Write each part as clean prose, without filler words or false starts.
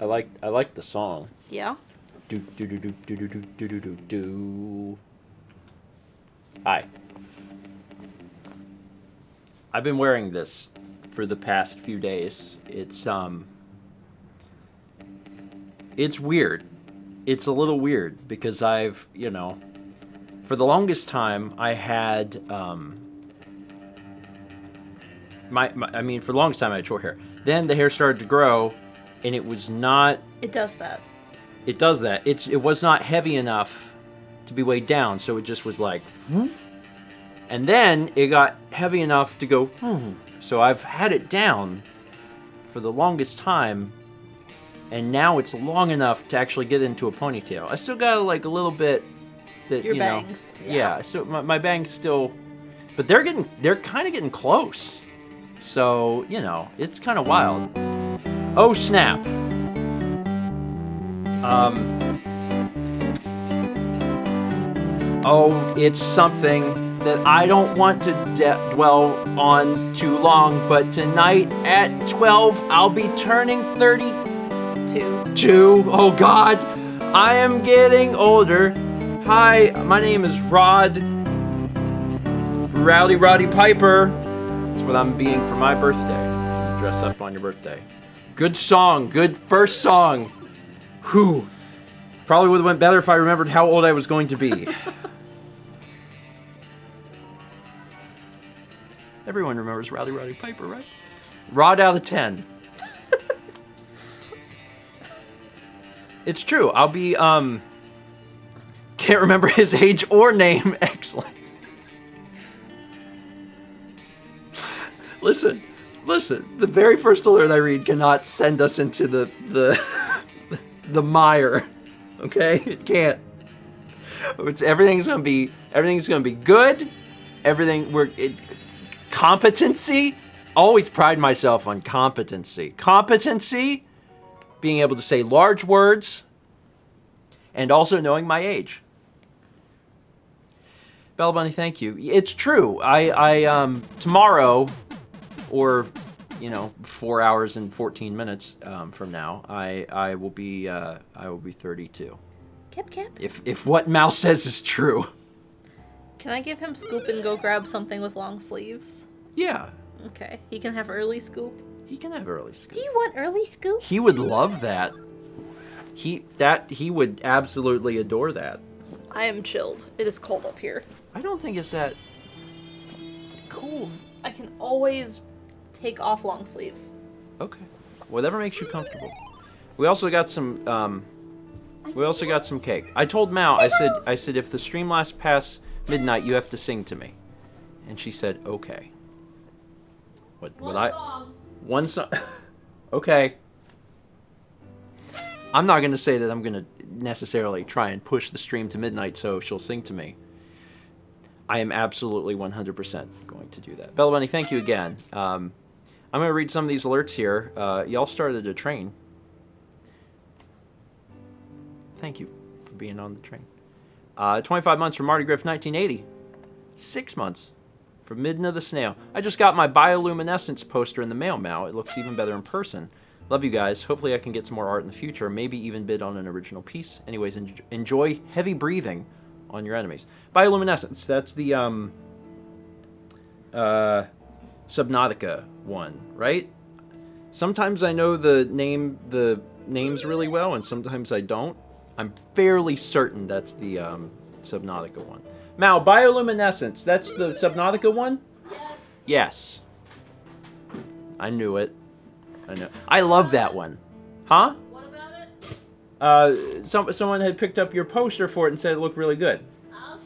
I like the song. Yeah. Do do do do do do do do do do do. Hi. I've been wearing this for the past few days. It's weird. It's a little weird because I've, for the longest time I had for the longest time I had short hair. Then the hair started to grow, and it was not. It does that. It does that. It was not heavy enough to be weighed down, so it just was like, whoop. And then it got heavy enough to go, whoop. So I've had it down for the longest time, and now it's long enough to actually get into a ponytail. I still got like a little bit that Your bangs. Yeah. So my bangs still, but they're kind of getting close. So it's kind of wild. Oh snap. It's something that I don't want to dwell on too long, but tonight at 12, I'll be turning 32. Oh God, I am getting older. Hi, my name is Rod. Rowdy Roddy Piper. That's what I'm being for my birthday. Dress up on your birthday. Good song, good first song. Whew. Probably would have went better if I remembered how old I was going to be. Everyone remembers Rowdy Roddy Piper, right? Rod out of 10. It's true. I'll be, can't remember his age or name. Excellent. Listen. The very first alert I read cannot send us into the mire. Okay? It can't. Everything's gonna be good. Competency. Always pride myself on competency. Competency, being able to say large words, and also knowing my age. Bella Bunny, thank you. It's true. I tomorrow, or 4 hours and 14 minutes from now, I will be 32. Kip. If what Mouse says is true. Can I give him Scoop and go grab something with long sleeves? Yeah. Okay. He can have early Scoop. He can have early Scoop. Do you want early Scoop? He would love that. He would absolutely adore that. I am chilled. It is cold up here. I don't think it's that cold. I can always take off long sleeves. Okay. Whatever makes you comfortable. We also got some cake. I told Mal, I said if the stream lasts past midnight, you have to sing to me. And she said, okay. One song. Okay. I'm not going to say that I'm going to necessarily try and push the stream to midnight so she'll sing to me. I am absolutely 100% going to do that. Bella Bunny, thank you again. I'm going to read some of these alerts here. Y'all started a train. Thank you for being on the train. 25 months from Marty Griff, 1980. 6 months from Midna the Snail. I just got my bioluminescence poster in the mail now. It looks even better in person. Love you guys. Hopefully I can get some more art in the future. Maybe even bid on an original piece. Anyways, enjoy heavy breathing on your enemies. Bioluminescence. That's the Subnautica one, right? Sometimes I know the names really well, and sometimes I don't. I'm fairly certain that's the Subnautica one. Mal, bioluminescence. That's the Subnautica one? Yes. I knew it. I know. I love that one. Huh? What about it? Someone had picked up your poster for it and said it looked really good. Oh,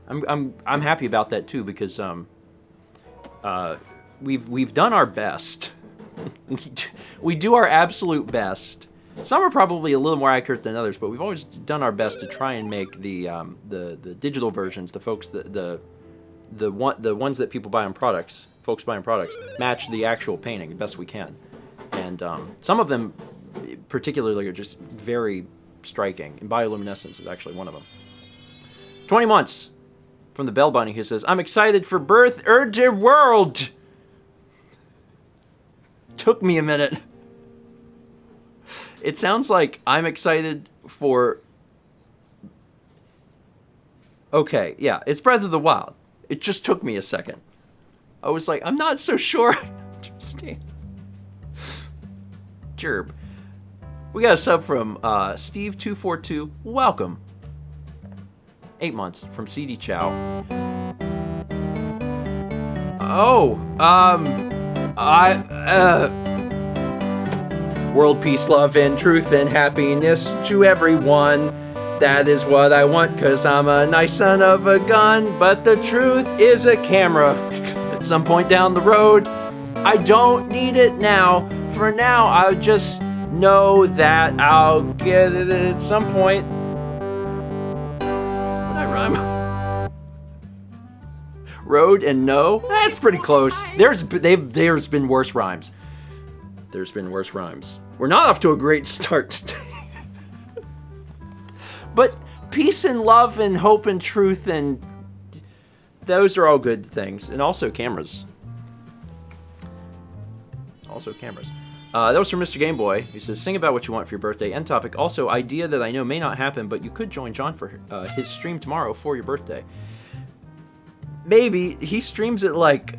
okay. I'm happy about that too, because we've done our best. We do our absolute best. Some are probably a little more accurate than others, but we've always done our best to try and make the digital versions, the ones that folks buy on products, match the actual painting the best we can. And some of them, particularly, are just very striking. And bioluminescence is actually one of them. 20 months from the Bell Bunny, who says, "I'm excited for Birth Urge World." Took me a minute. It sounds like I'm excited for... Okay, yeah, it's Breath of the Wild. It just took me a second. I was like, I'm not so sure I understand. Gerb. We got a sub from Steve242. Welcome. 8 months from CD Chow. World peace, love, and truth, and happiness to everyone. That is what I want, cause I'm a nice son of a gun. But the truth is a camera at some point down the road. I don't need it now. For now, I just know that I'll get it at some point. Would I rhyme? Road and no? That's pretty close. There's been worse rhymes. There's been worse rhymes. We're not off to a great start today. But peace and love and hope and truth, and those are all good things. And also cameras. That was from Mr. Game Boy. He says, sing about what you want for your birthday. End topic. Also, idea that I know may not happen, but you could join John for his stream tomorrow for your birthday. Maybe. He streams at like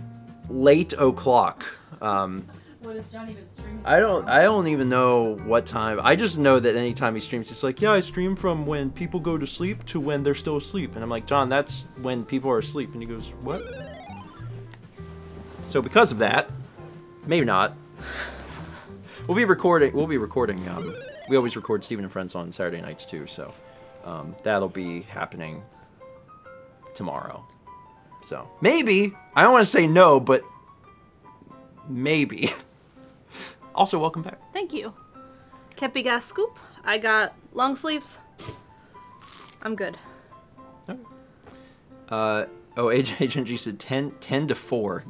late o'clock. What is John even streaming? I don't even know what time. I just know that anytime he streams, it's like, yeah, I stream from when people go to sleep to when they're still asleep. And I'm like, John, that's when people are asleep. And he goes, what? So because of that, maybe not. We'll be recording. We always record Steven and Friends on Saturday nights too. So that'll be happening tomorrow. So maybe. I don't want to say no, but maybe. Also, welcome back. Thank you. Kepi got a scoop. I got long sleeves. I'm good. Agent G said 10 to 4.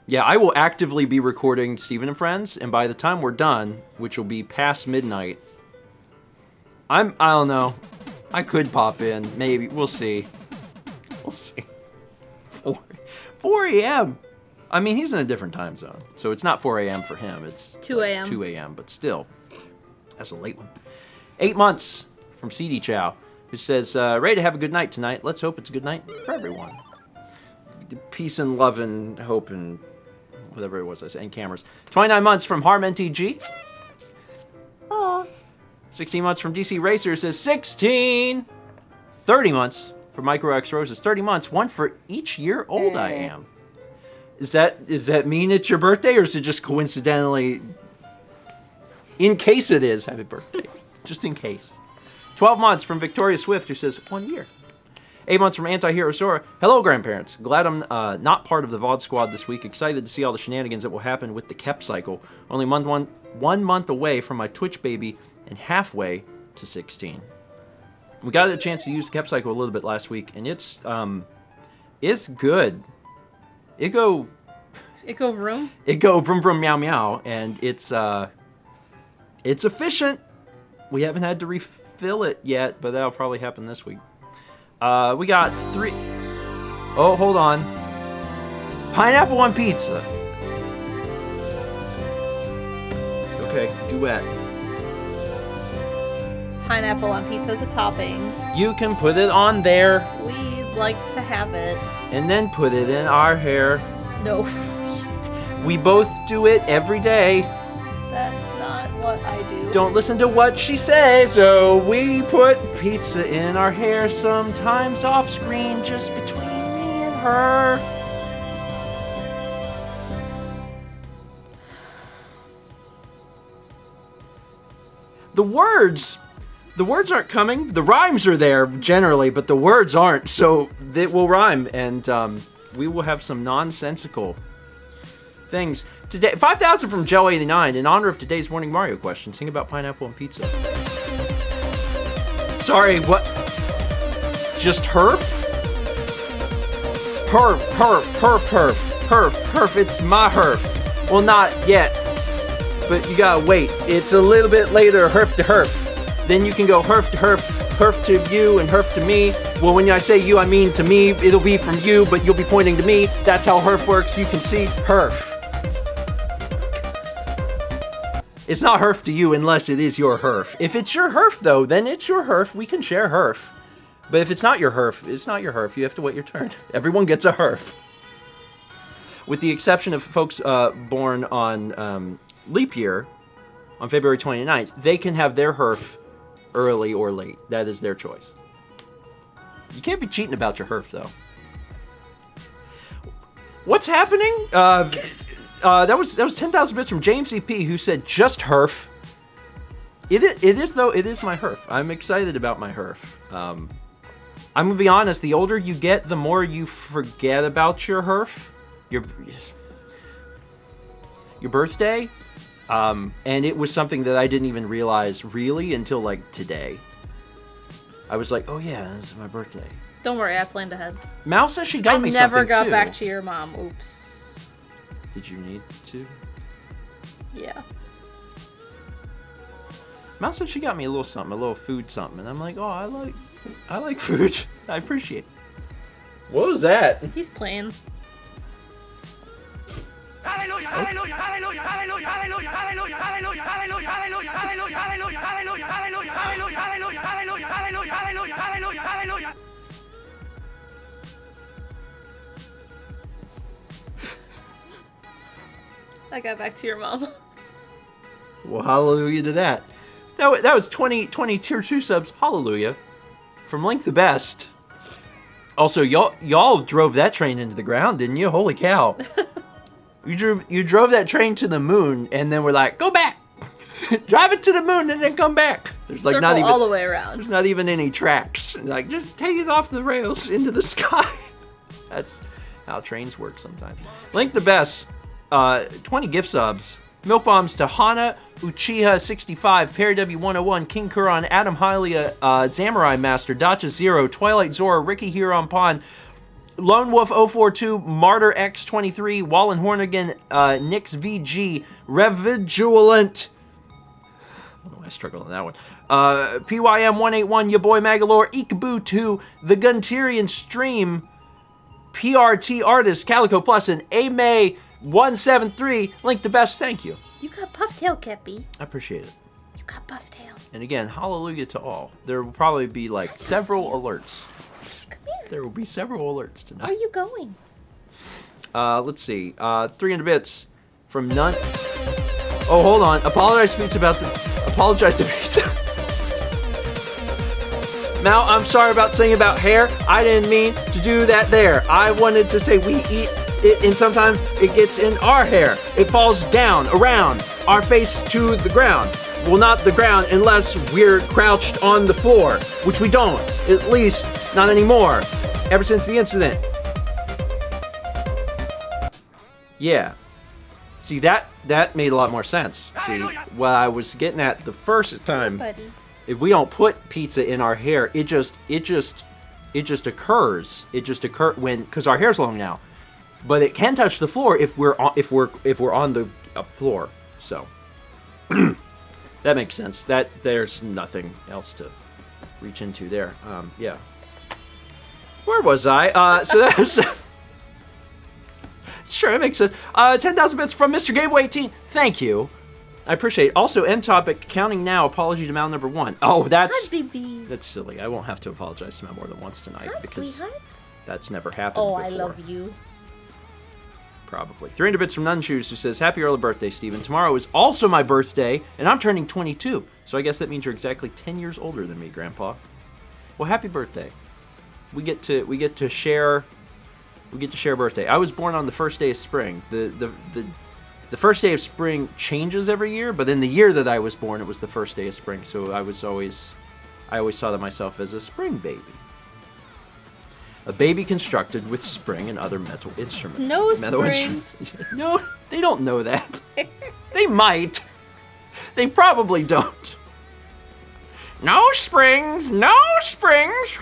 Yeah, I will actively be recording Steven and Friends, and by the time we're done, which will be past midnight, I don't know. I could pop in, maybe. We'll see. 4 a.m. I mean, he's in a different time zone, so it's not 4 a.m. for him. It's 2 a.m. 2 a.m., but still, that's a late one. 8 months from CD Chow, who says, ready to have a good night tonight. Let's hope it's a good night for everyone. Peace and love and hope and whatever it was I said, and cameras. 29 months from Harm NTG. Aww. 16 months from DC Racer says 16. 30 months from Micro X Roses. 30 months, one for each year old I am. Does that mean it's your birthday, or is it just coincidentally? In case it is, happy birthday. Just in case. 12 months from Victoria Swift, who says 1 year. 8 months from Anti-Hero Sora. Hello, grandparents. Glad I'm not part of the VOD squad this week. Excited to see all the shenanigans that will happen with the KEP cycle. Only 1 month away from my Twitch baby and halfway to 16. We got a chance to use the KEP cycle a little bit last week, and it's good. It go vroom? It go vroom vroom meow meow, and it's efficient. We haven't had to refill it yet, but that'll probably happen this week. We got 3. Oh, hold on. Pineapple on pizza. Okay, duet. Pineapple on pizza is a topping. You can put it on there. We'd like to have it. And then put it in our hair. No. We both do it every day. That's not what I do. Don't listen to what she says. So we put pizza in our hair, sometimes off screen, just between me and her. The words aren't coming. The rhymes are there generally, but the words aren't. So it will rhyme, and we will have some nonsensical things today. 5,000 from Joe89 in honor of today's morning Mario question. Sing about pineapple and pizza. Sorry, what? Just herp? Herp. It's my herp. Well, not yet, but you gotta wait. It's a little bit later, herp to herp. Then you can go herp to herp, herp to you, and herp to me. Well, when I say you, I mean to me. It'll be from you, but you'll be pointing to me. That's how herp works. You can see herp. It's not herf to you unless it is your herf. If it's your herf, though, then it's your herf. We can share herf. But if it's not your herf, it's not your herf. You have to wait your turn. Everyone gets a herf. With the exception of folks born on leap year, on February 29th, they can have their herf early or late. That is their choice. You can't be cheating about your herf, though. What's happening? That was 10,000 bits from James EP, who said just herf. It is though. It is my herf. I'm excited about my herf. I'm gonna be honest. The older you get, the more you forget about your herf, your birthday. And it was something that I didn't even realize really until like today. I was like, oh yeah, this is my birthday. Don't worry, I planned ahead. Mal says she got me something never got too. back to your mom. Oops. Did you need to? Yeah. Mal said she got me a little something, a little food something, and I'm like, oh, I like food. I appreciate it. What was that? He's playing. Hallelujah, hallelujah, hallelujah, hallelujah, hallelujah, hallelujah, hallelujah, hallelujah, hallelujah, hallelujah, hallelujah, hallelujah, hallelujah, hallelujah, hallelujah, hallelujah, hallelujah, hallelujah, hallelujah. I got back to your mom. Well, hallelujah to that. That was 20 tier 2 subs. Hallelujah. From Link the Best. Also, y'all drove that train into the ground, didn't you? Holy cow. You drove that train to the moon, and then we're like, go back. Drive it to the moon and then come back. There's like Circle not even all the way around. There's not even any tracks. Like, just take it off the rails into the sky. That's how trains work sometimes. Link the Best. 20 gift subs. Milk bombs to Hana, Uchiha 65, Perry W101, King Kuron, Adam Hylia, Samurai Master, Dacha Zero, Twilight Zora, Ricky Huron Pond, Lone Wolf 042, Martyr X23, Wallen Hornigan, Nix VG, Revidulant. Oh, I struggled on that one. PYM 181, your boy Magalore, Ikaboo 2, The Gunterian Stream, PRT Artist, Calico Plus, and A-May 173. Link the Best. Thank you. You got puff tail, Kepi. I appreciate it. You got puff tail. And again, hallelujah to all. There will probably be like several alerts. Come here. There will be several alerts tonight. Where are you going? Let's see. 300 bits from none. Oh, hold on. Apologize to Pizza about the. Apologize to Pizza. Mal, I'm sorry about saying about hair. I didn't mean to do that there. I wanted to say we eat it, and sometimes it gets in our hair. It falls down, around, our face to the ground. Well, not the ground unless we're crouched on the floor, which we don't. At least, not anymore. Ever since the incident. Yeah. See, that made a lot more sense. See, what I was getting at the first time, Buddy. if we don't put pizza in our hair, it just occurs. It just occurs when, because our hair's long now, but it can touch the floor if we're on the floor. So that makes sense. That there's nothing else to reach into there. Yeah. Where was I? So that was. Sure, it makes sense. 10,000 bits from Mr. Gable 18. Thank you. I appreciate it. Also, end topic, counting now, apology to Mal number 1. Oh, that's silly. I won't have to apologize to Mal more than once tonight because that's never happened before. I love you. Probably. 300 bits from Nunshoes, who says, happy early birthday, Steven. Tomorrow is also my birthday, and I'm turning 22. So I guess that means you're exactly 10 years older than me, Grandpa. Well, happy birthday. We get to share birthday. I was born on the first day of spring. The first day of spring changes every year, but in the year that I was born, it was the first day of spring. So I always thought of myself as a spring baby. A baby constructed with spring and other metal instruments. No springs. No, they don't know that. They might. They probably don't. No springs. No springs.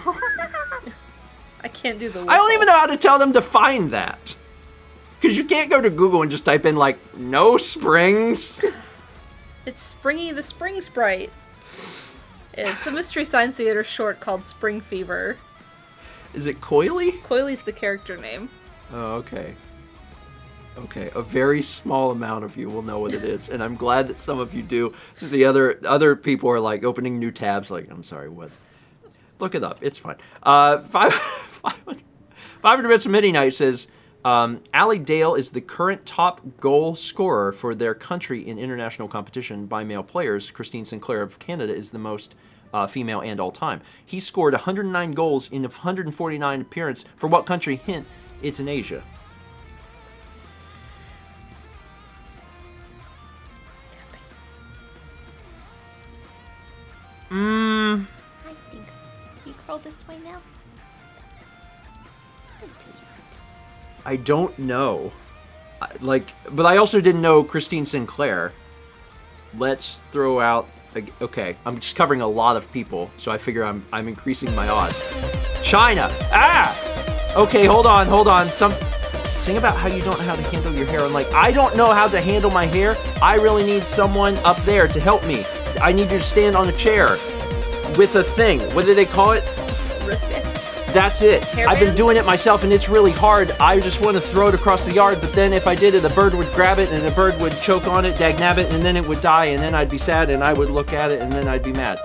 I can't do the whistle. I don't even know how to tell them to find that. Because you can't go to Google and just type in, like, no springs. It's Springy the Spring Sprite. It's a Mystery Science Theater short called Spring Fever. Is it Coily? Coily's the character name. Oh, okay. Okay, a very small amount of you will know what it is, and I'm glad that some of you do. The other people are like opening new tabs. Like, I'm sorry, what? Look it up. It's fine. 500 Bits of Midnight says, Allie Dale is the current top goal scorer for their country in international competition by male players. Christine Sinclair of Canada is the most female and all time. He scored 109 goals in 149 appearances. For what country? Hint, it's in Asia. I think you curl this way now. I don't know. But I also didn't know Christine Sinclair. Let's throw out. Okay, I'm just covering a lot of people, so I figure I'm increasing my odds. China. Okay, hold on. Sing about how you don't know how to handle your hair. I'm like, I don't know how to handle my hair. I really need someone up there to help me. I need you to stand on a chair with a thing. What do they call it? Wristband. That's it. I've been doing it myself, and it's really hard. I just want to throw it across the yard, but then if I did it, a bird would grab it, and a bird would choke on it, dag-nabbit, and then it would die, and then I'd be sad, and I would look at it, and then I'd be mad.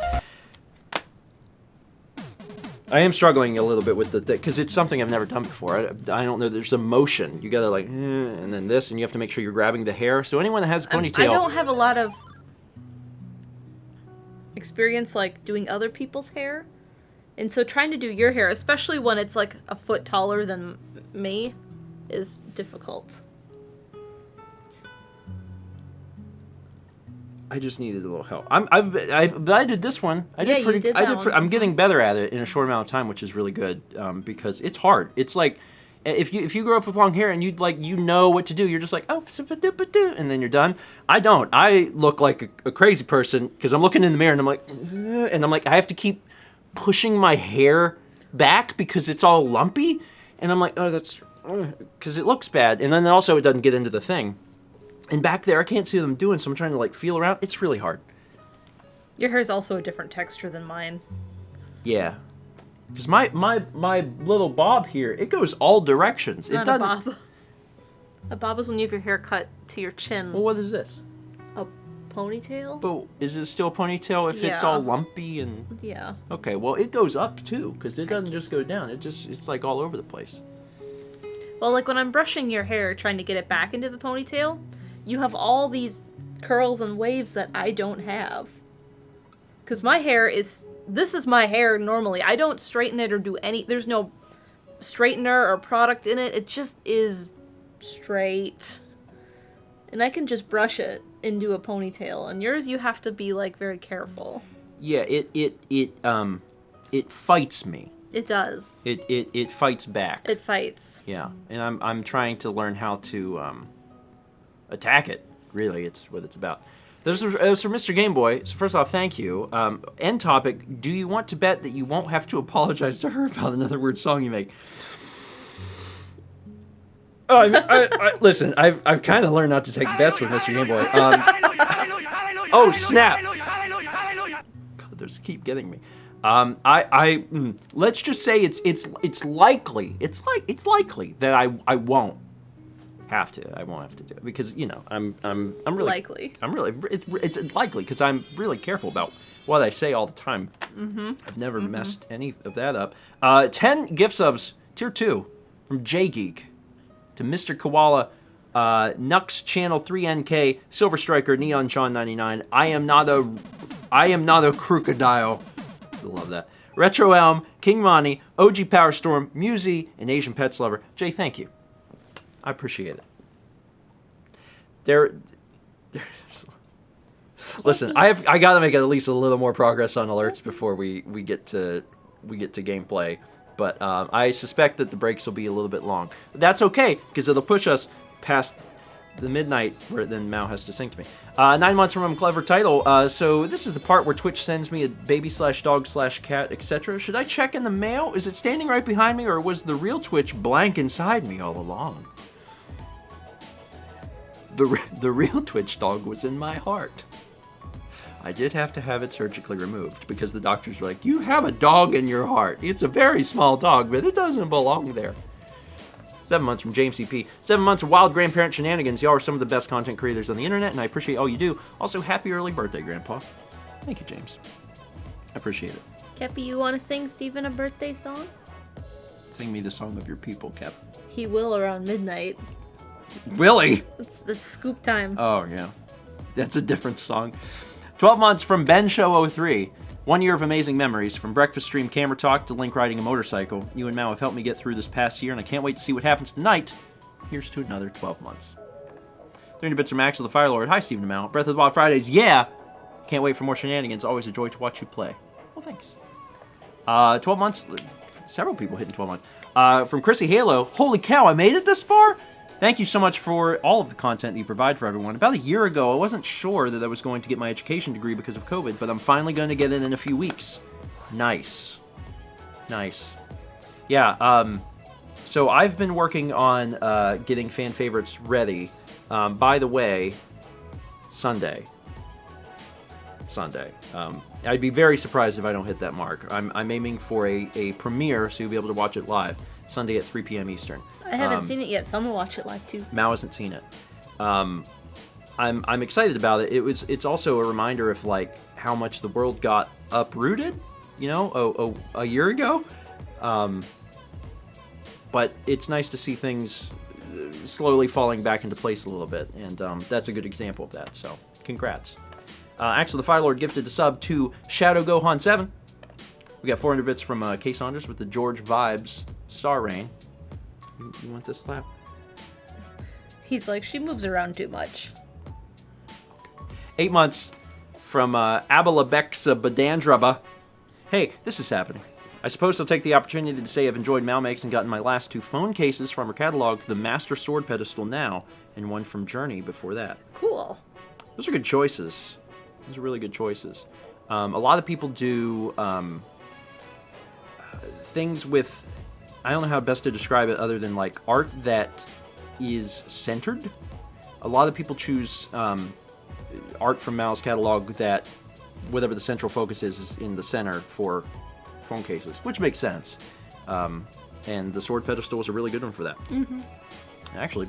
I am struggling a little bit with because it's something I've never done before. I don't know. There's a motion. You gotta and then this, and you have to make sure you're grabbing the hair. So anyone that has a ponytail... I don't have a lot of experience, doing other people's hair. And so trying to do your hair, especially when it's a foot taller than me, is difficult. I just needed a little help. But I did this one. I'm getting better at it in a short amount of time, which is really good because it's hard. It's like if you grow up with long hair and you know what to do, you're just like, oh, and then you're done. I don't. I look like a crazy person because I'm looking in the mirror and I'm like I have to keep pushing my hair back because it's all lumpy, and I'm like, oh, that's because it looks bad, and then also it doesn't get into the thing. And back there, I can't see what I'm doing, so I'm trying to feel around. It's really hard. Your hair is also a different texture than mine. Yeah, because my little bob here, it goes all directions. Not a bob. A bob is when you have your hair cut to your chin. Well, what is this? A ponytail? But is it still a ponytail if it's all lumpy and... Yeah. Okay, well, it goes up, too, because it doesn't just go down. It's all over the place. Well, when I'm brushing your hair, trying to get it back into the ponytail, you have all these curls and waves that I don't have. Because my hair is... This is my hair normally. I don't straighten it or do any... There's no straightener or product in it. It just is straight. And I can just brush it into a ponytail. And yours, you have to be, very careful. Yeah, it fights me. It does. It fights back. It fights. Yeah, and I'm trying to learn how to attack it. Really, it's what it's about. This was from Mr. Game Boy. So first off, thank you. End topic: do you want to bet that you won't have to apologize to her about another weird song you make? Oh, listen. I've kind of learned not to take bets with Mr. Game Boy. Oh snap! God, those keep getting me. Let's just say it's likely that I won't have to. I won't have to do it because I'm really likely. It's likely because I'm really careful about what I say all the time. Mm-hmm. I've never messed any of that up. 10 gift subs, tier 2 from J Geek to Mr. Koala, Nux Channel 3NK, Silver Striker, Neon Sean 99. I am not a crocodile. I love that. Retro Elm, King Monty, OG Power Storm, Musi, and Asian Pets Lover. Jay, thank you. I appreciate it. Listen, I got to make at least a little more progress on alerts before we get to gameplay. But I suspect that the breaks will be a little bit long. But that's okay because it'll push us past the midnight where then Mao has to sing to me. 9 months from a clever title. So this is the part where Twitch sends me a baby/dog/cat, etc. Should I check in the mail? Is it standing right behind me, or was the real Twitch blank inside me all along? The real Twitch dog was in my heart. I did have to have it surgically removed because the doctors were like, "You have a dog in your heart. It's a very small dog, but it doesn't belong there." 7 months from James CP. 7 months of wild grandparent shenanigans. Y'all are some of the best content creators on the internet, and I appreciate all you do. Also, happy early birthday, Grandpa. Thank you, James. I appreciate it. Kepi, you want to sing Steven a birthday song? Sing me the song of your people, Cap. He will around midnight. Willie! It's scoop time. Oh, yeah. That's a different song. 12 months from Ben Show 03. 1 year of amazing memories. From breakfast stream camera talk to Link riding a motorcycle. You and Mao have helped me get through this past year, and I can't wait to see what happens tonight. Here's to another 12 months. 300 bits from Axel the Fire Lord. Hi, Stephen and Mao. Breath of the Wild Fridays. Yeah! Can't wait for more shenanigans. Always a joy to watch you play. Well, thanks. 12 months. Several people hitting 12 months. From Chrissy Halo. Holy cow, I made it this far? Thank you so much for all of the content that you provide for everyone. About a year ago, I wasn't sure that I was going to get my education degree because of COVID, but I'm finally going to get it in a few weeks. Nice. Nice. Yeah, so I've been working on getting fan favorites ready. By the way, Sunday. I'd be very surprised if I don't hit that mark. I'm aiming for a premiere, so you'll be able to watch it live. Sunday at 3 p.m. Eastern. I haven't seen it yet, so I'm gonna watch it live too. Mao hasn't seen it. I'm excited about it. It's also a reminder of like how much the world got uprooted, you know, a year ago. But it's nice to see things slowly falling back into place a little bit, and that's a good example of that. So, congrats. Axel the Fire Lord gifted a sub to Shadow Gohan 7. We got 400 bits from K Saunders with the George Vibes Star Rain. You want this slap? He's like, she moves around too much. 8 months from Abalabexa Badandraba. Hey, this is happening. I suppose I'll take the opportunity to say I've enjoyed Mal Makes and gotten my last 2 phone cases from her catalog, the Master Sword Pedestal now, and one from Journey before that. Cool. Those are good choices. Those are really good choices. A lot of people do things with, I don't know how best to describe it other than like art that is centered. A lot of people choose art from Mal's catalog that whatever the central focus is in the center for phone cases, which makes sense. And the Sword Pedestal is a really good one for that. Mm-hmm. Actually,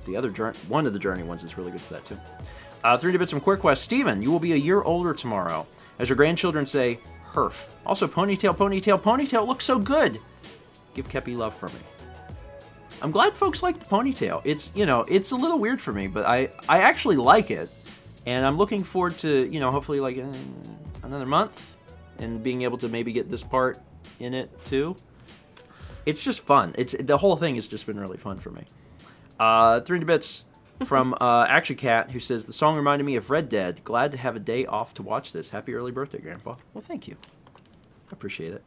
the other one of the Journey ones is really good for that too. 3 bits from QuirkQuest. Steven, you will be a year older tomorrow. As your grandchildren say, herf. Also, ponytail, ponytail, ponytail looks so good. Give Kepi love for me. I'm glad folks like the ponytail. It's, you know, it's a little weird for me, but I actually like it. And I'm looking forward to, you know, hopefully like another month and being able to maybe get this part in it too. It's just fun. The whole thing has just been really fun for me. 300 bits from Action Cat, who says, the song reminded me of Red Dead. Glad to have a day off to watch this. Happy early birthday, Grandpa. Well, thank you. I appreciate it.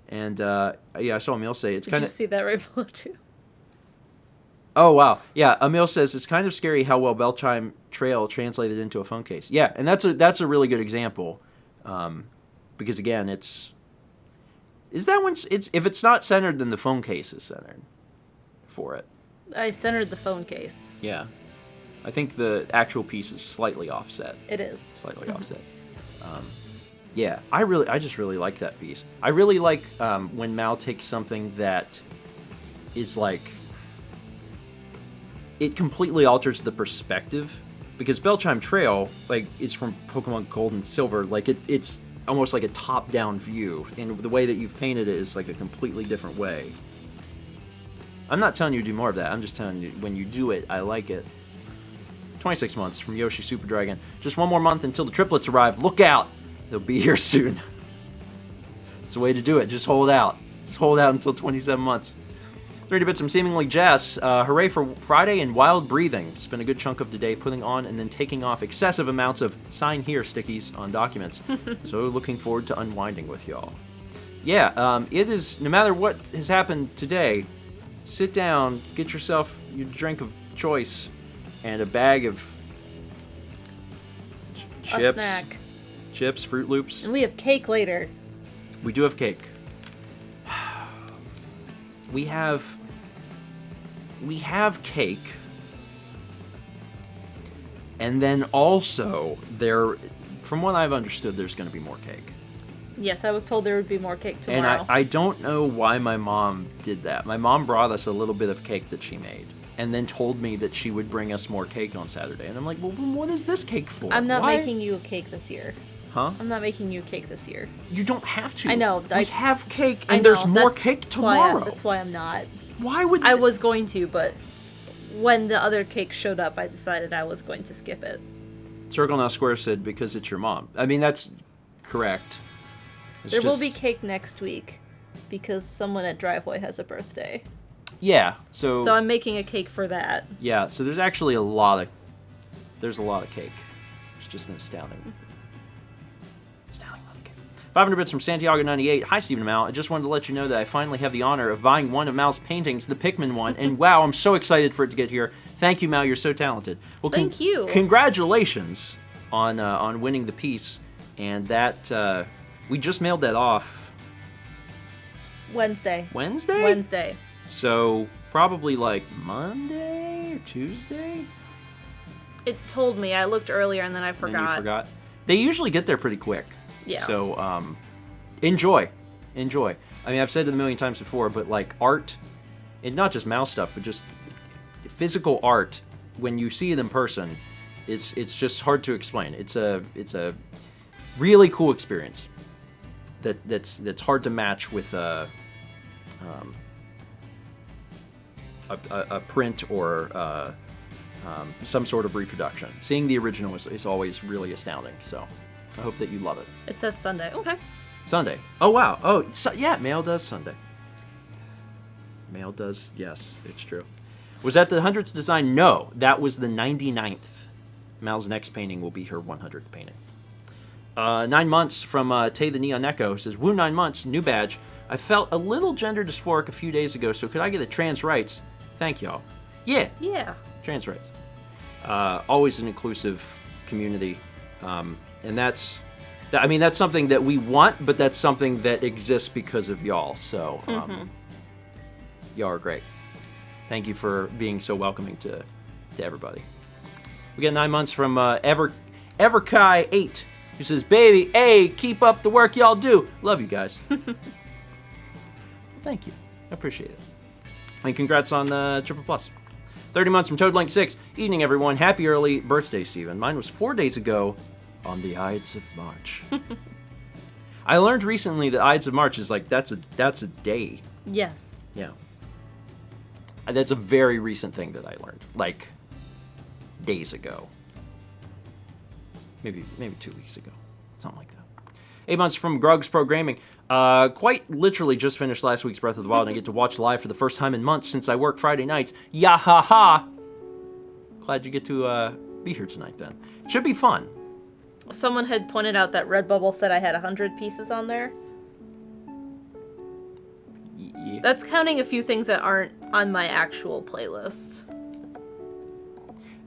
And, yeah, I saw Emil say it's kind of... Did you see that right below, too? Oh, wow. Yeah, Emil says, it's kind of scary how well Belchime Trail translated into a phone case. Yeah, and that's a really good example. Because, again, it's... Is that one... If it's not centered, then the phone case is centered for it. I centered the phone case. Yeah. I think the actual piece is slightly offset. It is. Slightly offset. Yeah, I just really like that piece. I really like when Mal takes something that is like... It completely alters the perspective. Because Belchime Trail, like, is from Pokemon Gold and Silver. Like, it's almost like a top-down view. And the way that you've painted it is like a completely different way. I'm not telling you to do more of that. I'm just telling you, when you do it, I like it. 26 months from Yoshi Super Dragon. Just 1 more month until the triplets arrive. Look out! They'll be here soon. It's the way to do it. Just hold out. Just hold out until 27 months. 30 bits from Seemingly Jess. Hooray for Friday and wild breathing. Spent a good chunk of the day putting on and then taking off excessive amounts of sign here stickies on documents. So looking forward to unwinding with y'all. Yeah, it is, no matter what has happened today, sit down, get yourself your drink of choice, and a bag of chips. A snack. Chips, Fruit Loops. And we have cake later. We do have cake. We have cake. And then also, from what I've understood, there's going to be more cake. Yes, I was told there would be more cake And tomorrow. I don't know why my mom did that. My mom brought us a little bit of cake that she made, and then told me that she would bring us more cake on Saturday. And I'm like, well, what is this cake for? I'm not Why? making you a cake this year. Huh? I'm not making you a cake this year. You don't have to. I know. We have cake, I and know, there's more that's cake why tomorrow. that's why I'm not. Why would I was going to, but when the other cake showed up, I decided I was going to skip it. Circle Now Square said because it's your mom. I mean, that's correct. It's There will just- be cake next week because someone at Driveway has a birthday. Yeah. So So I'm making a cake for that. yeah. So there's actually a lot of cake. It's just an astounding amount of cake. 500 bits from Santiago 98. Hi Stephen and Mal. I just wanted to let you know that I finally have the honor of buying one of Mal's paintings, the Pikmin one, and wow, I'm so excited for it to get here. Thank you, Mal. You're so talented. Well, Thank you. Congratulations on winning the piece, and that we just mailed that off Wednesday. Wednesday. So probably like Monday or Tuesday. It told me. I looked earlier and then I And forgot. you forgot. They usually get there pretty quick. Yeah. So enjoy. I mean, I've said it a million times before, but like art, and not just mouse stuff, but just physical art. When you see it in person, it's just hard to explain. It's a really cool experience. That's hard to match with a print or some sort of reproduction. Seeing the original is always really astounding. So I hope that you love it. It says Sunday. Okay. Sunday. Oh wow. Oh yeah. Mail does Sunday. Mail does. Yes, it's true. Was that the 100th design? No, that was the 99th. Mal's next painting will be her 100th painting. 9 months from Tay the Neon Echo says, woo 9 months, new badge. I felt a little gender dysphoric a few days ago, so could I get a trans rights? Thank y'all. Yeah, Yeah. trans rights. Always an inclusive community. And that's something that we want, but that's something that exists because of y'all. So y'all are great. Thank you for being so welcoming to everybody. We got 9 months from Everkai8, who says, baby, hey, keep up the work y'all do. Love you guys. Thank you. I appreciate it. And congrats on Triple Plus. 30 months from ToadLink6. Evening, everyone. Happy early birthday, Steven. Mine was 4 days ago on the Ides of March. I learned recently that Ides of March is like, that's a day. Yes. Yeah. That's a very recent thing that I learned. Like, days ago. Maybe 2 weeks ago. Something like that. 8 months from Grug's Programming. Quite literally just finished last week's Breath of the Wild and I get to watch live for the first time in months since I work Friday nights. Yahaha! Glad you get to be here tonight then. Should be fun. Someone had pointed out that Redbubble said I had 100 pieces on there. Yeah. That's counting a few things that aren't on my actual playlist.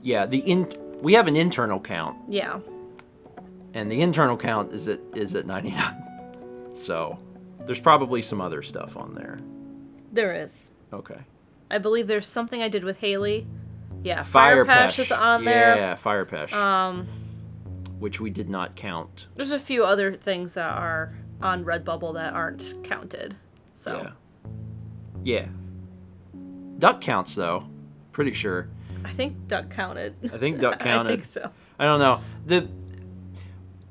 Yeah, we have an internal count. Yeah. And the internal count is at 99. So, there's probably some other stuff on there. There is. Okay. I believe there's something I did with Haley. Yeah, Fire Firepash is on there. Yeah, Firepash. Which we did not count. There's a few other things that are on Redbubble that aren't counted. So. Yeah. Duck counts, though. Pretty sure. I think Duck counted. I think Duck counted. I think so. I don't know.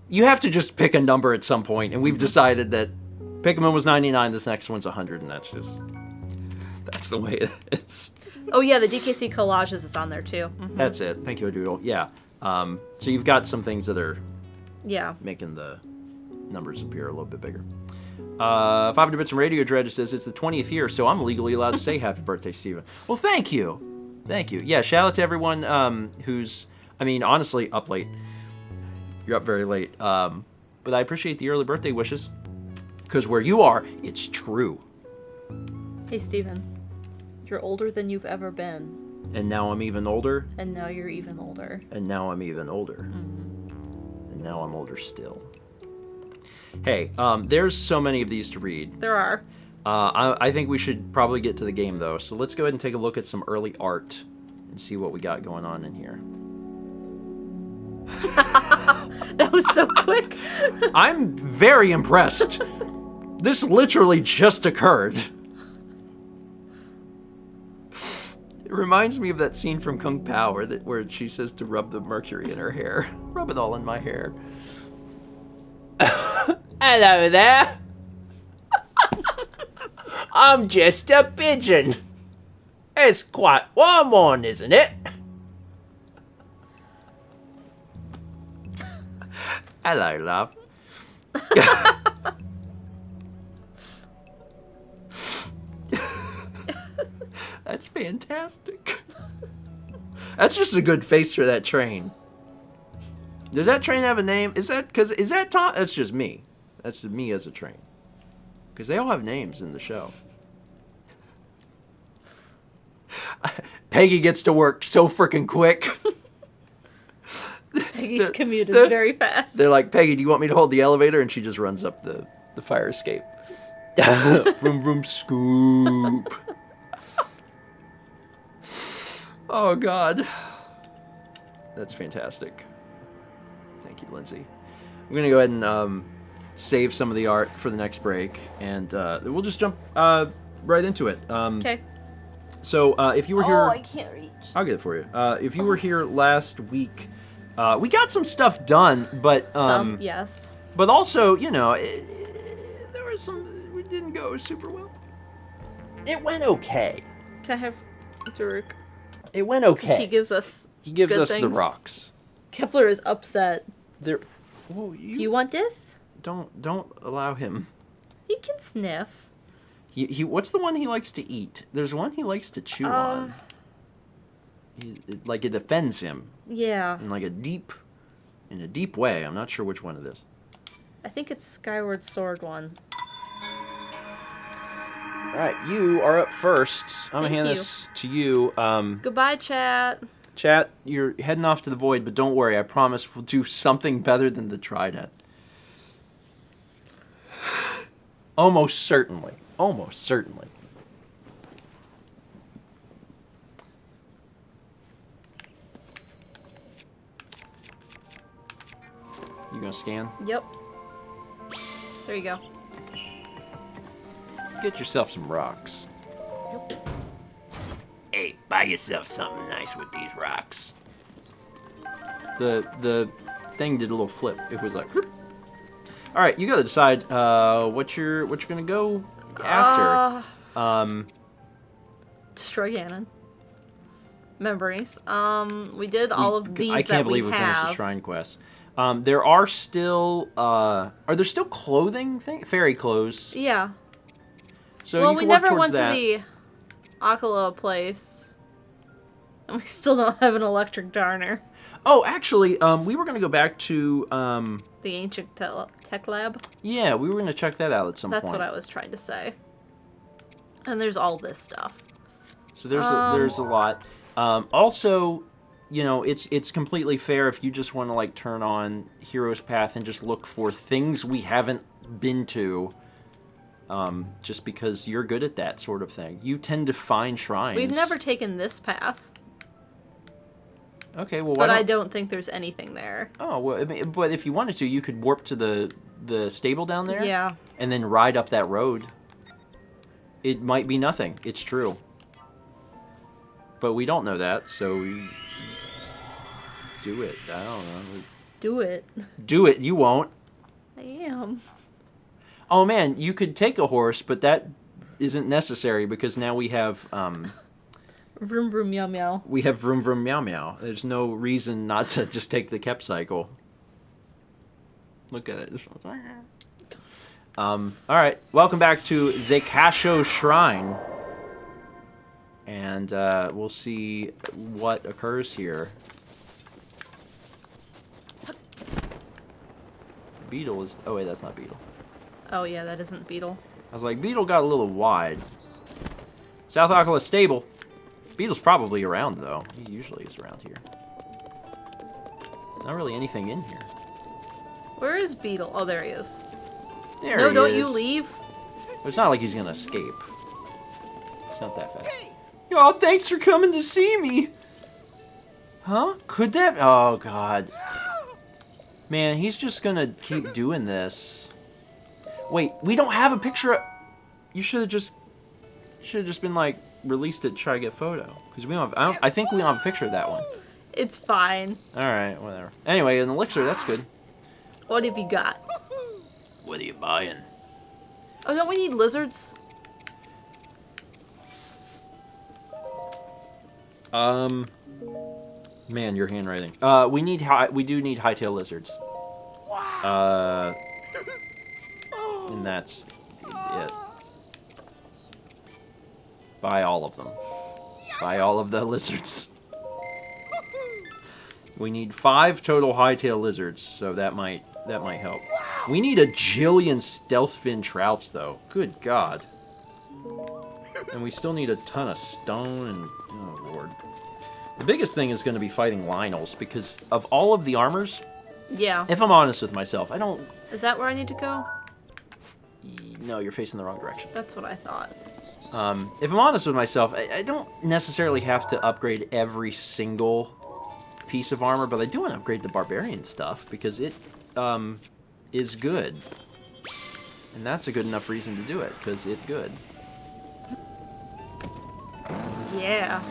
You have to just pick a number at some point, and we've decided that Pikmin was 99, this next one's 100, and that's the way it is. Oh yeah, the DKC collages is on there too. Mm-hmm. That's it. Thank you, Doodle. Yeah. So you've got some things that are making the numbers appear a little bit bigger. 500 bits from Radio Dread says it's the 20th year, so I'm legally allowed to say happy birthday, Steven. Well, thank you. Thank you. Yeah, shout out to everyone who's, honestly, up late. You're up very late. But I appreciate the early birthday wishes. Because where you are, it's true. Hey, Steven. You're older than you've ever been. And now I'm even older. And now you're even older. And now I'm even older. Mm-hmm. And now I'm older still. Hey, there's so many of these to read. There are. I think we should probably get to the game, though. So let's go ahead and take a look at some early art and see what we got going on in here. That was so quick. I'm very impressed. This literally just occurred. It reminds me of that scene from Kung Pao where she says to rub the mercury in her hair. Rub it all in my hair. Hello there. I'm just a pigeon. It's quite warm on, isn't it? Hello, love. That's fantastic. That's just a good face for that train. Does that train have a name? Is that Tom? That's just me. That's me as a train. Because they all have names in the show. Peggy gets to work so freaking quick. Peggy's commute is very fast. They're like, Peggy, do you want me to hold the elevator? And she just runs up the fire escape. Vroom, vroom, scoop. Oh, God. That's fantastic. Thank you, Lindsay. I'm going to go ahead and save some of the art for the next break. And we'll just jump right into it. Okay. So if you were here... Oh, I can't reach. I'll get it for you. If you were here last week, we got some stuff done, but... yes. But also, you know, there was some... It didn't go super well. It went okay. Can I have Daruk? It went okay. He gives us the things. rocks. Kepler is upset. There... Well, Do you want this? Don't allow him. He can sniff. He what's the one he likes to eat? There's one he likes to chew on. Like it offends him Yeah. in a deep way. I'm not sure which one it is. I think it's Skyward Sword one. All right, you are up first. I'm gonna Thank hand you. this to you. Goodbye, chat. Chat, you're heading off to the void, but don't worry. I promise we'll do something better than the Trident. Almost certainly. Almost certainly. You gonna scan? Yep. There you go. Get yourself some rocks. Hey, buy yourself something nice with these rocks. The thing did a little flip. It was like, whoop. All right, you gotta decide what you're gonna go after. Destroy Ganon. Memories. We did all of these. I can't believe we finished the shrine quest. There are still are there still clothing fairy clothes? Yeah. So well, you we can work never towards went that. to the Akala place, and we still don't have an electric darner. Oh, actually, we were gonna go back to The ancient tech lab. yeah, we were gonna check that out at some point. That's what I was trying to say. And there's all this stuff. So there's a lot. Also, you know, it's completely fair if you just want to like turn on Hero's Path and just look for things we haven't been to. Just because you're good at that sort of thing. You tend to find shrines. We've never taken this path, Okay, well, but I don't think there's anything there. Oh, well, I mean, but if you wanted to, you could warp to the stable down there. Yeah. And then ride up that road. It might be nothing. It's true. But we don't know that, so we do it. I don't know. Do it. Do it. You won't. I am. Oh man, you could take a horse, but that isn't necessary because now we have Vroom vroom meow meow. we have vroom vroom meow meow. There's no reason not to just take the Kep cycle. Look at it. All right, welcome back to Zekasho Shrine, and we'll see what occurs here. Beetle is. Oh wait, that's not Beetle. Oh yeah, that isn't Beetle. I was like, Beetle got a little wide. South Akala Stable. Beetle's probably around, though. He usually is around here. Not really anything in here. Where is Beetle? Oh, there he is. There No, he don't is. you leave. But it's not like he's gonna escape. It's not that fast. Oh, thanks for coming to see me. Huh? Could that? Oh God. Man, he's just gonna keep doing this. Wait, we don't have a picture of... You should have just been like released it to try to get a photo. Because we don't have, I think we don't have a picture of that one. It's fine. Alright, whatever. Anyway, an elixir, that's good. What have you got? What are you buying? Oh, don't we need lizards? Man, your handwriting. We do need hightail lizards. And that's it. Buy all of them. Buy all of the lizards. We need 5 total hightail lizards, so that might help. We need a jillion stealth fin trouts, though. Good God. And we still need a ton of stone and... Oh, Lord. The biggest thing is going to be fighting Lionels, because of all of the armors, Yeah. if I'm honest with myself, I don't... Is that where I need to go? No, you're facing the wrong direction. That's what I thought. If I'm honest with myself, I don't necessarily have to upgrade every single piece of armor, but I do want to upgrade the Barbarian stuff, because it is good. And that's a good enough reason to do it, because it's good. Yeah.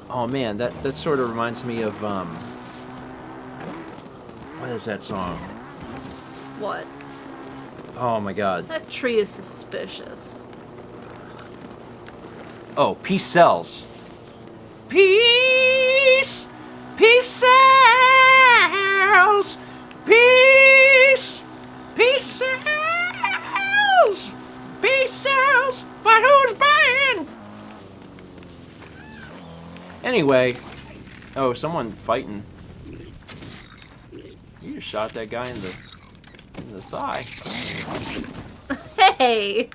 Oh man, that sort of reminds me of what is that song? What? Oh my God. That tree is suspicious. Oh, peace sells. Peace! Peace sells! Peace! Peace sells! Peace sells! But who's buying? Anyway. Oh, someone fighting. You just shot that guy in the thigh. Hey!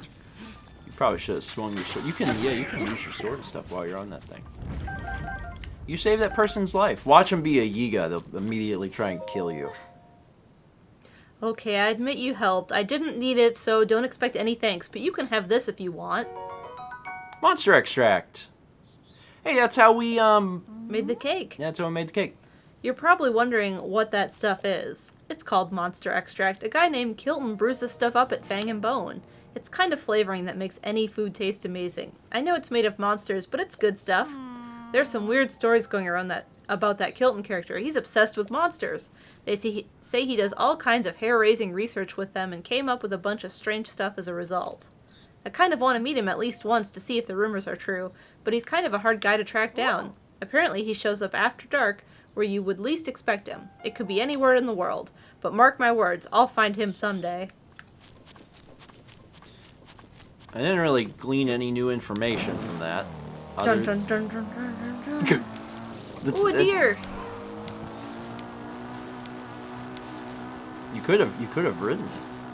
You probably should have swung your sword. You can use your sword and stuff while you're on that thing. You saved that person's life. Watch them be a Yiga. They'll immediately try and kill you. Okay, I admit you helped. I didn't need it, so don't expect any thanks, but you can have this if you want. Monster extract. Hey, that's how we, Made the cake. that's how we made the cake. You're probably wondering what that stuff is. It's called Monster Extract. A guy named Kilton brews this stuff up at Fang and Bone. It's kind of flavoring that makes any food taste amazing. I know it's made of monsters, but it's good stuff. There's some weird stories going around about that Kilton character. He's obsessed with monsters. They say he does all kinds of hair-raising research with them and came up with a bunch of strange stuff as a result. I kind of want to meet him at least once to see if the rumors are true, but he's kind of a hard guy to track down. Apparently he shows up after dark, where you would least expect him. It could be anywhere in the world, but mark my words, I'll find him someday. I didn't really glean any new information from that. Dun dun dun dun dun dun dun. Ooh, a deer! You could have ridden it.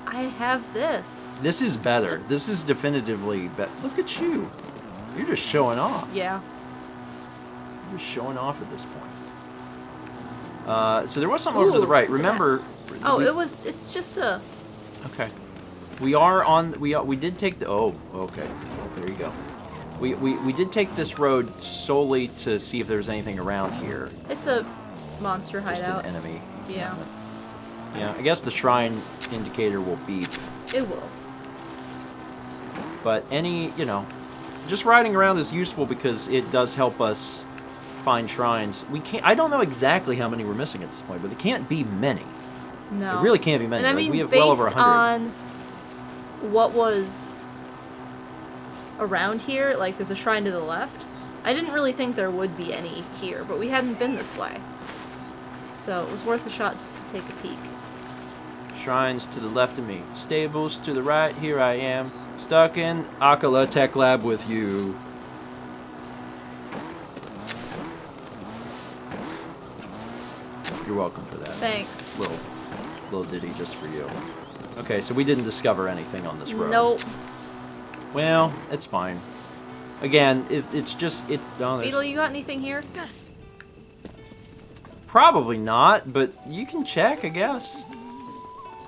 I have this. This is better. This is definitively better. Look at you. You're just showing off. Yeah. You're just showing off at this point. So there was something over to the right. Remember? Oh, it's just a... Okay. We are on. We did take the. Oh, okay. Oh, there you go. We did take this road solely to see if there's anything around here. It's a monster Just hideout. an enemy. Yeah. Yeah. I guess the shrine indicator will beep. It will. But just riding around is useful because it does help us find shrines. We can't. I don't know exactly how many we're missing at this point, but it can't be many. No. It really can't be many. And I Like, mean, we have based well over 100. on what was around here, like there's a shrine to the left. I didn't really think there would be any here, but we hadn't been this way. So it was worth a shot just to take a peek. Shrines to the left of me. Stables to the right. Here I am. Stuck in Akala Tech Lab with you. You're welcome for that. Thanks. Little ditty just for you. Okay, so we didn't discover anything on this road. Nope. Well, it's fine. Again, it's just... Oh, there's- Beetle, you got anything here? Probably not, but you can check, I guess.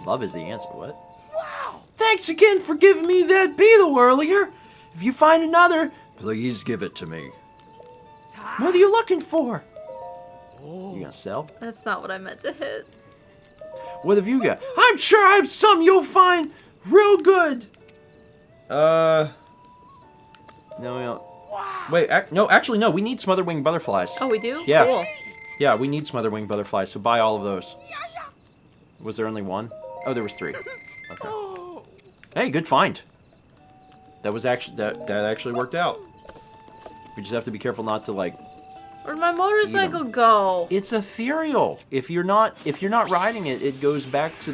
Love is the answer, what? Wow! Thanks again for giving me that beetle earlier. If you find another, please give it to me. What are you looking for? You gonna sell? That's not what I meant to hit. What have you got? I'm sure I have some you'll find real good. No, we don't. Wait, no, actually, no. We need smotherwing butterflies. Oh, we do? Yeah. Cool. Yeah, we need smotherwing butterflies, so buy all of those. Was there only one? Oh, there was 3. Okay. Hey, good find. That was actually that actually worked out. We just have to be careful not to like. Where'd my motorcycle go? It's ethereal. If you're not riding it, it goes back to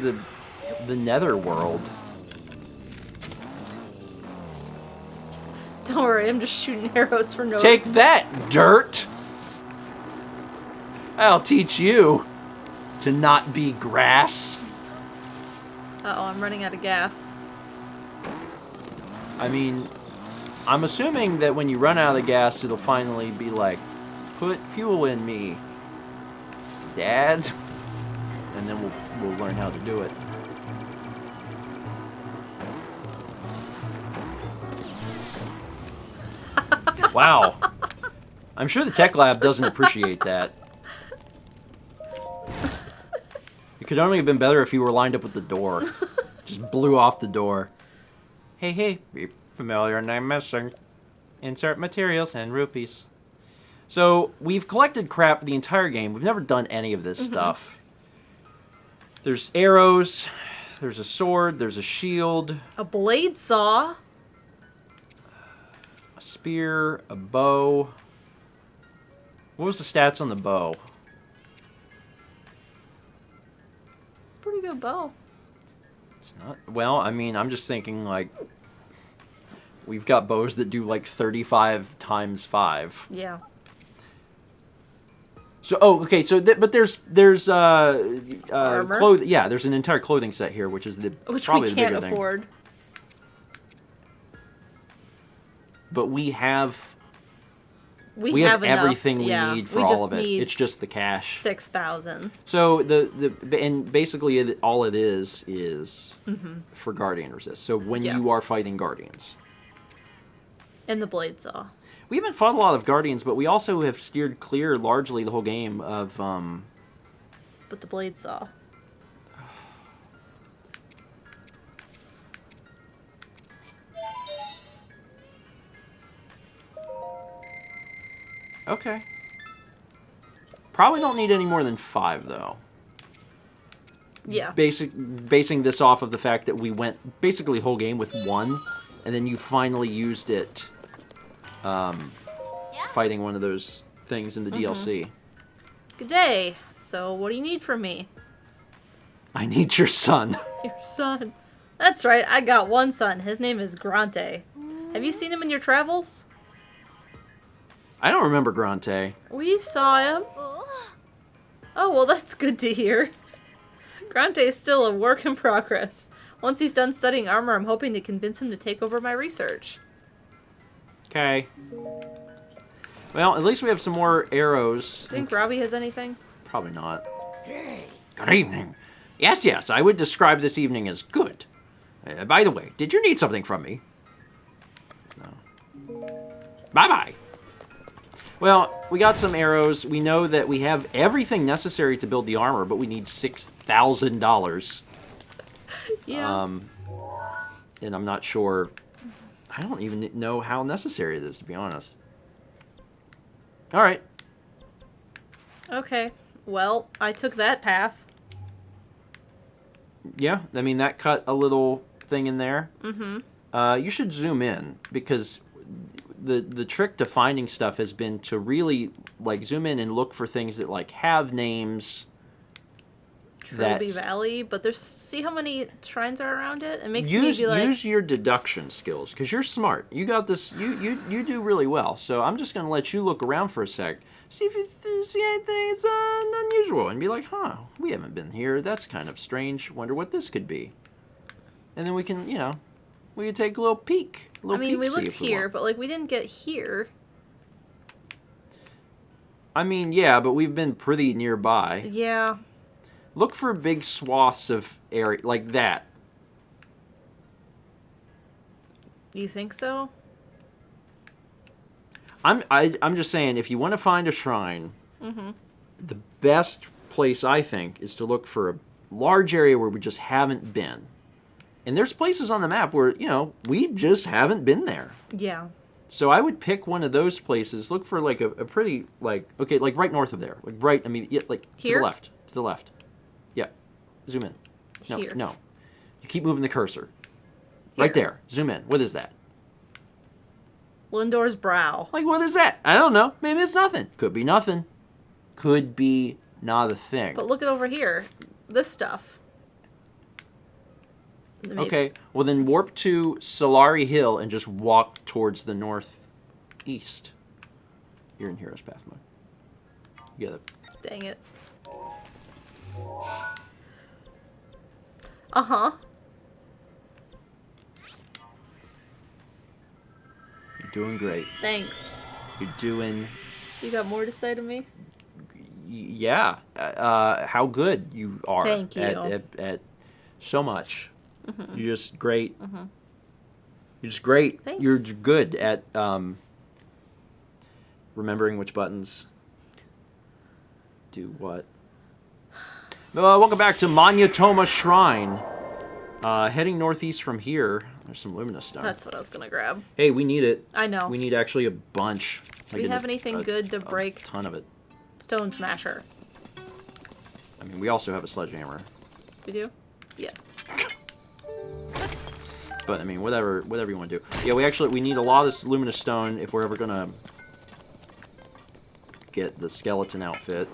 the nether world. Don't worry, I'm just shooting arrows for no Take reason. that, dirt! I'll teach you to not be grass. Uh-oh, I'm running out of gas. I mean, I'm assuming that when you run out of gas, it'll finally be like, put fuel in me, Dad. And then we'll learn how to do it. Wow. I'm sure the tech lab doesn't appreciate that. It could only have been better if you were lined up with the door. Just blew off the door. Hey, be familiar name missing. Insert materials and rupees. So, we've collected crap the entire game. We've never done any of this stuff. There's arrows, there's a sword, there's a shield, A blade saw. a spear, a bow. What was the stats on the bow? Pretty good bow. It's not, well, I mean, I'm just thinking, like, we've got bows that do, like, 35 times 5. Yeah. So, okay, so, but there's Armor? clothing, yeah, there's an entire clothing set here, which is Which probably we the can't bigger afford. thing. But we have We have enough. everything we Yeah, need for we all just of it. need It's just the cash. 6,000. So and basically all it is for Guardian Resist. So when Yeah. you are fighting Guardians. And the blade saw. We haven't fought a lot of Guardians, but we also have steered clear largely the whole game of But the blade saw. Okay. Probably don't need any more than 5 though. Yeah. Basing this off of the fact that we went basically the whole game with 1, and then you finally used it fighting one of those things in the DLC. Good day. So, what do you need from me? I need your son. Your son. That's right, I got one son. His name is Grante. Have you seen him in your travels? I don't remember Grante. We saw him. Oh, well, that's good to hear. Grante is still a work in progress. Once he's done studying armor, I'm hoping to convince him to take over my research. Okay. Well, at least we have some more arrows. Think Robbie has anything? Probably not. Good evening. Yes, I would describe this evening as good. By the way, did you need something from me? No. Bye-bye. Well, we got some arrows. We know that we have everything necessary to build the armor, but we need $6,000. Yeah. And I'm not sure. I don't even know how necessary it is, to be honest. All right. Okay. Well, I took that path. Yeah, I mean, that cut a little thing in there. Mm-hmm. You should zoom in, because the trick to finding stuff has been to really, like, zoom in and look for things that, like, have names. Trilby Valley, but there's, see how many shrines are around it? It makes me Use be like... use your deduction skills, because you're smart. You got this. You do really well. So I'm just gonna let you look around for a sec, see if you see anything that's unusual, and be like, huh, we haven't been here. That's kind of strange. Wonder what this could be. And then we can, we can take a little peek. I mean, we looked here, but like we didn't get here. I mean, yeah, but we've been pretty nearby. Yeah. Look for big swaths of area like that. You think so? I'm just saying, if you want to find a shrine, the best place I think is to look for a large area where we just haven't been. And there's places on the map where, you know, we just haven't been there. Yeah. So I would pick one of those places. Look for like a pretty like okay, like right north of there, like right. I mean, yeah, like to Here? the left, to the left. Yeah, zoom in. No, Here. no. You keep moving the cursor. Right Here. there. Zoom in. What is that? Lindor's brow. Like what is that? I don't know. Maybe it's nothing. Could be nothing. Could be not a thing. But look at over here. This stuff. Maybe. Okay. Well then warp to Solari Hill and just walk towards the northeast. You're in Heroes Path mode. You got it. Dang it. Uh-huh. You're doing great. Thanks. You're doing You got more to say to me? yeah. How good you are. Thank you. At so much. You're just great. You're just great. Thanks. You're good at remembering which buttons do what. Welcome back to Manyatoma Shrine. Heading northeast from here, there's some luminous stone. That's what I was gonna grab. Hey, we need it. I know. We need actually a bunch. Do we have anything good to break? A ton of it. Stone Smasher. I mean, we also have a sledgehammer. We do? Yes. But I mean, whatever you want to do. Yeah, we need a lot of luminous stone if we're ever gonna get the skeleton outfit.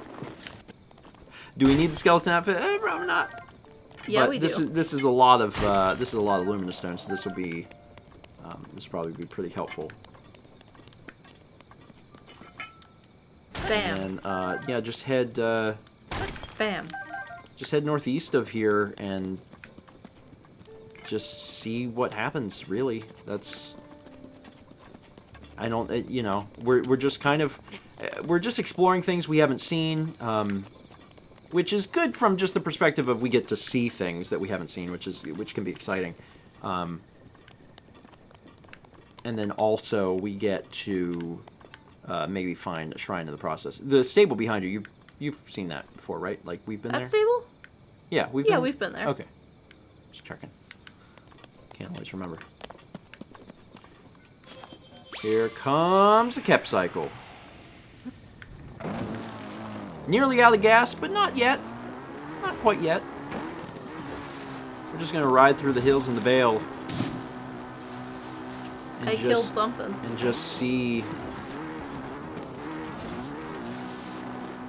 Do we need the skeleton outfit? Probably not. Yeah, but we this do. This is a lot of luminous stone, so this will be this will probably be pretty helpful. Bam. And yeah, just head Bam. northeast of here and just see what happens. Really, that's I don't you know we're just kind of we're just exploring things we haven't seen. Which is good from just the perspective of we get to see things that we haven't seen, which can be exciting. And then also we get to maybe find a shrine in the process. The stable behind you, you've seen that before, right? Like we've been That there. stable? Yeah, we've been there. Okay, just checking. Can't always remember. Here comes the Kep cycle. Nearly out of gas, but not yet. Not quite yet. We're just gonna ride through the hills in the Vale. And I killed something. And just see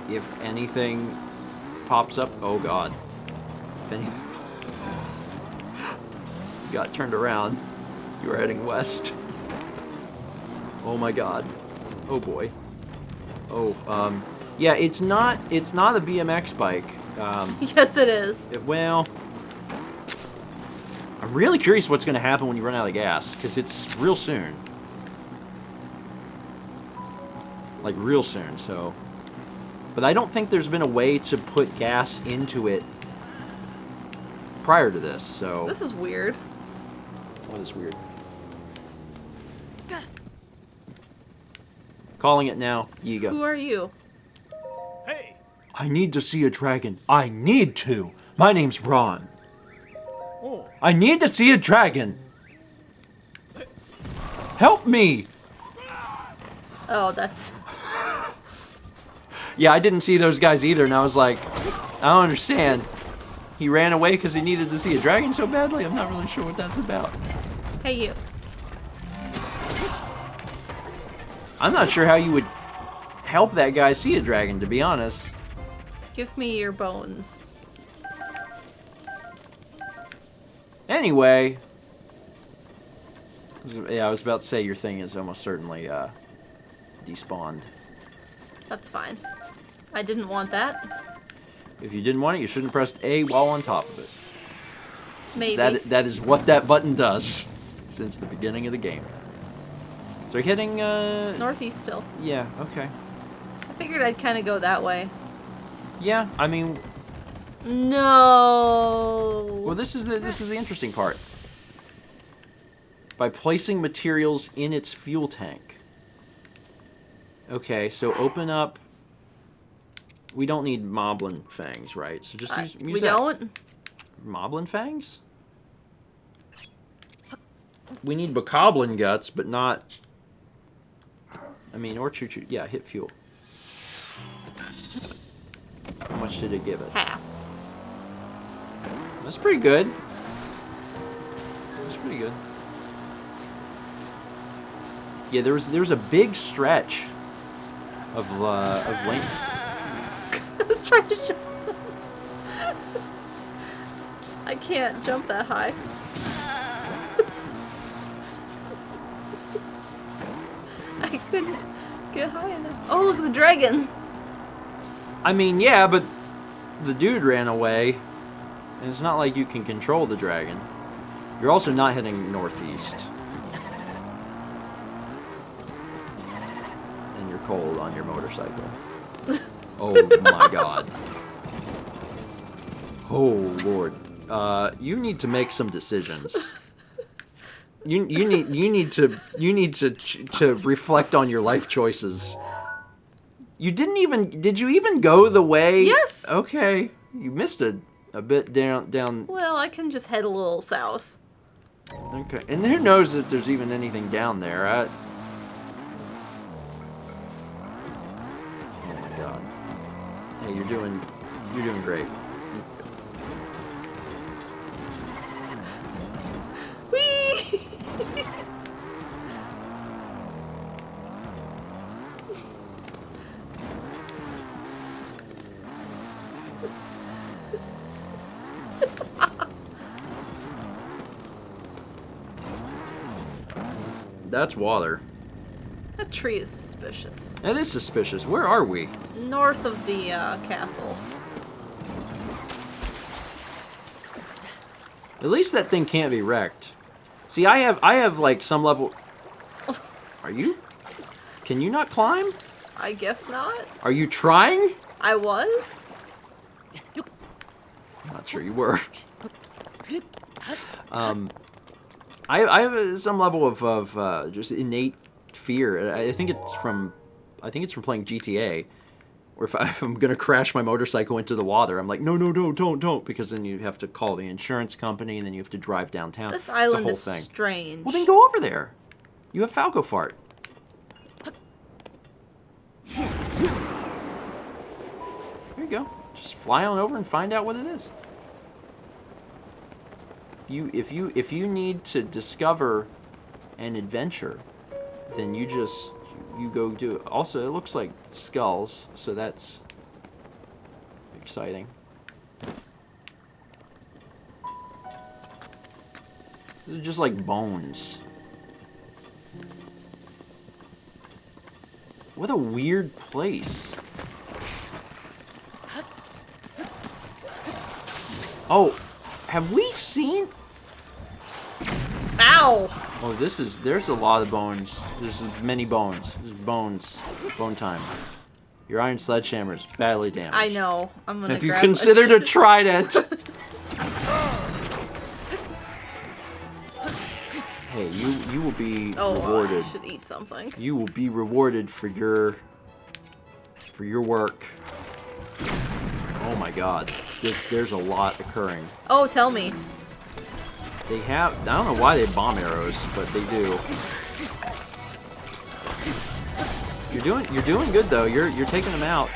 if anything pops up. Oh god. If anything got turned around, you were heading west. Oh my god. Oh boy. Oh, yeah, it's not a BMX bike. Yes, it is. Well, I'm really curious what's going to happen when you run out of gas, because it's real soon. Like, real soon, so... But I don't think there's been a way to put gas into it prior to this, so... This is weird. What is weird? Calling it now. Yiga. Who are you? Hey, I need to see a dragon. I need to. My name's Ron. oh, I need to see a dragon. Help me. Oh, that's... Yeah, I didn't see those guys either, and I was like, I don't understand. He ran away because he needed to see a dragon so badly? I'm not really sure what that's about. Hey, you. I'm not sure how you would help that guy see a dragon, to be honest. Give me your bones. Anyway. Yeah, I was about to say your thing is almost certainly despawned. That's fine. I didn't want that. If you didn't want it, you shouldn't press A while on top of it. Maybe. That is what that button does since the beginning of the game. So you're heading, Northeast still. Yeah, okay. I figured I'd kind of go that way. Yeah, I mean, No. well, this is the interesting part. By placing materials in its fuel tank, Okay, so open up. We don't need Moblin Fangs, right? So just use We that. don't? Moblin Fangs? We need Bokoblin Guts, but not... I mean, or Choo Choo. Yeah, hit fuel. How much did it give it? Half. That's pretty good. That's pretty good. Yeah, there's a big stretch of length. I was trying to jump. I can't jump that high. I couldn't get high enough. Oh, look at the dragon. I mean, yeah, but the dude ran away, and it's not like you can control the dragon. You're also not heading northeast. And you're cold on your motorcycle. Oh my god. Oh lord. You need to make some decisions. You need to reflect on your life choices. Did you even go the way? Yes. Okay. You missed a bit down. Well, I can just head a little south. Okay. And who knows if there's even anything down there. Oh my god. Hey, you're doing great. Whee! That's water. That tree is suspicious. That is suspicious. Where are we? North of the castle. At least that thing can't be wrecked. See, I have like some level. Are you? Can you not climb? I guess not. Are you trying? I was. Not sure you were. I have some level of just innate fear. I think it's from playing GTA, where if I'm gonna crash my motorcycle into the water, I'm like, no, don't, because then you have to call the insurance company, and then you have to drive downtown. This island it's a whole is thing. strange. Well, then go over there. You have Falco Fart. There you go. Just fly on over and find out what it is. If you need to discover an adventure, then you go do it. Also, it looks like skulls, so that's exciting. They're just like bones. What a weird place. Oh, have we seen? Ow! Oh, there's a lot of bones. There's many bones. There's bones. Bone time. Your iron sledgehammer is badly damaged. I know. I'm gonna. Have you grab considered a trident? Hey, you will be rewarded. I should eat something. You will be rewarded for your work. Oh my god. There's a lot occurring. Oh, tell me. They have, I don't know why they have bomb arrows, but they do. You're doing good though. You're taking them out.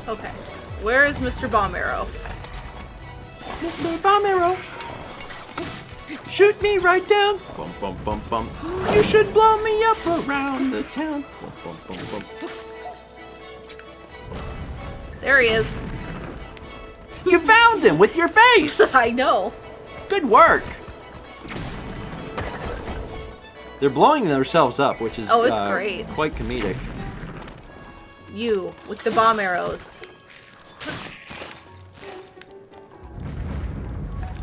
Okay. Where is Mr. Bomb Arrow? Mr. Bomb Arrow, shoot me right down. Bum bum bum bum. You should blow me up around the town. Bum bum bum bum. There he is. You found him with your face. I know. Good work. They're blowing themselves up, which is it's great. Quite comedic. You with the bomb arrows.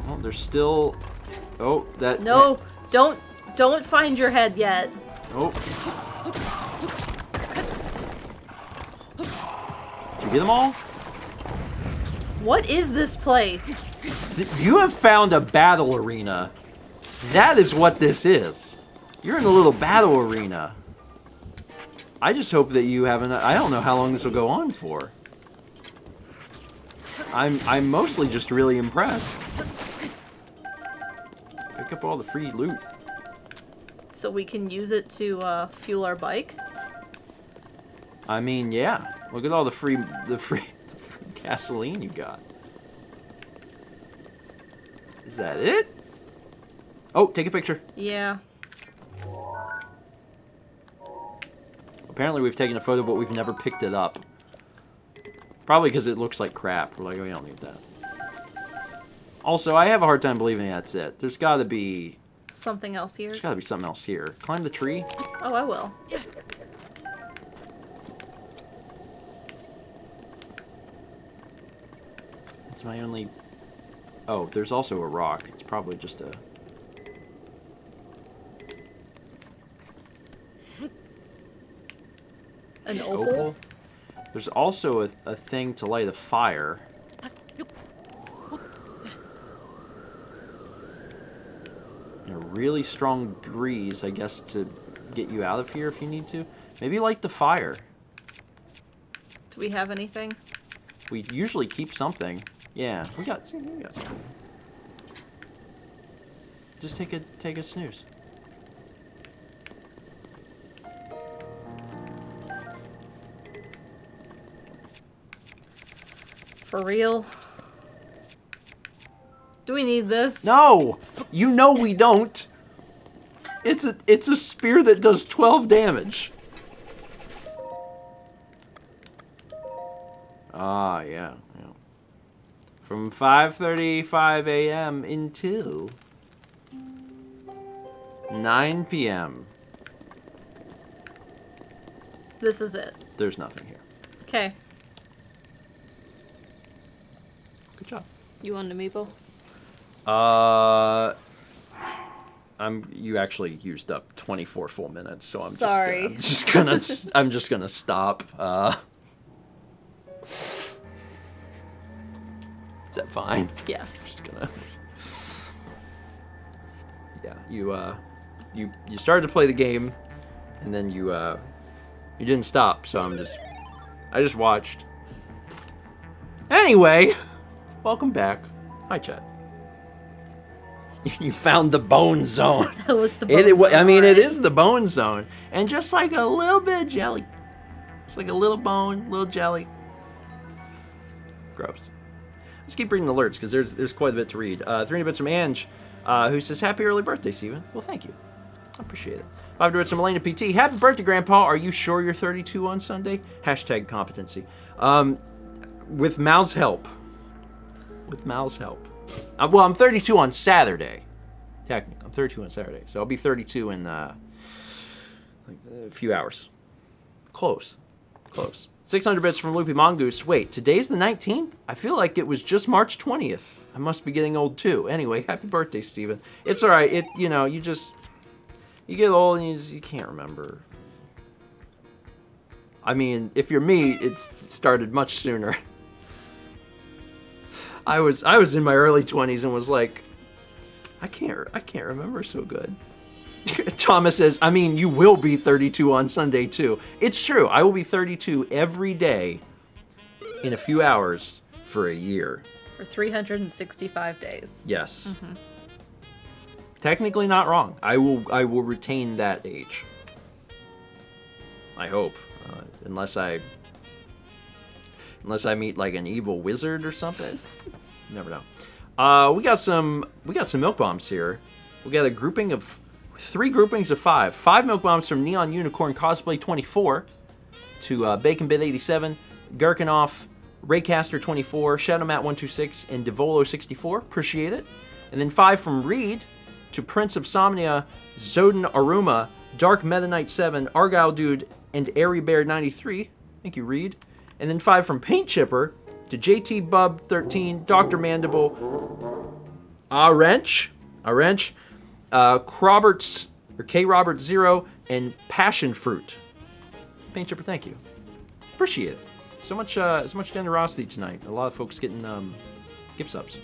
Well, there's still. Oh, that. No, don't find your head yet. Oh. Did you get them all? What is this place? You have found a battle arena. That is what this is. You're in a little battle arena. I just hope that you have enough. I don't know how long this will go on for. I'm mostly just really impressed. Pick up all the free loot. So we can use it to fuel our bike. I mean, yeah. Look at all the free gasoline you got. Is that it? Oh, take a picture. Yeah. Apparently we've taken a photo, but we've never picked it up. Probably because it looks like crap. We're like, oh, we don't need that. Also, I have a hard time believing that's it. There's got to be... Something else here. There's got to be something else here. Climb the tree? Oh, I will. It's my only... Oh, there's also a rock. It's probably just a... An opal? There's also a thing to light a fire. And a really strong breeze, I guess, to get you out of here if you need to. Maybe light the fire. Do we have anything? We usually keep something. Yeah, we got something. Just take a snooze. For real? Do we need this? No! You know we don't! It's a spear that does 12 damage. Ah, yeah. From 5:35 a.m. until 9 p.m. This is it. There's nothing here. Okay. Good job. You want an amiibo? You actually used up 24 full minutes, so I'm Sorry. I'm just gonna stop. Is that fine? Yes. I'm just gonna. Yeah, you started to play the game, and then you didn't stop, so I just watched. Anyway, welcome back. Hi, chat. You found the bone zone. It was the bone zone. I mean, it alright. is the bone zone, and just like a little bit of jelly, just like a little bone, little jelly. Gross. Let's keep reading alerts because there's quite a bit to read. 300 bits from Ange, who says happy early birthday, Steven. Well, thank you. I appreciate it. 5 bits from Elena PT. Happy birthday, Grandpa. Are you sure you're 32 on Sunday? Hashtag competency. With Mal's help. With Mal's help. Well, I'm 32 on Saturday. Technically, I'm 32 on Saturday, so I'll be 32 in like a few hours. Close. 600 bits from Loopy Mongoose. Wait, today's the 19th? I feel like it was just March 20th. I must be getting old too. Anyway, happy birthday, Steven. It's all right. You get old and you can't remember. I mean, if you're me, it started much sooner. I was in my early 20s and was like, I can't remember so good. Thomas says, I mean, you will be 32 on Sunday too. It's true. I will be 32 every day in a few hours for a year. For 365 days. Yes. Mm-hmm. Technically not wrong. I will retain that age. I hope. Unless I meet like an evil wizard or something. You never know. We got some milk bombs here. We got a grouping of 3 groupings of 5. 5 milk bombs from Neon Unicorn Cosplay 24 to Bacon Bit 87, Gherkinoff, Raycaster 24, Shadowmat 126, and Devolo 64. Appreciate it. And then 5 from Reed to Prince of Somnia, Zoden Aruma, Dark Meta Knight 7, Argyle Dude, and Airy Bear 93. Thank you, Reed. And then 5 from Paint Chipper to JT Bub 13, Dr. Mandible, Wrench, Roberts, or K Roberts 0, and Passion Fruit. Paint Chipper, thank you. Appreciate it. So much generosity tonight. A lot of folks getting gift subs.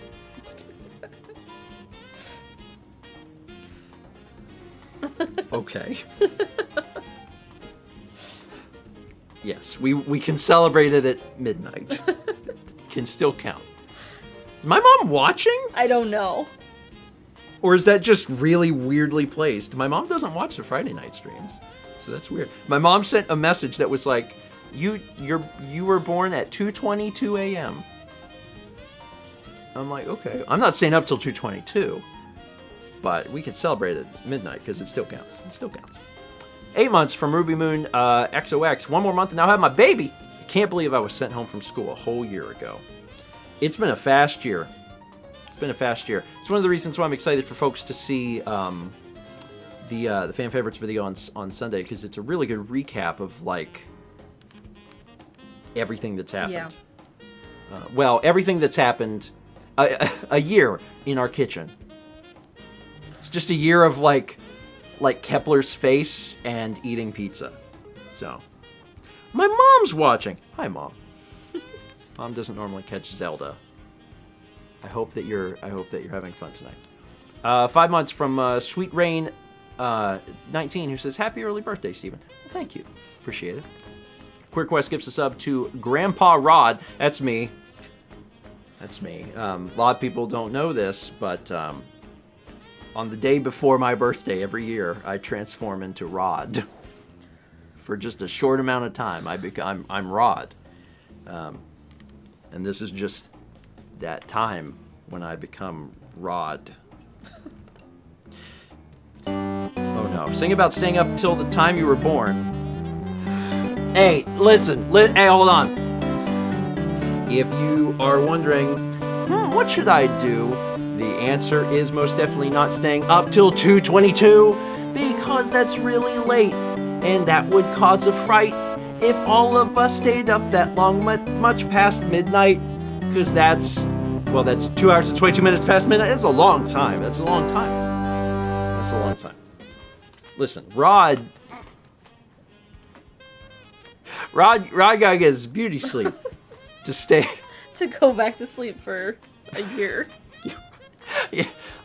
Okay. Yes, we can celebrate it at midnight. Can still count. Is my mom watching? I don't know. Or is that just really weirdly placed? My mom doesn't watch the Friday night streams, so that's weird. My mom sent a message that was like, "You were born at 2:22 a.m." I'm like, okay. I'm not staying up till 2:22, but we can celebrate it at midnight because it still counts. It still counts. 8 months from Ruby Moon XOX. 1 more month and now I have my baby. I can't believe I was sent home from school a whole year ago. It's been a fast year. It's been a fast year. It's one of the reasons why I'm excited for folks to see the fan favorites video on Sunday, because it's a really good recap of like everything that's happened. Yeah. Well, everything that's happened a year in our kitchen. It's just a year of like Kepler's face and eating pizza. So, my mom's watching. Hi, Mom. Mom doesn't normally catch Zelda. I hope that you're having fun tonight. 5 months from Sweet Rain 19, who says, "Happy early birthday, Steven." Well, thank you. Appreciate it. Queer Quest gives a sub to Grandpa Rod. That's me. That's me. A lot of people don't know this, but on the day before my birthday every year, I transform into Rod. For just a short amount of time, I'm Rod. And this is just that time when I become Rod. Oh no. Sing about staying up till the time you were born. Hey, listen. Hey, hold on. If you are wondering, what should I do? The answer is most definitely not staying up till 2:22, because that's really late, and that would cause a fright if all of us stayed up that long, much past midnight, because that's 2 hours and 22 minutes past midnight. That's a long time. That's a long time. That's a long time. Listen, Rod gotta get his beauty sleep to stay. To go back to sleep for a year.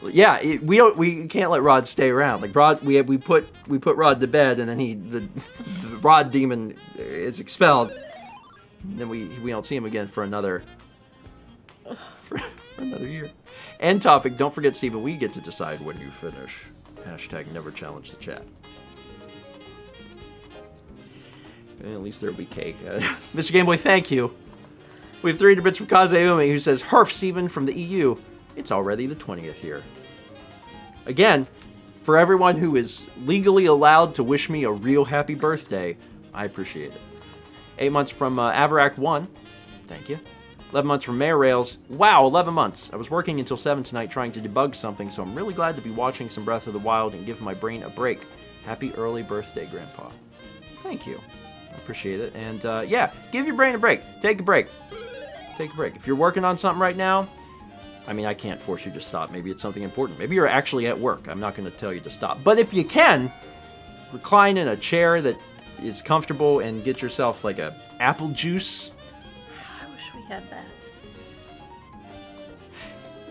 Yeah, we can't let Rod stay around. Like Rod, we put Rod to bed, and then the Rod demon is expelled. And then we don't see him again for another year. End topic. Don't forget, Steven, we get to decide when you finish. Hashtag never challenge the chat. And at least there'll be cake. Mr. Gameboy, thank you. We have 300 bits from Kazeumi, who says, "Herf, Steven from the EU. It's already the 20th year." Again, for everyone who is legally allowed to wish me a real happy birthday, I appreciate it. 8 months from Avarak 1. Thank you. 11 months from Mayor Rails. Wow, 11 months. I was working until 7 tonight trying to debug something, so I'm really glad to be watching some Breath of the Wild and give my brain a break. Happy early birthday, Grandpa. Thank you. I appreciate it. And yeah, give your brain a break. Take a break. Take a break. If you're working on something right now, I mean, I can't force you to stop. Maybe it's something important. Maybe you're actually at work. I'm not going to tell you to stop. But if you can, recline in a chair that is comfortable and get yourself like a apple juice. I wish we had that.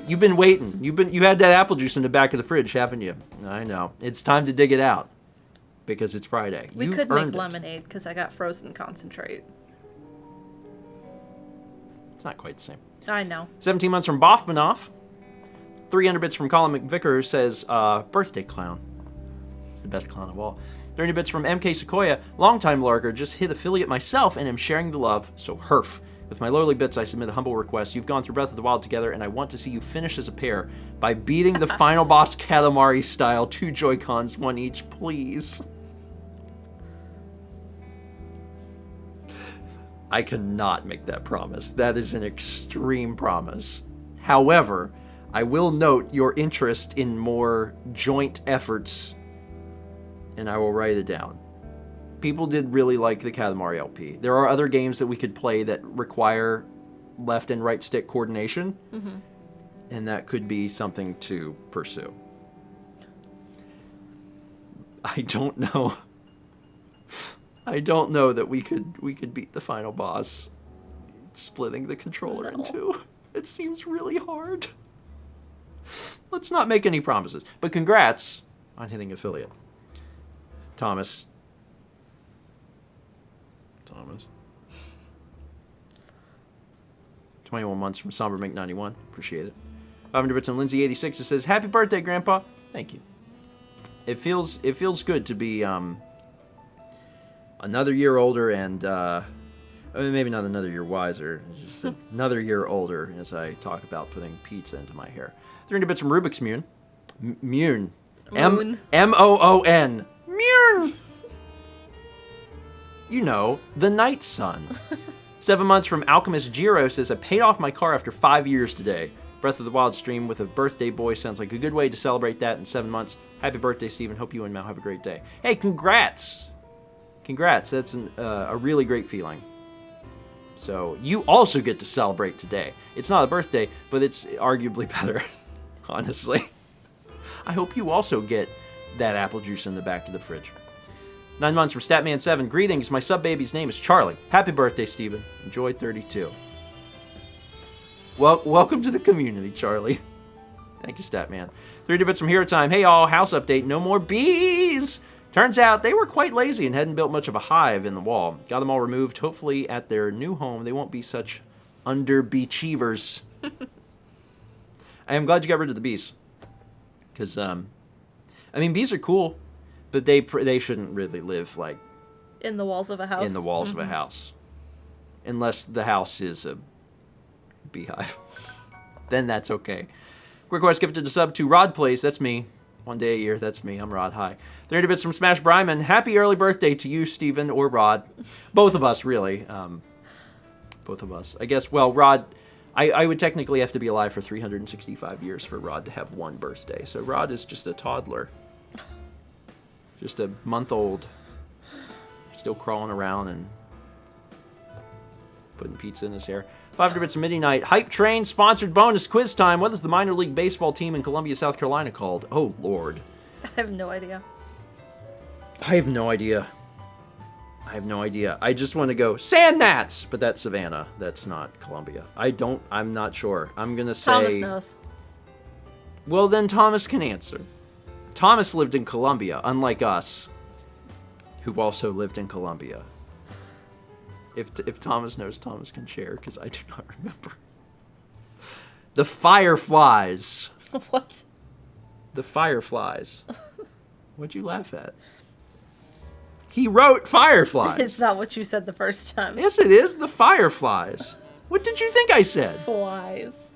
You've been waiting. You had that apple juice in the back of the fridge, haven't you? I know. It's time to dig it out because it's Friday. We You've could make earned it. lemonade because I got frozen concentrate. It's not quite the same. I know. 17 months from Boffmanoff. 300 bits from Colin McVicker, who says, birthday clown. It's the best clown of all. 30 bits from MK Sequoia. Longtime lurker, just hit affiliate myself and am sharing the love, so herf. With my lowly bits, I submit a humble request. You've gone through Breath of the Wild together, and I want to see you finish as a pair by beating the final boss Katamari style, 2 Joy-Cons, 1 each, please. I cannot make that promise. That is an extreme promise. However, I will note your interest in more joint efforts, and I will write it down. People did really like the Katamari LP. There are other games that we could play that require left and right stick coordination, and that could be something to pursue. I don't know. I don't know that we could beat the final boss splitting the controller in two. It seems really hard. Let's not make any promises. But congrats on hitting affiliate. Thomas. Thomas. 21 months from Somber Mink 91. Appreciate it. 500 bits and Lindsay 86. It says, "Happy birthday, Grandpa." Thank you. It feels good to be another year older and I mean, maybe not another year wiser. Just another year older as I talk about putting pizza into my hair. 300 bits from Rubik's Moon. Moon. M-O-O-N. Moon. You know, the night sun. 7 months from Alchemist Jiro says, "I paid off my car after 5 years today. Breath of the Wild stream with a birthday boy sounds like a good way to celebrate that in 7 months. Happy birthday, Steven. Hope you and Mal have a great day." Hey, congrats. Congrats. That's a really great feeling. So you also get to celebrate today. It's not a birthday, but it's arguably better, honestly. I hope you also get that apple juice in the back of the fridge. 9 months from Statman7. "Greetings, my sub-baby's name is Charlie. Happy birthday, Steven. Enjoy 32. Well, welcome to the community, Charlie. Thank you, Statman. 3 bits from Hero Time. "Hey all, house update. No more bees. Turns out they were quite lazy and hadn't built much of a hive in the wall. Got them all removed. Hopefully at their new home they won't be such under-beachievers." I am glad you got rid of the bees. Because, I mean, bees are cool, but they shouldn't really live, like... In the walls of a house? In the walls of a house. Unless the house is a beehive. Then that's okay. Quick request gifted to sub to Rod Plays. That's me. 1 day a year. That's me. I'm Rod. Hi. 30 bits from Smash Bryman. "Happy early birthday to you, Steven, or Rod." Both of us, really. Both of us. I guess, well, Rod... I would technically have to be alive for 365 years for Rod to have one birthday. So Rod is just a toddler. Just a month old. Still crawling around and putting pizza in his hair. 500 bits of Midnight. "Hype Train sponsored bonus quiz time. What is the minor league baseball team in Columbia, South Carolina called?" Oh, Lord. I have no idea. I have no idea. I just want to go Sand Gnats, but that's Savannah. That's not Columbia. I'm not sure. I'm going to say... Thomas knows. Well, then Thomas can answer. Thomas lived in Columbia, unlike us, who also lived in Columbia. If Thomas knows, Thomas can share, because I do not remember. The Fireflies. What? The Fireflies. What'd you laugh at? He wrote Fireflies. It's not what you said the first time. Yes, it is. The Fireflies. What did you think I said? Flies.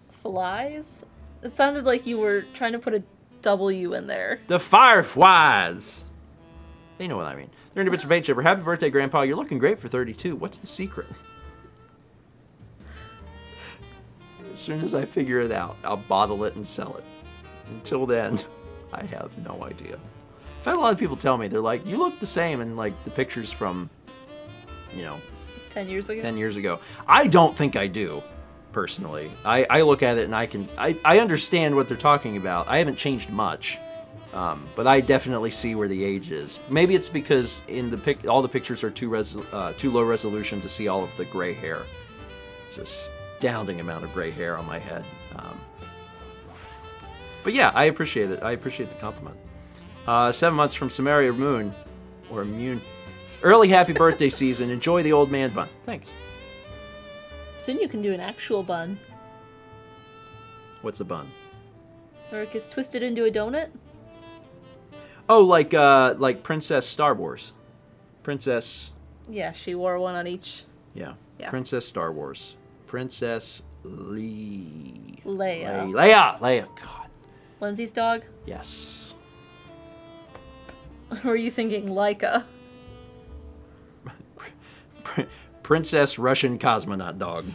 Flies? It sounded like you were trying to put a W in there. The Fireflies. They know what I mean. 30 bits of paint chipper. "Happy birthday, Grandpa. You're looking great for 32. What's the secret?" As soon as I figure it out, I'll bottle it and sell it. Until then, I have no idea. I've had a lot of people tell me, they're like, "You look the same in like the pictures from, 10 years ago? 10 years ago." I don't think I do, personally. I look at it and I understand what they're talking about. I haven't changed much, but I definitely see where the age is. Maybe it's because in the all the pictures are too low resolution to see all of the gray hair. It's an astounding amount of gray hair on my head. But yeah, I appreciate it. I appreciate the compliment. 7 months from Samaria Moon, or Mune. "Early happy birthday season. Enjoy the old man bun." Thanks. Soon you can do an actual bun. What's a bun? Or it gets twisted into a donut. Oh, like Princess Star Wars. Princess. Yeah, she wore one on each. Yeah. Yeah. Princess Star Wars. Princess Leia. Leia. God. Lindsay's dog? Yes. Or are you thinking Laika? Princess Russian cosmonaut dog.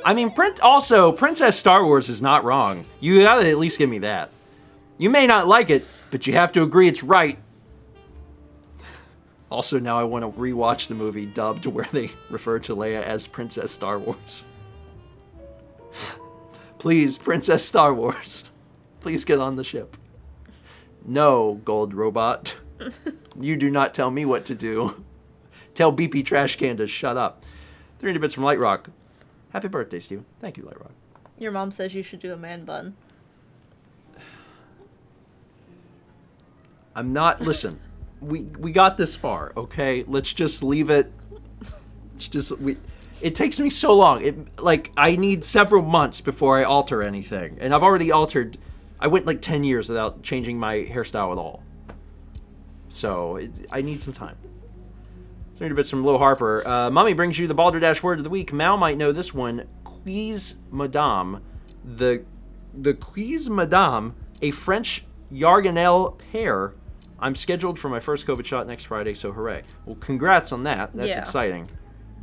I mean, Princess Star Wars is not wrong. You gotta at least give me that. You may not like it, but you have to agree it's right. Also, now I want to rewatch the movie dubbed where they refer to Leia as Princess Star Wars. Please, Princess Star Wars. Please get on the ship. No, Gold Robot. You do not tell me what to do. Tell BP Trash Can to shut up. 300 bits from Light Rock. Happy birthday, Steven. Thank you, Light Rock. Your mom says you should do a man bun. I'm not. Listen, we got this far, okay? Let's just leave it. It takes me so long. I need several months before I alter anything, and I've already altered. I went like 10 years without changing my hairstyle at all. So I need some time. 30 bits from Lil Harper. Mommy brings you the Balderdash word of the week. Mal might know this one. Quiz Madame. The Quiz Madame, a French Yarganelle pear. I'm scheduled for my first COVID shot next Friday, so hooray. Well, congrats on that. That's exciting.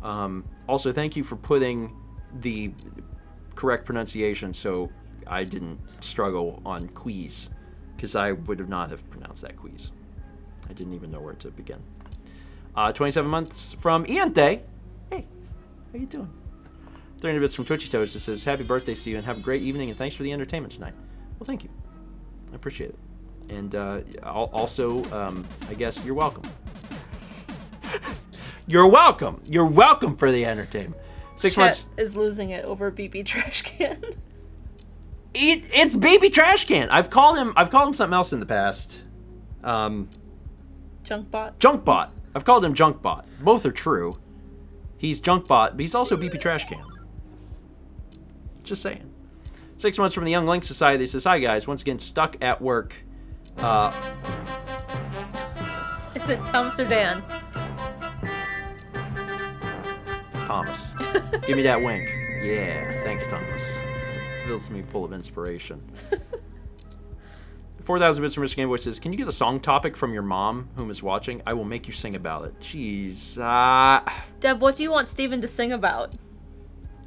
Also, thank you for putting the correct pronunciation so I didn't struggle on quiz, because I would not have pronounced that quiz. I didn't even know where to begin. 27 months from Iante. Hey, how you doing? 300 bits from Twitchy Toes that says, happy birthday, Steven. Have a great evening, and thanks for the entertainment tonight. Well, thank you. I appreciate it. And also, I guess you're welcome. You're welcome. You're welcome for the entertainment. 6 months is losing it over BB Trash Can. It's Baby Trash Can. I've called him something else in the past. Junkbot. Junkbot. I've called him Junkbot. Both are true. He's Junkbot, but he's also BP Trash Can. Just saying. 6 months from the Young Link Society says, hi guys, once again stuck at work. Is it Thomas or Dan? It's Thomas. Give me that wink. Yeah, thanks Thomas. Fills me full of inspiration. 4,000 bits from Mr. Gameboy says, can you get a song topic from your mom, whom is watching? I will make you sing about it. Jeez. Deb, what do you want Steven to sing about?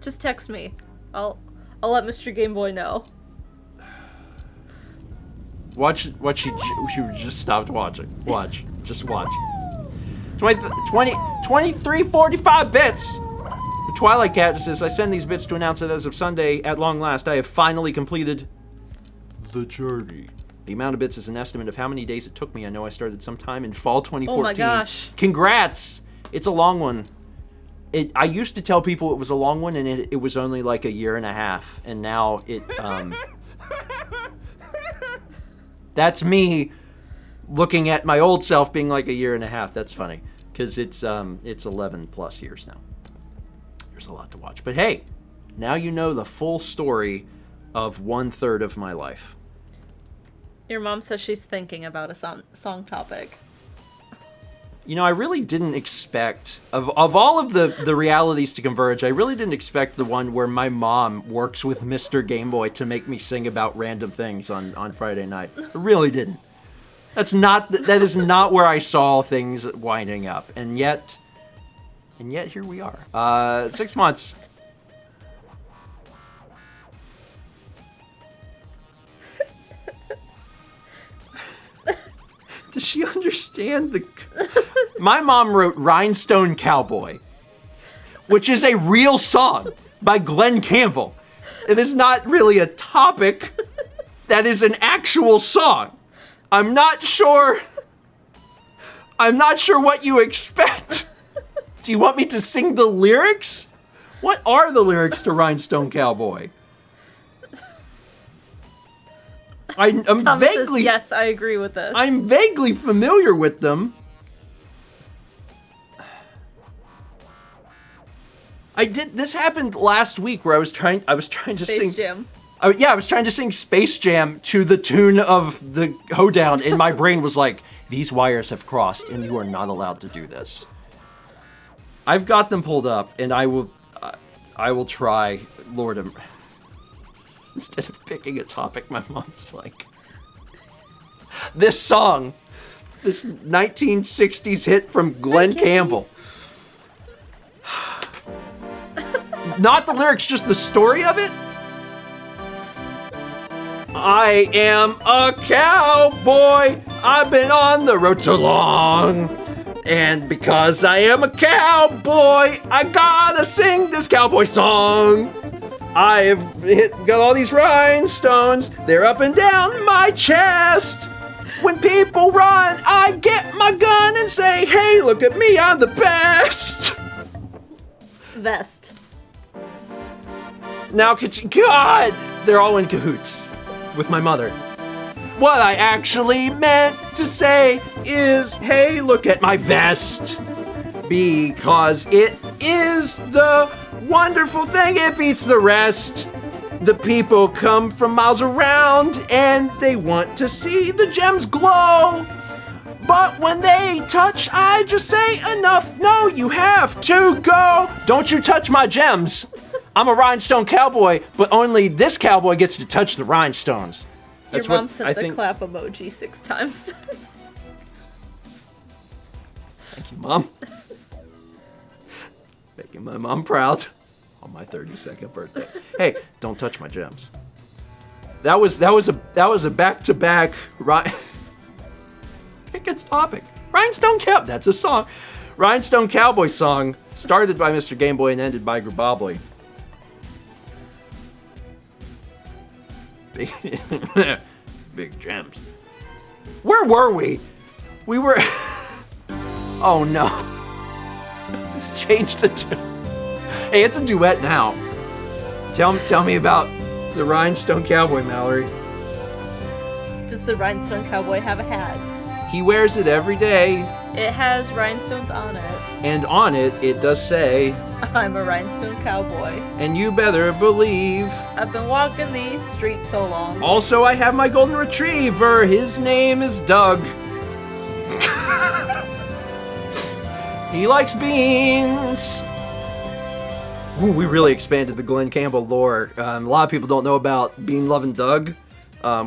Just text me. I'll let Mr. Gameboy know. Watch what she just stopped watching. Watch. Just watch. 2345 bits. The Twilight Cat says, I send these bits to announce that as of Sunday, at long last, I have finally completed the journey. The amount of bits is an estimate of how many days it took me. I know I started sometime in fall 2014. Oh my gosh. Congrats! It's a long one. I used to tell people it was a long one, and it was only like a year and a half. And now that's me looking at my old self being like a year and a half. That's funny, because it's 11 plus years now. There's a lot to watch. But hey, now you know the full story of 1/3 of my life. Your mom says she's thinking about a song topic. You know, I really didn't expect, of all of the realities to converge, I really didn't expect the one where my mom works with Mr. Gameboy to make me sing about random things on Friday night. I really didn't. That is not where I saw things winding up. And yet here we are. 6 months. Does she understand My mom wrote Rhinestone Cowboy, which is a real song by Glenn Campbell. It is not really a topic. That is an actual song. I'm not sure what you expect. Do you want me to sing the lyrics? What are the lyrics to Rhinestone Cowboy? I'm Thomas vaguely says, yes, I agree with this. I'm vaguely familiar with them. This happened last week where I was trying to sing Space Jam. I was trying to sing Space Jam to the tune of the hoedown, and my brain was like, these wires have crossed and you are not allowed to do this. I've got them pulled up, and I will try, Lord. Instead of picking a topic, my mom's like, this song, this 1960s hit from Glenn Campbell. Not the lyrics, just the story of it. I am a cowboy. I've been on the road so long. And because I am a cowboy, I gotta sing this cowboy song. I've got all these rhinestones. They're up and down my chest. When people run, I get my gun and say, hey, look at me, I'm the best. Vest. Now, God, they're all in cahoots with my mother. What I actually meant to say is, hey, look at my vest. Because it is the wonderful thing, it beats the rest. The people come from miles around and they want to see the gems glow. But when they touch, I just say enough. No, you have to go. Don't you touch my gems. I'm a rhinestone cowboy, but only this cowboy gets to touch the rhinestones. Your mom sent the clap emoji 6 times. Thank you, Mom. Making my mom proud on my 32nd birthday. Hey, don't touch my gems. That was a back-to-back Pick its topic. Rhinestone Cow. That's a song. Rhinestone Cowboy song started by Mr. Game Boy and ended by Grabobly. Big gems. Where were we? We were. Oh no. Let's change the tune. Hey, it's a duet now. Tell me about the Rhinestone Cowboy, Mallory. Does the Rhinestone Cowboy have a hat? He wears it every day. It has rhinestones on it. And on it, it does say, I'm a rhinestone cowboy. And you better believe. I've been walking these streets so long. Also, I have my golden retriever. His name is Doug. He likes beans. Ooh, we really expanded the Glenn Campbell lore. A lot of people don't know about Bean Lovin' Doug,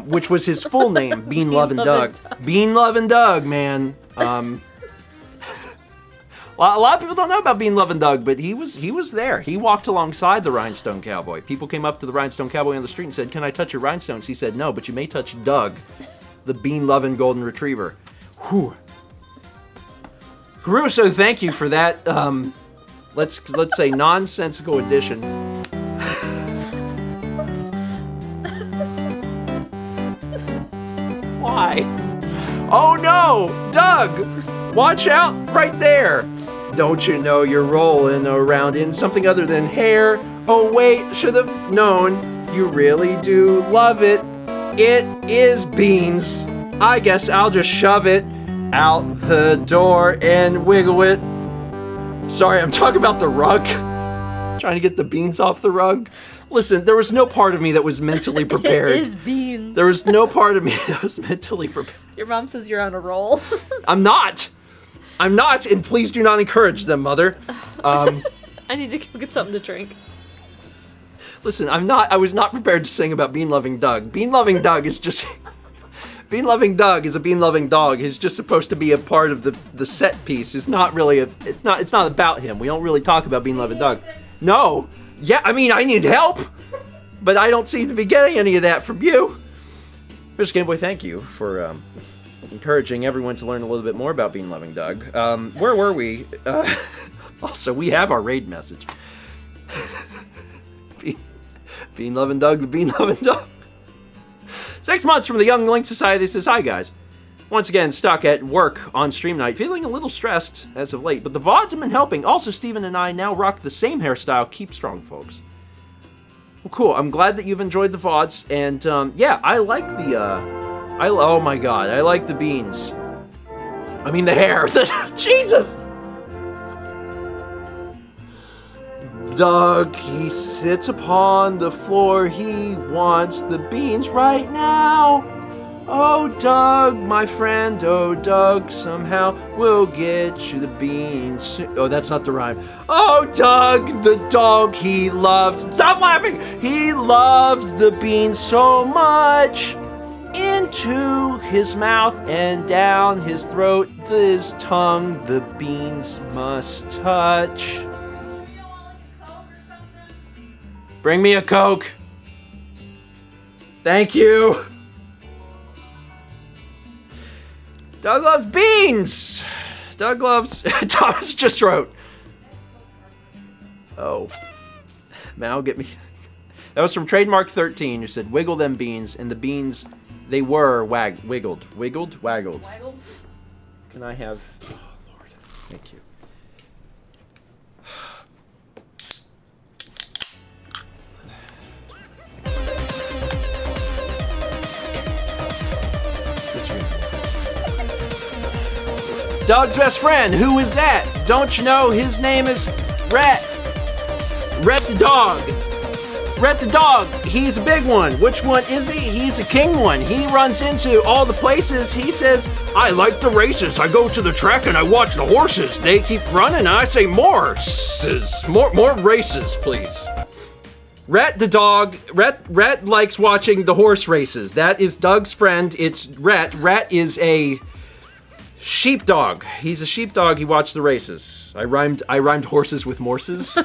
which was his full name, Bean Lovin' Doug. Bean Lovin' Doug, man. A lot of people don't know about Bean Lovin' Doug, but he was there. He walked alongside the Rhinestone Cowboy. People came up to the Rhinestone Cowboy on the street and said, "Can I touch your rhinestones?" He said, "No, but you may touch Doug, the Bean Lovin' Golden Retriever." Whew. Caruso, thank you for that. Let's say nonsensical addition. Why? Oh no, Doug! Watch out right there! Don't you know you're rolling around in something other than hair? Oh wait, should have known. You really do love it. It is beans. I guess I'll just shove it out the door and wiggle it. Sorry, I'm talking about the rug. Trying to get the beans off the rug. Listen, there was no part of me that was mentally prepared. It is beans. There was no part of me that was mentally prepared. Your mom says you're on a roll. I'm not, and please do not encourage them, Mother. I need to go get something to drink. Listen, I was not prepared to sing about Bean Loving Doug. Bean Loving Doug is just... Bean Loving Doug is a bean loving dog. He's just supposed to be a part of the set piece. It's not really it's not about him. We don't really talk about Bean Loving Doug. No. Yeah, I mean, I need help. But I don't seem to be getting any of that from you. Mr. Game Boy, thank you for encouraging everyone to learn a little bit more about Bean Loving Doug. Where were we? Also, we have our raid message. Bean Loving Doug, the Bean Loving Dog. 6 months from the Young Link Society says, "Hi guys. Once again, stuck at work on stream night, feeling a little stressed as of late, but the VODs have been helping. Also, Steven and I now rock the same hairstyle. Keep strong, folks." Well, cool. I'm glad that you've enjoyed the VODs, and yeah, I like the, oh my god, I like the beans. I mean the hair. Jesus! Doug, he sits upon the floor, he wants the beans right now. Oh, Doug, my friend, oh, Doug, somehow we'll get you the beans. Oh, that's not the rhyme. Oh, Doug, the dog he loves. Stop laughing! He loves the beans so much. Into his mouth and down his throat, his tongue, the beans must touch. Bring me a Coke. Thank you. Doug loves beans. Doug loves... Thomas just wrote. Oh. Mal, get me... That was from Trademark 13, who said, "Wiggle them beans," and the beans, they were wiggled. Wiggled? Waggled. Waggled? Can I have... Oh, Lord. Thank you. Doug's best friend. Who is that? Don't you know his name is Rhett? Rhett the dog. Rhett the dog. He's a big one. Which one is he? He's a king one. He runs into all the places. He says, I like the races. I go to the track and I watch the horses. They keep running and I say more races, please. Rhett the dog. Rhett likes watching the horse races. That is Doug's friend. It's Rhett. Rhett is a sheepdog. He's a sheepdog. He watched the races. I rhymed horses with morses.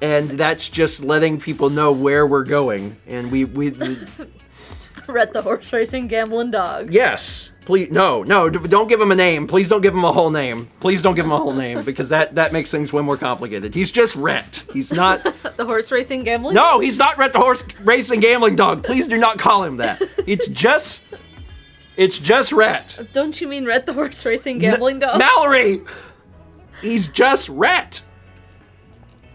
And that's just letting people know where we're going. And we Rhett the horse racing gambling dog. Yes. Please, no, don't give him a name. Please don't give him a whole name. Please don't give him a whole name because that makes things way more complicated. He's just Rhett. He's not The horse racing gambling No, dog? he's not Rhett the horse racing gambling dog. Please do not call him that. It's just Rhett. Don't you mean Rhett the horse racing gambling dog? Mallory! He's just Rhett.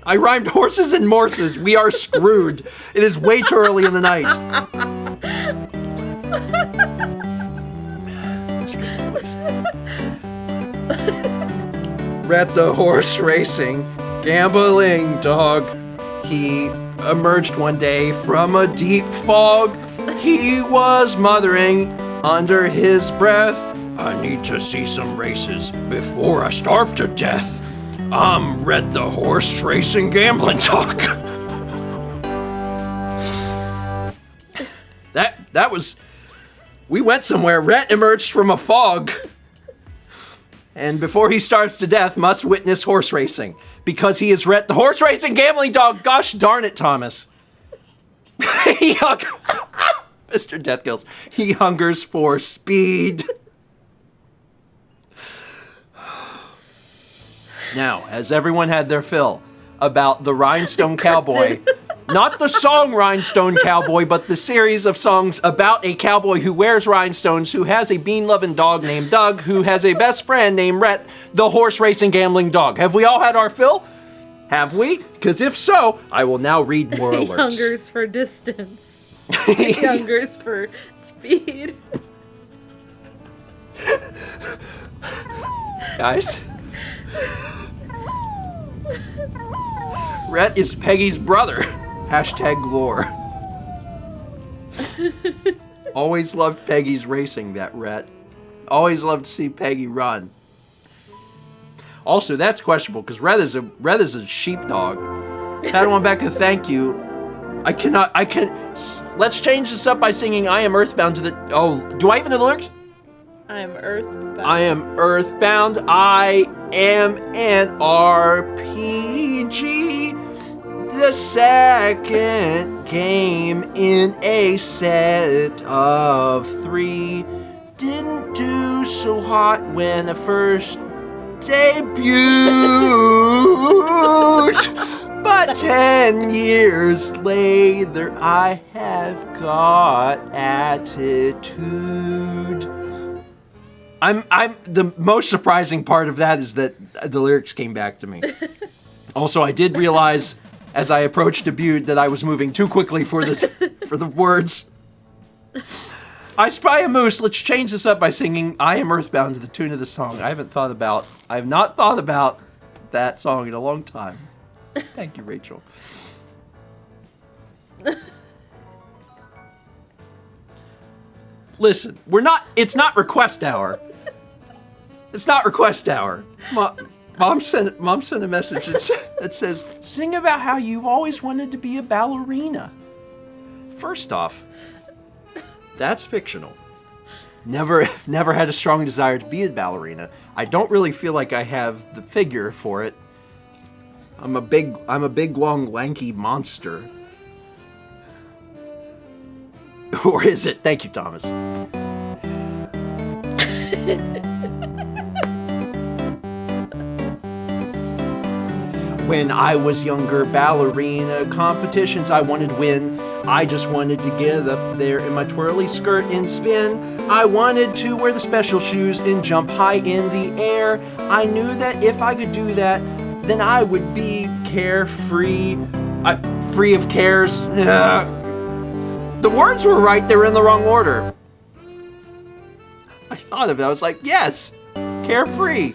I rhymed horses and morses. We are screwed. It is way too early in the night. Rhett the horse racing gambling dog. He emerged one day from a deep fog. He was muttering under his breath, I need to see some races before I starve to death. I'm Rhett the horse racing gambling dog. That was... We went somewhere. Rhett emerged from a fog. And before he starves to death, must witness horse racing. Because he is Rhett the horse racing gambling dog. Gosh darn it, Thomas. Mr. Deathgills. He hungers for speed. Now, has everyone had their fill about the Rhinestone Cowboy? Not the song Rhinestone Cowboy, but the series of songs about a cowboy who wears rhinestones, who has a bean-loving dog named Doug, who has a best friend named Rhett, the horse racing gambling dog. Have we all had our fill? Have we? Because if so, I will now read more He alerts. hungers for distance. He hungers for speed. Guys. Rhett is Peggy's brother. Hashtag lore. Always loved Peggy's racing, that Rhett. Always loved to see Peggy run. Also, that's questionable because Rhett is a sheepdog. Padawan Becca, thank you. Let's change this up by singing I Am Earthbound to the... Oh, do I even know the lyrics? I am earthbound. I am earthbound. I am an RPG. The second game in a set of 3. Didn't do so hot when I first debuted. But 10 years later, I have got attitude. I'm the most surprising part of that is that the lyrics came back to me. Also, I did realize as I approached debut that I was moving too quickly for the words. I spy a moose. Let's change this up by singing I Am Earthbound to the tune of the song. I have not thought about that song in a long time. Thank you, Rachel. Listen, it's not request hour. It's not request hour. Mom sent a message that says, sing about how you've always wanted to be a ballerina. First off, that's fictional. Never had a strong desire to be a ballerina. I don't really feel like I have the figure for it. I'm a big, long, lanky monster. Or is it? Thank you, Thomas. When I was younger, ballerina competitions I wanted to win. I just wanted to get up there in my twirly skirt and spin. I wanted to wear the special shoes and jump high in the air. I knew that if I could do that, then I would be carefree, free of cares. The words were right, they were in the wrong order. I thought of it, I was like, yes, Carefree.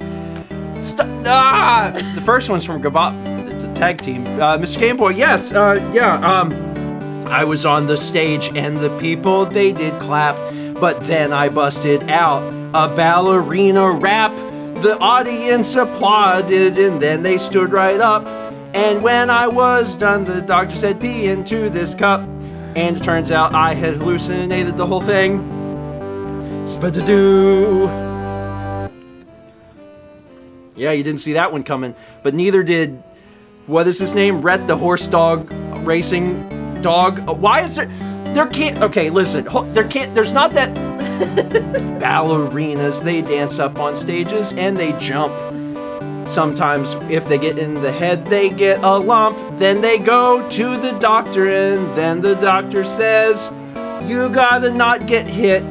The first one's from Gabop. It's a tag team. Mr. Game Boy, yes, I was on the stage and the people, they did clap. But then I busted out a ballerina rap. The audience applauded and then they stood right up. And when I was done, the doctor said, pee into this cup. And it turns out I had hallucinated the whole thing. Spadadoo. Yeah, you didn't see that one coming. But neither did, what is his name? Rhett the horse dog racing dog. Why is there can't, okay, listen, there's not that ballerinas, they dance up on stages and they jump. Sometimes if they get in the head, they get a lump. Then they go to the doctor and then the doctor says, you gotta not get hit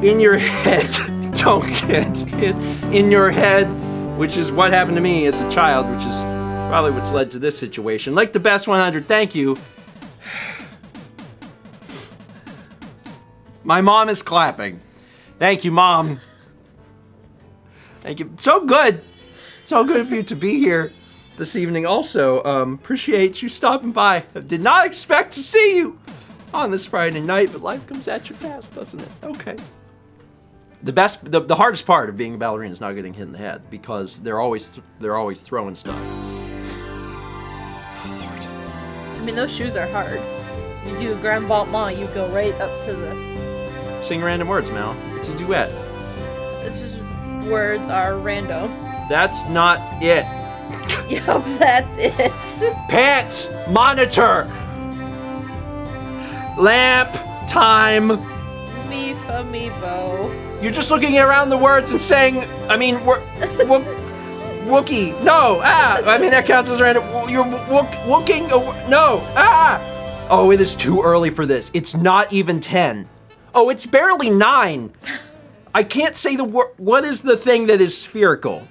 in your head. Don't get hit in your head, which is what happened to me as a child, which is probably what's led to this situation. Like the best 100, thank you. My mom is clapping. Thank you, Mom. Thank you. So good. So good of you to be here this evening. Also, appreciate you stopping by. I did not expect to see you on this Friday night, but life comes at you fast, doesn't it? Okay. The hardest part of being a ballerina is not getting hit in the head because they're always throwing stuff. Oh, Lord. I mean, those shoes are hard. You do a grand battement, you go right up to the... Sing random words, Mal. It's a duet. It's just words are random. That's not it. Yup, that's it. Pants, monitor, lamp, time. Me for me, Bo. You're just looking around the words and saying, I mean, Wookie. No, I mean, that counts as random. You're wooking. No, Oh, it is too early for this. It's not even 10. Oh, it's barely 9. I can't say the word. What is the thing that is spherical?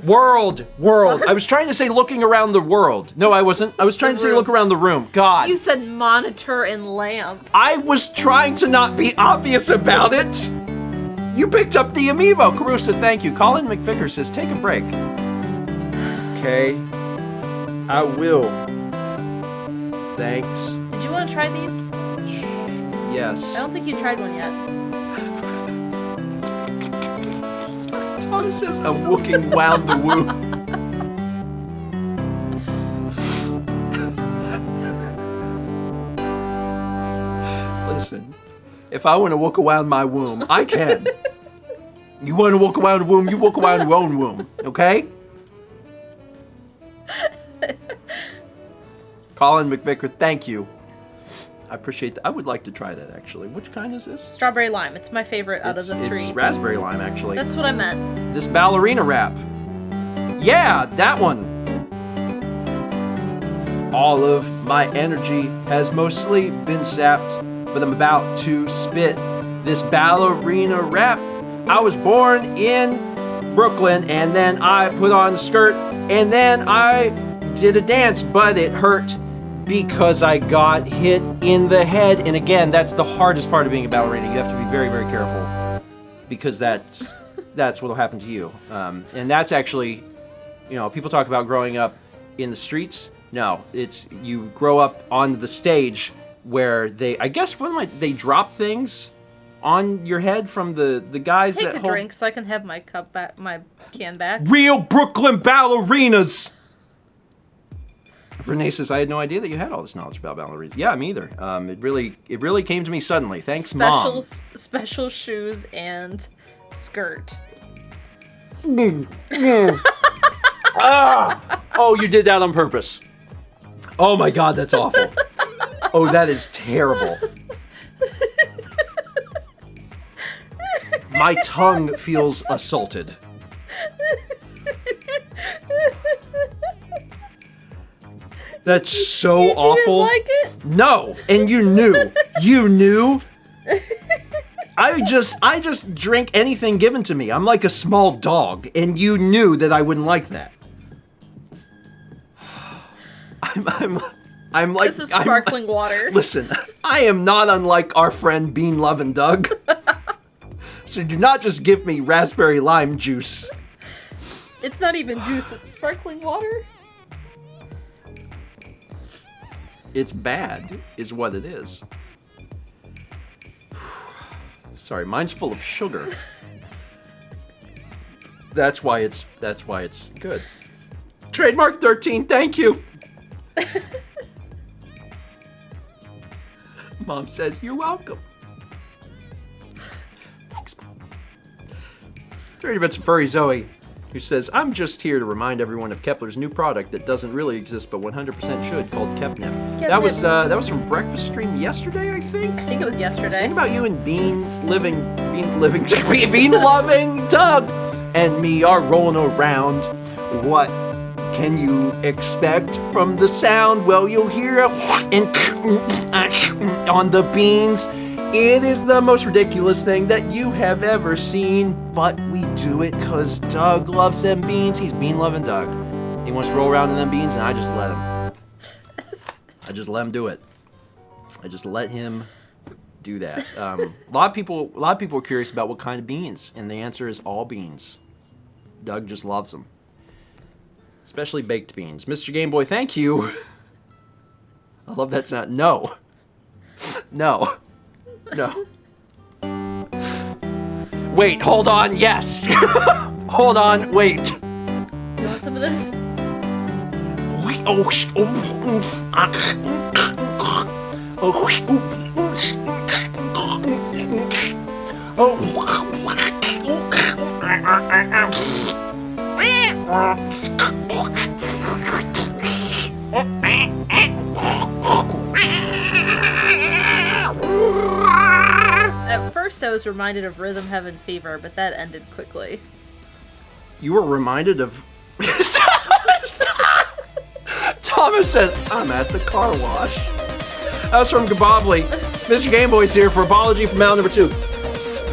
World. I was trying to say looking around the world. No, I wasn't. I was trying to say look around the room. God. You said monitor and lamp. I was trying to not be obvious about it. You picked up the amiibo. Carusa, thank you. Colin McVicker says, take a break. Okay. I will. Thanks. Did you want to try these? Yes. I don't think you tried one yet. Tony says, I'm wooking wound the woo. Listen, if I want to walk around my womb, I can. You want to walk around the womb, you walk around your own womb, okay? Colin McVicker, thank you. I appreciate that. I would like to try that, actually. Which kind is this? Strawberry lime. It's my favorite out of the 3. It's raspberry lime, actually. That's what I meant. This ballerina rap. Yeah, that one. All of my energy has mostly been sapped, but I'm about to spit this ballerina rap. I was born in Brooklyn, and then I put on a skirt, and then I did a dance, but it hurt because I got hit in the head. And again, that's the hardest part of being a ballerina. You have to be very, very careful because that's what'll happen to you. And that's actually, you know, people talk about growing up in the streets. No, it's you grow up on the stage where they drop things on your head from the guys Take that a drink so I can have my cup back, my can back. Real Brooklyn ballerinas. Renee says, I had no idea that you had all this knowledge about ballerinas. Yeah, me either. It really came to me suddenly. Thanks, Mom. Special shoes and skirt. Oh, you did that on purpose. Oh my God, that's awful. Oh, that is terrible. My tongue feels assaulted. That's so you awful. Didn't like it? No, and you knew. I just drink anything given to me. I'm like a small dog, and you knew that I wouldn't like that. I'm like this is sparkling water. Listen, I am not unlike our friend Bean Lovin' Doug. So do not just give me raspberry lime juice. It's not even juice, it's sparkling water. It's bad, is what it is. Sorry, mine's full of sugar. That's why it's good. Trademark 13, thank you. Mom says you're welcome. Thanks, Mom. 30 bits of Furry Zoe, who says, I'm just here to remind everyone of Kepler's new product that doesn't really exist but 100% should, called Kepnip. That was from Breakfast Stream yesterday, I think. I think it was yesterday. Think about you and Bean loving Doug and me are rolling around. What can you expect from the sound? Well, you'll hear it on the beans. It is the most ridiculous thing that you have ever seen, but we do it because Doug loves them beans. He's bean-loving Doug. He wants to roll around in them beans, and I just let him. I just let him do it. I just let him do that. A lot of people are curious about what kind of beans, and the answer is all beans. Doug just loves them, especially baked beans. Mr. Game Boy, thank you. I love that sound. No. Wait, hold on, yes. Hold on, wait. You want some of this? At first I was reminded of Rhythm Heaven Fever, but that ended quickly. You were reminded of... Thomas says, I'm at the car wash. That was from Gabobly. Mr. Game Boy's here for apology for Mal number 2.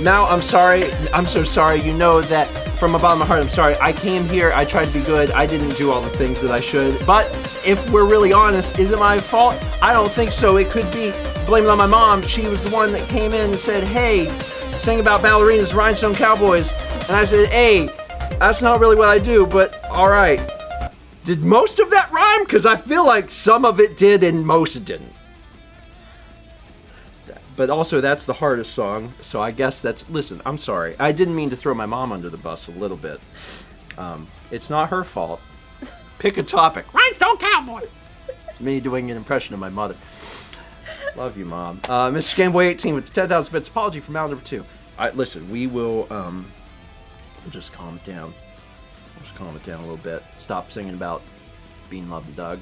Mal, I'm sorry. I'm so sorry. You know that from the bottom of my heart, I'm sorry. I came here. I tried to be good. I didn't do all the things that I should. But if we're really honest, is it my fault? I don't think so. It could be. Blame it on my mom. She was the one that came in and said, hey, sing about ballerinas, rhinestone cowboys. And I said, hey, that's not really what I do, but all right. Did most of that rhyme? Because I feel like some of it did and most didn't. But also, that's the hardest song, so I guess that's... Listen, I'm sorry. I didn't mean to throw my mom under the bus a little bit. It's not her fault. Pick a topic. Rhinestone cowboy. It's me doing an impression of my mother. Love you, Mom. Mr. Gameboy 18 with 10,000 bits. Apology for Mal number 2. All right, listen, we will... we'll just calm it down. We'll just calm it down a little bit. Stop singing about being loved and Doug.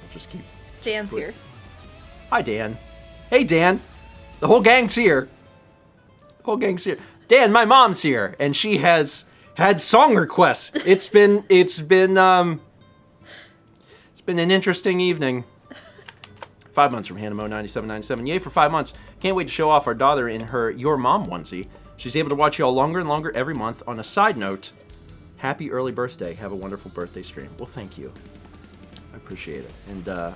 We'll just keep... Dan's here. Hi, Dan. Hey, Dan. The whole gang's here. Dan, my mom's here, and she has had song requests. It's been an interesting evening. 5 months from Hannah Mo 9797. Yay for 5 months. Can't wait to show off our daughter in her Your Mom onesie. She's able to watch y'all longer and longer every month. On a side note, happy early birthday. Have a wonderful birthday stream. Well, thank you. I appreciate it. And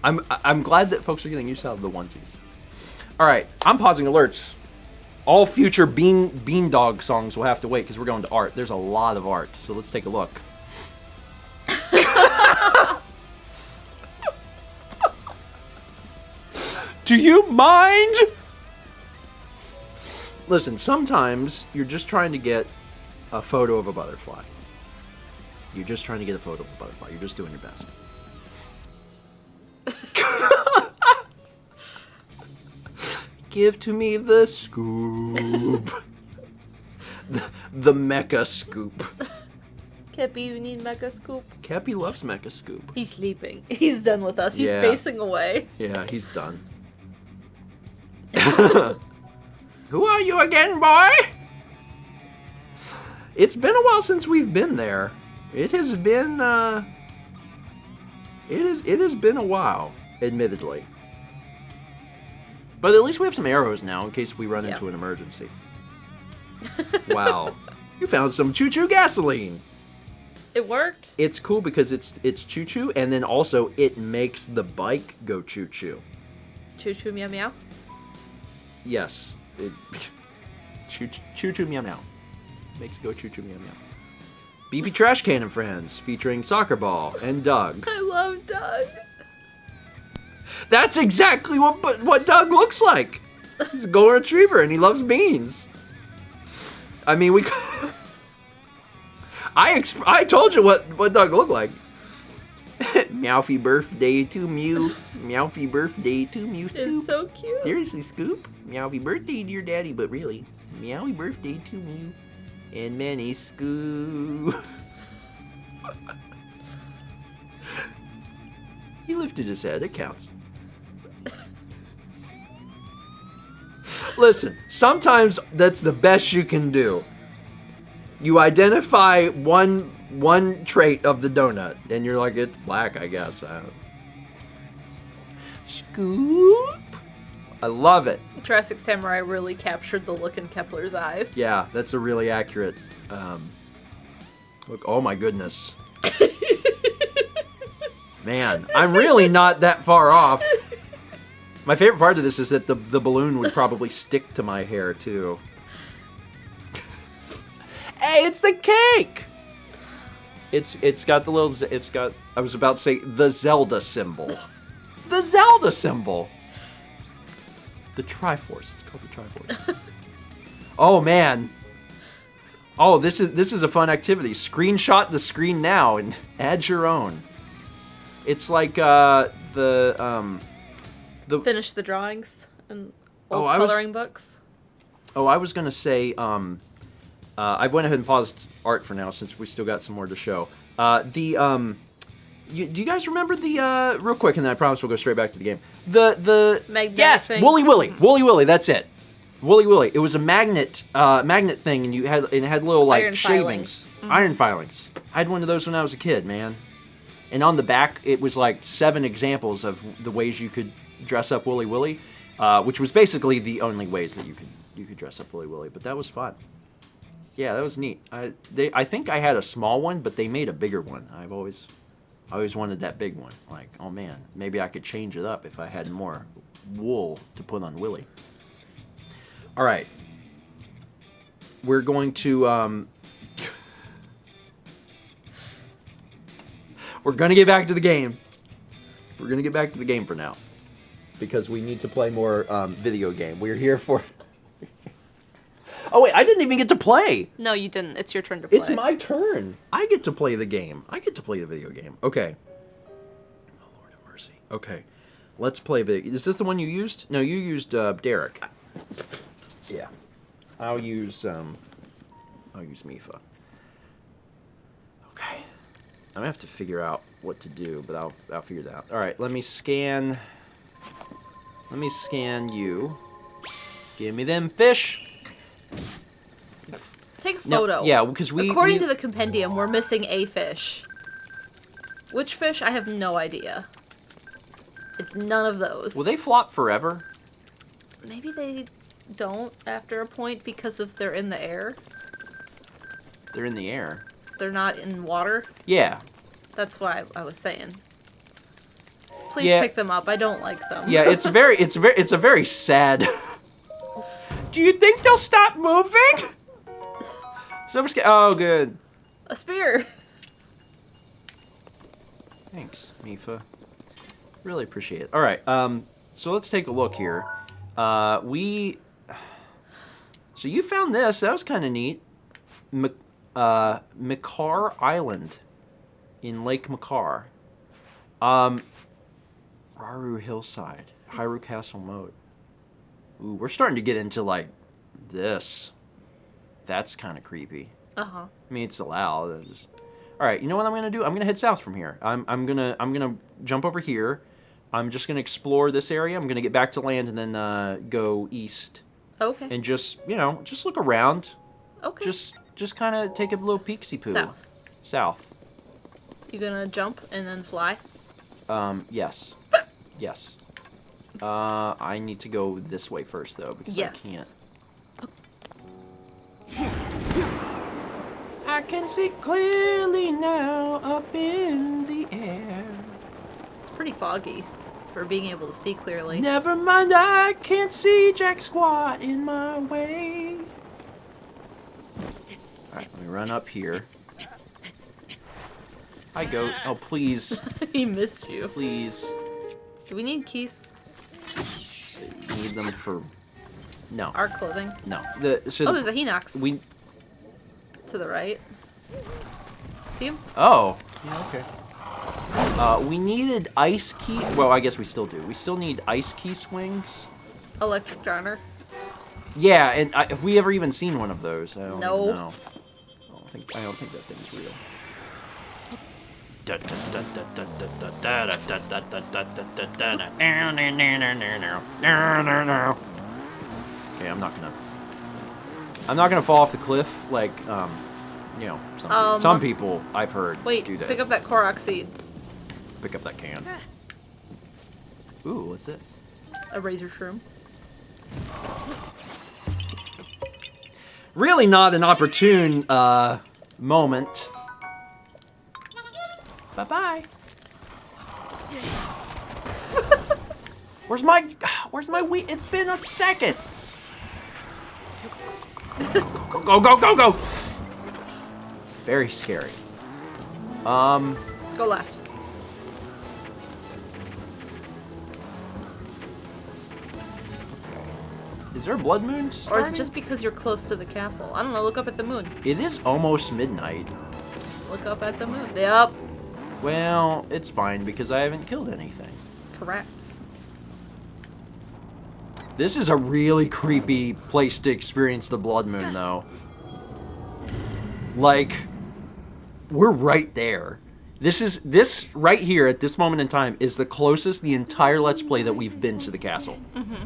I'm glad that folks are getting used to the onesies. All right, I'm pausing alerts. All future Bean Dog songs will have to wait because we're going to art. There's a lot of art, so let's take a look. Do you mind? Listen, sometimes you're just trying to get a photo of a butterfly. You're just trying to get a photo of a butterfly. You're just doing your best. Give to me the scoop. the mecha scoop. Kepi, you need Mecha Scoop? Kepi loves mecha scoop. He's sleeping. He's done with us. He's Yeah. pacing away. Yeah, he's done. Who are you again, boy? It's been a while since we've been there. It has been it has been a while, admittedly. But at least we have some arrows now in case we run into an emergency. Wow. You found some choo-choo gasoline. It worked. It's cool because it's choo-choo, and then also it makes the bike go choo-choo. Choo choo meow meow. Yes. Choo choo meow meow. Makes it go choo choo meow meow. BP Trash Can and Friends, featuring Soccer Ball and Doug. I love Doug. That's exactly what Doug looks like. He's a golden retriever and he loves beans. I mean, I told you what Doug looked like. Meowfy birthday to Mew. Meowfy birthday to Mew Scoop. It's so cute. Seriously, Scoop. Meowfy birthday to your daddy, but really, Meowy birthday to Mew. And many Scoop. He lifted his head. It counts. Listen, sometimes that's the best you can do. You identify one trait of the donut, and you're like, it's black, I guess. Scoop. I love it. Jurassic Samurai really captured the look in Kepler's eyes. Yeah, that's a really accurate look. Oh my goodness. Man, I'm really not that far off. My favorite part of this is that the balloon would probably stick to my hair too. Hey, it's the cake. It's got the little I was about to say the Zelda symbol. The Zelda symbol. The Triforce. It's called the Triforce. Oh man. Oh, this is a fun activity. Screenshot the screen now and add your own. It's like the Finish the drawings and Oh, old I was- coloring books. Oh, I was gonna say, I went ahead and paused art for now since we still got some more to show. Do you guys remember the real quick, and then I promise we'll go straight back to the game. The Magnetic yes, things. Wooly Willy, that's it. Wooly Willy. It was a magnet thing, and it had little like Iron shavings, filings. iron filings. I had one of those when I was a kid, man. And on the back, it was like 7 examples of the ways you could dress up Wooly Willy, which was basically the only ways that you could dress up Wooly Willy. But that was fun. Yeah, that was neat. I think I had a small one, but they made a bigger one. I always wanted that big one. Like, oh man, maybe I could change it up if I had more wool to put on Willy. All right, we're going to we're gonna get back to the game. We're gonna get back to the game for now because we need to play more video game. We're here for. Oh wait, I didn't even get to play. No, you didn't. It's your turn to play. It's my turn. I get to play the game. I get to play the video game. Okay. Oh, Lord have mercy. Okay. Let's play Is this the one you used? No, you used Derek. Yeah. I'll use Mifa. Okay. I'm gonna have to figure out what to do, but I'll figure that out. All right, let me scan you. Give me them fish. Take a No, photo. yeah, because According to the compendium, we're missing a fish. Which fish? I have no idea. It's none of those. Will they flop forever? Maybe they don't after a point because of they're in the air. They're in the air. They're not in water. Yeah. That's why I was saying. Please Yeah. pick them up. I don't like them. Yeah, it's a very sad. Do you think they'll stop moving? Oh, good. A spear. Thanks, Mifa. Really appreciate it. All right, so let's take a look here. So you found this. That was kind of neat. Makar Island in Lake Makar. Raru Hillside. Hyrule Castle mode. Ooh, we're starting to get into, like, this. That's kind of creepy. Uh-huh. I mean, it's allowed. All right, you know what I'm gonna do? I'm gonna head south from here. I'm gonna jump over here. I'm just gonna explore this area. I'm gonna get back to land and then go east Okay. and just look around. Okay. Just kind of take a little peeksy poo. South. South. You gonna jump and then fly? Yes. Yes. I need to go this way first though because Yes. I can't. I can see clearly now up in the air. It's pretty foggy for being able to see clearly. Never mind, I can't see jack squat in my way. Alright, let me run up here. Hi, goat. Oh, please. He missed you. Please. Do we need keys? Need them for... No. Our clothing. No. Oh, there's a Hinox. We... To the right. See him? Oh. Yeah, okay. We needed ice key... Well, I guess we still do. We still need ice key swings. Electric Garner. Yeah, and have we ever even seen one of those? I don't No. know. I don't think that thing's real. Okay, I'm not gonna fall off the cliff like you know, some people I've heard Wait, do that. pick up that Korok seed. Pick up that can. Ooh, what's this? A razor shroom. Really not an opportune moment. Bye-bye. Where's my wheat? It's been a second. Go, go, go, go. Very scary. Go left. Is there a blood moon Or starting? is it just because you're close to the castle? I don't know, look up at the moon. It is almost midnight. Look up at the moon. Yep. Well, it's fine because I haven't killed anything. Correct. This is a really creepy place to experience the blood moon, though. Like, we're right there. This right here at this moment in time is the closest the entire Let's Play that we've been to the castle. Mm-hmm.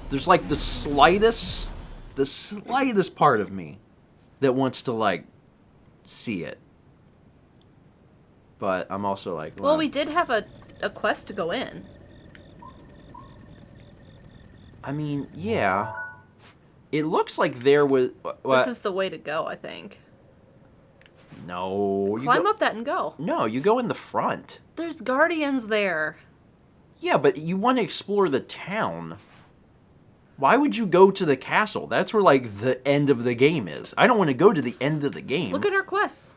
There's like the slightest part of me that wants to like see it. But I'm also like, Well, we did have a quest to go in. I mean, yeah. It looks like there was... This is the way to go, I think. No. Climb up that and go. No, you go in the front. There's guardians there. Yeah, but you want to explore the town. Why would you go to the castle? That's where, like, the end of the game is. I don't want to go to the end of the game. Look at our quests.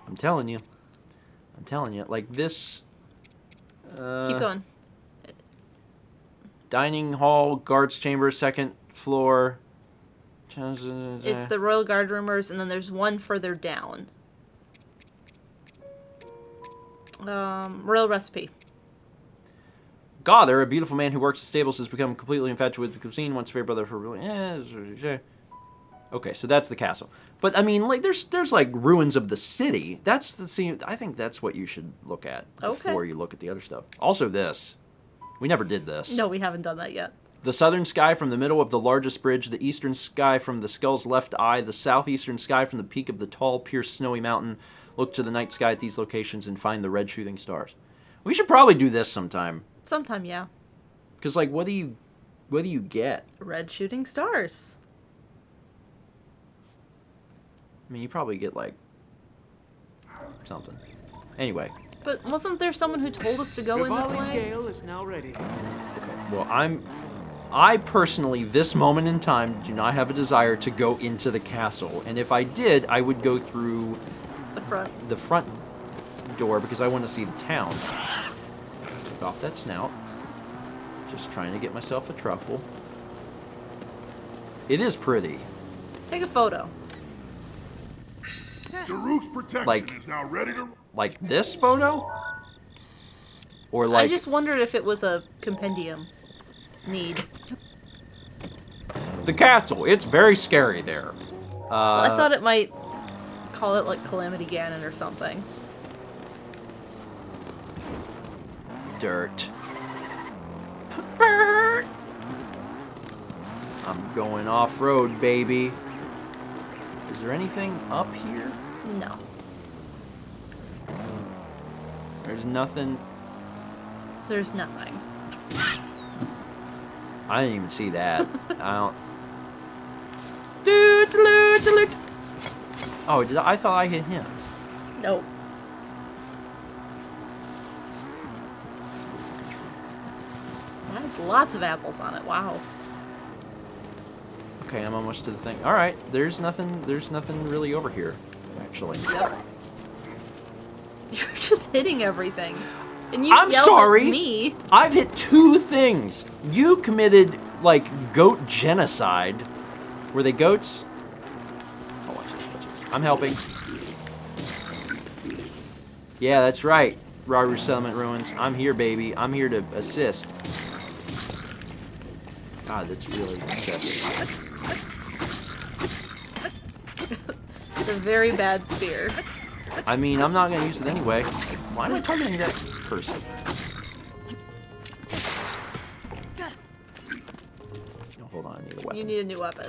I'm telling you. Like, this... Keep going. Dining hall, guards chamber, second floor. It's the Royal Guard rumors, and then there's one further down. Royal recipe. Gother, a beautiful man who works the stables, has become completely infatuated with the cuisine. Once fair brother for okay, so that's the castle. But I mean, like, there's like ruins of the city. That's the scene. I think that's what you should look at before you look at the other stuff. Also, this. We never did this. No, we haven't done that yet. The southern sky from the middle of the largest bridge, the eastern sky from the skull's left eye, the southeastern sky from the peak of the tall, pierced snowy mountain. Look to the night sky at these locations and find the red shooting stars. We should probably do this sometime. Sometime, yeah. Because, like, what do you get? Red shooting stars. I mean, you probably get, like, something. Anyway. But wasn't there someone who told us to go in this way? scale is now ready. Well, I personally, this moment in time, do not have a desire to go into the castle. And if I did, I would go through the front door because I want to see the town. Take off that snout. Just trying to get myself a truffle. It is pretty. Take a photo. Daruk's protection is now ready to... Like this photo? Or like... I just wondered if it was a compendium need. The castle. It's very scary there. Well, I thought it might call it like Calamity Ganon or something. Dirt. I'm going off-road, baby. Is there anything up here? No. There's nothing. There's nothing. I didn't even see that. I don't. Oh, I thought I hit him. Nope. That has lots of apples on it. Wow. Okay, I'm almost to the thing. All right, there's nothing really over here, actually. Yep. You're just hitting everything. And you I'm yelled sorry. At me. I've hit 2 things. You committed, like, goat genocide. Were they goats? Oh, watch this. I'm helping. Yeah, that's right. Raru Settlement Ruins. I'm here, baby. I'm here to assist. God, that's really excessive. It's a very bad spear. I mean, I'm not going to use it anyway. Why am I targeting that person? Oh, hold on, I need a weapon. You need a new weapon.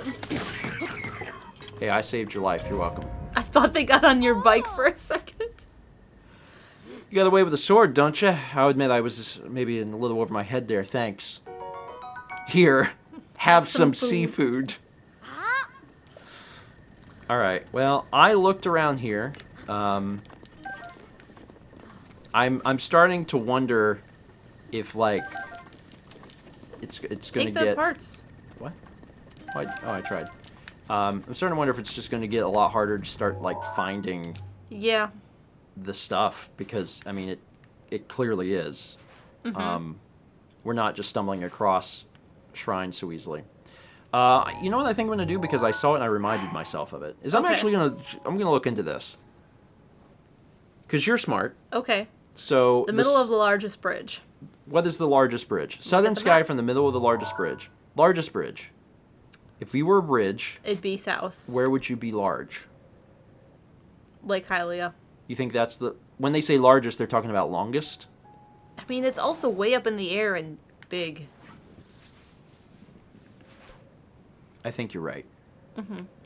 Hey, I saved your life. You're welcome. I thought they got on your bike for a second. You got away with a sword, don't you? I'll admit I was maybe a little over my head there. Thanks. Here, have some food. seafood. All right. Well, I looked around here. I'm starting to wonder if like it's gonna Take get the parts. what? Oh, I tried. I'm starting to wonder if it's just gonna get a lot harder to start like finding Yeah. the stuff because I mean it clearly is. We're not just stumbling across shrines so easily. You know what I think I'm gonna do because I saw it and I reminded myself of it. Is I'm Okay. actually gonna look into this because you're smart. Okay. So The middle of the largest bridge. what is the largest bridge? Southern the sky map. from the middle of the largest bridge. Largest bridge. If we were a bridge, It'd be south. where would you be large? Lake Hylia. You think that's the when they say largest, they're talking about longest? I mean, it's also way up in the air and big. I think you're right.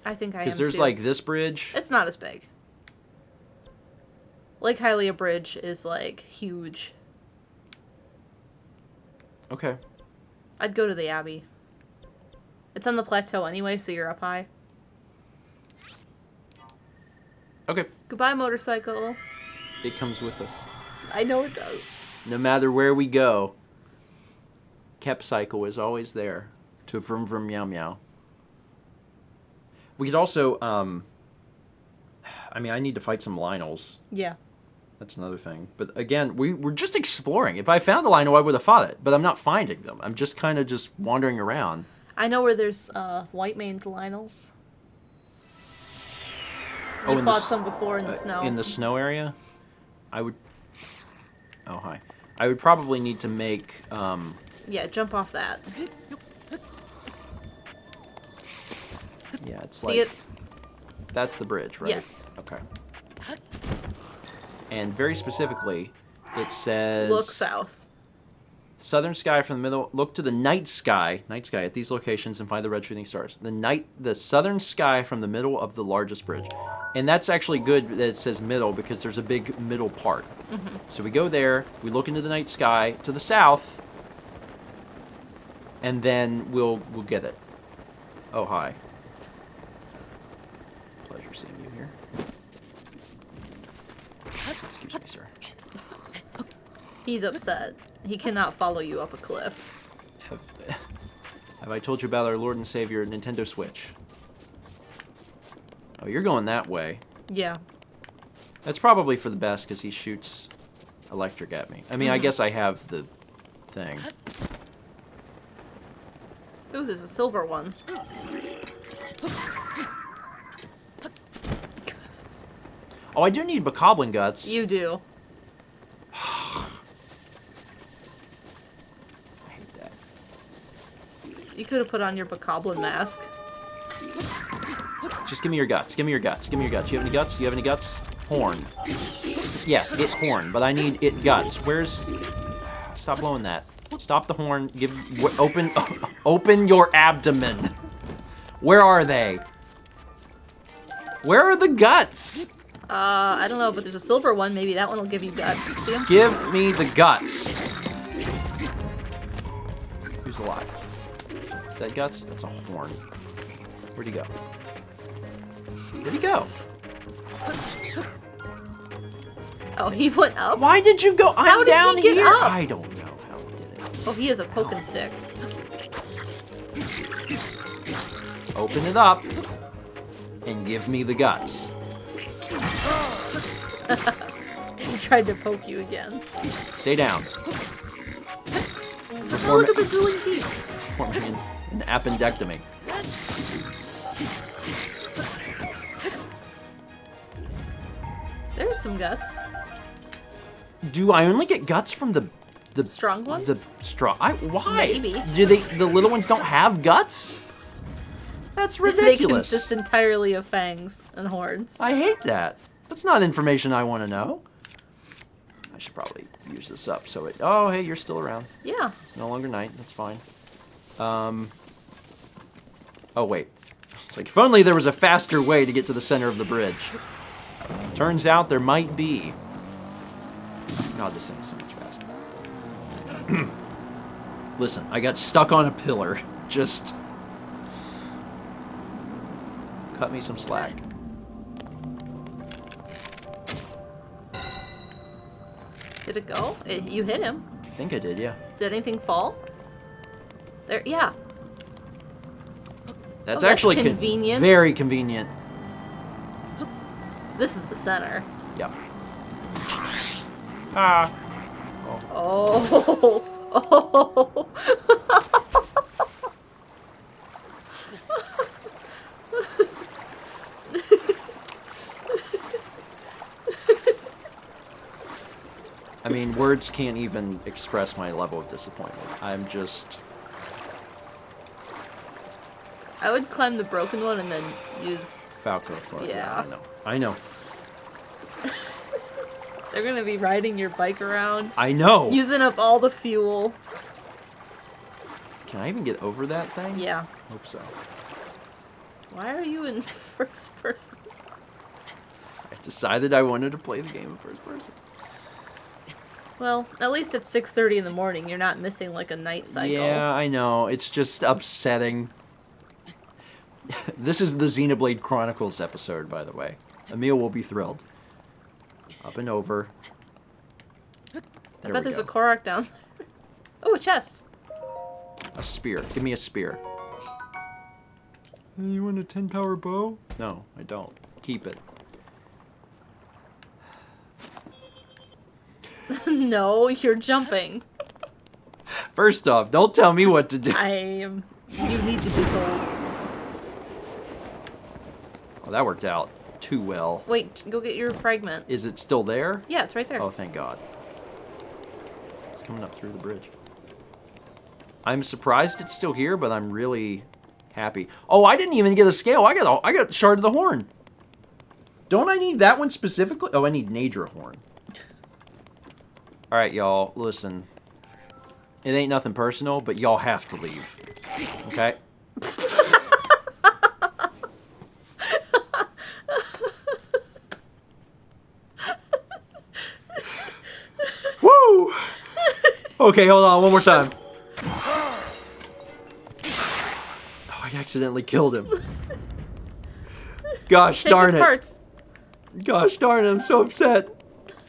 I think I am Because there's too. like this bridge. It's not as big. Lake Hylia Bridge is like huge. Okay. I'd go to the Abbey. It's on the plateau anyway, so you're up high. Okay. Goodbye, motorcycle. It comes with us. I know it does. No matter where we go, Cycle is always there to vroom vroom meow meow. We could also, I mean, I need to fight some Lionels. Yeah. That's another thing. But again, we're just exploring. If I found a Lionel, I would have fought it. But I'm not finding them. I'm just kind of just wandering around. I know where there's white-maned Lionels. Oh, You in the fought s- some before in the snow. In the snow area, I would. Oh hi. I would probably need to make. Yeah, jump off that. Yeah, it's See like. it? That's the bridge, right? Yes. Okay. And very specifically, it says. Look south. Southern sky from the middle. Look to the night sky at these locations and find the red shooting stars. The southern sky from the middle of the largest bridge, and that's actually good that it says middle because there's a big middle part. So we go there, we look into the night sky to the south, and then we'll get it. Oh hi. Pleasure seeing you here. Excuse me, sir. He's upset. He cannot follow you up a cliff. Have I told you about our Lord and Savior Nintendo Switch? Oh, you're going that way. Yeah. That's probably for the best because he shoots electric at me. I mean, I guess I have the thing. Ooh, there's a silver one. Oh, I do need Bokoblin guts. You do. I hate that. You could have put on your Bokoblin mask. Just give me your guts. Give me your guts. Give me your guts. You have any guts? You have any guts? Horn. Yes, it horn, but I need it guts. Where's... Stop blowing that. Stop the horn. Open your abdomen. Where are they? Where are the guts? I don't know, but there's a silver one. Maybe that one will give you guts. See 'em? Give me the guts. Who's alive? Is that guts? That's a horn. Where'd he go? Where'd he go? Oh, he went up? Why did you go? I'm How did he down get here. up? I don't know how he did it. Oh, he has a poking stick. Open it up and give me the guts. He tried to poke you again. Stay down. Oh, look at the dueling beaks. Performing an appendectomy. There's some guts. Do I only get guts from the Strong ones? The strong. Why? Maybe. Do the little ones don't have guts? That's They ridiculous. consist entirely of fangs and horns. I hate that. That's not information I want to know. I should probably use this up so it. Oh, hey, you're still around. Yeah. It's no longer night. That's fine. Oh wait. It's like if only there was a faster way to get to the center of the bridge. Turns out there might be. God, this thing is so much faster. Listen, I got stuck on a pillar. Just cut me some slack. Did it go? You hit him. I think I did, yeah. Did anything fall? There, yeah. That's Oh, that's actually convenient. Very convenient. This is the center. Yep. Ah. Oh. Oh. I mean, words can't even express my level of disappointment. I'm just... I would climb the broken one and then use... Falco for it. Yeah. I know. They're gonna be riding your bike around, I know. using up all the fuel. Can I even get over that thing? Yeah. Hope so. Why are you in first person? I decided I wanted to play the game in first person. Well, at least it's 6:30 in the morning. You're not missing like a night cycle. Yeah, I know. It's just upsetting. This is the Xenoblade Chronicles episode, by the way. Emil will be thrilled. Up and over. I There bet we there's go. a Korok down there. Oh, a chest. A spear. Give me a spear. You want a 10 power bow? No, I don't. Keep it. No, you're jumping. First off, don't tell me what to do. I am. You need to be told. Oh, that worked out too well. Wait, go get your fragment. Is it still there? Yeah, it's right there. Oh, thank God. It's coming up through the bridge. I'm surprised it's still here, but I'm really happy. Oh, I didn't even get a scale. I got Shard of the Horn. Don't I need that one specifically? Oh, I need Nadra Horn. All right, y'all, listen. It ain't nothing personal, but y'all have to leave. Okay? Woo! Okay, hold on, one more time. Oh, I accidentally killed him. Gosh Take darn his it. parts. Gosh darn it, I'm so upset.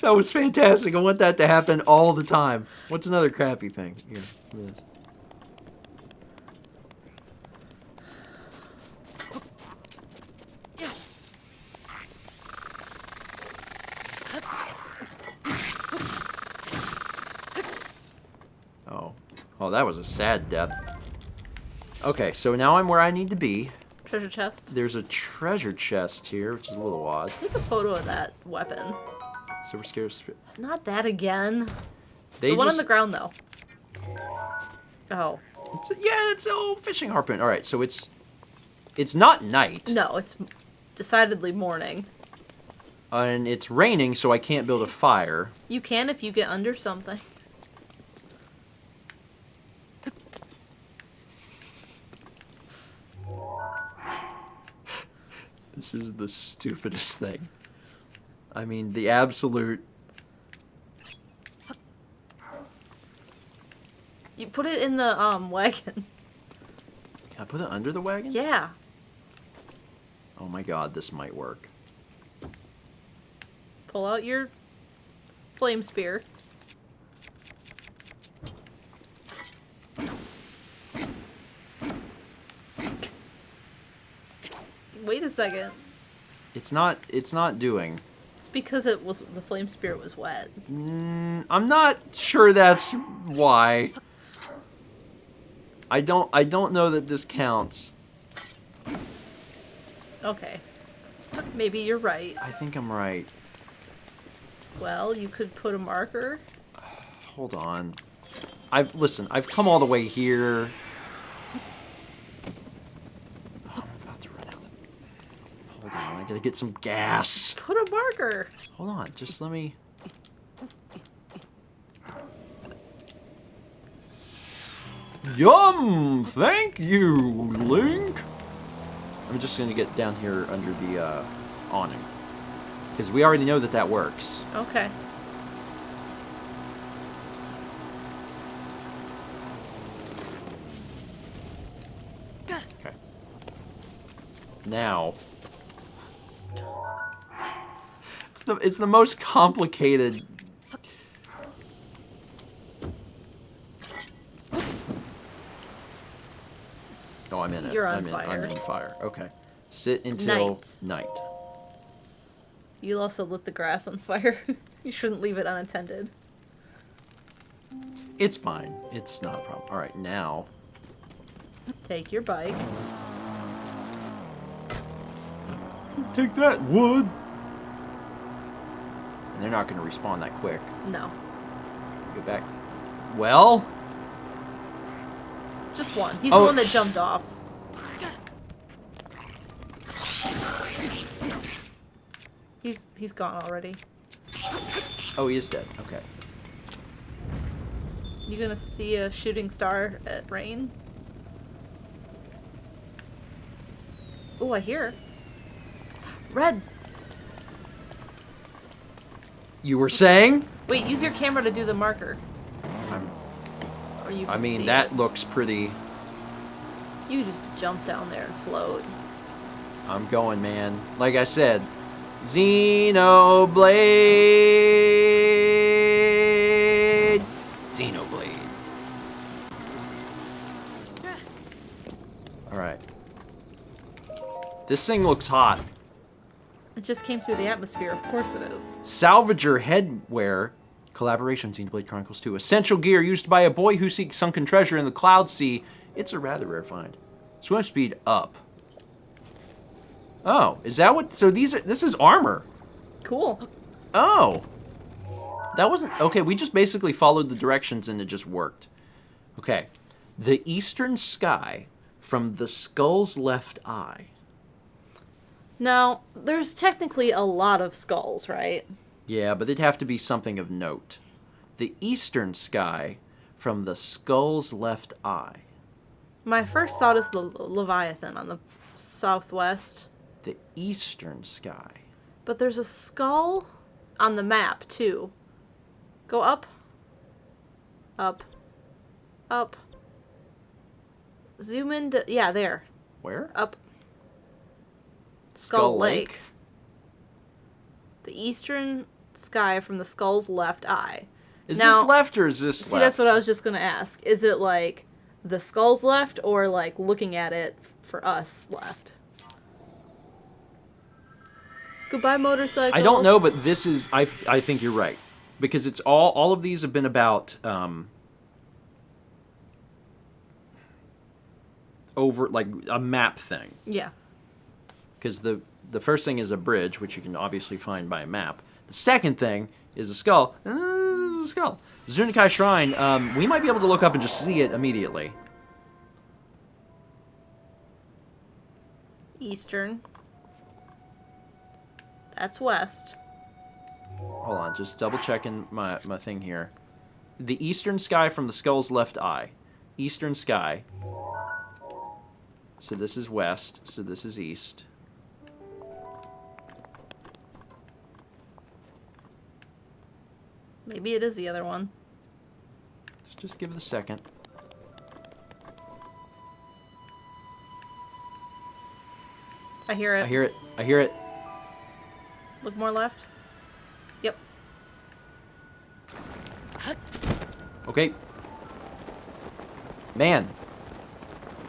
That was fantastic. I want that to happen all the time. What's another crappy thing? Here, this. Oh, that was a sad death. Okay, so now I'm where I need to be. Treasure chest. There's a treasure chest here, which is a little odd. Take a photo of that weapon. So we're scared. Not that again. They The one on just, the ground, though. Oh. it's an old fishing harpoon. All right, so it's not night. No, it's decidedly morning. And it's raining, so I can't build a fire. You can if you get under something. This is the stupidest thing. I mean, the absolute... You put it in the wagon. Can I put it under the wagon? Yeah. Oh my God, this might work. Pull out your flame spear. Wait a second. It's not doing. It's because the flame spirit was wet. I'm not sure that's why. I don't know that this counts. Okay. Maybe you're right. I think I'm right. Well, you could put a marker. Hold on. I've come all the way here. Oh, I'm about to run out. Hold on, I gotta get some gas. Put a marker. Hold on, just let me. Yum! Thank you, Link. I'm just gonna get down here under the awning, because we already know that works. Okay. Okay. Now, it's the most complicated. Oh, I'm in it. You're on I'm fire. in fire. Okay. Sit until night. You also lit the grass on fire. You shouldn't leave it unattended. It's fine. It's not a problem. All right, now. Take your bike. Take that, wood. And they're not going to respawn that quick. No. Go back. Well. Just one. He's the one that jumped off. He's gone already. Oh, he is dead. Okay. You gonna see a shooting star at rain? Oh, I hear. Red. You were saying? Wait, use your camera to do the marker. Or you can I mean, see that it. looks pretty. You can just jump down there and float. I'm going, man. Like I said, Xenoblade. Xenoblade. All right. This thing looks hot. It just came through the atmosphere. Of course it is. Salvager headwear. Collaboration Xenoblade Chronicles 2. Essential gear used by a boy who seeks sunken treasure in the Cloud Sea. It's a rather rare find. Swim speed up. Oh, is that what? So this is armor. Cool. Oh. That wasn't... Okay, we just basically followed the directions and it just worked. Okay. The eastern sky from the skull's left eye. Now, there's technically a lot of skulls, right? Yeah, but it'd have to be something of note. The eastern sky from the skull's left eye. My first thought is the Leviathan on the southwest. The eastern sky. But there's a skull on the map, too. Go up. Up. Up. Zoom in to... Yeah, there. Where? Up. Skull Lake. The eastern sky from the skull's left eye. Is Now, this left or is this left? See, that's what I was just going to ask. Is it like the skull's left or like looking at it for us left? Goodbye, motorcycle. I don't know, but this is... I think you're right. Because it's all of these have been about... over, like, a map thing. Yeah. Because the first thing is a bridge, which you can obviously find by a map. The second thing is a skull. A skull. Zunikai Shrine, we might be able to look up and just see it immediately. Eastern. That's west. Hold on, just double checking my thing here. The eastern sky from the skull's left eye. Eastern sky. So this is west, so this is east. Maybe it is the other one. Let's just give it a second. I hear it. I hear it. I hear it. Look more left. Yep. Okay. Man.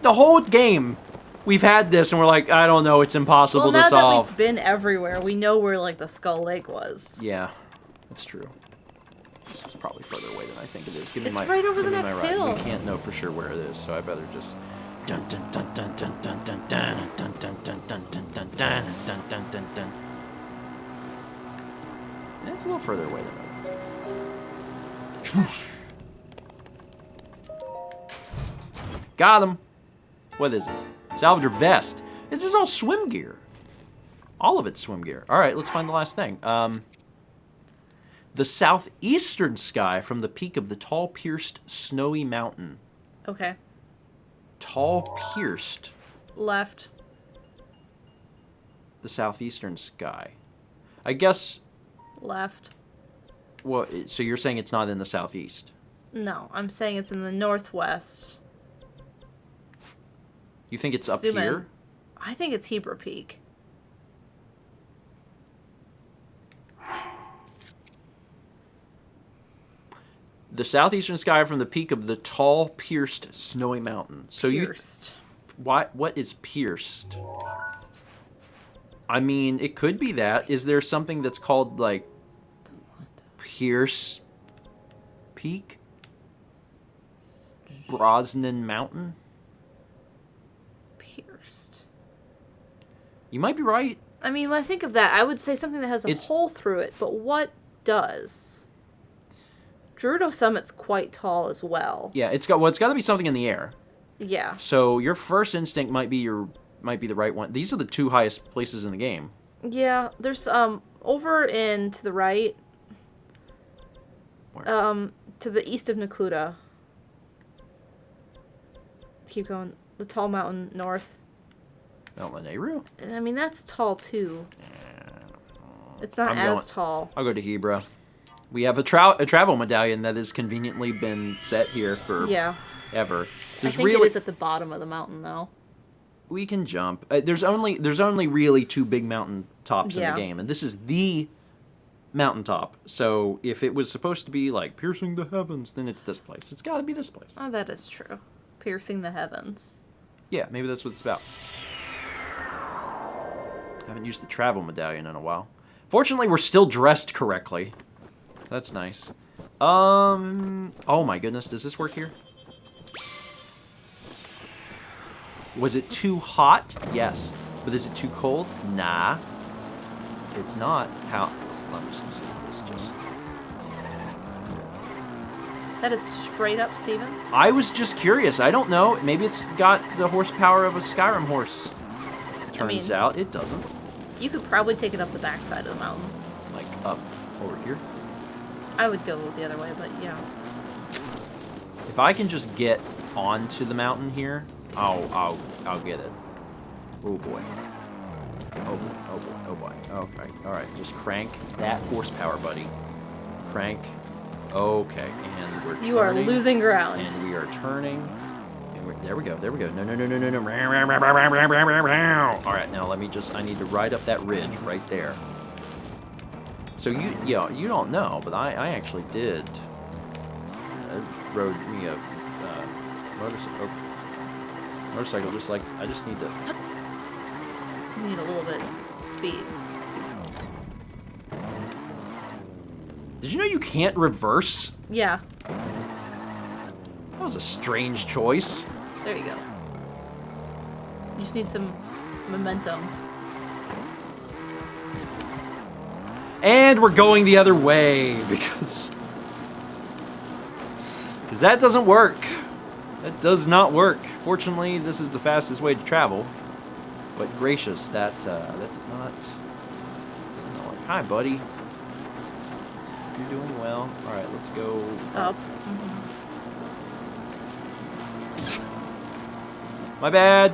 The whole game we've had this and we're like, I don't know, it's impossible Well, to now that solve. we've been everywhere, we know where like the Skull Lake was. Yeah, that's true. This is probably further away than I think it is. Give me It's my, right over give the me my next ride. hill. We can't know for sure where it is, so I better just. Dun dun dun dun dun dun dun dun dun dun dun dun dun dun dun dun dun dun dun. It's a little further away than that. Got him. What is it? Salvage your vest. This is all swim gear. All of it's swim gear. All right, let's find the last thing. The southeastern sky from the peak of the tall, pierced, snowy mountain. Okay. Tall, pierced. Left. The southeastern sky. I guess. Left. Well, so you're saying it's not in the southeast? No, I'm saying it's in the northwest. You think it's up Zoom in. here? I think it's Hebrew Peak. The southeastern sky from the peak of the tall, pierced, snowy mountain. So Pierced. what is pierced? I mean, it could be that. Is there something that's called like Pierce Peak? Brosnan Mountain? Pierced. You might be right. I mean, when I think of that, I would say something that has a It's- hole through it, but what does? Gerudo Summit's quite tall as well. Yeah, it's got to be something in the air. Yeah. So your first instinct might be the right one. These are the two highest places in the game. Yeah, there's over in to the right. Where? To the east of Nakluda. Keep going. The tall mountain north. Mount Lanayru? I mean, that's tall too. It's not I'm as going- tall. I'll go to Hebra. We have a travel medallion that has conveniently been set here for Yeah. ever. I There's think really it is at the bottom of the mountain though. we can jump. There's only really two big mountain tops in Yeah. the game, and this is the mountaintop. So if it was supposed to be like piercing the heavens, then it's this place. It's got to be this place. Oh, that is true. Piercing the heavens. Yeah, maybe that's what it's about. Haven't used the travel medallion in a while. Fortunately, we're still dressed correctly. That's nice. Oh my goodness, does this work here? Was it too hot? Yes. But is it too cold? Nah. It's not. How? I'm just gonna see if this just... That is straight up, Steven. I was just curious. I don't know. Maybe it's got the horsepower of a Skyrim horse. Turns mean- out it doesn't. You could probably take it up the backside of the mountain. Like up over here. I would go the other way, but you know. If I can just get onto the mountain here, I'll get it. Oh boy. Oh boy. Oh boy. Oh boy. Okay. All right. Just crank that horsepower, buddy. Crank. Okay. And we're turning. You are losing ground. And we are turning. And there we go. There we go. No. All right. Now let me just. I need to ride up that ridge right there. So you don't know, but I actually did. I rode me a motorcycle. Motorcycle, just like I just need to. You need a little bit of speed. Did you know you can't reverse? Yeah, That was a strange choice. there you go. You just need some momentum. And we're going the other way because that doesn't work. That does not work. Fortunately, this is the fastest way to travel. But gracious, that does not work. Hi, buddy. You're doing well. All right, let's go Up. My bad.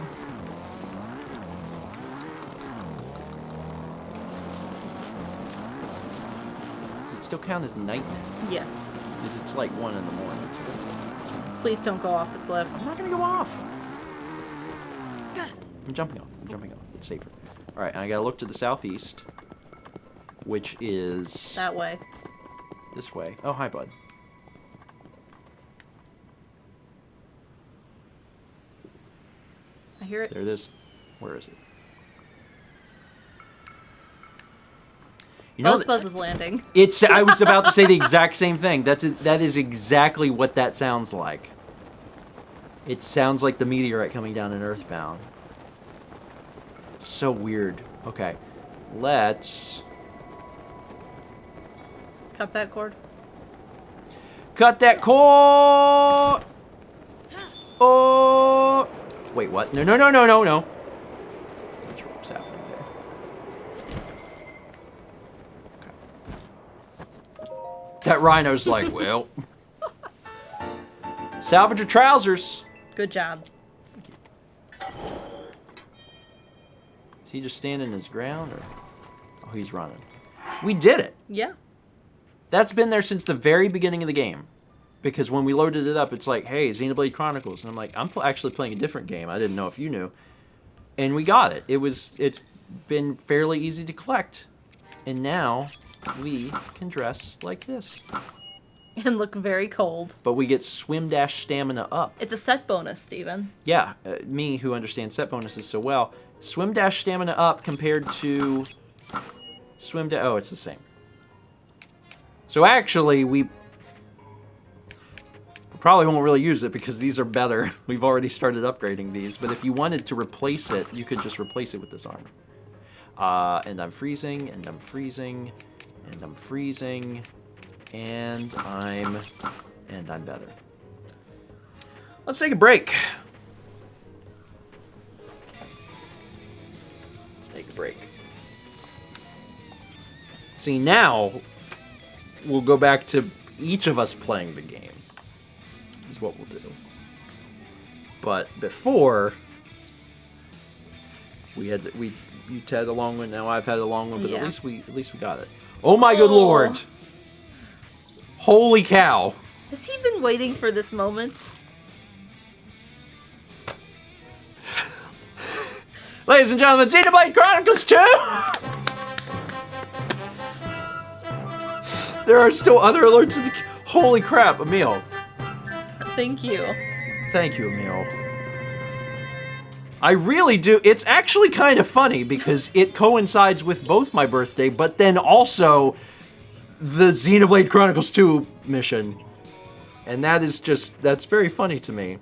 Does it still count as night? Yes. Because it's like 1 in the morning. So that's fine. Please don't go off the cliff. I'm not gonna go off. I'm jumping off. I'm jumping off. It's safer. All right, and I gotta look to the southeast, which is That way. this way. Oh, hi, bud. I hear it. There it is. Where is it? You know, Buzz is landing. it's. I was about to say the exact same thing. That is exactly what that sounds like. It sounds like the meteorite coming down in Earthbound. So weird. Okay, let's Cut that cord. cut that cord. Oh, wait, what? No. Not sure what's happening there. Okay. That rhino's like, well, salvage your trousers. Good job. Is he just standing his ground, or? Oh, he's running. We did it. Yeah. That's been there since the very beginning of the game. Because when we loaded it up, it's like, hey, Xenoblade Chronicles. And I'm like, I'm actually playing a different game. I didn't know if you knew. And we got it. It's been fairly easy to collect. And now we can dress like this. And look very cold. But we get swim dash stamina up. It's a set bonus, Steven. Yeah, me who understands set bonuses so well. Swim dash stamina up compared to swim dash. Oh, it's the same. So actually, we probably won't really use it because these are better. We've already started upgrading these. But if you wanted to replace it, you could just replace it with this armor. And I'm freezing, and I'm freezing, and I'm freezing, and I'm better. Let's take a break. Let's take a break. See, now we'll go back to each of us playing the game. Is what we'll do. But before, you had a long one. Now I've had a long one, but Yeah. at least we got it. Oh my good lord! Holy cow! Has he been waiting for this moment? Ladies and gentlemen, Xenoblade Chronicles 2! There are still other alerts in the... Holy crap, Emil. Thank you. Thank you, Emil. I really do. It's actually kind of funny because it coincides with both my birthday, but then also the Xenoblade Chronicles 2 mission. And that is just... That's very funny to me.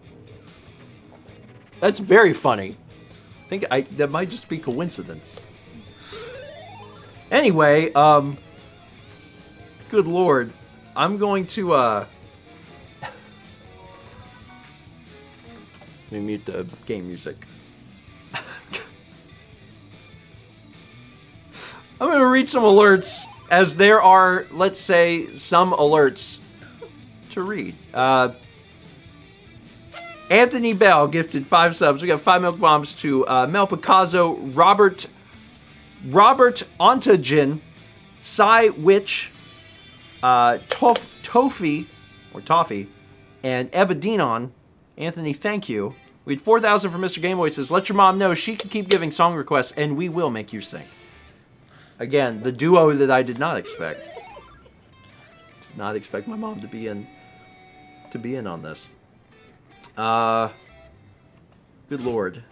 That's very funny. I think that might just be coincidence. Anyway, good lord. I'm going to, let me mute the game music. I'm going to read some alerts, as there are, let's say, some alerts to read. Anthony Bell gifted 5 subs. We got 5 milk bombs to Mel Picasso, Robert Ontogen, Cy Witch, Toffee, and Eva Denon. Anthony, thank you. We had 4,000 from Mr. Gameboy. Says, let your mom know she can keep giving song requests, and we will make you sing. Again, the duo that I did not expect. Did not expect my mom to be in on this. Good lord.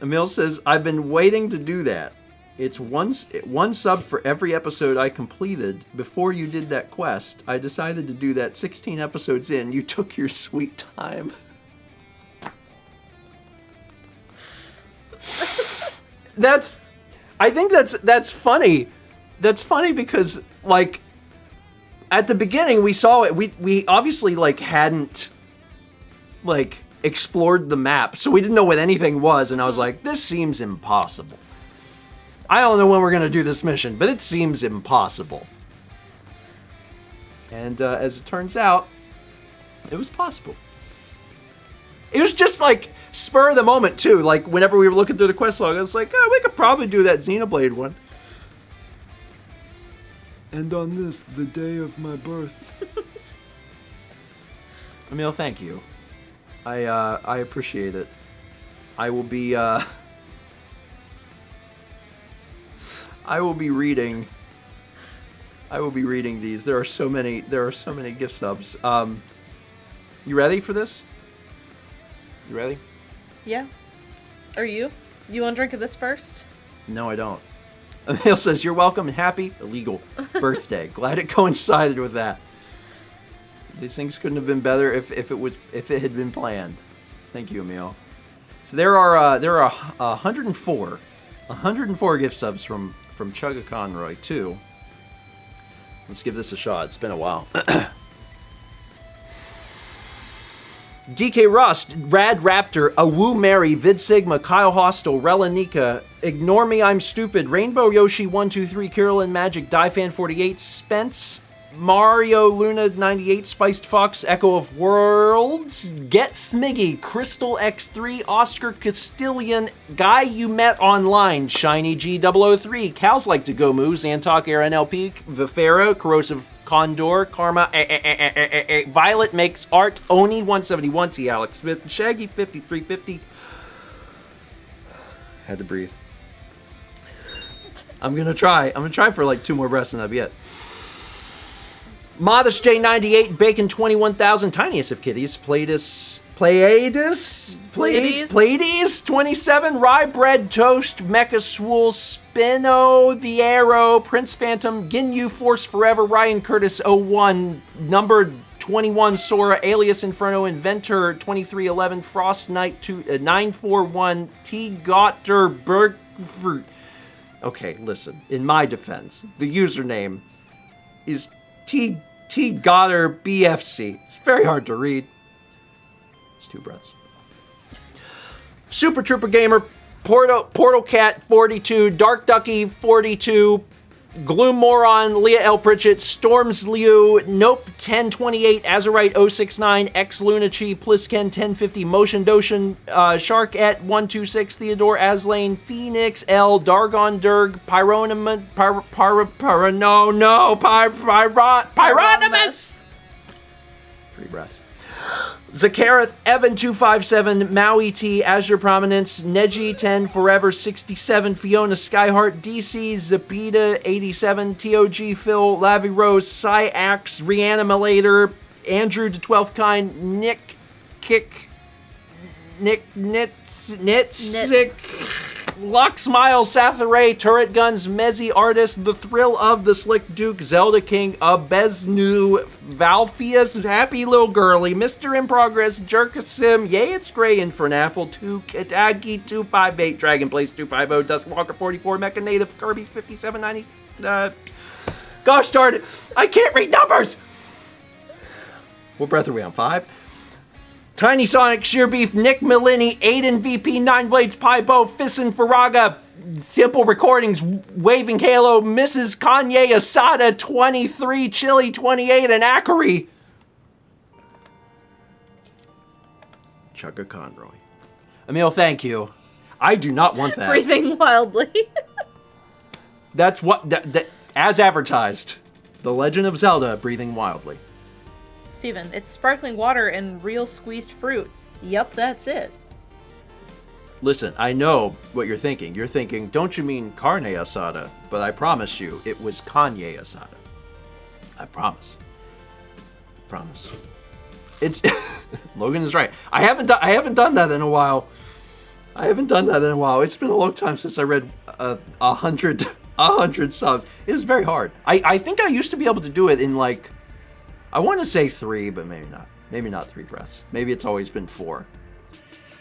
Emil says, I've been waiting to do that. It's one sub for every episode I completed. Before you did that quest, I decided to do that 16 episodes in. You took your sweet time. I think that's funny. That's funny because, like, at the beginning we saw it. We obviously, like, hadn't, like, explored the map, so we didn't know what anything was, and I was like, this seems impossible. I don't know when we're gonna do this mission, but it seems impossible. And as it turns out, it was possible. It was just like spur of the moment too. Like whenever we were looking through the quest log, I was like, oh, we could probably do that Xenoblade one. And on this, the day of my birth. Emil, thank you. I appreciate it. I will be I will be reading these. There are so many gift subs. You ready for this? You ready? Yeah. Are you? You want to drink of this first? No, I don't. Emil says, "You're welcome and happy illegal birthday. Glad it coincided with that. These things couldn't have been better if it had been planned." Thank you, Emil. So there are 104 gift subs from Chugga Conroy too. Let's give this a shot. It's been a while. DK Rust, Rad Raptor, Awoo Mary, Vid Sigma, Kyle Hostel, Relanika, Ignore Me I'm Stupid, Rainbow Yoshi 123, Carolyn Magic, Diefan 48, Spence, Mario Luna 98, Spiced Fox, Echo of Worlds, Get Smiggy, Crystal X3, Oscar Castillion, Guy You Met Online, Shiny G003, Cows Like to Go Moo, Zantok Aaron LP, Vifera, Corrosive Condor, Karma, Violet Makes Art, Oni 171, T Alex Smith, Shaggy 5350. Had to breathe. I'm gonna try for like 2 more breaths and that'll be it. Modest J98, Bacon 21,000, Tiniest of Kitties, Pleiades 27, Rye Bread Toast, Mecha Swool, Spino the Arrow, Prince Phantom, Ginyu Force Forever, Ryan Curtis 01, number 21 Sora, Alias Inferno, Inventor 2311, Frost Knight 941, T Gotterberg. Okay, listen. In my defense, the username is T Goddard BFC. It's very hard to read. It's 2 breaths. Super Trooper Gamer, Portal Cat 42, Dark Ducky 42, Gloom Moron, Leah L. Pritchett, Storms Liu, Nope 1028, Azurite 069, X Lunachi, Plisken 1050, Motion Doshin, Shark at 126, Theodore Aslane, Phoenix L, Dargon Durg, Pyronimus! 3 breaths. Zakarath, Evan 257, Maui T, Azure Prominence, Neji 10, Forever 67, Fiona Skyheart, DC, Zapita 87, TOG Phil, Lavi Rose, Cyax, Reanimalator, Andrew the 12th Kind, Nick Sick, Lux Smile, Satharay, Turret Guns, Mezzy Artist, The Thrill of the Slick Duke, Zelda King, Abeznu, Valfius, Happy Little Girly, Mr. In Progress, Jerkasim, Yay It's Gray, Infernapple 2, Kitagi 258, Dragon Place 250, Dustwalker 44, Mecha Native, Kirby's 5790, gosh darn it, I can't read numbers! What breath are we on, 5? Tiny Sonic, Sheer Beef, Nick Millini, Aiden VP, 9 Blades, Pybo, Fissin Faraga, Simple Recordings, Waving Halo, Mrs. Kanye Asada, 23, Chili 28, and Akari. Chugga Conroy. Emil, thank you. I do not want that. Breathing wildly. That's what, as advertised. The Legend of Zelda, breathing wildly. Steven, it's sparkling water and real squeezed fruit. Yup, that's it. Listen, I know what you're thinking. You're thinking, don't you mean carne asada? But I promise you, it was Kanye asada. I promise. Promise. It's Logan is right. I haven't done that in a while. It's been a long time since I read 100 subs. It's very hard. I think I used to be able to do it in like, I want to say 3, but maybe not. Maybe not 3 breaths. Maybe it's always been 4.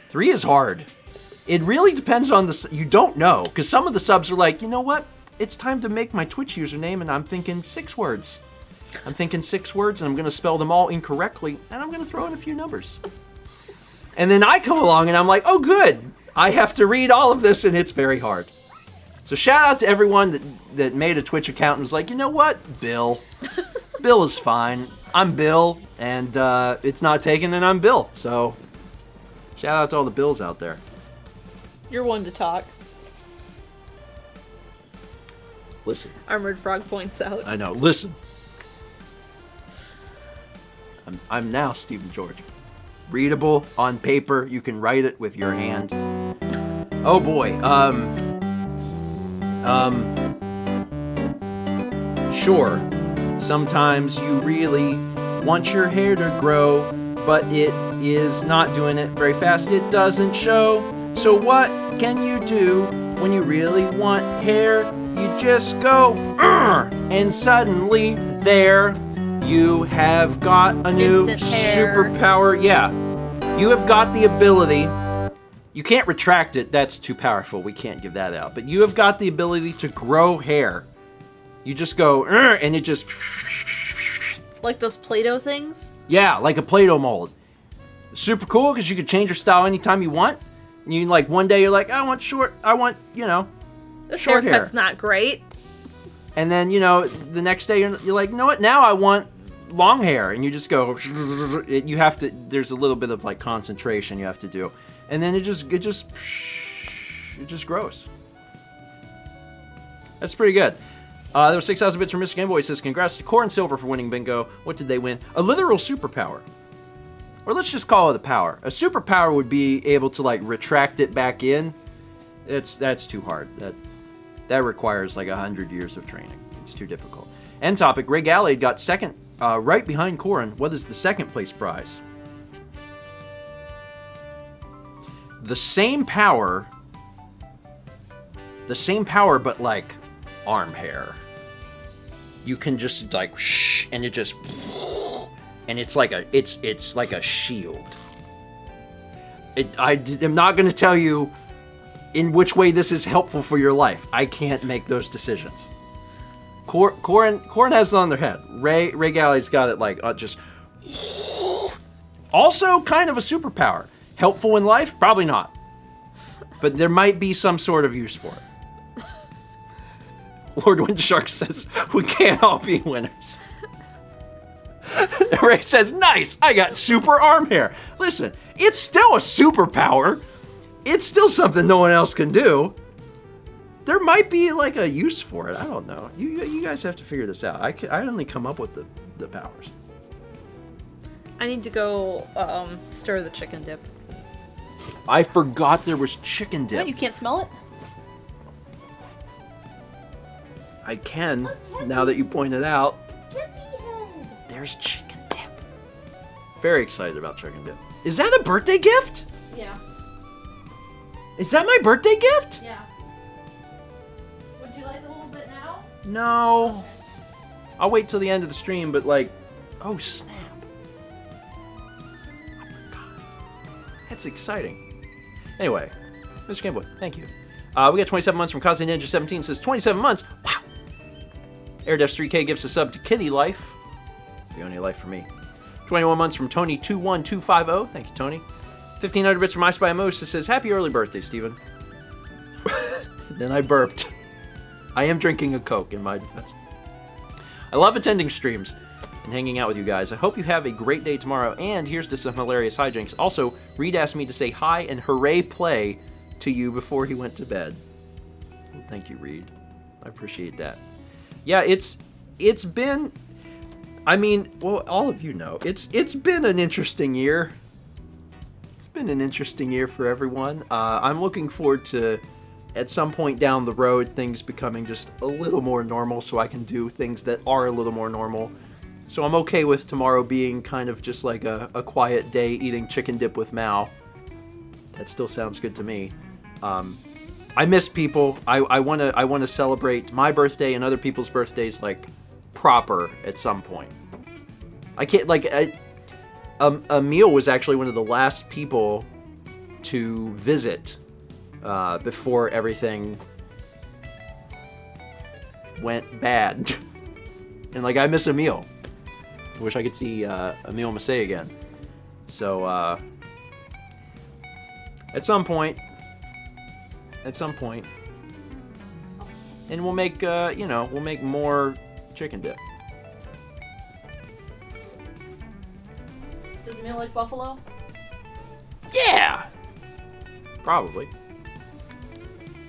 3 is hard. It really depends on the... You don't know, because some of the subs are like, you know what? It's time to make my Twitch username, and I'm thinking 6 words. I'm thinking 6 words, and I'm going to spell them all incorrectly, and I'm going to throw in a few numbers. And then I come along, and I'm like, oh, good. I have to read all of this, and it's very hard. So shout out to everyone that made a Twitch account and was like, you know what? Bill. Bill is fine. I'm Bill, and it's not taken, and I'm Bill. So, shout out to all the Bills out there. You're one to talk. Listen. Armored Frog points out. I know. Listen. I'm now Stephen George. Readable on paper. You can write it with your hand. Oh boy. Sure, sometimes you really want your hair to grow, but it is not doing it very fast. It doesn't show. So what can you do when you really want hair? You just go, "Urgh," and suddenly there you have got a new Instant hair. superpower. Yeah, you have got the ability. You can't retract it. That's too powerful. We can't give that out. But you have got the ability to grow hair. You just go, "Urgh," and it just... Like those Play-Doh things? Yeah, like a Play-Doh mold. Super cool because you can change your style anytime you want. And you like one day you're like, I want short, I want, This short hair. haircut's not great. And then, the next day you're like, you know what? Now I want long hair. And you just go, you have to, there's a little bit of like concentration you have to do. And then it just grows. That's pretty good. There was 6,000 bits from Mr. Game Boy. He says, congrats to Core and Silver for winning bingo. What did they win? A literal superpower. Or let's just call it a power. A superpower would be able to like retract it back in. That's too hard. That requires like 100 years of training. It's too difficult. End topic, Ray Gallade got second, right behind Corin. What is the second place prize? The same power, but like arm hair. You can just like shh, and it just, and it's like a shield. I am not going to tell you in which way this is helpful for your life. I can't make those decisions. Corin has it on their head. Ray Gallade's got it like just. Also, kind of a superpower. Helpful in life? Probably not. But there might be some sort of use for it. Lord Windshark says, we can't all be winners. Ray says, nice, I got super arm hair. Listen, it's still a superpower. It's still something no one else can do. There might be like a use for it. I don't know. You guys have to figure this out. I only come up with the powers. I need to go stir the chicken dip. I forgot there was chicken dip. What, you can't smell it? I can, now that you pointed out. There's chicken dip. Very excited about chicken dip. Is that a birthday gift? Yeah. Is that my birthday gift? Yeah. Would you like a little bit now? No. I'll wait till the end of the stream, but like, oh snap. I forgot. That's exciting. Anyway, Mr. Gameboy, thank you. We got 27 months from Kaze Ninja 17, says 27 months. Wow. Airdash3K gives a sub to Kitty Life. It's the only life for me. 21 months from Tony21250. Thank you, Tony. 1,500 bits from I Spy Most. It says, happy early birthday, Steven. Then I burped. I am drinking a Coke in my defense. I love attending streams and hanging out with you guys. I hope you have a great day tomorrow. And here's to some hilarious hijinks. Also, Reed asked me to say hi and hooray play to you before he went to bed. Well, thank you, Reed. I appreciate that. Yeah, it's been, I mean, well, all of you know, it's been an interesting year. It's been an interesting year for everyone. I'm looking forward to, at some point down the road, things becoming just a little more normal so I can do things that are a little more normal. So I'm okay with tomorrow being kind of just like a quiet day eating chicken dip with Mao. That still sounds good to me. I miss people. I want to celebrate my birthday and other people's birthdays like proper at some point. I can't like Emil was actually one of the last people to visit before everything went bad. And like I miss Emil. I wish I could see Emil Massey again. So at some point, and we'll make we'll make more chicken dip. Does Emil like buffalo? Yeah, probably.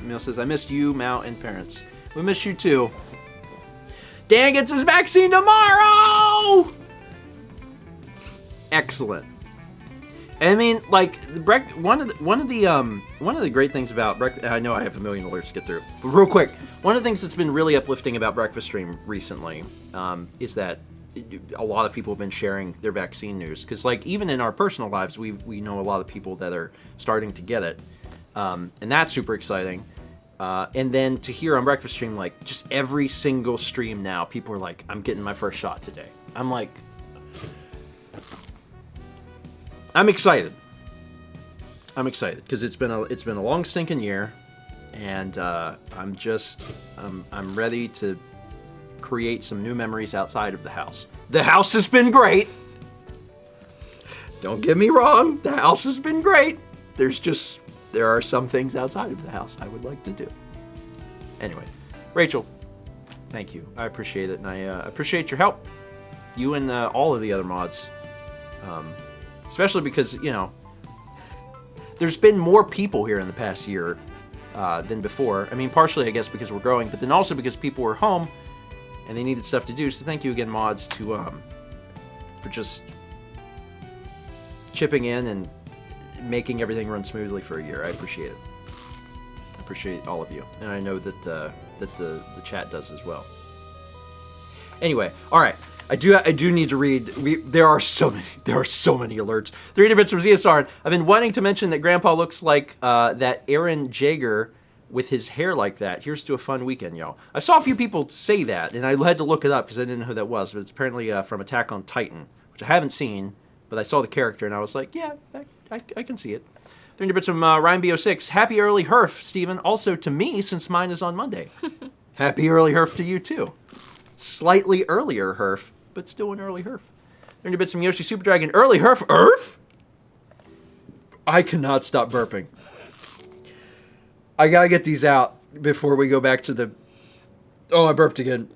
Emil says, I missed you, Mao, and parents. We miss you too. Dan gets his vaccine tomorrow! Excellent. I mean, like one of the great things about breakfast. I know I have a million alerts to get through, but real quick, one of the things that's been really uplifting about Breakfast Stream recently is that a lot of people have been sharing their vaccine news. Because like even in our personal lives, we know a lot of people that are starting to get it, and that's super exciting. And then to hear on Breakfast Stream, like just every single stream now, people are like, "I'm getting my first shot today." I'm like. I'm excited because it's been a long stinking year, and I'm ready to create some new memories outside of the house. The house has been great. Don't get me wrong, the house has been great. There are some things outside of the house I would like to do. Anyway, Rachel, thank you. I appreciate it, and I appreciate your help. You and all of the other mods. Especially because, you know, there's been more people here in the past year than before. I mean, partially, I guess, because we're growing, but then also because people were home and they needed stuff to do. So thank you again, mods, for just chipping in and making everything run smoothly for a year. I appreciate it. I appreciate all of you. And I know that the chat does as well. Anyway, all right. I do need to read. There are so many alerts. 3 bits from ZSR. I've been wanting to mention that Grandpa looks like that Aaron Jaeger with his hair like that. Here's to a fun weekend, y'all. I saw a few people say that, and I had to look it up because I didn't know who that was. But it's apparently from Attack on Titan, which I haven't seen, but I saw the character and I was like, yeah, I can see it. 3 bits from Ryan B06. Happy early herf, Steven. Also to me, since mine is on Monday. Happy early herf to you too. Slightly earlier herf. But still an early herf. 30 bits from Yoshi Super Dragon. Early herf. Herf? I cannot stop burping. I gotta get these out before we go back to the... Oh, I burped again.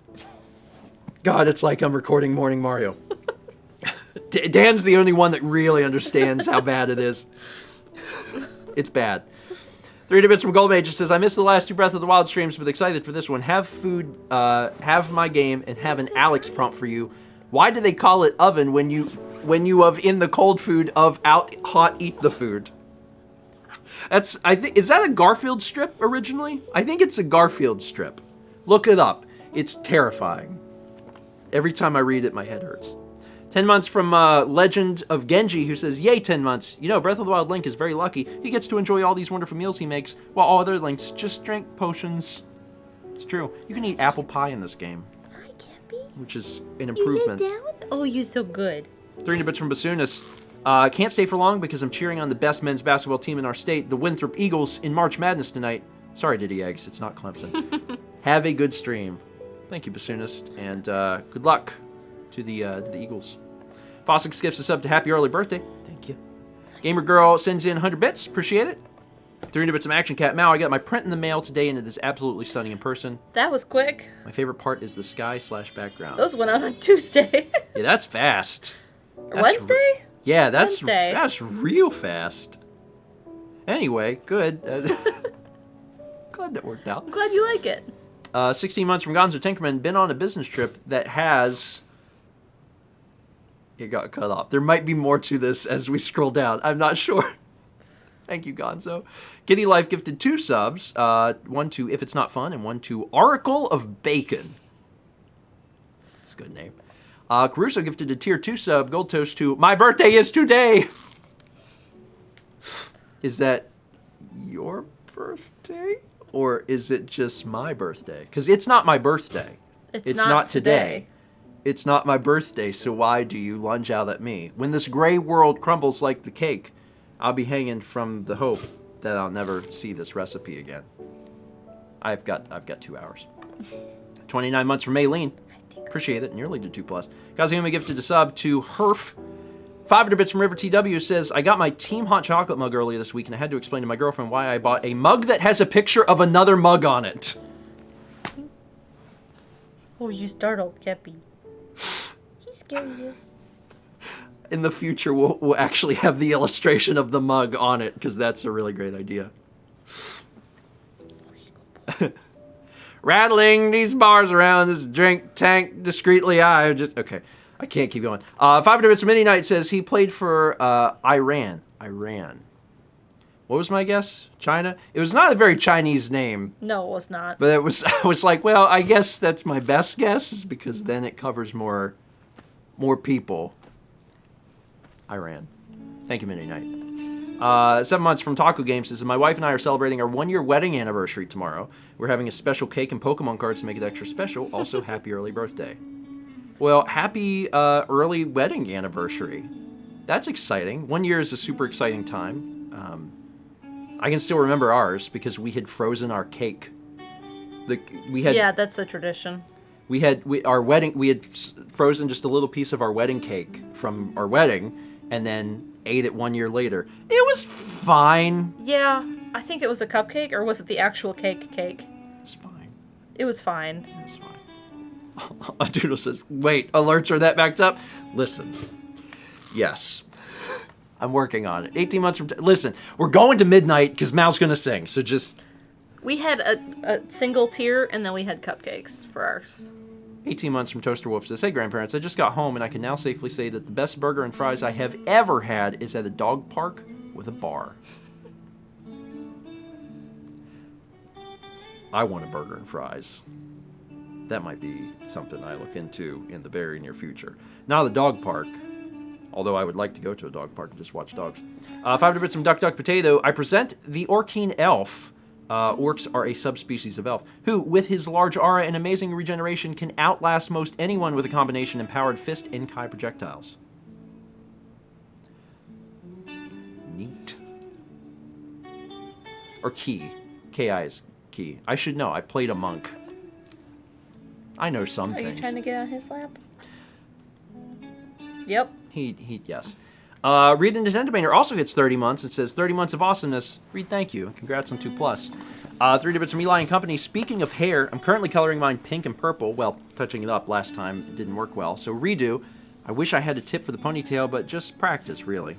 God, it's like I'm recording Morning Mario. Dan's the only one that really understands how bad it is. It's bad. 3 bits from Goldmage just says, I missed the last 2 Breath of the Wild streams, but excited for this one. Have food, have my game, and have an Alex prompt for you. Why do they call it oven when you of in the cold food of out hot eat the food? Is that a Garfield strip originally? I think it's a Garfield strip. Look it up. It's terrifying. Every time I read it, my head hurts. 10 months from Legend of Genji, who says, yay, 10 months. You know, Breath of the Wild Link is very lucky. He gets to enjoy all these wonderful meals he makes, while all other Links just drink potions. It's true. You can eat apple pie in this game. Which is an improvement. Oh, you're so good. 300 bits from Basunas. Can't stay for long because I'm cheering on the best men's basketball team in our state, the Winthrop Eagles, in March Madness tonight. Sorry, Diddy Eggs, it's not Clemson. Have a good stream. Thank you, Basunas, and good luck to the Eagles. Fossick skips us up to happy early birthday. Thank you. Gamer Girl sends in 100 bits. Appreciate it. 300 bits from Action Cat Mao. I got my print in the mail today, and it is absolutely stunning in person. That was quick. My favorite part is the sky/background. Those went out on Tuesday. Yeah, that's fast. Wednesday? Yeah, that's Wednesday. That's real fast. Anyway, good. Glad that worked out. I'm glad you like it. 16 months from Gonzo Tinkerman. Been on a business trip that has... It got cut off. There might be more to this as we scroll down. I'm not sure. Thank you, Gonzo. Kitty Life gifted 2 subs. 1 to If It's Not Fun, and 1 to Oracle of Bacon. That's a good name. Caruso gifted a tier 2 sub, Gold Toast to My Birthday is Today! Is that your birthday? Or is it just my birthday? Because it's not my birthday. It's not today. It's not my birthday, so why do you lunge out at me? When this gray world crumbles like the cake, I'll be hanging from the hope that I'll never see this recipe again. I've got 2 hours. 29 months from Maylene. Appreciate it. Nearly to 2+. Kazuma gifted a sub to Herf. 500 bits from River TW says, I got my Team Hot Chocolate mug earlier this week, and I had to explain to my girlfriend why I bought a mug that has a picture of another mug on it. Oh, you startled, Kepi. He scared you. In the future, we'll actually have the illustration of the mug on it, because that's a really great idea. Rattling these bars around this drink tank discreetly, okay, I can't keep going. 500 bits from Mini Knight says he played for Iran. Iran. What was my guess? China? It was not a very Chinese name, No, it was not. but it was. I was like, well, I guess that's my best guess, is because then it covers more people. Iran. Thank you, Midnight Night. 7 months from Taco Games says, my wife and I are celebrating our 1-year wedding anniversary tomorrow. We're having a special cake and Pokemon cards to make it extra special. Also, happy early birthday. Well, happy early wedding anniversary. That's exciting. 1 year is a super exciting time. I can still remember ours because we had frozen our cake. Yeah, that's a tradition. We had frozen just a little piece of our wedding cake from our wedding, and then ate it 1 year later. It was fine. Yeah, I think it was a cupcake, or was it the actual cake? It's fine. It was fine. It's fine. A doodle says, wait, alerts are that backed up? Listen. Yes. I'm working on it. 18 months from... Listen, we're going to midnight because Mal's going to sing, so just... We had a single tier, and then we had cupcakes for ours. 18 months from Toaster Wolf says, hey, grandparents, I just got home, and I can now safely say that the best burger and fries I have ever had is at a dog park with a bar. I want a burger and fries. That might be something I look into in the very near future. Not a dog park, although I would like to go to a dog park and just watch dogs. 500 bits from Duck Duck Potato. I present the Orkeen Elf. Orcs are a subspecies of elf, who, with his large aura and amazing regeneration, can outlast most anyone with a combination empowered fist and Kai projectiles. Neat. Or Ki. Ki is Ki. I should know. I played a monk. I know some things. Are you trying to get on his lap? Yep. Yes. Reed the Nintendo Painter also hits 30 months and says, 30 months of awesomeness. Reed, thank you. Congrats on 2+. 3 bits from Eli and Company. Speaking of hair, I'm currently coloring mine pink and purple. Well, touching it up last time, it didn't work well. So redo. I wish I had a tip for the ponytail, but just practice, really.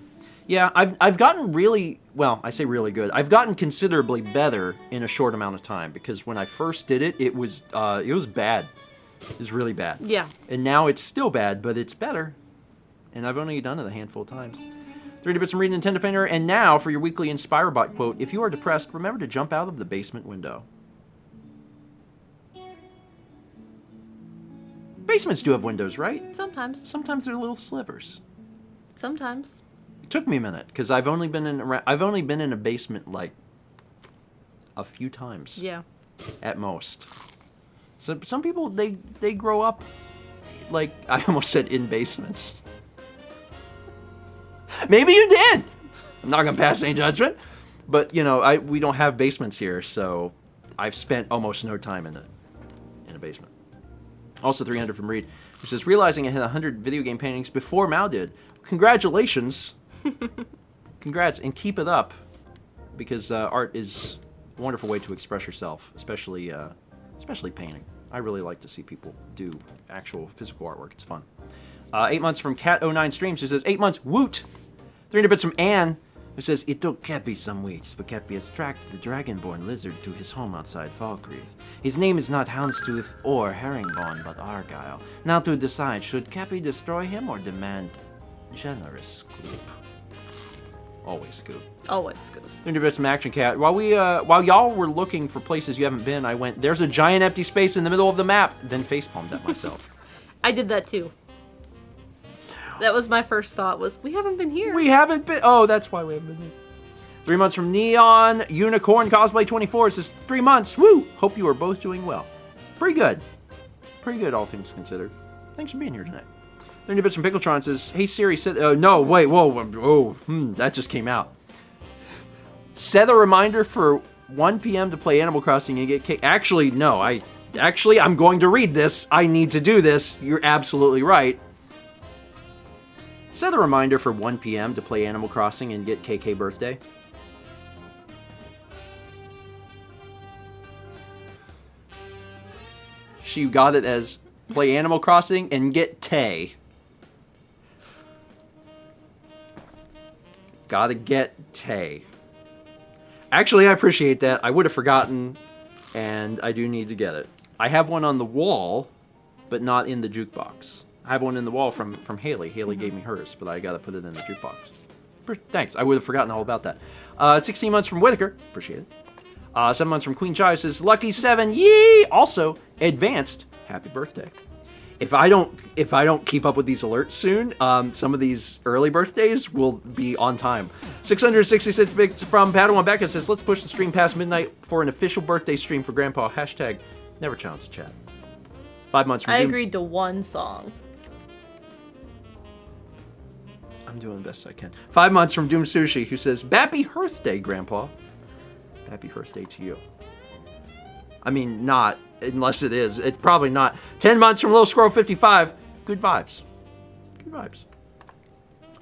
Yeah, I've gotten really, well, I say really good. I've gotten considerably better in a short amount of time, because when I first did it, it was bad. It was really bad. Yeah. And now it's still bad, but it's better. And I've only done it a handful of times. 3 bits from Read Nintendo Painter. And now for your weekly Inspirobot quote. If you are depressed, remember to jump out of the basement window. Basements do have windows, right? Sometimes. Sometimes they're little slivers. Sometimes. It took me a minute because I've only been in a basement like a few times. Yeah. At most. So some people they grow up like, I almost said in basements. Maybe you did. I'm not gonna pass any judgment, but you know, we don't have basements here, so I've spent almost no time in a basement. Also 300 from Reed, who says, realizing I had 100 video game paintings before Mao did. Congratulations. Congrats, and keep it up, because art is a wonderful way to express yourself, especially painting. I really like to see people do actual physical artwork. It's fun. 8 months from Cat09 Streams, who says, 8 months, woot! 300 bits from Anne, who says, it took Cappy some weeks, but Cappy has tracked the dragonborn lizard to his home outside Falkreath. His name is not Houndstooth or Herringbone, but Argyle. Now to decide, should Cappy destroy him or demand generous scoop? Always scoop. Always scoop. 300 bits from Action Cat. While y'all were looking for places you haven't been, I went, there's a giant empty space in the middle of the map, then facepalmed at myself. I did that too. That was my first thought, was we haven't been here. We haven't been. Oh, that's why we haven't been here. 3 months from Neon Unicorn Cosplay 24. It says 3 months. Woo! Hope you are both doing well. Pretty good. Pretty good, all things considered. Thanks for being here tonight. 30 bits from Pickletron says, hey Siri, set. No, wait, whoa. That just came out. Set a reminder for 1 p.m. to play Animal Crossing and get cake. Actually, no. I'm going to read this. I need to do this. You're absolutely right. Set a reminder for 1 p.m. to play Animal Crossing and get KK birthday. She got it as play Animal Crossing and get Tay. Gotta get Tay. Actually, I appreciate that. I would have forgotten, and I do need to get it. I have one on the wall, but not in the jukebox. I have one in the wall from Haley. Haley gave me hers, but I gotta put it in the jukebox. Thanks. I would have forgotten all about that. 16 months from Whitaker. Appreciate it. 7 months from Queen Chai says, Lucky 7, yee! Also, advanced happy birthday. If I don't keep up with these alerts soon, some of these early birthdays will be on time. 666 bits from Padawan Becca says, let's push the stream past midnight for an official birthday stream for Grandpa. Hashtag never challenge the chat. 5 months from I Doom. agreed to one song. I'm doing the best I can. 5 months from Doom Sushi, who says, Happy birthday, Grandpa. Happy birthday to you. I mean, not, unless it is. It's probably not. 10 months from Little Squirrel 55. Good vibes. Good vibes.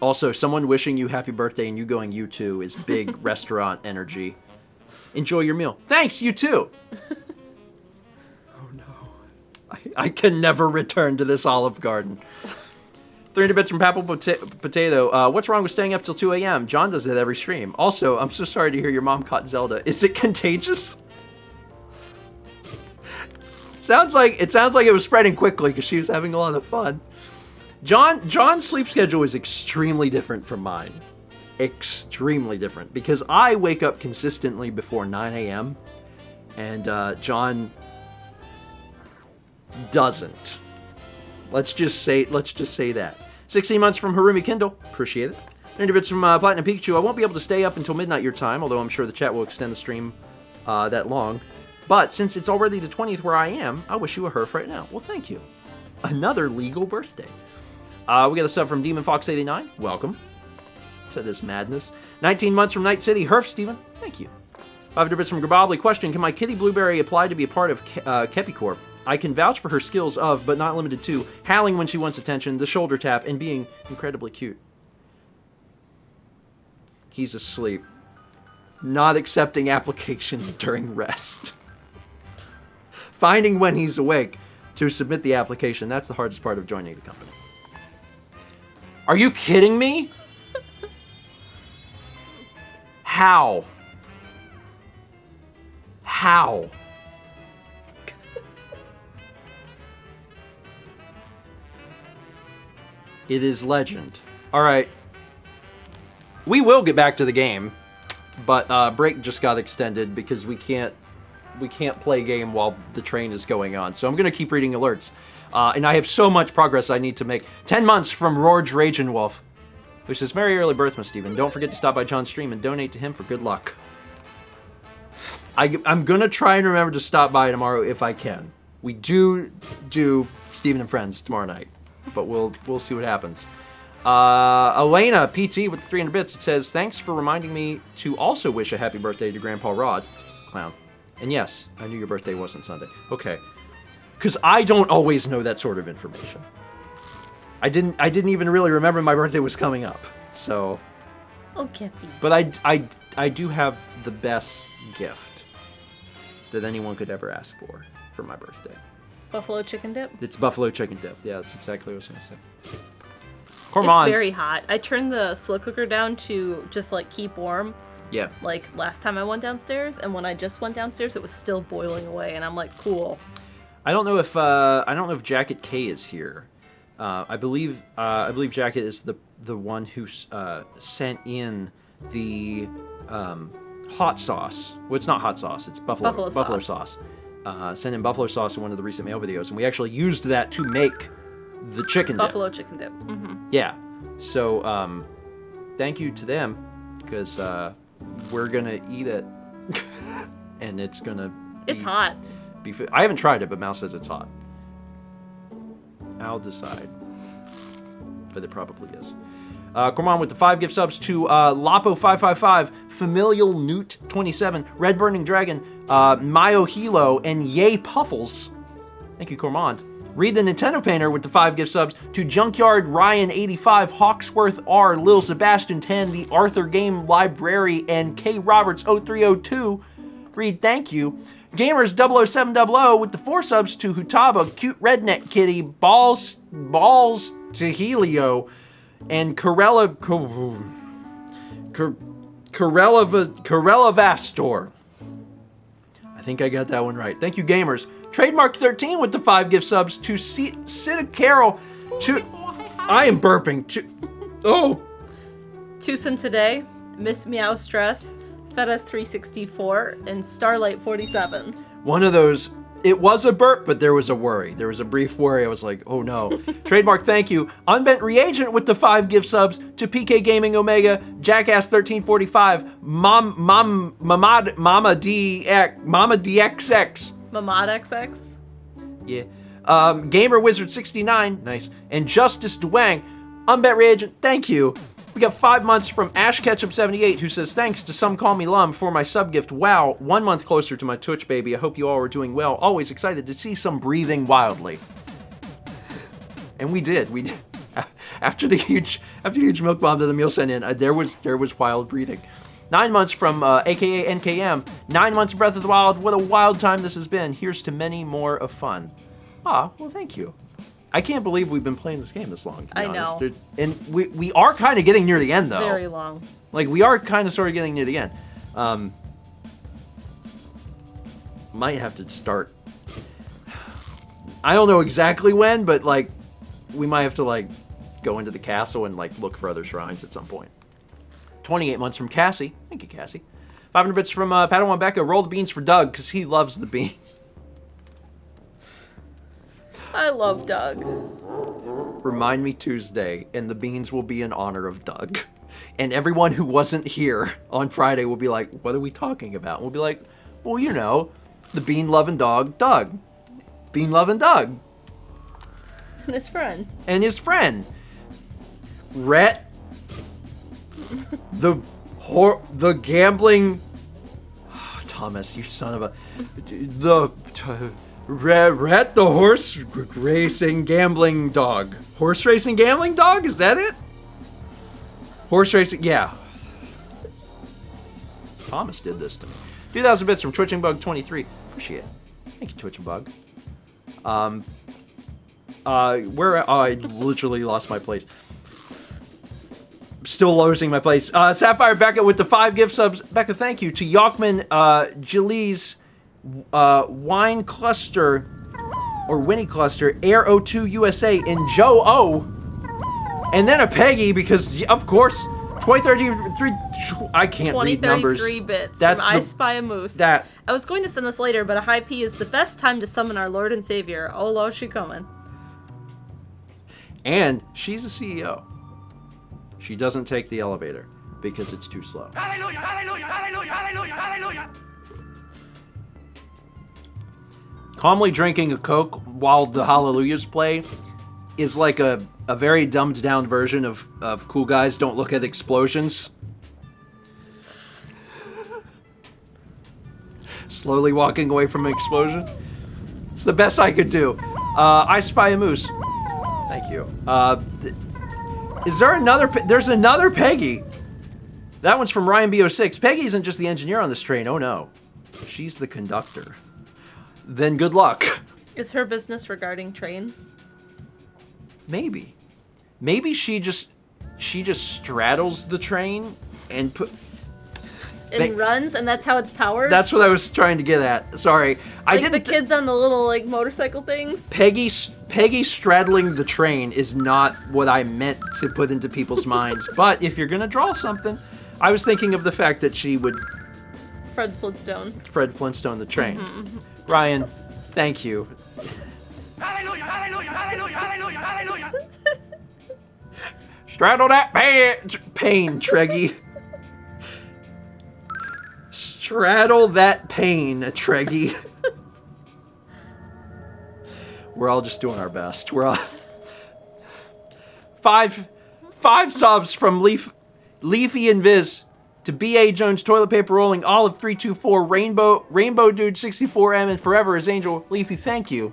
Also, someone wishing you happy birthday and you going you too is big restaurant energy. Enjoy your meal. Thanks, you too. Oh no. I can never return to this Olive Garden. 300 bits from Papal Potato. What's wrong with staying up till 2 a.m.? John does it every stream. Also, I'm so sorry to hear your mom caught Zelda. Is it contagious? It sounds like it was spreading quickly because she was having a lot of fun. John's sleep schedule is extremely different from mine. Extremely different. Because I wake up consistently before 9 a.m. and John doesn't. Let's just say that. 16 months from Harumi Kindle. Appreciate it. 30 bits from Platinum Pikachu. I won't be able to stay up until midnight your time, although I'm sure the chat will extend the stream that long. But since it's already the 20th where I am, I wish you a herf right now. Well, thank you. Another legal birthday. We got a sub from Demon Fox 89. Welcome to this madness. 19 months from Night City. Herf, Steven. Thank you. 500 bits from Grabobly. Question, can my kitty Blueberry apply to be a part of Kepi Corp? I can vouch for her skills of, but not limited to, howling when she wants attention, the shoulder tap, and being incredibly cute. He's asleep. Not accepting applications during rest. Finding when he's awake to submit the application. That's the hardest part of joining the company. Are you kidding me? How? How? It is legend. All right. We will get back to the game, but break just got extended because we can't play game while the train is going on. So I'm going to keep reading alerts. And I have so much progress I need to make. 10 months from Rorge Ragin' Wolf, who says, Merry early birthday, Steven. Don't forget to stop by John's stream and donate to him for good luck. I'm going to try and remember to stop by tomorrow if I can. We do Steven and Friends tomorrow night, but we'll see what happens. Elena PT with the 300 bits. It says, thanks for reminding me to also wish a happy birthday to Grandpa Rod. Clown. And yes, I knew your birthday wasn't Sunday. Okay. Because I don't always know that sort of information. I didn't even really remember my birthday was coming up. So. Okay. But I do have the best gift that anyone could ever ask for my birthday. Buffalo chicken dip? It's buffalo chicken dip. Yeah, that's exactly what I was going to say. Cormond. It's very hot. I turned the slow cooker down to just like keep warm. Yeah. Like last time I went downstairs, and when I just went downstairs, it was still boiling away, and I'm like, cool. I don't know if Jacket K is here. I believe Jacket is the one who sent in the hot sauce. Well, it's not hot sauce. It's buffalo sauce. Sent in buffalo sauce in one of the recent mail videos, and we actually used that to make the chicken dip. Buffalo chicken dip. Mm-hmm. Yeah. So thank you to them, because we're gonna eat it, and it's gonna. It's hot. I haven't tried it, but Mal says it's hot. I'll decide. But it probably is. Come on with the 5 gift subs to Lapo555, Familial Newt 27, Red Burning Dragon, Mayo Hilo, and Yay Puffles. Thank you, Cormand. Read the Nintendo Painter with the 5 gift subs to Junkyard Ryan 85, Hawksworth R, Lil Sebastian 10, the Arthur Game Library, and K Roberts 0302. Read thank you. Gamers 00700 with the 4 subs to Hutaba, Cute Redneck Kitty, Balls to Helio, and Corella Vastor. I think I got that one right. Thank you, gamers. Trademark 13 with the 5 gift subs to Sita Carol. I am burping. Tucson Today, Miss Meow Stress, Feta 364, and Starlight 47. One of those, it was a burp, but there was a worry. There was a brief worry. I was like, oh no. Trademark thank you. Unbent Reagent with the 5 gift subs to PK Gaming Omega, Jackass 1345, Mama DXX. Mamad XX. Yeah. Gamer Wizard 69, nice. And Justice Dwang, Unbent Reagent, thank you. We got 5 months from Ash Ketchup 78, who says, thanks to Some Call Me Lum for my sub gift. Wow, 1 month closer to my Twitch baby. I hope you all are doing well. Always excited to see some breathing wildly. And we did. After the huge milk bomb that Emil sent in, there was wild breathing. 9 months from AKA NKM. 9 months of Breath of the Wild. What a wild time this has been. Here's to many more of fun. Ah, well, thank you. I can't believe we've been playing this game this long, to be honest. know. And we are kind of getting near the end, though. Very long. Like, we are kind of sort of getting near the end. Might have to start. I don't know exactly when, but, like, we might have to, like, go into the castle and, like, look for other shrines at some point. 28 months from Cassie. Thank you, Cassie. 500 bits from Padawan Becca. Roll the beans for Doug, because he loves the beans. I love Doug. Remind me Tuesday, and the beans will be in honor of Doug. And everyone who wasn't here on Friday will be like, what are we talking about? And we'll be like, well, you know, the bean-loving dog, Doug. Bean-loving Doug. And his friend. And his friend. Rhett. The gambling... Thomas, you son of a... Rhett, the horse racing gambling dog. Horse racing gambling dog? Is that it? Horse racing, yeah. Thomas did this to me. 2,000 bits from Twitching Bug 23. Appreciate it. Thank you, Twitching Bug. I literally lost my place. Still losing my place. Sapphire Becca with the 5 gift subs. Becca, thank you. To Yawkman, Jalees, Wine Cluster, or Winnie Cluster, Air O2 USA, and Joe O. And then a Peggy, because, of course, 2033, I can't read numbers. 2033 bits That's from I Spy a Moose. That. I was going to send this later, but a high P is the best time to summon our Lord and Savior. Oh, lo, she coming. And she's a CEO. She doesn't take the elevator because it's too slow. Hallelujah, hallelujah, hallelujah, hallelujah, hallelujah. Calmly drinking a Coke while the Hallelujahs play is like a very dumbed down version of Cool Guys Don't Look at Explosions. Slowly walking away from an explosion. It's the best I could do. I Spy a Moose. Thank you. Is there another? There's another Peggy. That one's from Ryan B06. Peggy isn't just the engineer on this train. Oh no. She's the conductor. Then good luck. Is her business regarding trains? Maybe. Maybe she just straddles the train and Runs, and that's how it's powered? That's what I was trying to get at. Sorry. I didn't. The kids on the little, like, motorcycle things? Peggy straddling the train is not what I meant to put into people's minds. But if you're going to draw something, I was thinking of the fact that she would... Fred Flintstone the train. Ryan, thank you. Hallelujah, hallelujah, hallelujah, hallelujah, hallelujah. Straddle that pain, Treggy. Straddle that pain, Treggy. We're all just doing our best. We're all... Five subs from Leafy and Viz to B.A. Jones, Toilet Paper Rolling, Olive 324, Rainbow Dude 64M, and Forever is Angel. Leafy, thank you.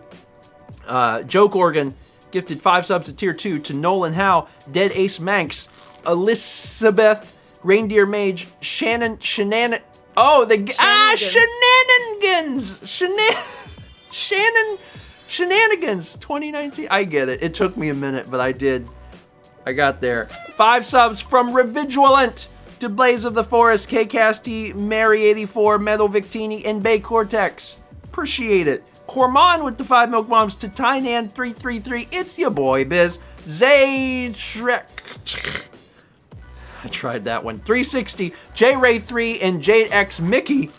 Joke Organ gifted 5 subs at tier 2 to Nolan Howe, Dead Ace Manx, Elizabeth, Reindeer Mage, Shenanigans 2019. I get it. It took me a minute, but I did. I got there. 5 subs from Revidulant to Blaze of the Forest, K Casty, Mary 84, Metal Victini, and Bay Cortex. Appreciate it. Corman with the 5 milk bombs to Tynan 333. It's your boy Biz. Zay Trek. I tried that one. 360, J-Ray3, and Jade X Mickey.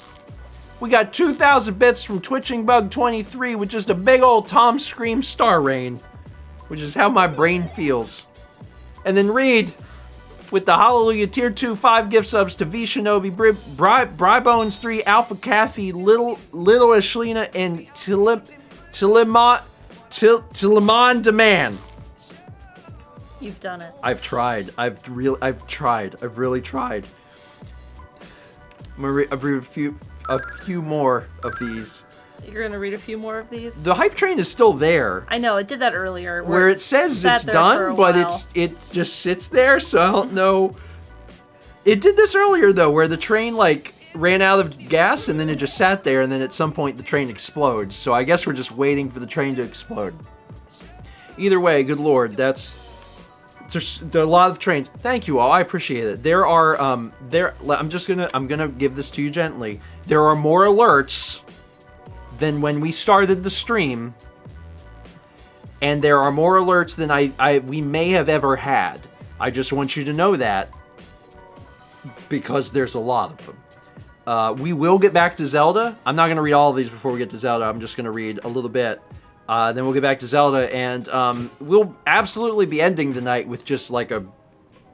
We got 2,000 bits from Twitching Bug 23 with just a big old Tom Scream star rain, which is how my brain feels. And then Reed with the Hallelujah Tier 2 5 gift subs to V Shinobi, Brybones 3, Alpha Kathy, Little Ashlina, and Tileman Demand. You've done it. I've tried. I've really tried. I'm gonna read a few more of these. You're gonna read a few more of these? The hype train is still there. I know, it did that earlier. Where it says it's done, but it just sits there, so I don't know. It did this earlier, though, where the train, like, ran out of gas, and then it just sat there, and then at some point the train explodes. So I guess we're just waiting for the train to explode. Either way, good lord, there's a lot of trains. Thank you all, I appreciate it. There are, I'm gonna give this to you gently. There are more alerts than when we started the stream, and there are more alerts than we may have ever had. I just want you to know that, because there's a lot of them. We will get back to Zelda. I'm not going to read all of these before we get to Zelda. I'm just going to read a little bit. Then we'll get back to Zelda, and we'll absolutely be ending the night with just like a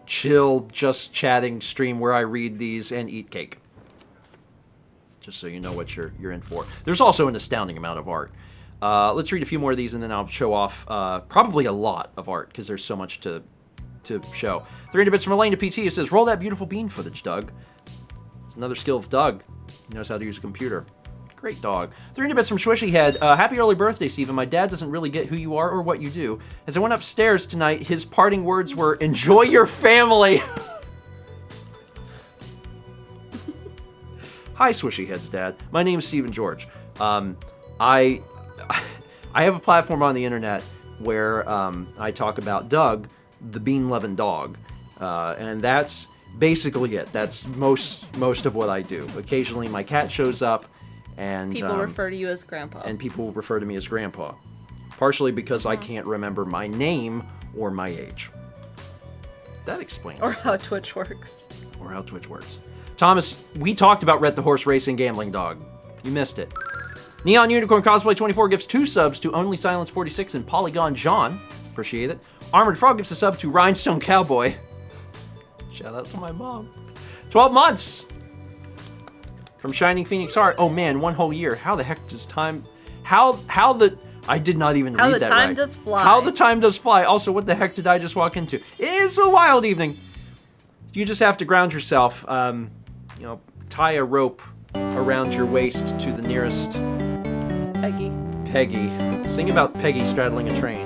chill, just chatting stream where I read these and eat cake. Just so you know what you're in for. There's also an astounding amount of art. Let's read a few more of these, and then I'll show off probably a lot of art, because there's so much to show. 300 bits from Elaine to PT, who says, roll that beautiful bean footage, Doug. It's another skill of Doug. He knows how to use a computer. Great dog. 300 bits from Swishy Head. Happy early birthday, Steven. My dad doesn't really get who you are or what you do. As I went upstairs tonight, his parting words were, enjoy your family. Hi, Swishy Head's dad. My name is Steven George. I have a platform on the internet where I talk about Doug, the bean-loving dog, and that's basically it. That's most of what I do. Occasionally, my cat shows up, and people refer to you as Grandpa. And people refer to me as Grandpa, partially because I can't remember my name or my age. That explains. Or how Twitch works. Thomas, we talked about Rhett the Horse Racing Gambling Dog. You missed it. Neon Unicorn Cosplay 24 gives 2 subs to Only Silence 46 and Polygon John. Appreciate it. Armored Frog gives a sub to Rhinestone Cowboy. Shout out to my mom. 12 months from Shining Phoenix Heart. Oh man, 1 whole year. How the heck does time... I did not even read that right. How the time does fly. How the time does fly. Also, what the heck did I just walk into? It's a wild evening. You just have to ground yourself. Tie a rope around your waist to the nearest... Peggy. Sing about Peggy straddling a train.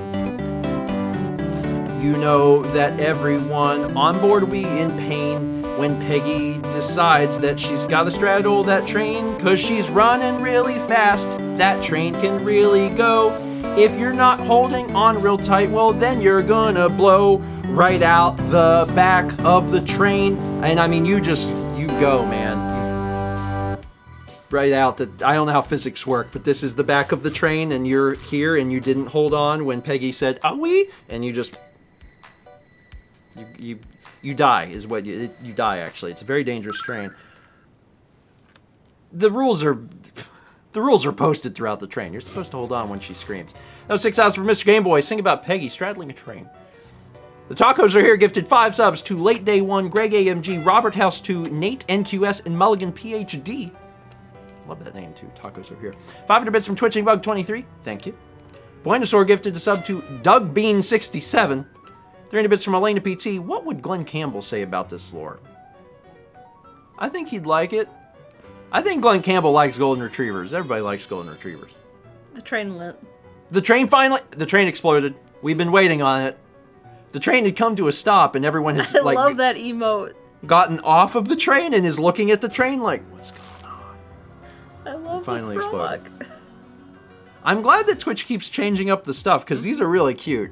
You know that everyone on board will be in pain when Peggy decides that she's gotta straddle that train, 'cause she's running really fast. That train can really go. If you're not holding on real tight, well then you're gonna blow right out the back of the train. And I mean, you go, man. Right out I don't know how physics work, but this is the back of the train, and you're here, and you didn't hold on when Peggy said, "Are we?" And you just... You die, is what you die, actually. It's a very dangerous train. The rules are posted throughout the train. You're supposed to hold on when she screams. That was 6 hours for Mr. Game Boy. Sing about Peggy straddling a train. The tacos are here, gifted 5 subs to Late Day 1, Greg AMG, Robert House 2, Nate NQS, and Mulligan PhD. Love that name, too. Tacos are here. 500 bits from Twitching Bug 23. Thank you. Buenosaur gifted a sub to Doug Bean 67. 300 bits from Elena PT. What would Glenn Campbell say about this lore? I think he'd like it. I think Glenn Campbell likes golden retrievers. Everybody likes golden retrievers. The train went. The train exploded. We've been waiting on it. The train had come to a stop, and everyone has I love that emote. Gotten off of the train and is looking at the train like, what's going on? I love finally the frog. Exploded. I'm glad that Twitch keeps changing up the stuff, because these are really cute.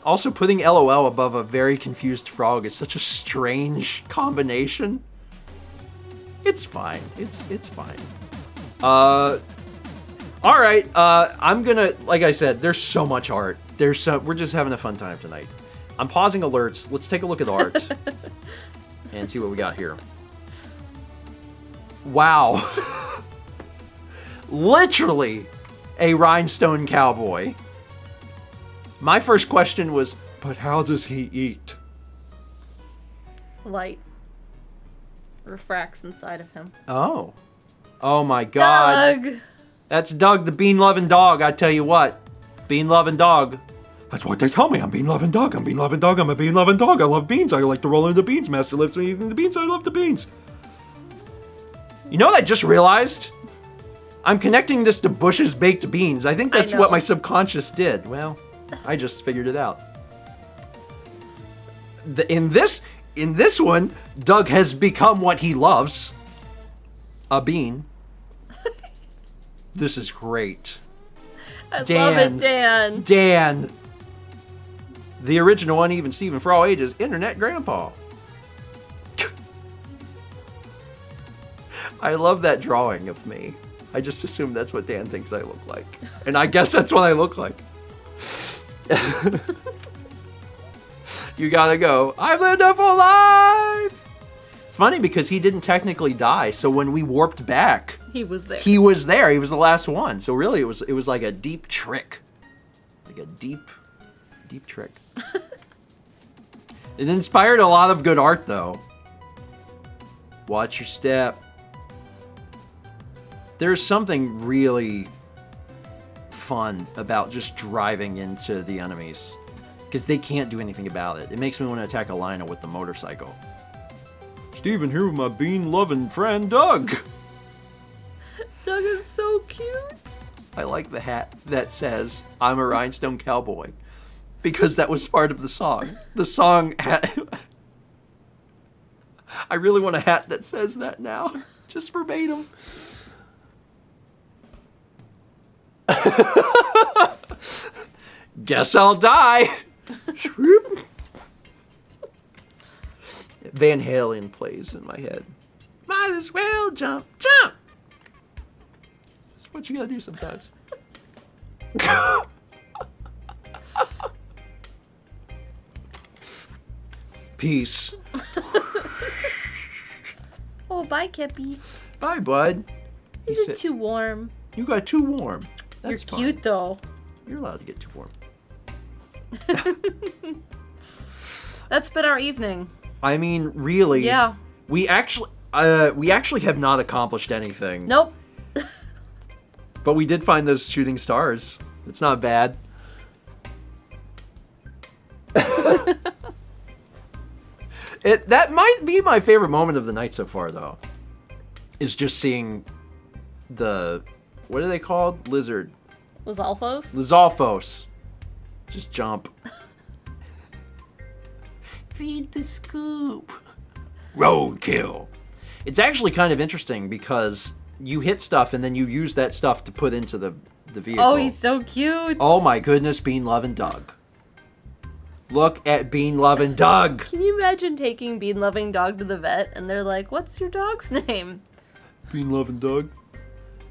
Also, putting LOL above a very confused frog is such a strange combination. It's fine. It's fine. Alright, I'm gonna, like I said, there's so much art. We're just having a fun time tonight. I'm pausing alerts. Let's take a look at art and see what we got here. Wow. Literally a rhinestone cowboy. My first question was, but how does he eat? Light refracts inside of him. Oh. Oh my god. Doug! That's Doug, the bean-loving dog, I tell you what. Bean-loving dog. That's what they tell me. I'm bean-loving dog. I'm bean-loving dog. I'm a bean-loving dog. I love beans. I like to roll into beans. Master lifts me eating the beans. I love the beans. You know what I just realized? I'm connecting this to Bush's baked beans. I think that's what my subconscious did. Well, I just figured it out. In this one, Doug has become what he loves. A bean. This is great. I love it, Dan. Dan. The original Uneven Steven for all ages, Internet Grandpa. I love that drawing of me. I just assume that's what Dan thinks I look like. And I guess that's what I look like. You gotta go. I've lived a full life! It's funny because he didn't technically die, so when we warped back, He was there. he was there. He was the last one. So really, it was like a deep trick. Like a deep trick. It inspired a lot of good art, though. Watch your step. There's something really fun about just driving into the enemies. Because they can't do anything about it. It makes me want to attack Alina with the motorcycle. Steven here with my bean-loving friend, Doug. Doug is so cute. I like the hat that says, I'm a rhinestone cowboy. Because that was part of the song. The song hat... I really want a hat that says that now. Just verbatim. Guess I'll die. Van Halen plays in my head. Might as well jump. Jump! That's what you gotta do sometimes. Peace. Oh, bye, Kippies. Bye, bud. He Is said- it too warm? You got too warm. You're That's fine. cute, though. You're allowed to get too warm. That's been our evening. I mean, really. Yeah. We actually have not accomplished anything. Nope. But we did find those shooting stars. It's not bad. That might be my favorite moment of the night so far, though. Is just seeing the... What are they called? Lizard. Lizalfos? Lizalfos. Just jump. Feed the scoop. Roadkill. It's actually kind of interesting because you hit stuff and then you use that stuff to put into the vehicle. Oh, he's so cute. Oh my goodness, Bean Lovin' Doug. Look at Bean Lovin' Doug. Can you imagine taking Bean Loving Dog to the vet and they're like, what's your dog's name? Bean Lovin' Doug.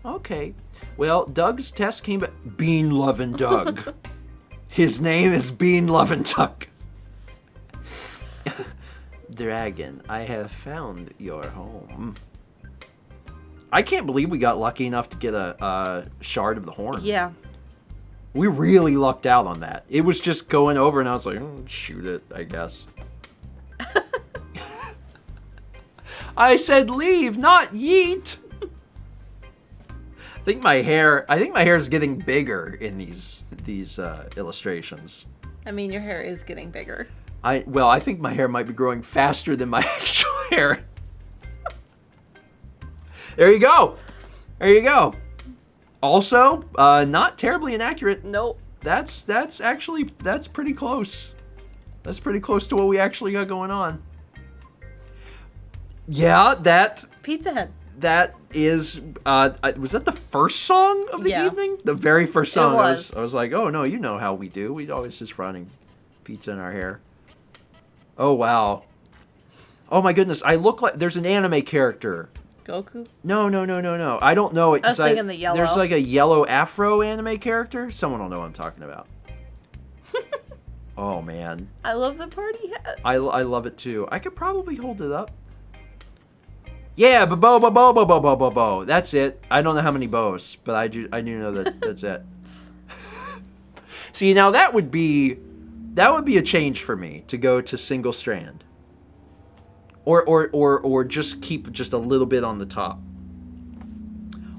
Okay. Well, Doug's test came back. Bean Lovin' Doug. His name is Bean Lovin' Doug. Dragon, I have found your home. I can't believe we got lucky enough to get a shard of the horn. Yeah. We really lucked out on that. It was just going over and I was like, shoot it, I guess. I said leave, not yeet. I think my hair is getting bigger in these illustrations. I mean, your hair is getting bigger. I think my hair might be growing faster than my actual hair. There you go. There you go. Also, not terribly inaccurate. Nope. That's pretty close. That's pretty close to what we actually got going on. Yeah, Pizza Head. that is was that the first song of the Yeah. evening? The very first song. It was. I was like, oh no, you know how we do. We'd always just running pizza in our hair. Oh wow. Oh my goodness, I look like there's an anime character. Goku? No. I don't know it. I was 'cause thinking the yellow. There's like a yellow afro anime character. Someone will know what I'm talking about. Oh, man. I love the party hat. I love it, too. I could probably hold it up. Yeah, bo. That's it. I don't know how many bows, but I do know that that's it. See, now that would be a change for me to go to single strand. Or just keep just a little bit on the top.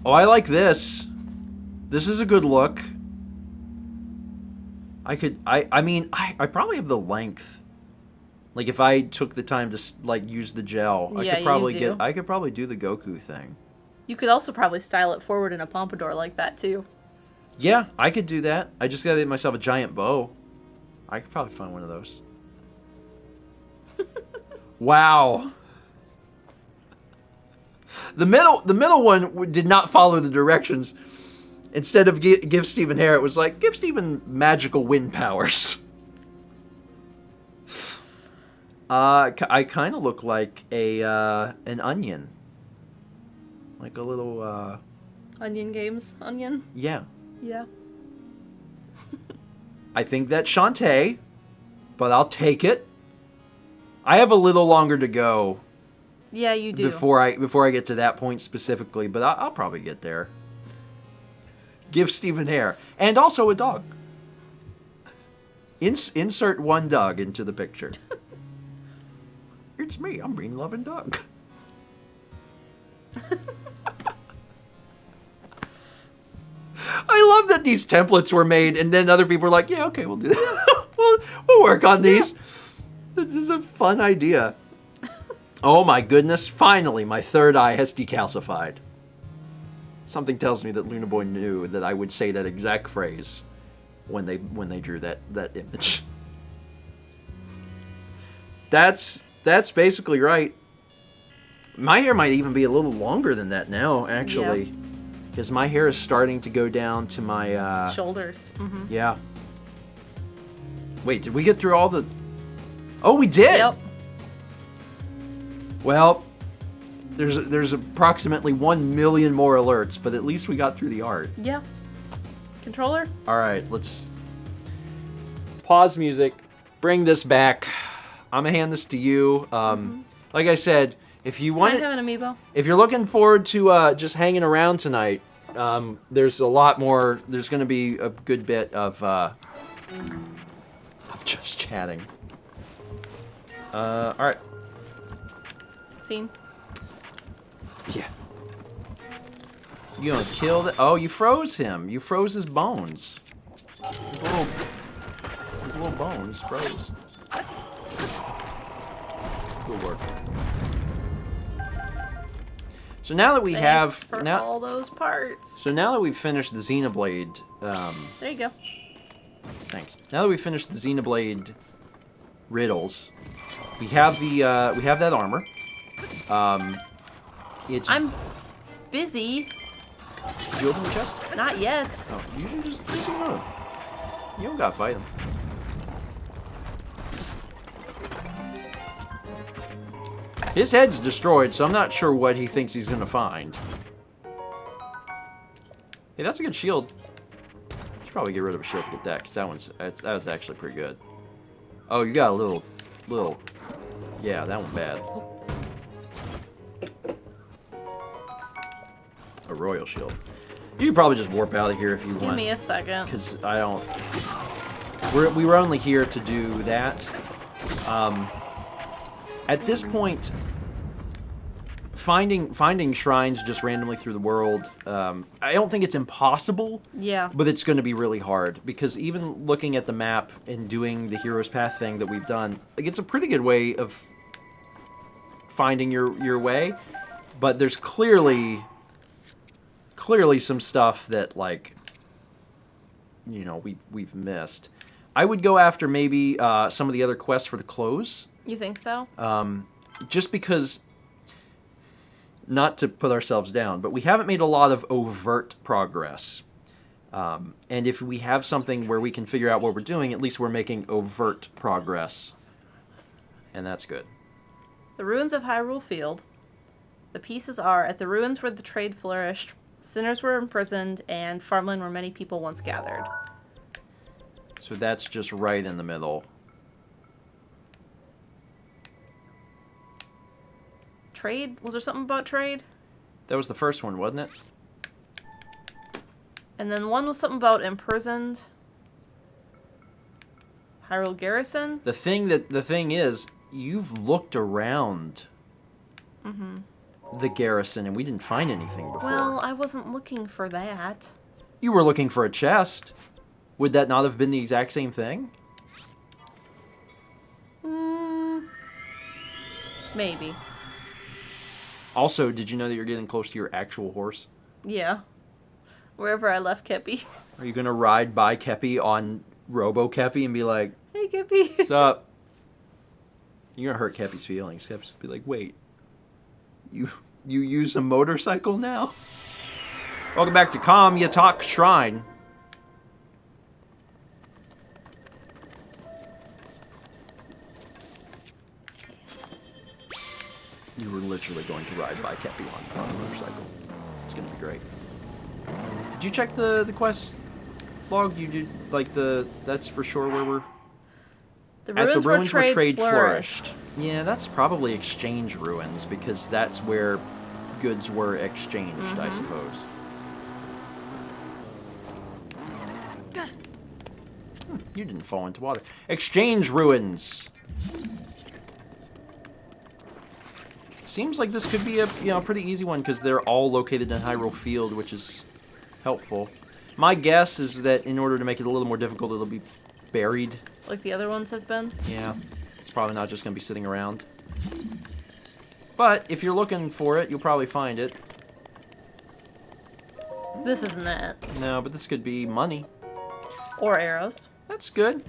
Oh, I like this. This is a good look. I mean, I probably have the length. Like if I took the time to like use the gel, Yeah, I could probably do the Goku thing. You could also probably style it forward in a pompadour like that too. Yeah, I could do that. I just gotta get myself a giant bow. I could probably find one of those. Wow. The middle one did not follow the directions. Instead of give Steven hair, it was like, give Steven magical wind powers. I kind of look like an onion. Like a little, Onion Games onion? yeah. Yeah. I think that's Shantae, but I'll take it. I have a little longer to go Yeah, you do. before I get to that point specifically, but I'll probably get there. Give Steven hair. And also a dog. Insert one dog into the picture. It's me. I'm being loving dog. I love that these templates were made, and then other people were like, yeah, okay, we'll do that. we'll work on these. This is a fun idea. Oh my goodness. Finally, my third eye has decalcified. Something tells me that Luna Boy knew that I would say that exact phrase when they drew that image. That's basically right. My hair might even be a little longer than that now, actually. Because my hair is starting to go down to my... Shoulders. Mm-hmm. Yeah. Wait, did we get through all the... Oh, we did! Yep. Well, there's approximately 1 million more alerts, but at least we got through the art. Yeah. Controller? Alright, let's... Pause music. Bring this back. I'm gonna hand this to you. Like I said, if you want Can I have an amiibo? if you're looking forward to just hanging around tonight, there's a lot more. There's going to be a good bit of just chatting. All right. Scene. Yeah. You gonna kill the? Oh, you froze him. You froze his bones. His little bones froze. Good work. So now that we Thanks have for all those parts. So now that we've finished the Xenoblade, There you go. thanks. Now that we've finished the Xenoblade riddles, we have the we have that armor. It's. I'm busy. Did you open the chest? Not yet. Oh, you should just ignore. You don't gotta fight him. His head's destroyed, so I'm not sure what he thinks he's gonna find. Hey, that's a good shield. Should probably get rid of a shield to get that, because that was actually pretty good. Oh, you got a little, yeah, that one bad. A royal shield. You could probably just warp out of here if you want. Give me a second. Because I don't. We were only here to do that. At this point, finding shrines just randomly through the world, I don't think it's impossible. Yeah. But it's going to be really hard because even looking at the map and doing the Hero's Path thing that we've done, like, it's a pretty good way of finding your way. But there's clearly some stuff that, like, you know, we've missed. I would go after maybe some of the other quests for the clothes. You think so? Just because, not to put ourselves down, but we haven't made a lot of overt progress. And if we have something where we can figure out what we're doing, at least we're making overt progress. And that's good. The ruins of Hyrule Field. The pieces are at the ruins where the trade flourished, sinners were imprisoned, and farmland where many people once gathered. So that's just right in the middle. Trade? Was there something about trade? That was the first one, wasn't it? And then one was something about imprisoned. Hyrule Garrison? The thing is, you've looked around the garrison and we didn't find anything before. Well, I wasn't looking for that. You were looking for a chest. Would that not have been the exact same thing? Maybe. Also, did you know that you're getting close to your actual horse? Yeah. Wherever I left Kepi. Are you gonna ride by Kepi on Robo Kepi and be like, Hey, Kepi. "What's up?" You're gonna hurt Kepi's feelings. Kepi's gonna be like, "Wait, you use a motorcycle now?" Welcome back to Kam Yatak Shrine. You were literally going to ride by Kepi on a motorcycle. It's gonna be great. Did you check the quest log? You did, like, that's for sure where we're... The At the ruins, ruins where where trade trade flourished. Yeah, that's probably exchange ruins, because that's where goods were exchanged, I suppose. You didn't fall into water. Exchange ruins! Seems like this could be a pretty easy one, because they're all located in Hyrule Field, which is helpful. My guess is that in order to make it a little more difficult, it'll be buried. Like the other ones have been. Yeah, it's probably not just going to be sitting around. But if you're looking for it, you'll probably find it. This isn't that. No, but this could be money. Or arrows. That's good.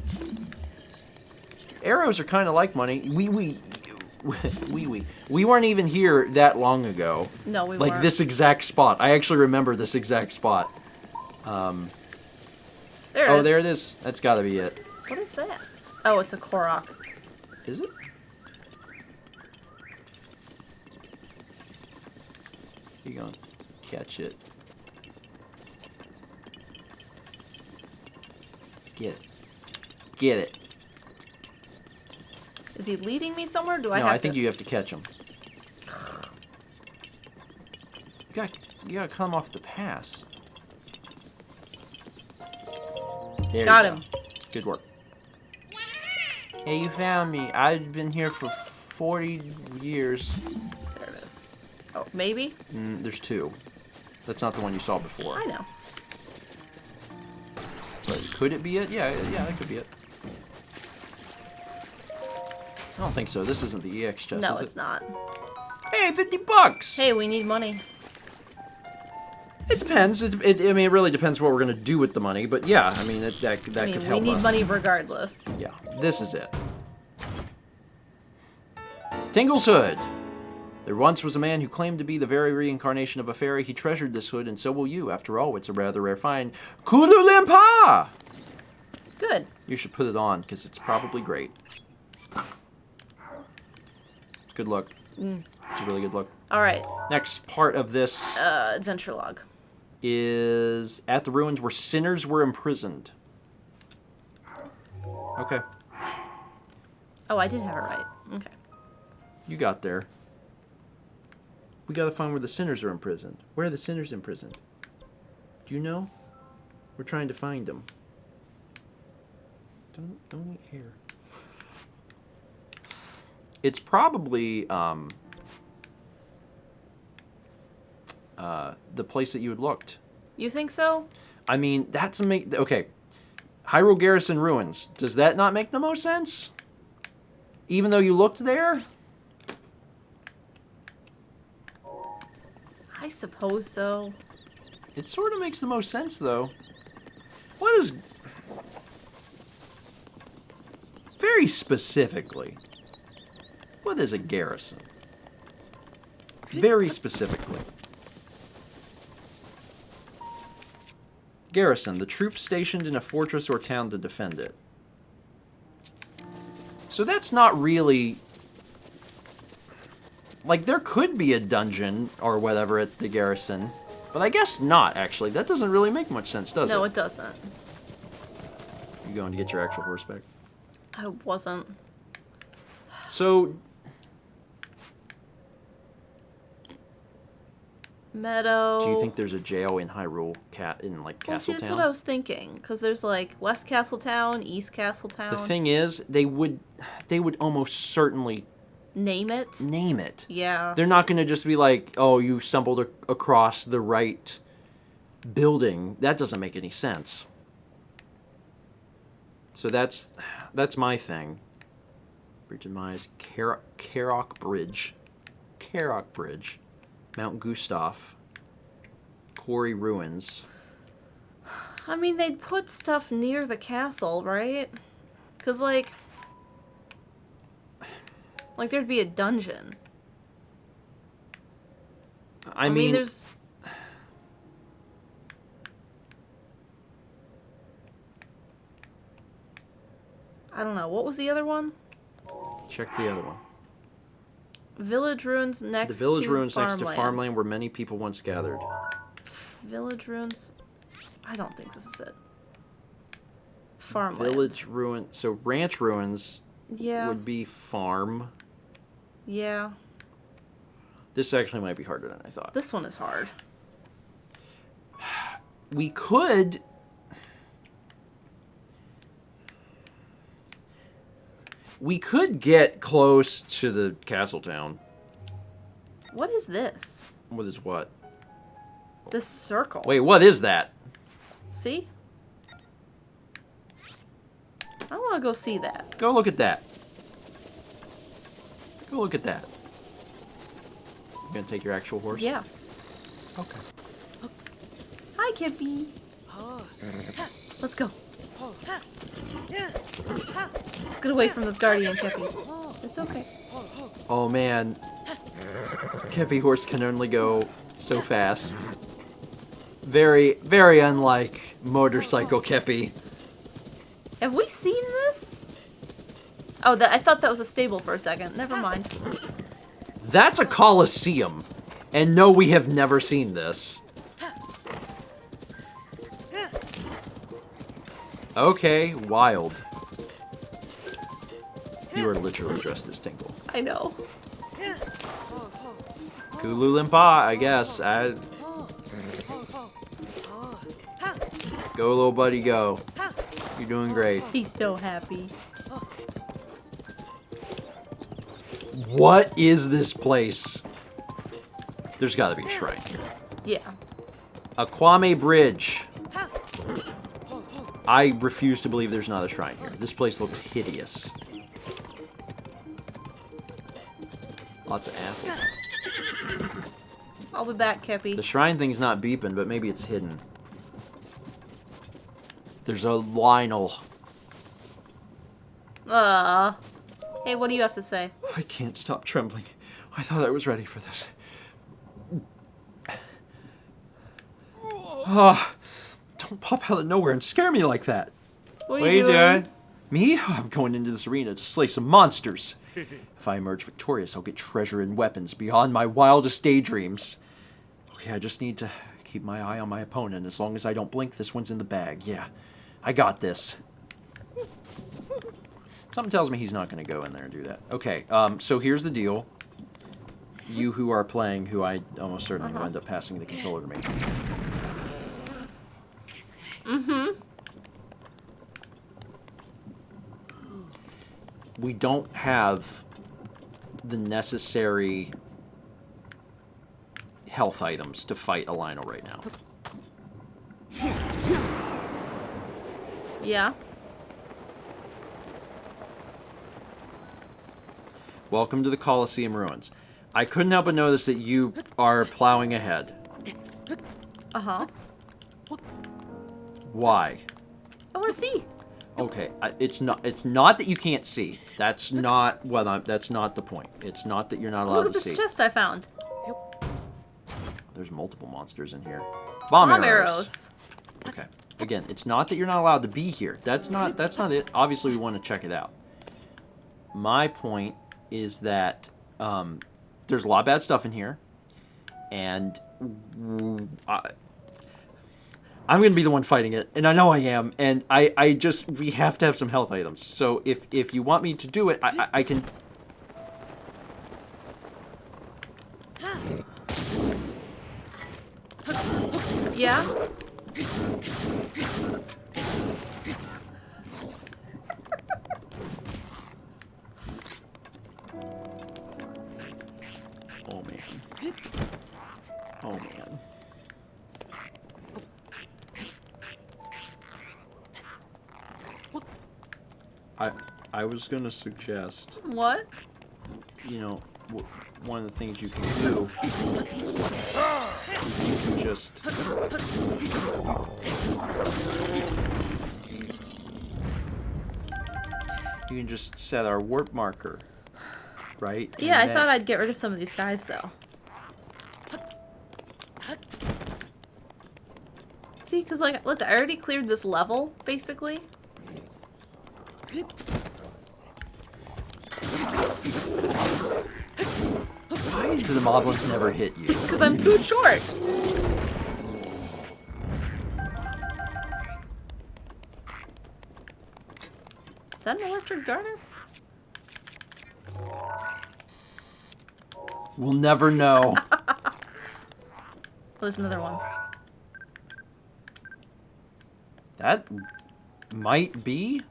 Arrows are kind of like money. We weren't even here that long ago. No, we like weren't. this exact spot. I actually remember this exact spot. There it Oh, is. there it is. That's got to be it. What is that? Oh, it's a Korok. Is it? You gonna catch it? Get it. Get it. Is he leading me somewhere? Do I No, have I think to... you have to catch him. You gotta come off the pass. There Got you go. him. Good work. Hey, you found me. I've been here for 40 years. There it is. Oh, maybe? There's two. That's not the one you saw before. I know. But could it be it? Yeah, that could be it. I don't think so. This isn't the EX chest, No, is it? it's not. Hey, $50! Hey, we need money. It depends. I mean, it really depends what we're going to do with the money. But yeah, I mean, that could help us. we need money regardless. Yeah, this is it. Tingle's Hood. There once was a man who claimed to be the very reincarnation of a fairy. He treasured this hood, and so will you. After all, it's a rather rare find. Kululimpa! Good. You should put it on, because it's probably great. Good luck. It's a really good look. All right. Next part of this Adventure log. is at the ruins where sinners were imprisoned. Okay. Oh, I did have it right. Okay. You got there. We gotta find where the sinners are imprisoned. Where are the sinners imprisoned? Do you know? We're trying to find them. Don't eat hair. It's probably the place that you had looked. You think so? I mean, that's okay. Hyrule Garrison ruins. Does that not make the most sense? Even though you looked there? I suppose so. It sort of makes the most sense, though. What is... Very specifically, what is a garrison? Very specifically. Garrison, the troops stationed in a fortress or town to defend it. So that's not really... Like, there could be a dungeon or whatever at the garrison, but I guess not, actually. That doesn't really make much sense, does it? No, it doesn't. You going to get your actual horse back? I wasn't. So, Meadow. do you think there's a jail in Hyrule, like Well, see, Castletown? that's what I was thinking. Because there's like West Castletown, East Castletown. The thing is, they would almost certainly Name it. name it. Yeah. They're not going to just be like, "Oh, you stumbled across the right building." That doesn't make any sense. So that's my thing. Bridge of Mize, Karok Bridge, Mount Gustav, Quarry Ruins. I mean, they'd put stuff near the castle, right? Because, like there'd be a dungeon. I mean, there's... I don't know. What was the other one? check the other one. Village ruins next The village to ruins next farmland. to farmland where many people once gathered. Village ruins... I don't think this is it. Farmland. Village ruin. So ranch ruins Yeah. would be farm. Yeah. This actually might be harder than I thought. This one is hard. We could. We could get close to the castle town. What is this? What is what? This circle. Wait, what is that? See? I want to go see that. Go look at that. Go look at that. You gonna take your actual horse? Yeah. Okay. Hi, Kippy. Let's go. Let's get away from this guardian, Kippy. It's okay. Oh man. Kepi horse can only go so fast. Very, very unlike motorcycle Kepi. Have we seen this? Oh, I thought that was a stable for a second. Never mind. That's a coliseum. And no, we have never seen this. Okay, wild. You are literally dressed as Tinkle. I know. Kulu Limpa, I guess. Go, little buddy, go. You're doing great. He's so happy. What is this place? There's gotta be a shrine here. Yeah. Aquame Bridge. I refuse to believe there's not a shrine here. This place looks hideous. Lots of apples. I'll be back, Kippy. The shrine thing's not beeping, but maybe it's hidden. There's a Lionel. Hey, what do you have to say? I can't stop trembling. I thought I was ready for this. Ah, don't pop out of nowhere and scare me like that. What are you doing? Me? I'm going into this arena to slay some monsters. If I emerge victorious, I'll get treasure and weapons beyond my wildest daydreams. Okay, I just need to keep my eye on my opponent. As long as I don't blink, this one's in the bag. Yeah, I got this. Something tells me he's not going to go in there and do that. Okay, so here's the deal. You who are playing, who I almost certainly will end up passing the controller to me. We don't have the necessary health items to fight a Lionel right now. Yeah. Welcome to the Colosseum ruins. I couldn't help but notice that you are plowing ahead. Uh-huh. Why? I want to see. Okay, it's not that you can't see. That's not that's not the point. It's not that you're not allowed Look at to this see. chest I found. There's multiple monsters in here. Bomb Bomb arrows. arrows. Okay. Again, it's not that you're not allowed to be here. That's not it. Obviously, we want to check it out. My point is that there's a lot of bad stuff in here, and I'm gonna be the one fighting it, and I know I am, and I just, we have to have some health items. So if you want me to do it, I can. Yeah? Oh man. Oh man. I was gonna suggest, What? you know, one of the things you can do is you can just set our warp marker, right? Yeah, And I then- thought I'd get rid of some of these guys, though. See, because, like, look, I already cleared this level, basically. Why do the moblins never hit you? Because I'm too short. Is that an electric garter? We'll never know. Oh, there's another one. That might be.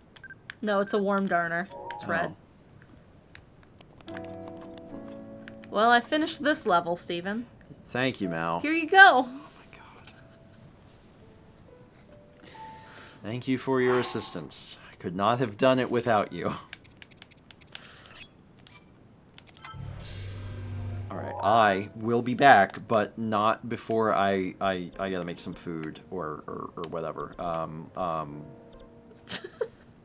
No, it's a worm darner. It's red. Well, I finished this level, Steven. Thank you, Mal. Here you go. Oh my god. Thank you for your assistance. I could not have done it without you. Alright, I will be back, but not before I gotta make some food or whatever.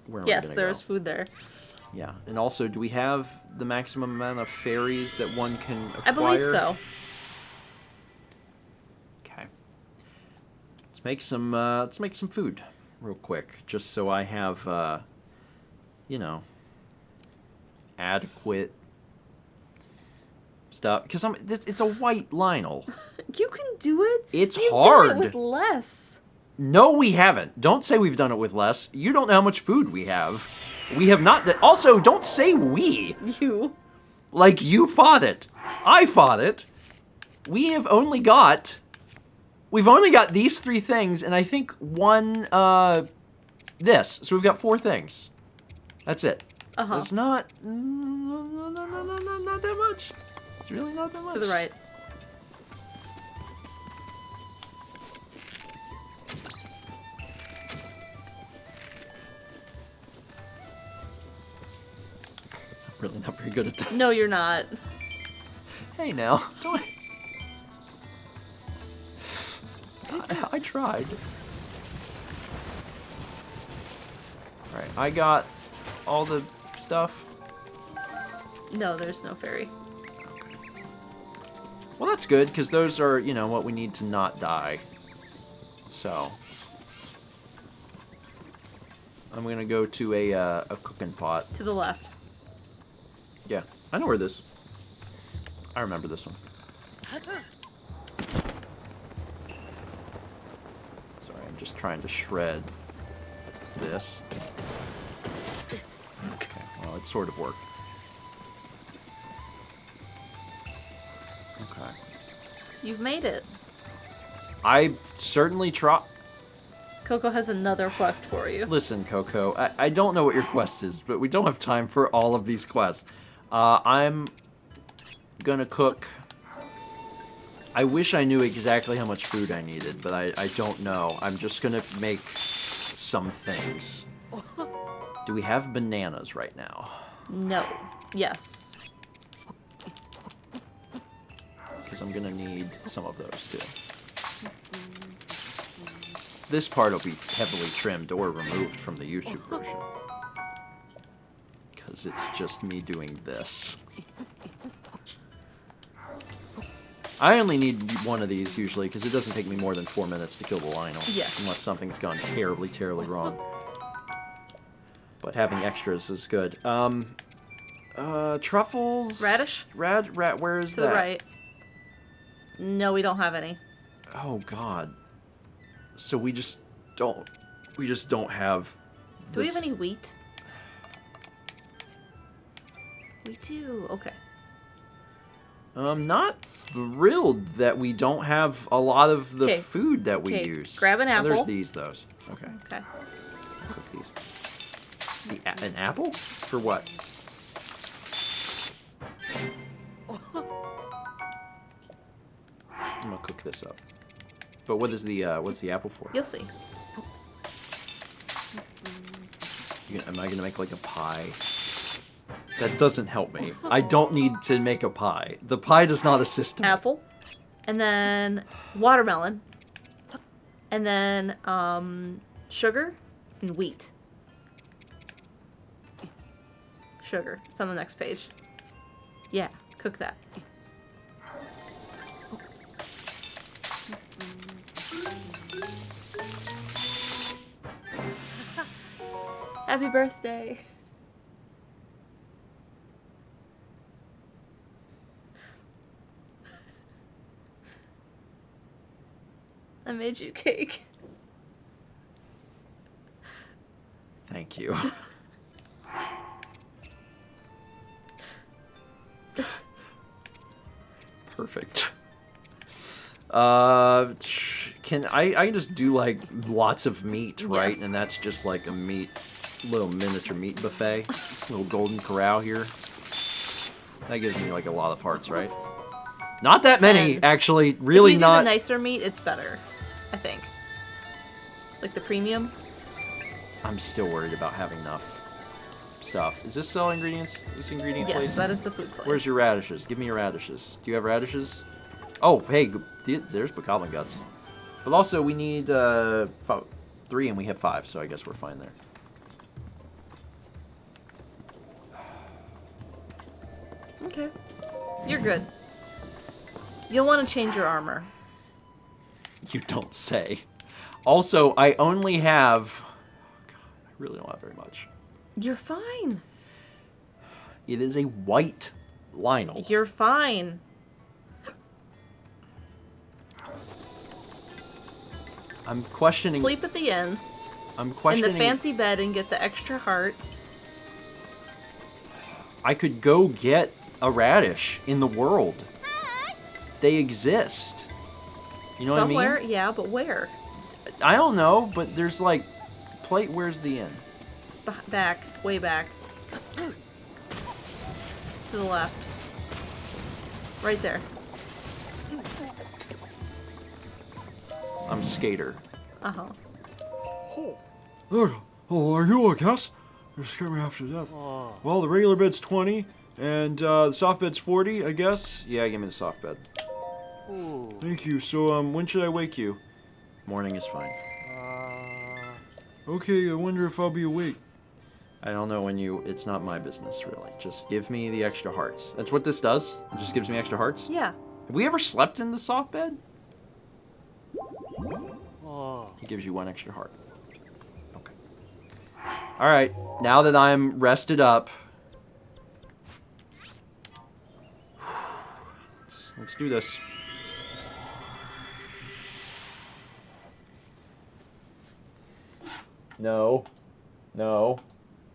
Where am I Yes, gonna there's go? food there. Yeah, and also, do we have the maximum amount of fairies that one can acquire? I believe so. Okay. Let's make some food real quick, just so I have, you know, adequate stuff. Because it's a white Lionel. You can do it. It's You've hard. done it with less. No, we haven't. Don't say we've done it with less. You don't know how much food we have. We have not. Also, don't say we. You. Like you fought it. I fought it. We've only got these 3 things, and I think one, this. So we've got 4 things. That's it. Uh-huh. It's not that much. It's really not that much. To the right. I'm really not very good at that. No, you're not. Hey now, don't I tried. Alright, I got all the stuff. No, there's no fairy. Well, that's good, because those are, you know, what we need to not die. So. I'm gonna go to a cooking pot. To the left. Yeah, I know where this. I remember this one. Sorry, I'm just trying to shred this. Okay, well, it sort of worked. Okay. You've made it. I certainly try. Coco has another quest for you. Listen, Coco, I don't know what your quest is, but we don't have time for all of these quests. I'm gonna cook. I wish I knew exactly how much food I needed, but I don't know. I'm just gonna make some things. Do we have bananas right now? No. Yes. Because I'm gonna need some of those too. This part will be heavily trimmed or removed from the YouTube version. Because it's just me doing this. I only need one of these usually, because it doesn't take me more than 4 minutes to kill the Lionel. Yes. Unless something's gone terribly, terribly wrong. But having extras is good. Truffles? Radish? Where is To that? the right. No, we don't have any. Oh, God. So we just don't have. Do we this- have any wheat? We do. Okay. I'm not thrilled that we don't have a lot of the 'Kay. food that we 'Kay, use. grab an Oh, there's apple. those. Okay. Okay. Cook these. An apple? For what? I'm gonna cook this up. But what is the what's the apple for? You'll see. Am I gonna make like a pie? That doesn't help me. I don't need to make a pie. The pie does not assist me. Apple, and then watermelon, and then sugar and wheat. Sugar. It's on the next page. Yeah, cook that. Happy birthday. I made you cake. Thank you. Perfect. Can I can just do like lots of meat, right? Yes. And that's just like a little miniature meat buffet, little golden corral here. That gives me like a lot of hearts, right? Not that many, 10. actually. Really if you not. do the nicer meat, it's better, I think. Like the premium. I'm still worried about having enough stuff. Is this sell ingredients? This ingredient Yes, place? that is the food place. Where's your radishes? Give me your radishes. Do you have radishes? Oh, hey, there's bokoblin guts. But also, we need 3 and we have 5, so I guess we're fine there. Okay. You're good. You'll want to change your armor. You don't say. Also, I only have... God, I really don't have very much. You're fine. It is a white Lionel. You're fine. I'm questioning... Sleep at the inn. I'm In questioning... the fancy bed and get the extra hearts. I could go get a radish in the world. They exist. You know Somewhere, what I mean? yeah, but where? I don't know, but there's like... Where's the inn? Back. Way back. To the left. Right there. I'm Skater. Uh-huh. Oh, are you a guest? You're scaring me half to death. Well, the regular bed's 20, and the soft bed's 40, I guess. Yeah, give me the soft bed. Thank you. So, when should I wake you? Morning is fine. Okay, I wonder if I'll be awake. I don't know when you... It's not my business, really. Just give me the extra hearts. That's what this does? It just gives me extra hearts? Yeah. Have we ever slept in the soft bed? It gives you 1 extra heart. Okay. Alright, now that I'm rested up... Let's do this. No. No.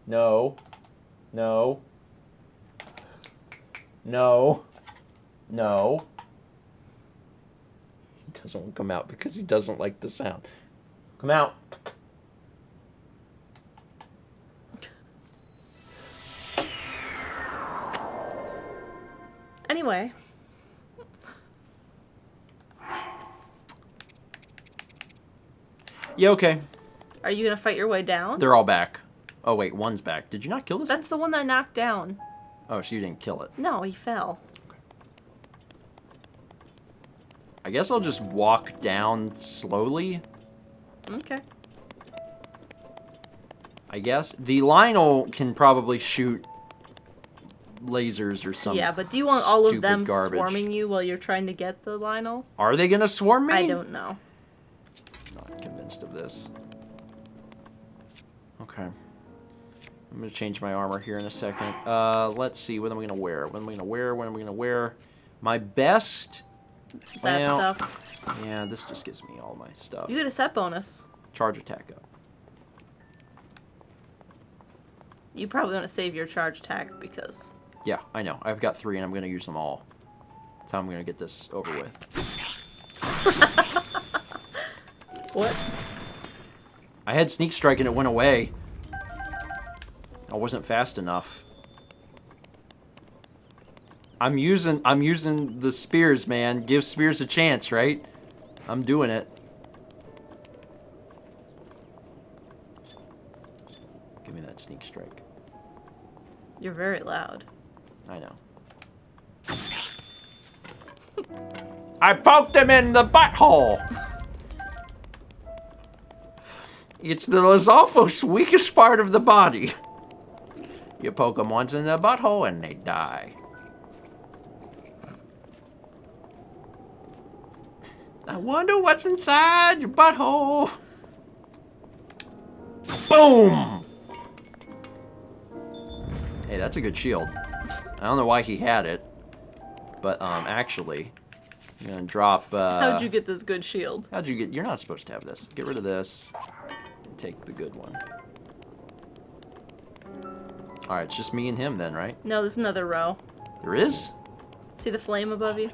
No. No. No. No. He doesn't want to come out because he doesn't like the sound. Come out. Anyway. Yeah, okay. Are you gonna fight your way down? They're all back. Oh, wait, one's back. Did you not kill this? That's the one that knocked down. Oh, so you didn't kill it. No, he fell. I guess I'll just walk down slowly. Okay. I guess. The Lionel can probably shoot lasers or something. Yeah, but do you want all of stupid them garbage. swarming you while you're trying to get the Lionel? Are they gonna swarm me? I don't know. Not convinced of this. Okay. I'm gonna change my armor here in a second. Let's see. What am I gonna wear? What am I gonna wear? What am I gonna wear? My best. That well, stuff. Yeah, this just gives me all my stuff. You get a set bonus. Charge attack up. You probably want to save your charge attack because... Yeah, I know. I've got 3 and I'm going to use them all. That's how I'm going to get this over with. What? I had Sneak Strike and it went away. I wasn't fast enough. I'm using the spears, man. Give spears a chance, right? I'm doing it. Give me that Sneak Strike. You're very loud. I know. I poked him in the butthole. It's the Lizalfo's weakest part of the body. You poke them once in the butthole and they die. I wonder what's inside your butthole. Boom! Hey, that's a good shield. I don't know why he had it, but actually, I'm gonna drop. How'd you get this good shield? How'd you get? You're not supposed to have this. Get rid of this. And take the good one. All right, it's just me and him then, right? No, there's another row. There is. See the flame above you?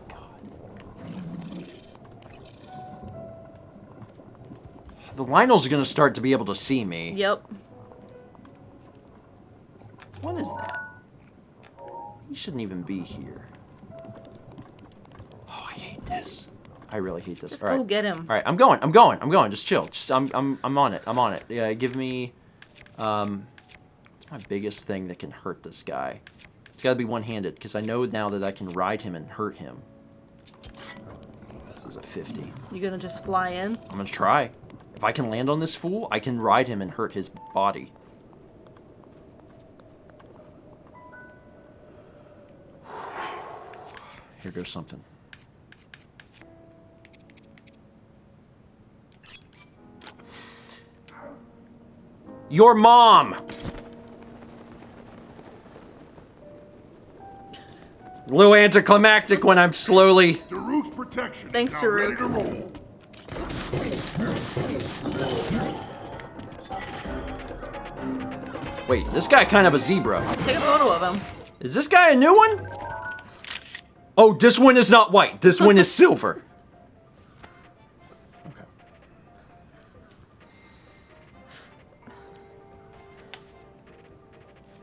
The Lionel's gonna start to be able to see me. Yep. What is that? He shouldn't even be here. Oh, I hate this. I really hate this. Just All right. go get him. All right, I'm going. Just chill. Just I'm on it. Yeah, give me it's my biggest thing that can hurt this guy. It's got to be one-handed because I know now that I can ride him and hurt him. This is a 50. You gonna just fly in? I'm going to try. If I can land on this fool, I can ride him and hurt his body. Here goes something. Your mom! A little anticlimactic when I'm slowly... Daruk's protection Thanks, is now ready Daruk. to roll. Wait, this guy kind of a zebra. Take a photo of him. Is this guy a new one? Oh, this one is not white. This one is silver. Okay.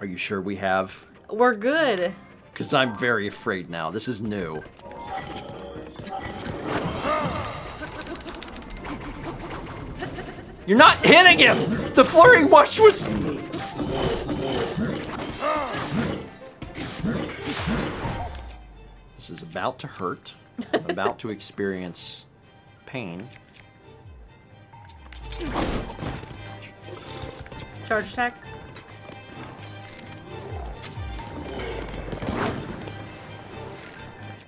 Are you sure we have? We're good. Because I'm very afraid now. This is new. You're not hitting him! The flurry rush was... This is about to hurt. I'm about to experience pain. Charge attack.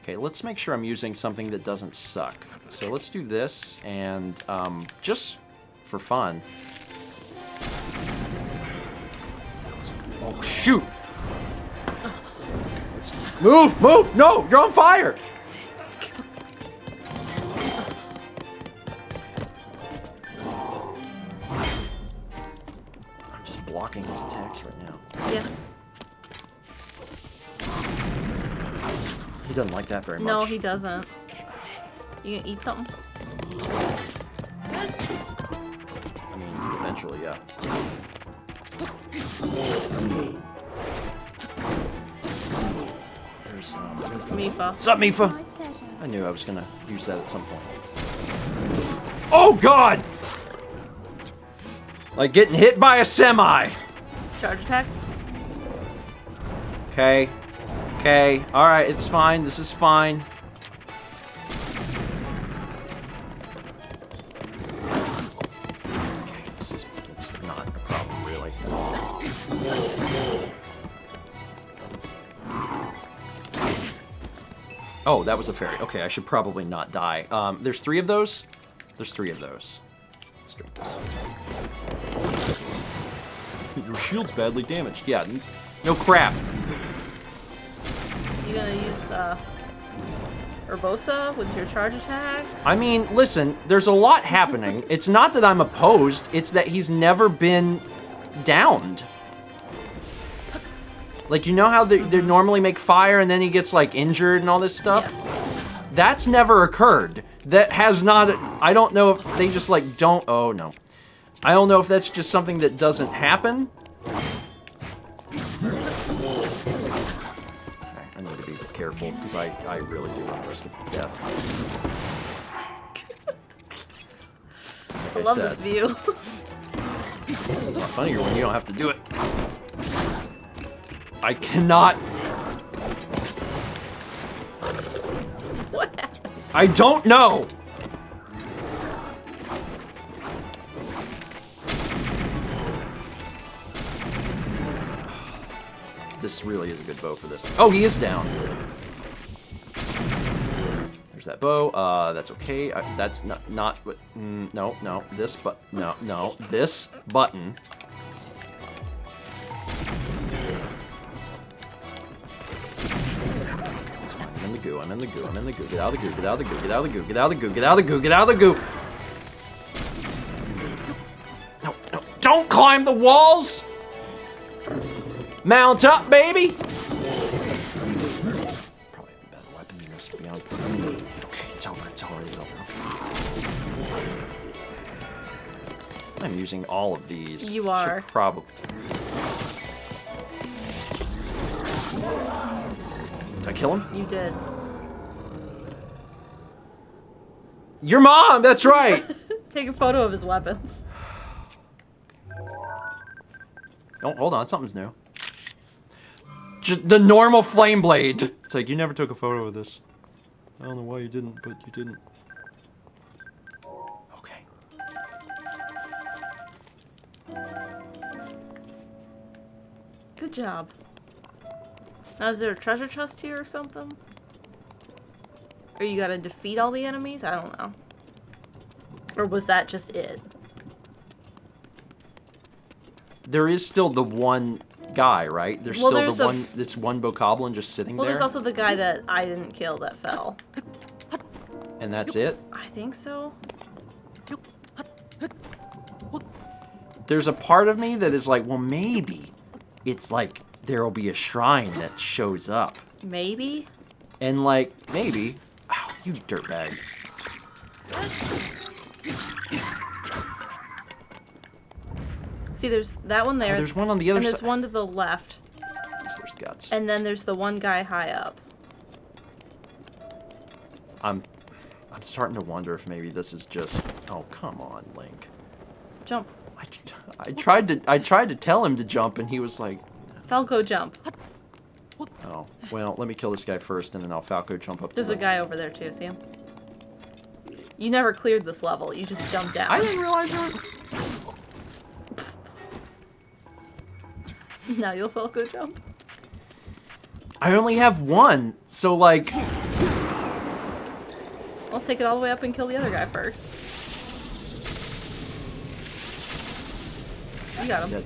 Okay, let's make sure I'm using something that doesn't suck. So let's do this, and just for fun. Oh, shoot! Move! Move! No! You're on fire! I'm just blocking his attacks right now. Yeah. He doesn't like that very much. No, he doesn't. You gonna eat something? I mean, eventually, yeah. There's Mifa. What's up, Mifa? My pleasure. I knew I was gonna use that at some point. Oh God! Like getting hit by a semi. Charge attack. Okay. Okay. All right. It's fine. This is fine. Okay. It's not a problem, really. Oh, that was a fairy. Okay, I should probably not die. There's 3 of those. There's 3 of those. Let's drink this. Your shield's badly damaged. Yeah. No crap. You gonna use Urbosa with your charge attack. I mean, listen, there's a lot happening. It's not that I'm opposed, it's that he's never been downed. Like, you know how they normally make fire and then he gets, like, injured and all this stuff? Yeah. That's never occurred. That has not... I don't know if they just, like, don't... Oh, no. I don't know if that's just something that doesn't happen. Okay, I need to be careful, because I really do want to risk death. I love this view. It's not funnier when you don't have to do it. I cannot... What happened? I don't know! This really is a good bow for this. Oh, he is down. There's that bow. That's okay. That's not what... no. This no. This button. It's fine. I'm in the goo. I'm in the goo. I'm in the goo. Get out of the goo. Get out of the goo. Get out of the goo. Get out of the goo. Get out of the goo. Get out of the goo. No. Don't climb the walls! Mount up, baby! Probably a better weapon than this, to be honest. Okay, it's over. It's already over. Okay. I'm using all of these. You are. Should probably. Did I kill him? You did. Your mom! That's right! Take a photo of his weapons. Oh, hold on. Something's new. Just the normal flame blade. It's like, you never took a photo of this. I don't know why you didn't, but you didn't. Okay. Good job. Now, is there a treasure chest here or something? Or you gotta defeat all the enemies? I don't know. Or was that just it? There is still the one guy, right? There's Well, still there's the a- one. It's one bokoblin just sitting Well, there. there's also the guy that I didn't kill that fell. And that's it. I think so. There's a part of me that is like, well, maybe it's like there'll be a shrine that shows up, Maybe? and like maybe. Ow, you dirtbag. See, there's that one there. Oh, there's one on the other and there's side. one to the left. There's guts. And then there's the one guy high up. I'm starting to wonder if maybe this is just. Oh, come on, Link. Jump. I tried to tell him to jump, and he was like, Falco jump. oh, well, let me kill this guy first, and then I'll Falco jump up. There's to a guy over there too, see him? You never cleared this level, you just jumped down. I didn't realize there was. Now you'll Falco jump. I only have one, so like. I'll take it all the way up and kill the other guy first. You got him.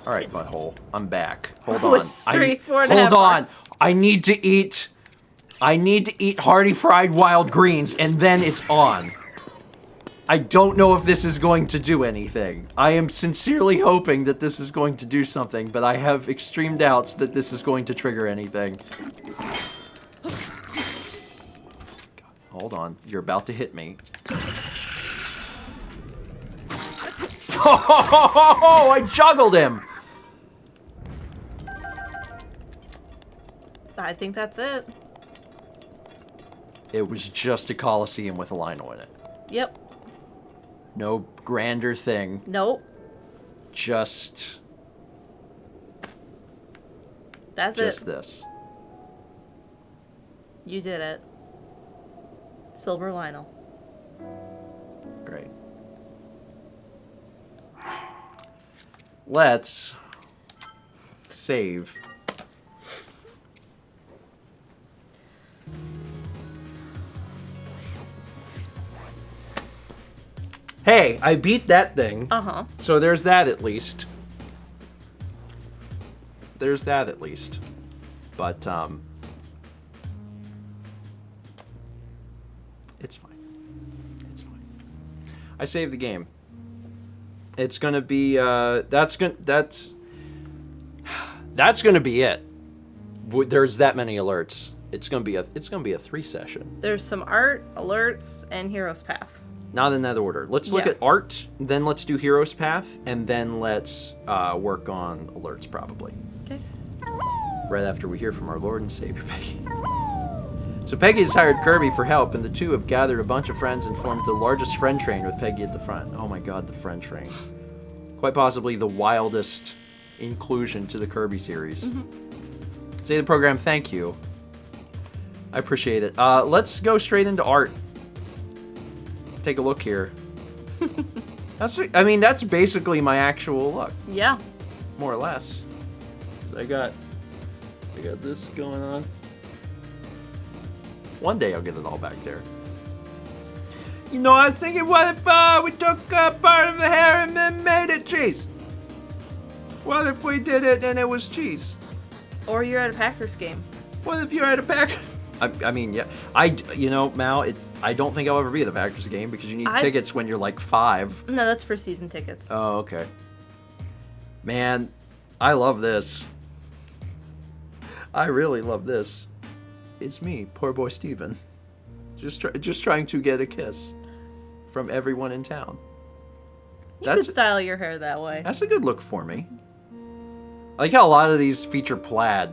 All right, butthole. I'm back. Hold With on. 3, 4 and a hold half on. hearts. I need to eat hearty fried wild greens, and then it's on. I don't know if this is going to do anything. I am sincerely hoping that this is going to do something, but I have extreme doubts that this is going to trigger anything. God, hold on. You're about to hit me. Oh, I juggled him! I think that's it. It was just a Coliseum with a Lionel in it. Yep. No grander thing. Nope. Just That's just it. this. You did it. Silver Lionel. Great. Let's save. Hey, I beat that thing. Uh-huh. So there's that at least. There's that at least. But I saved the game. It's gonna be that's gonna be it. There's that many alerts. It's gonna be a 3 session. There's some art, alerts, and Hero's Path. Not in that order. Let's look Yeah. at art, then let's do Hero's Path, and then let's work on alerts probably. Okay. Right after we hear from our Lord and Savior Peggy. So Peggy has hired Kirby for help, and the two have gathered a bunch of friends and formed the largest friend train with Peggy at the front. Oh my god, the friend train. Quite possibly the wildest inclusion to the Kirby series. Say the program thank you. I appreciate it. Let's go straight into art. Take a look here. That's basically my actual look, Yeah. more or less. I got this going on. One day I'll get it all back there. You know, I was thinking, what if we took part of the hair and then made it cheese? What if we did it and it was cheese? Or you're at a Packers game. What if you're at a Packers? Yeah. Mal, I don't think I'll ever be at the Packers game because you need tickets when you're like 5. No, that's for season tickets. Oh, okay. Man, I love this. I really love this. It's me, poor boy Steven. Just trying to get a kiss from everyone in town. You could style your hair that way. That's a good look for me. I like how a lot of these feature plaid.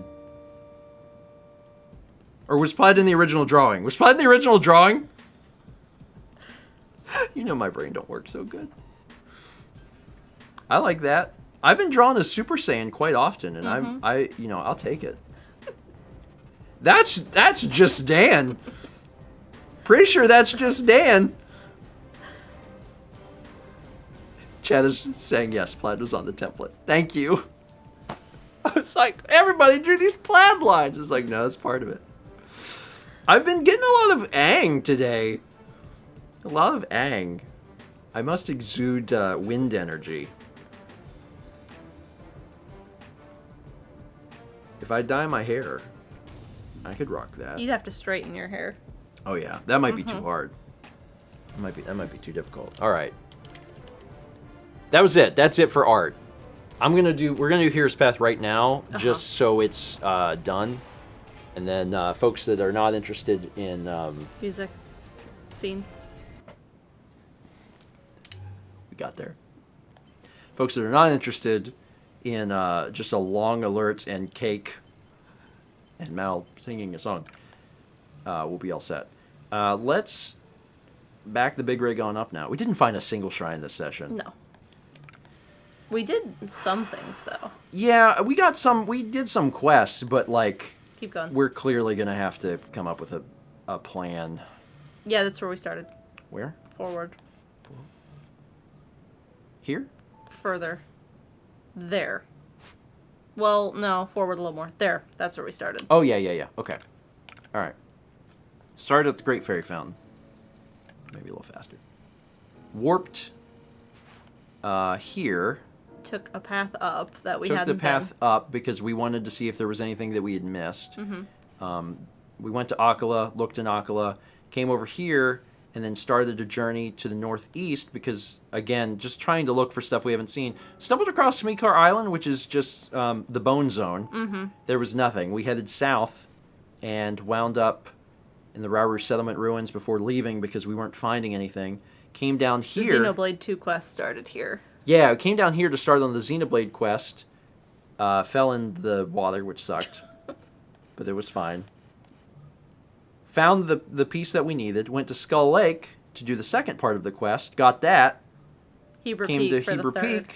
Or was plaid in the original drawing? Was plaid in the original drawing? You know my brain don't work so good. I like that. I've been drawn as Super Saiyan quite often, and I'll take it. That's just Dan. Pretty sure that's just Dan. Chad is saying yes, plaid was on the template. Thank you. I was like, everybody drew these plaid lines. It's like, no, that's part of it. I've been getting a lot of Aang today. A lot of Aang. I must exude wind energy. If I dye my hair, I could rock that. You'd have to straighten your hair. Oh yeah, that might be too hard. That might be too difficult. All right. That was it. That's it for art. We're gonna do Hero's Path right now, just so it's done. And then folks that are not interested in Music. Scene. we got there. Folks that are not interested in just a long alert and cake and Mal singing a song, we'll be all set. Let's back the big rig on up now. We didn't find a single shrine this session. No. We did some things though. Yeah, we did some quests, but like Keep going. we're clearly gonna have to come up with a plan. Yeah, that's where we started. Where? Forward. Here? Further. There. Well, no, forward a little more. There. That's where we started. Oh yeah. Okay. All right. Start at the Great Fairy Fountain. Maybe a little faster. Warped here. Took a path up that we Took hadn't the path been. up because we wanted to see if there was anything that we had missed. We went to Akala, looked in Akala, came over here, and then started a journey to the northeast because, again, just trying to look for stuff we haven't seen. Stumbled across Smeekar Island, which is just the Bone Zone. There was nothing. We headed south and wound up in the Rauru Settlement ruins before leaving because we weren't finding anything. Came down The here. Xenoblade 2 quest started here. Yeah, came down here to start on the Xenoblade quest. Fell in the water, which sucked. But it was fine. Found the piece that we needed. Went to Skull Lake to do the second part of the quest. Got that. Heber Came Peak to for Heber the third. Peak.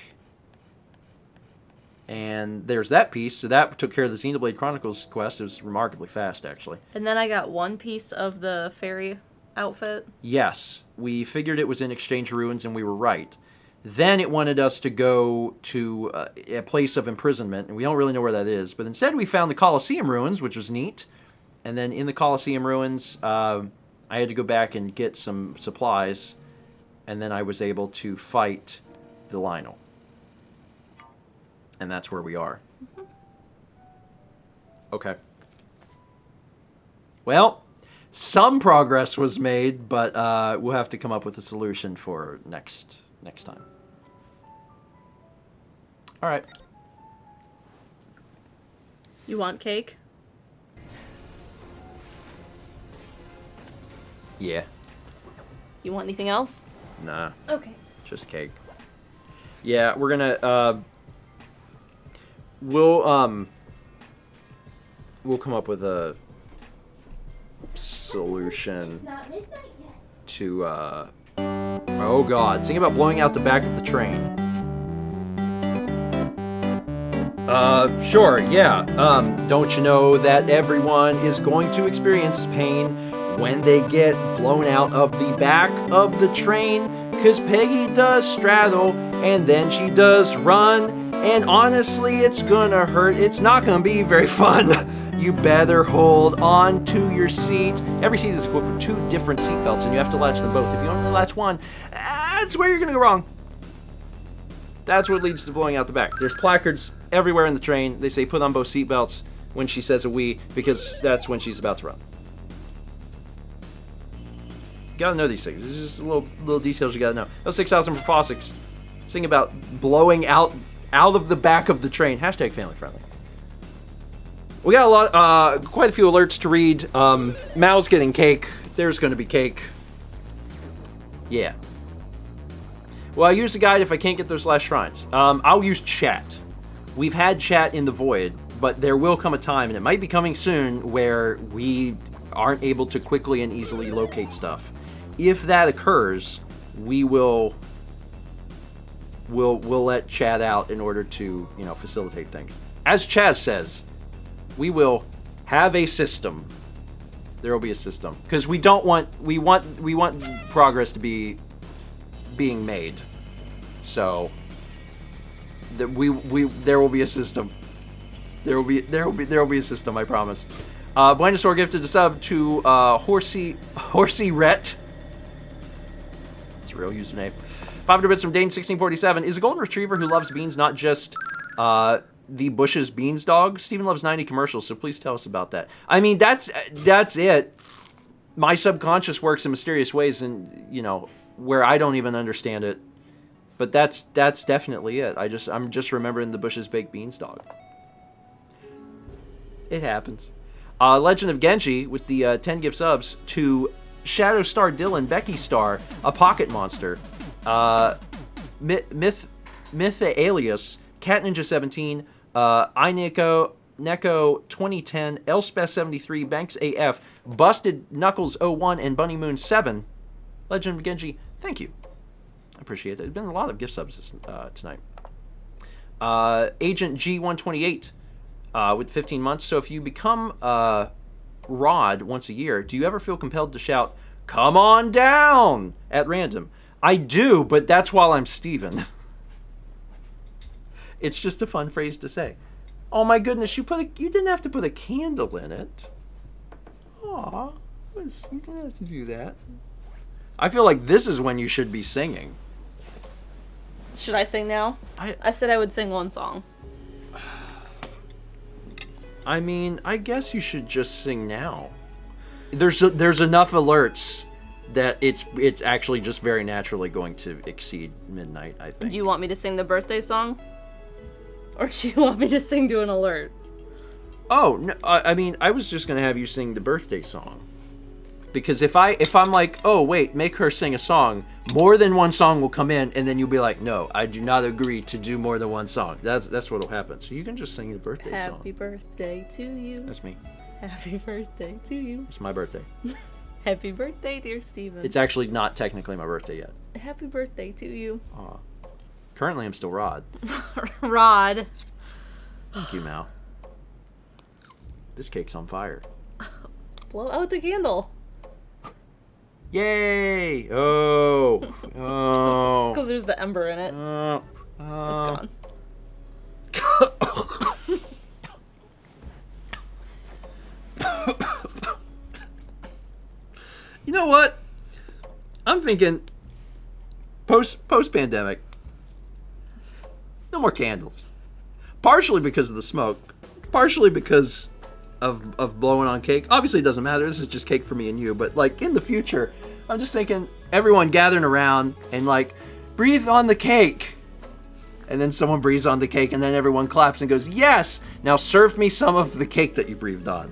And there's that piece. So that took care of the Xenoblade Chronicles quest. It was remarkably fast, actually. And then I got one piece of the fairy outfit. Yes, we figured it was in Exchange Ruins, and we were right. Then it wanted us to go to a place of imprisonment, and we don't really know where that is. But instead we found the Colosseum ruins, which was neat. And then in the Colosseum ruins, I had to go back and get some supplies, and then I was able to fight the Lionel. And that's where we are. Okay. Well, some progress was made, but we'll have to come up with a solution for next time. All right. You want cake? Yeah. You want anything else? Nah. Okay. Just cake. Yeah, we're gonna we'll come up with a solution Not midnight yet. to oh god, thinking about blowing out the back of the train. Sure, yeah. Don't you know that everyone is going to experience pain when they get blown out of the back of the train? 'Cause Peggy does straddle, and then she does run, and honestly, it's gonna hurt. It's not gonna be very fun. You better hold on to your seat. Every seat is equipped with 2 different seat belts, and you have to latch them both. If you only latch one, that's where you're gonna go wrong. That's what leads to blowing out the back. There's placards everywhere in the train. They say put on both seat belts when she says a wee, because that's when she's about to run. You gotta know these things. It's just little details you gotta know. That was 6,000 for Fossix. Sing about blowing out of the back of the train. Hashtag family friendly. We got a lot, quite a few alerts to read. Mal's getting cake. There's gonna be cake. Yeah. Well, I use the guide if I can't get those last shrines. I'll use chat. We've had chat in the void, but there will come a time, and it might be coming soon, where we aren't able to quickly and easily locate stuff. If that occurs, we'll let chat out in order to, facilitate things. As Chaz says, we will have a system. There will be a system, because we want progress to be being made. So there will be a system. There will be a system, I promise. Blendosaur gifted a sub to Horsey Rhett. It's a real username. 500 bits from Dane1647. Is a golden retriever who loves beans not just the Bush's Beans dog? Steven loves 90 commercials, so please tell us about that. I mean, that's it. My subconscious works in mysterious ways, and where I don't even understand it. But that's definitely it. I'm just remembering the Bush's baked beans dog. It happens. Legend of Genji with the 10 gift subs to Shadow Star Dylan, Becky Star, a Pocket Monster, Myth Alias, Cat Ninja 17, Neko 2010, Elspeth 73, Banks AF, Busted Knuckles 01, and Bunny Moon 7. Legend of Genji, thank you. I appreciate it. There's been a lot of gift subs tonight. Agent G128 with 15 months. So if you become Rod once a year, do you ever feel compelled to shout, "Come on down," at random? I do, but that's while I'm Steven. It's just a fun phrase to say. Oh my goodness, you didn't have to put a candle in it. Aw, you didn't have to do that. I feel like this is when you should be singing. Should I sing now? I said I would sing one song. I mean, I guess you should just sing now. There's enough alerts that it's actually just very naturally going to exceed midnight, I think. Do you want me to sing the birthday song? Or do you want me to sing to an alert? Oh, no, I mean, I was just going to have you sing the birthday song. Because if I'm like, oh, wait, make her sing a song, more than one song will come in, and then you'll be like, no, I do not agree to do more than one song. That's what'll happen. So you can just sing the birthday song. Happy birthday to you. That's me. Happy birthday to you. It's my birthday. Happy birthday, dear Steven. It's actually not technically my birthday yet. Happy birthday to you. Aw. Currently, I'm still Rod. Rod. Thank you, Mal. This cake's on fire. Blow out the candle. Yay! Oh. Oh. Because there's the ember in it. It's gone. You know what? I'm thinking post-pandemic, no more candles. Partially because of the smoke, partially because of blowing on cake. Obviously, it doesn't matter. This is just cake for me and you. But like in the future, I'm just thinking everyone gathering around and like breathe on the cake. And then someone breathes on the cake, and then everyone claps and goes, yes! Now serve me some of the cake that you breathed on.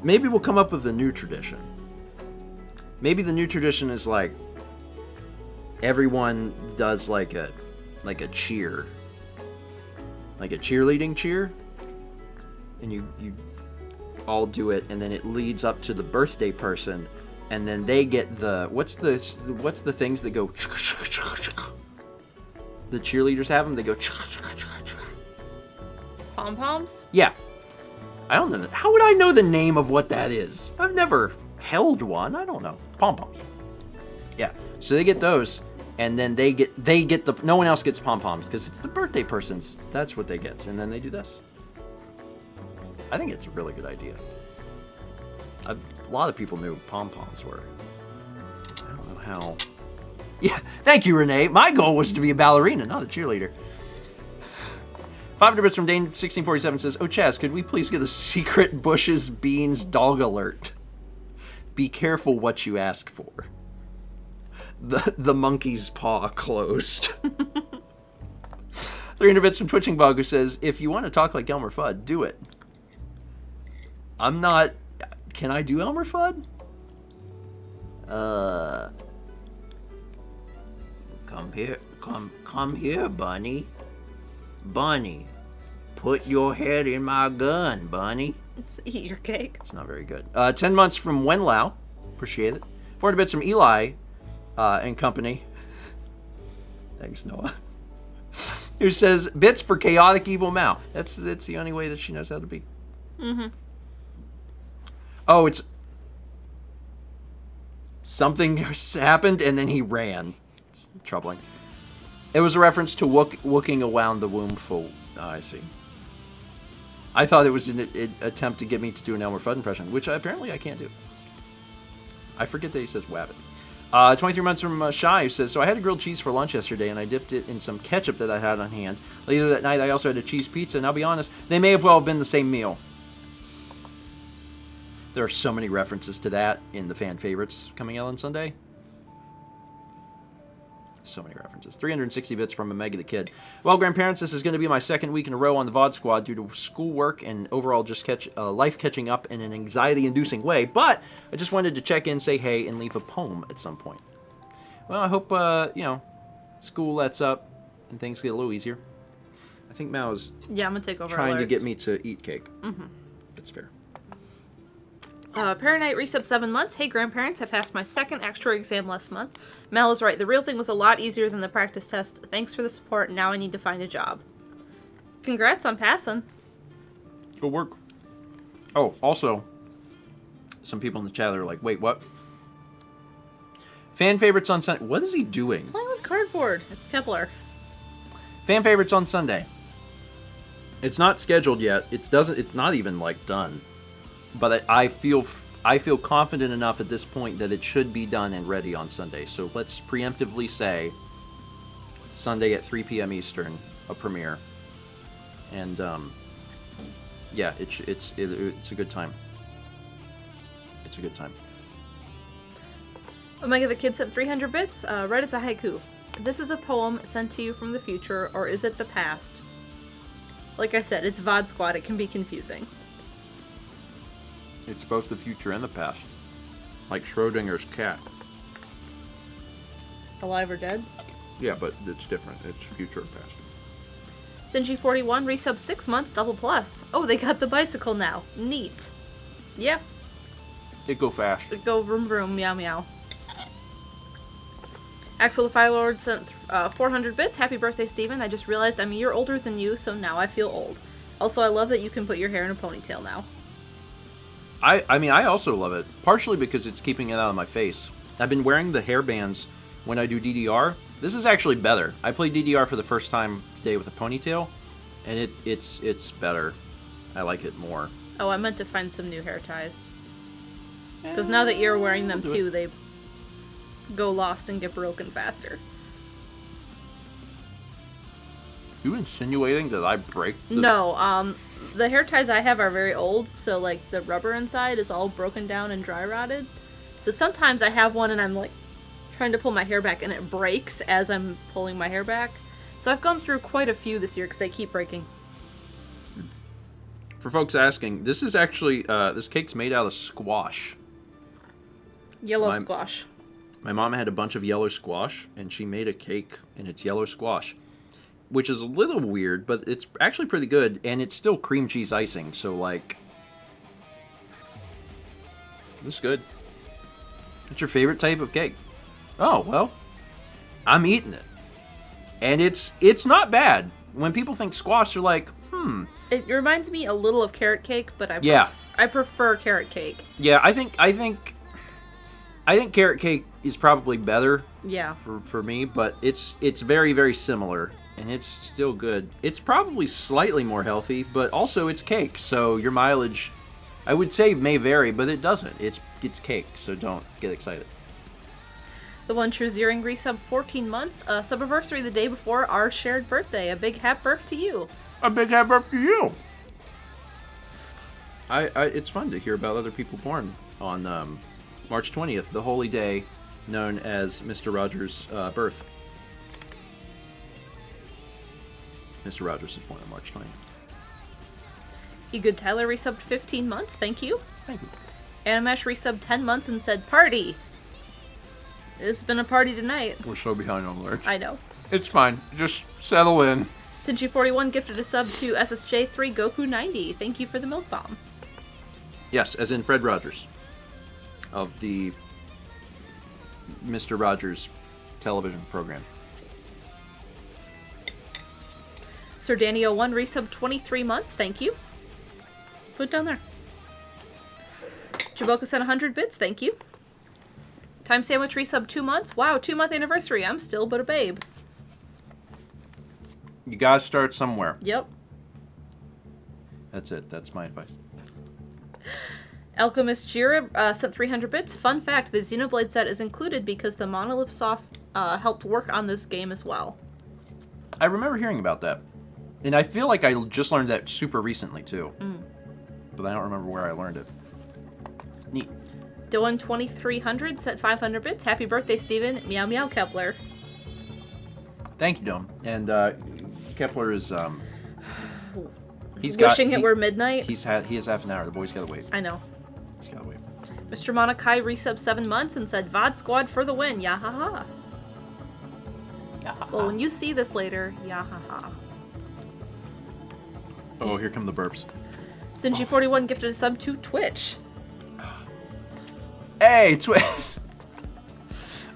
Maybe we'll come up with a new tradition. Maybe the new tradition is like everyone does like a cheer. Like a cheerleading cheer. And you all do it, and then it leads up to the birthday person, and then they get the what's the things that go the cheerleaders have them, they go Pom-poms? yeah. I don't know. How would I know the name of what that is? I've never held one. I don't know. Pom-poms. Yeah. So they get those, and then they get the no one else gets pom-poms because it's the birthday person's. That's what they get, and then they do this. I think it's a really good idea. A lot of people knew pom-poms were. I don't know how. Yeah, thank you, Renee. My goal was to be a ballerina, not a cheerleader. 500 bits from Dane1647 says, oh, Chaz, could we please get a secret Bush's Beans dog alert? Be careful what you ask for. The monkey's paw closed. 300 bits from Twitching Bug who says, if you want to talk like Elmer Fudd, do it. I'm not... Can I do Elmer Fudd? Come here. Come here, Bunny. Bunny, put your head in my gun, Bunny. Eat your cake. It's not very good. 10 months from Wenlow. Appreciate it. 400 bits from Eli and company. Thanks, Noah. Who says, bits for chaotic evil Mao. That's the only way that she knows how to be. Mm-hmm. Oh, it's... Something happened and then he ran. It's troubling. It was a reference to wooking around the womb full. Oh, I see. I thought it was an attempt to get me to do an Elmer Fudd impression, which apparently I can't do. I forget that he says wabbit. 23 months from Shy, who says, so I had a grilled cheese for lunch yesterday, and I dipped it in some ketchup that I had on hand. Later that night, I also had a cheese pizza, and I'll be honest, they may have well been the same meal. There are so many references to that in the fan favorites coming out on Sunday. So many references. 360 bits from Omega the Kid. Well, grandparents, this is going to be my second week in a row on the VOD squad due to schoolwork and overall just life catching up in an anxiety-inducing way. But I just wanted to check in, say hey, and leave a poem at some point. Well, I hope, school lets up and things get a little easier. I think Mao's Yeah, I'm going to take over trying to alerts. get me to eat cake. Mm-hmm. That's fair. Paranite resub 7 months. Hey grandparents, I passed my second extra exam last month. Mal is right, the real thing was a lot easier than the practice test. Thanks for the support, now I need to find a job. Congrats on passing. Good work. Oh, also, some people in the chat are like, wait, what? Fan favorites on Sunday. What is he doing? Playing with cardboard. It's Kepler. Fan favorites on Sunday. It's not scheduled yet. It's not even like done. But I feel confident enough at this point that it should be done and ready on Sunday. So let's preemptively say Sunday at 3 p.m. Eastern, a premiere. And yeah, it's a good time. It's a good time. Omega the Kid sent 300 bits. Read as a haiku. This is a poem sent to you from the future, or is it the past? Like I said, it's VOD Squad. It can be confusing. It's both the future and the past. Like Schrodinger's cat. Alive or dead? Yeah, but it's different. It's future and past. Sinji41 resub 6 months, double plus. Oh, they got the bicycle now. Neat. Yep. It go fast. Go vroom vroom, meow meow. Axel the Fire Lord sent 400 bits. Happy birthday, Steven. I just realized I'm a year older than you, so now I feel old. Also, I love that you can put your hair in a ponytail now. I mean, I also love it. Partially because it's keeping it out of my face. I've been wearing the hairbands when I do DDR. This is actually better. I played DDR for the first time today with a ponytail, and it's better. I like it more. Oh, I meant to find some new hair ties. Because now that you're wearing them too, they go lost and get broken faster. You insinuating that I break the... No, the hair ties I have are very old, so like the rubber inside is all broken down and dry rotted. So sometimes I have one and I'm like trying to pull my hair back and it breaks as I'm pulling my hair back. So I've gone through quite a few this year because they keep breaking. For folks asking, this is actually, this cake's made out of squash. Yellow squash. My mom had a bunch of yellow squash, and she made a cake, and it's yellow squash. Which is a little weird, but it's actually pretty good, and it's still cream cheese icing, so, like... It's good. What's your favorite type of cake? Oh, well, I'm eating it. And it's not bad. When people think squash, they're like, It reminds me a little of carrot cake, but I prefer carrot cake. Yeah, I think carrot cake is probably better. Yeah. For me, but it's very, very similar, and it's still good. It's probably slightly more healthy, but also it's cake, so your mileage, I would say, may vary, but it doesn't. It's cake, so don't get excited. The One True Zeering resub 14 months, subiversary the day before our shared birthday. A big happy birth to you. A big happy birthday to you. It's fun to hear about other people born on March 20th, the holy day known as Mr. Rogers' birth. Mr. Rogers was born on March 20th. Egood Tyler resubbed 15 months, thank you. Thank you. Animash resubbed 10 months and said, party! It's been a party tonight. We're so behind on alerts. I know. It's fine. Just settle in. Sinchi41 gifted a sub to SSJ3 Goku 90. Thank you for the milk bomb. Yes, as in Fred Rogers. Of the Mr. Rogers television program. Sir Danny01 resubbed 23 months. Thank you. Put it down there. Jaboka sent 100 bits. Thank you. Time Sandwich resubbed 2 months. Wow, 2-month anniversary. I'm still but a babe. You gotta start somewhere. Yep. That's it. That's my advice. Alchemist Jira sent 300 bits. Fun fact, the Xenoblade set is included because the Monolith Soft helped work on this game as well. I remember hearing about that. And I feel like I just learned that super recently, too. But I don't remember where I learned it. Neat. Dylan 2300 sent 500 bits. Happy birthday, Steven. Meow meow Kepler. Thank you, Dome. And Kepler is Wishing it were midnight. He has half an hour. The boy's gotta wait. I know. He's gotta wait. Mr. Monokai resubbed 7 months and said, VOD squad for the win. Yahaha. Well, when you see this later, yahaha. Oh, here come the burps. Sinji41 gifted a sub to Twitch. Hey, Twitch!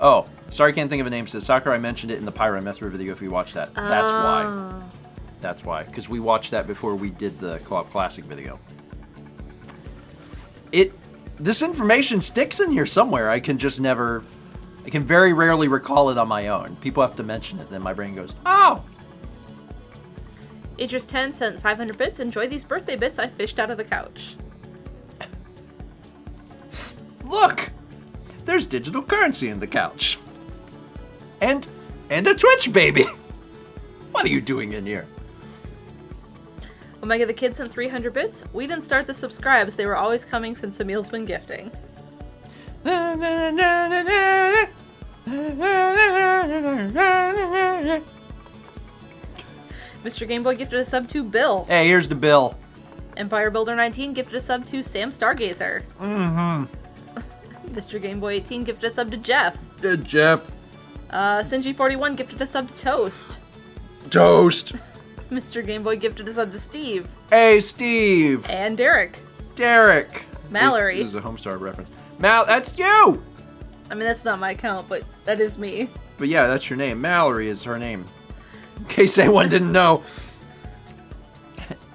Oh, sorry, can't think of a name. Says Sakura, I mentioned it in the Pyrometra video if you watched that. That's why. That's why. Because we watched that before we did the Co-op Classic video. This information sticks in here somewhere. I can very rarely recall it on my own. People have to mention it, then my brain goes, oh! Aegis10 sent 500 bits. Enjoy these birthday bits I fished out of the couch. Look! There's digital currency in the couch. And a Twitch baby! What are you doing in here? Omega the Kid sent 300 bits. We didn't start the subscribes. They were always coming since Emil's been gifting. Mr. Gameboy gifted a sub to Bill. Hey, here's the bill. Empire Builder 19 gifted a sub to Sam Stargazer. Mm-hmm. Mr. Gameboy 18 gifted a sub to Jeff. Jeff. Sinji41 gifted a sub to Toast. Toast. Mr. Gameboy gifted a sub to Steve. Hey, Steve. And Derek. Derek. Mallory. This is a Homestar reference. That's you! I mean, that's not my account, but that is me. But yeah, that's your name. Mallory is her name. In case anyone didn't know.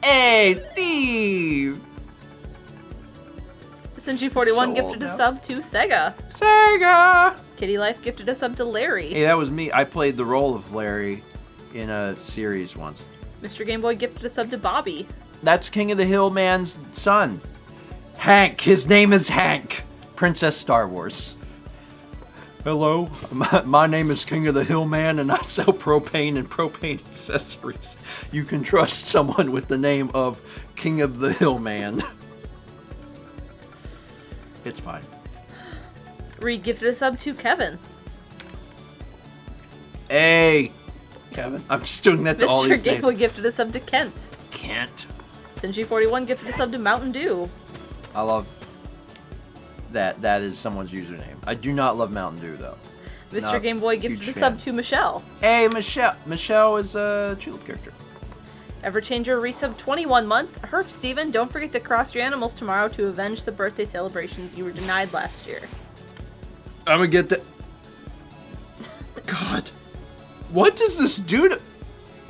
Hey, Steve! Sinji41 gifted a sub to Sega. Sega! Kitty Life gifted a sub to Larry. Hey, that was me. I played the role of Larry in a series once. Mr. Gameboy gifted a sub to Bobby. That's King of the Hill Man's son. Hank. His name is Hank. Princess Star Wars. Hello, my name is King of the Hill Man, and I sell propane and propane accessories. You can trust someone with the name of King of the Hill Man. It's fine. Reed gifted a sub to Kevin. Hey, Kevin. I'm just doing that to all Mr. these Game Boy names. gifted a sub to Kent. Kent. Sinji41 gifted a sub to Mountain Dew. I love that. That is someone's username. I do not love Mountain Dew, though. Mr. Not Game Boy a gifted huge a sub fan. to Michelle. Hey, Michelle. Michelle is a Tulip character. Everchanger resub 21 months. Herf Steven, don't forget to cross your animals tomorrow to avenge the birthday celebrations you were denied last year. I'm gonna get that. God. What does this do to...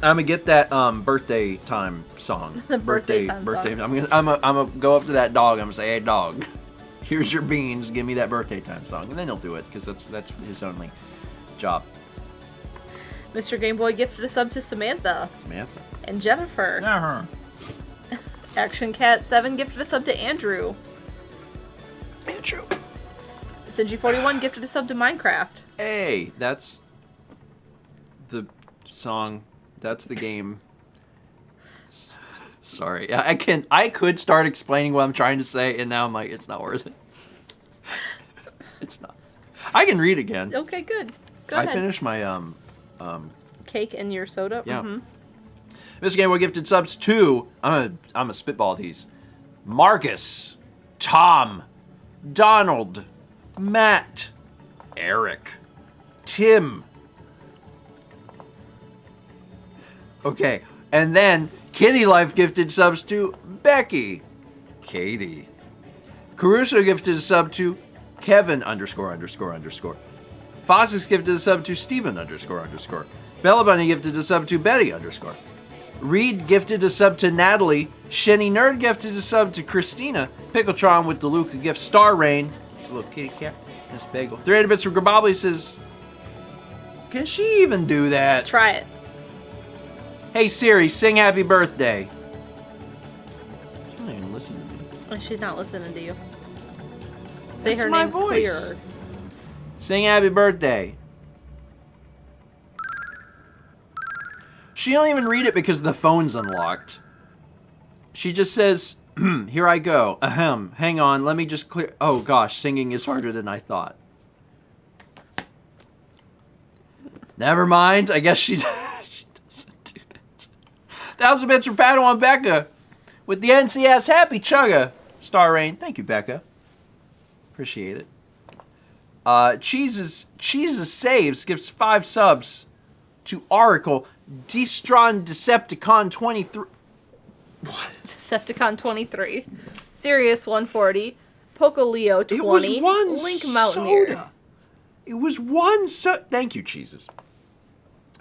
I'm gonna get that birthday time song. The birthday time song. I'm gonna go up to that dog. I'm gonna say, "Hey dog, here's your beans. Give me that birthday time song," and then he'll do it because that's his only job. Mr. Game Boy gifted a sub to Samantha Samantha. and Jennifer. Action Cat 7 gifted a sub to Andrew. Andrew. Sinji41 gifted a sub to Minecraft. Hey, that's the song. That's the game. Sorry, I could start explaining what I'm trying to say, and now I'm like, it's not worth it. It's not. I can read again. Okay, good. Go I ahead. finished my Cake and your soda? Yeah. Mm-hmm. Mr. Game Boy gifted subs to, I'm a spitball these. Marcus, Tom, Donald, Matt, Eric, Tim. Okay, and then Kitty Life gifted subs to Becky, Katie. Caruso gifted a sub to Kevin ____. Fossix gifted a sub to Steven ___. Bella Bunny gifted a sub to Betty _. Reed gifted a sub to Natalie. Shenny Nerd gifted a sub to Christina. Pickletron with the Luca gift. Star Rain. It's a little kitty cat. Miss Bagel. 300 bits from Grabobly says, can she even do that? Try it. Hey Siri, sing happy birthday. She's not even listening to me. Oh, she's not listening to you. Say That's her my name voice. clearer. Sing happy birthday. She don't even read it because the phone's unlocked. She just says, here I go. Ahem. Hang on, let me just clear. Oh gosh, singing is harder than I thought. Never mind. I guess she doesn't do that. 1,000 bits from Padawan Becca with the NCS Happy Chugga. Star Rain. Thank you, Becca. Appreciate it. Cheeses Saves gives 5 subs to Oracle. Destron Decepticon 23. What? Decepticon 23. Sirius 140. Pocoleo 20. It was one Link Mountaineer. soda. It was one soda. Thank you, Cheeses.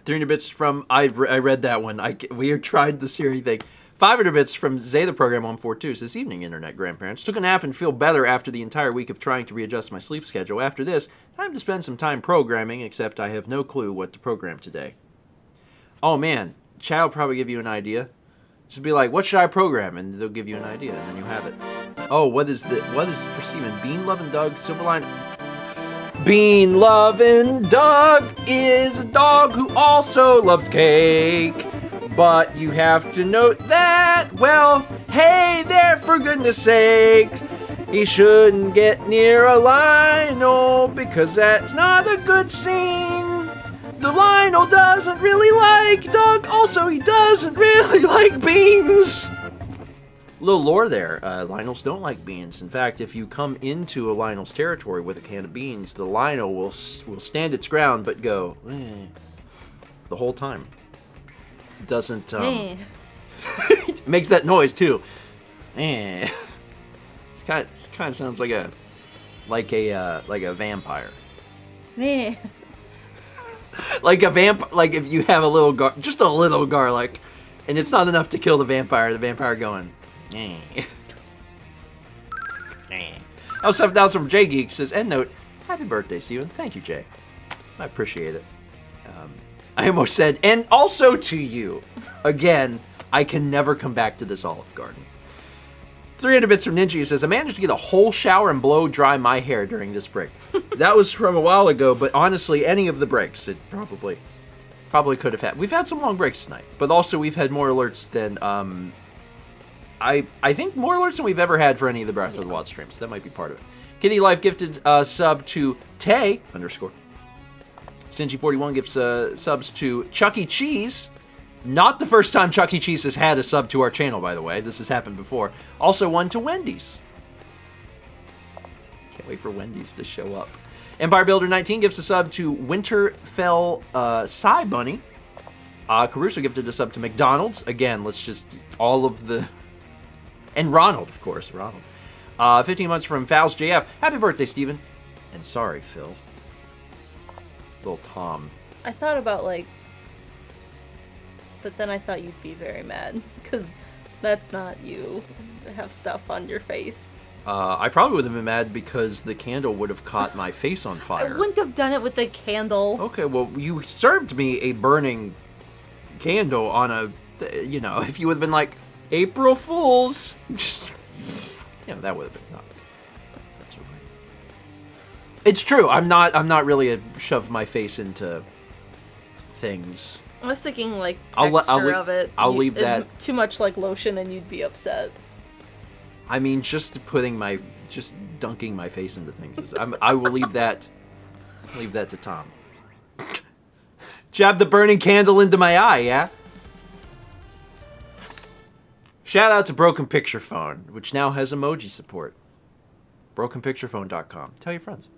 300 bits from, I read that one. We tried the Siri thing. 500 bits from Zay the Program 142. This evening, Internet Grandparents. Took a nap and feel better after the entire week of trying to readjust my sleep schedule. After this, time to spend some time programming, except I have no clue what to program today. Oh man, chat will probably give you an idea. Just be like, what should I program? And they'll give you an idea, and then you have it. Oh, what is perceiving? Bean Lovin' Doug, Silverline. Bean Lovin' Doug is a dog who also loves cake. But you have to note that, well, hey there, for goodness sakes. He shouldn't get near a Lionel because that's not a good scene. The Lionel doesn't really like Doug. Also, he doesn't really like beans. Little lore there. Lionels don't like beans. In fact, if you come into a Lionel's territory with a can of beans, the Lionel will stand its ground but go the whole time. It doesn't. It makes that noise too. It kind of sounds like a vampire. Like a like if you have a little just a little garlic, and it's not enough to kill the vampire going. Oh, 7,000 from J Geek says, end note, happy birthday, Steven. Thank you, Jay. I appreciate it. I almost said, and also to you. Again, I can never come back to this Olive Garden. 300 bits from Ninja says, I managed to get a whole shower and blow dry my hair during this break. That was from a while ago, but honestly, any of the breaks, it probably could have had. We've had some long breaks tonight, but also we've had more alerts than, I think more alerts than we've ever had for any of the Breath of the Wild streams. That might be part of it. Kitty Life gifted sub to Tay _ Stingy41 gives subs to Chuck E. Cheese. Not the first time Chuck E. Cheese has had a sub to our channel, by the way. This has happened before. Also one to Wendy's. Can't wait for Wendy's to show up. Empire Builder 19 gives a sub to Winterfell Psy Bunny. Caruso gifted a sub to McDonald's. Again, let's just all of the... And Ronald, of course. Ronald. 15 months from Fowls JF. Happy birthday, Steven. And sorry, Phil. Little Tom. I thought about, like... But then I thought you'd be very mad. Because that's not you. Have stuff on your face. I probably would have been mad because the candle would have caught my face on fire. I wouldn't have done it with the candle. Okay, well, you served me a burning candle on a... You know, if you would have been like, April Fools! Just... Yeah, that would have been not. That's all right. It's true. I'm not really a shove my face into things. I was thinking like texture of it. I'll leave that. Too much like lotion, and you'd be upset. I mean, just dunking my face into things. I will leave that. Leave that to Tom. Jab the burning candle into my eye. Yeah. Shout out to Broken Picture Phone, which now has emoji support. BrokenPicturePhone.com. Tell your friends.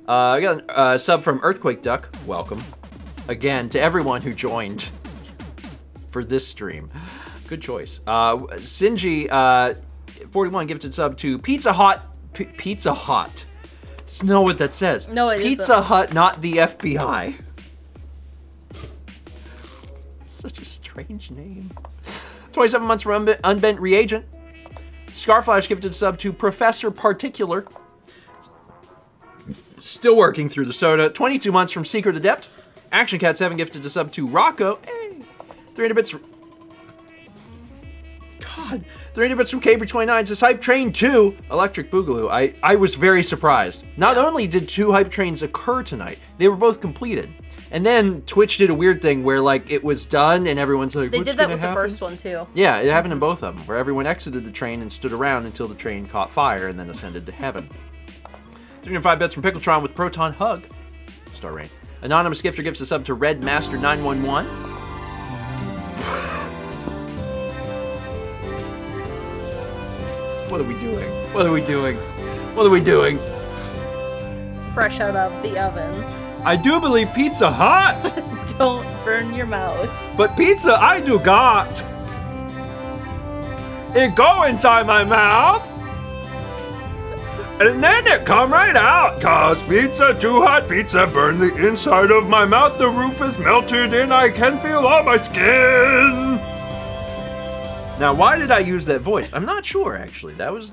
I got a sub from Earthquake Duck. Welcome. Again, to everyone who joined for this stream. Good choice. Sinji, 41 gifted sub to Pizza Hut. Pizza Hut. That's not what that says. No, it Pizza Hut, not the FBI. Such a strange name. 27 months from Unbent Reagent. Scarflash gifted sub to Professor Particular. Still working through the soda. 22 months from Secret Adept. Action Cat 7 gifted a sub to Rocco. Hey. 300 bits. God. 300 bits from Caber29 says Hype Train 2. Electric Boogaloo. I was very surprised. Not only did 2 hype trains occur tonight, they were both completed. And then Twitch did a weird thing where, like, it was done and everyone's like, they what's did that gonna with happen? the first one, too. Yeah, it happened in both of them, where everyone exited the train and stood around until the train caught fire and then ascended to heaven. 305 bits from Pickletron with Proton Hug. Star Rain. Anonymous Gifter gives a sub to Red Master 911. What are we doing? What are we doing? What are we doing? Fresh out of the oven. I do believe Pizza Hut! Don't burn your mouth. But pizza I do got. It go inside my mouth. And then it come right out. Cause pizza too hot, pizza burn the inside of my mouth. The roof is melted and I can feel all my skin. Now, why did I use that voice? I'm not sure, actually. That's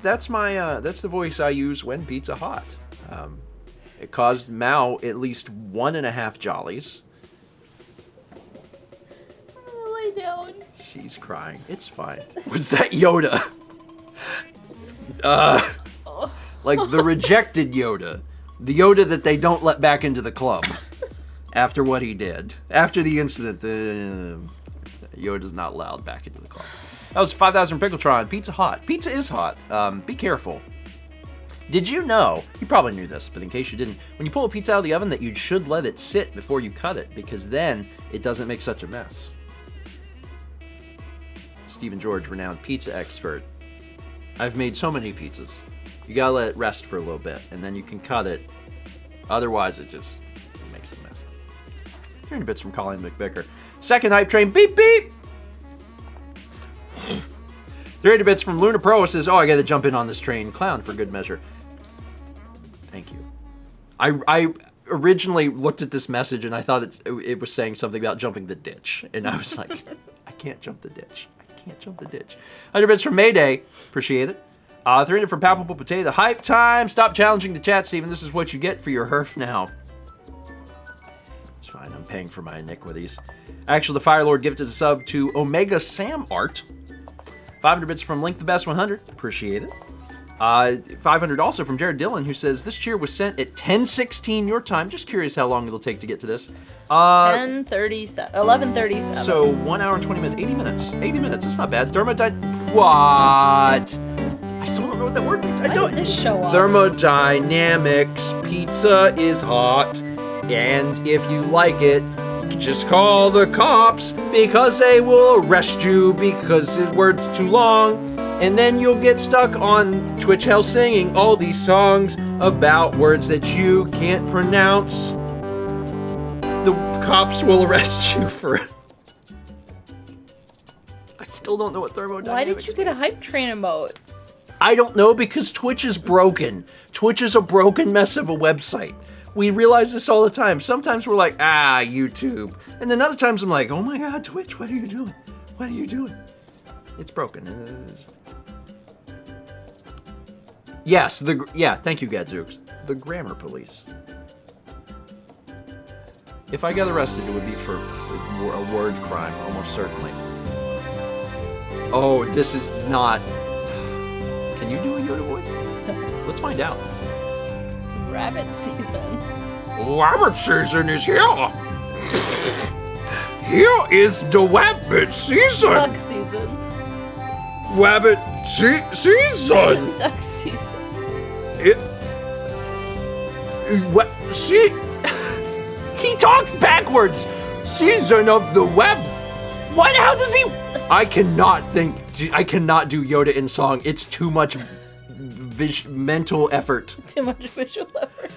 the voice I use when pizza hot. It caused Mao at least 1.5 jollies. Lay down. She's crying. It's fine. What's that Yoda? Like the rejected Yoda. The Yoda that they don't let back into the club. After what he did. After the incident, Yoda's not allowed back into the club. That was 5,000 Pickletron. Pizza hot. Pizza is hot. Be careful. Did you know, you probably knew this, but in case you didn't, when you pull a pizza out of the oven that you should let it sit before you cut it, because then it doesn't make such a mess. Stephen George, renowned pizza expert. I've made so many pizzas. You gotta let it rest for a little bit, and then you can cut it. Otherwise, it makes a mess. 300 bits from Colin McVicker. Second hype train, beep beep! 300 bits from Luna Pro says, oh, I gotta jump in on this train. Clown for good measure. Thank you. I originally looked at this message and I thought it was saying something about jumping the ditch. And I was like, I can't jump the ditch. I can't jump the ditch. 100 bits from Mayday. Appreciate it. 300 from Palpable Potato. Hype time. Stop challenging the chat, Steven. This is what you get for your herf now. It's fine. I'm paying for my iniquities. Actually, the Fire Lord gifted a sub to Omega Sam Art. 500 bits from Link the Best 100. Appreciate it. 500 also from Jared Dillon, who says, this cheer was sent at 10:16 your time. Just curious how long it'll take to get to this. 10:37. 11:37. So 1 hour and 20 minutes. 80 minutes. 80 minutes. That's not bad. What? I still don't know what that word means. I Why know did this show up? Thermodynamics. Pizza is hot. And if you like it, just call the cops because they will arrest you because the word's too long. And then you'll get stuck on Twitch Hell singing all these songs about words that you can't pronounce. The cops will arrest you for it. I still don't know what thermodynamics Why did you get a means. hype train emote? I don't know, because Twitch is broken. Twitch is a broken mess of a website. We realize this all the time. Sometimes we're like, YouTube. And then other times I'm like, oh my God, Twitch, what are you doing? What are you doing? It's broken. Yes, thank you, Gadzooks. The grammar police. If I got arrested, it would be for a word crime, almost certainly. Oh, this is not... Can you do a Yoda voice? Let's find out. Rabbit season. Rabbit season is here. Here is the rabbit season. Duck season. Rabbit season. Duck season. What? See, he talks backwards. Season of the web. What? How does he? I cannot do Yoda in song. It's too much mental effort. Too much visual effort.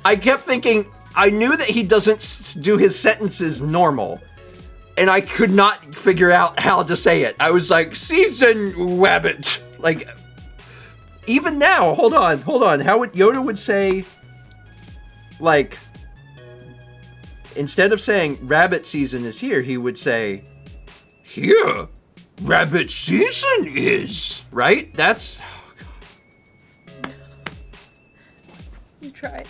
I kept thinking, I knew that he doesn't do his sentences normal, and I could not figure out how to say it. I was like, season rabbit. Like, even now, hold on. How would Yoda would say, like, instead of saying rabbit season is here, he would say, here, rabbit season is. Right? That's... You tried.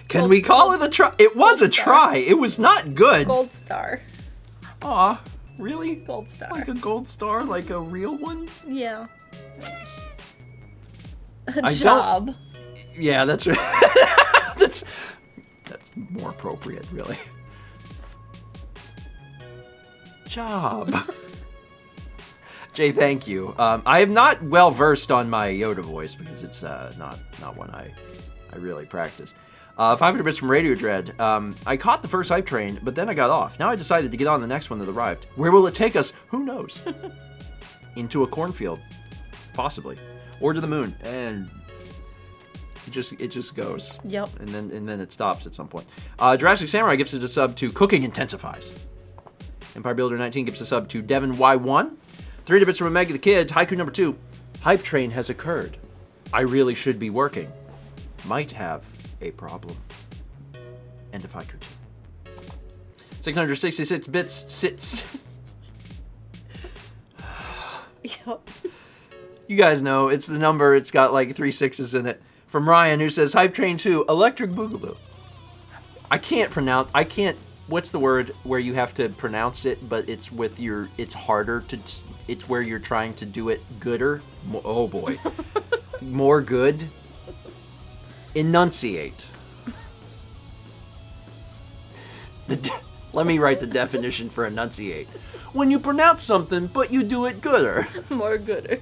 Can we call it a try? It was a try. It was not good. Gold star. Aw, really? Gold star. Like a gold star? Like a real one? Yeah. I Job. don't... Yeah, that's right. that's more appropriate, really. Job. Jay, thank you. I am not well versed on my Yoda voice because it's not one I really practice. 500 bits from Radio Dread. I caught the first hype train, but then I got off. Now I decided to get on the next one that arrived. Where will it take us? Who knows? Into a cornfield, possibly, or to the moon, and it just goes. Yep. And then it stops at some point. Jurassic Samurai gives it a sub to Cooking Intensifies. Empire Builder 19 gives a sub to Devin Y1. 300 bits from Omega the Kid. Haiku number 2. Hype train has occurred. I really should be working. Might have a problem. End of haiku 2. 666 bits sits. Yep. You guys know, it's the number, it's got like 3 6s in it. From Ryan, who says, Hype Train 2, Electric Boogaloo. What's the word where you have to pronounce it, but it's harder to, it's where you're trying to do it gooder? Oh boy. More good? Enunciate. Let me write the definition for enunciate. When you pronounce something, but you do it gooder. More gooder.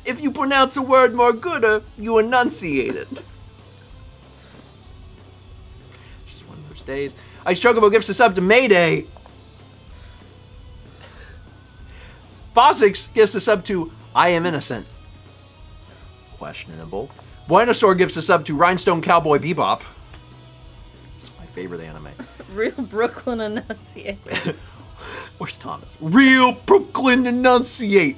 If you pronounce a word more gooder, you enunciate it. Just one of those days. Ice Chocobo gives us up to Mayday. Fossix gives us up to I Am Innocent. Questionable. Buenosaur gives us up to Rhinestone Cowboy Bebop. It's my favorite anime. Real Brooklyn enunciate. Where's Thomas? Real Brooklyn enunciate.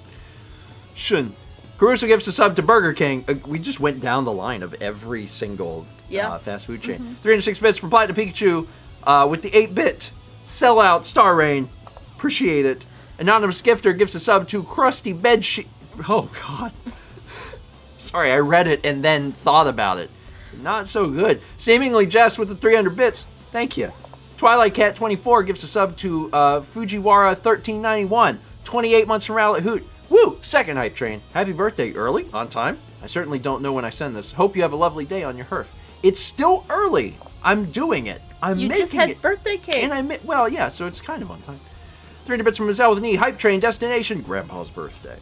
Shun. Caruso gives us up to Burger King. We just went down the line of every single fast food chain. 306 bits from Platinum Pikachu with the 8-bit sellout Star Rain. Appreciate it. Anonymous Gifter gives us up to Krusty Bedsheet. Oh, God. Sorry, I read it and then thought about it. Not so good. Seemingly Jess with the 300 bits. Thank you. Twilight Cat 24 gives a sub to Fujiwara 1391. 28 months from Rowlet Hoot. Woo! Second hype train. Happy birthday early, on time. I certainly don't know when I send this. Hope you have a lovely day on your herf. It's still early. I'm doing it. You making just had it. birthday cake. And well, yeah, so it's kind of on time. 300 bits from Mazel with an E. Hype train destination. Grandpa's birthday.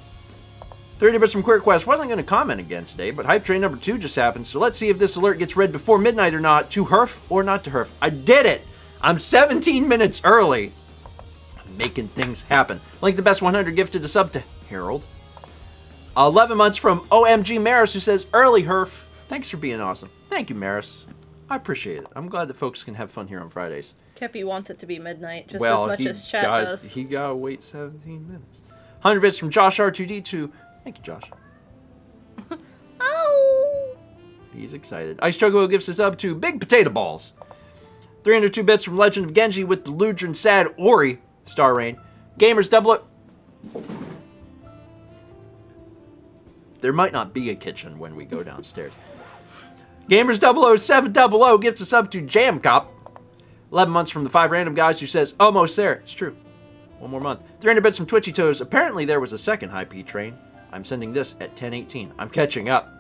30 bits from Queer Quest. Wasn't going to comment again today, but Hype Train number 2 just happened, so let's see if this alert gets read before midnight or not. To herf or not to herf. I did it! I'm 17 minutes early. I'm making things happen. Link the best 100 gifted a sub to Harold. 11 months from OMG Maris, who says, early herf. Thanks for being awesome. Thank you, Maris. I appreciate it. I'm glad that folks can have fun here on Fridays. Kepi wants it to be midnight, just Well, as much as chat does. He gotta wait 17 minutes. 100 bits from Josh R2D2. Thank you, Josh. Oh! He's excited. Ice Choco gives us up to Big Potato Balls. 302 bits from Legend of Genji with the Ludrin Sad Ori. Star Rain. Gamers double it. There might not be a kitchen when we go downstairs. Gamers 00700 gives us up to Jam Cop. 11 months from the 5 random guys who says, almost there. It's true. One more month. 300 bits from Twitchy Toes. Apparently there was a second high P train. I'm sending this at 10:18. I'm catching up.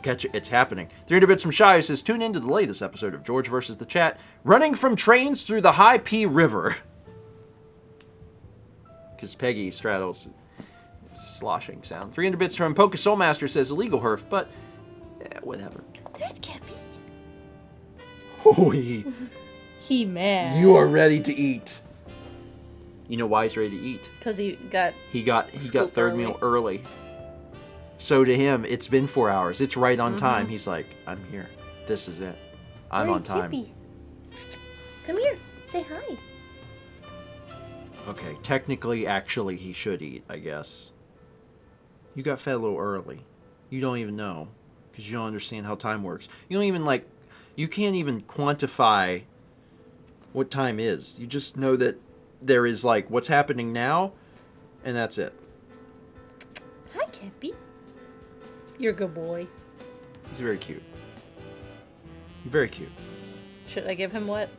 It's happening. 300 bits from Shy who says, tune into the latest episode of George versus the Chat. Running from trains through the High P River. Because Peggy straddles sloshing sound. 300 bits from Poke Soulmaster says, illegal herf, but whatever. There's Cappy. Holy. He mad. You are ready to eat. You know why he's ready to eat? Because he got Got third meal early. So to him, it's been 4 hours. It's right on time. He's like, I'm here. This is it. I'm Where on time. Cappy? Come here. Say hi. Okay, technically, actually, he should eat, I guess. You got fed a little early. You don't even know. Because you don't understand how time works. You don't even, you can't even quantify what time is. You just know that there is, what's happening now, and that's it. Hi, Cappy. You're a good boy. He's very cute. Very cute. Should I give him what?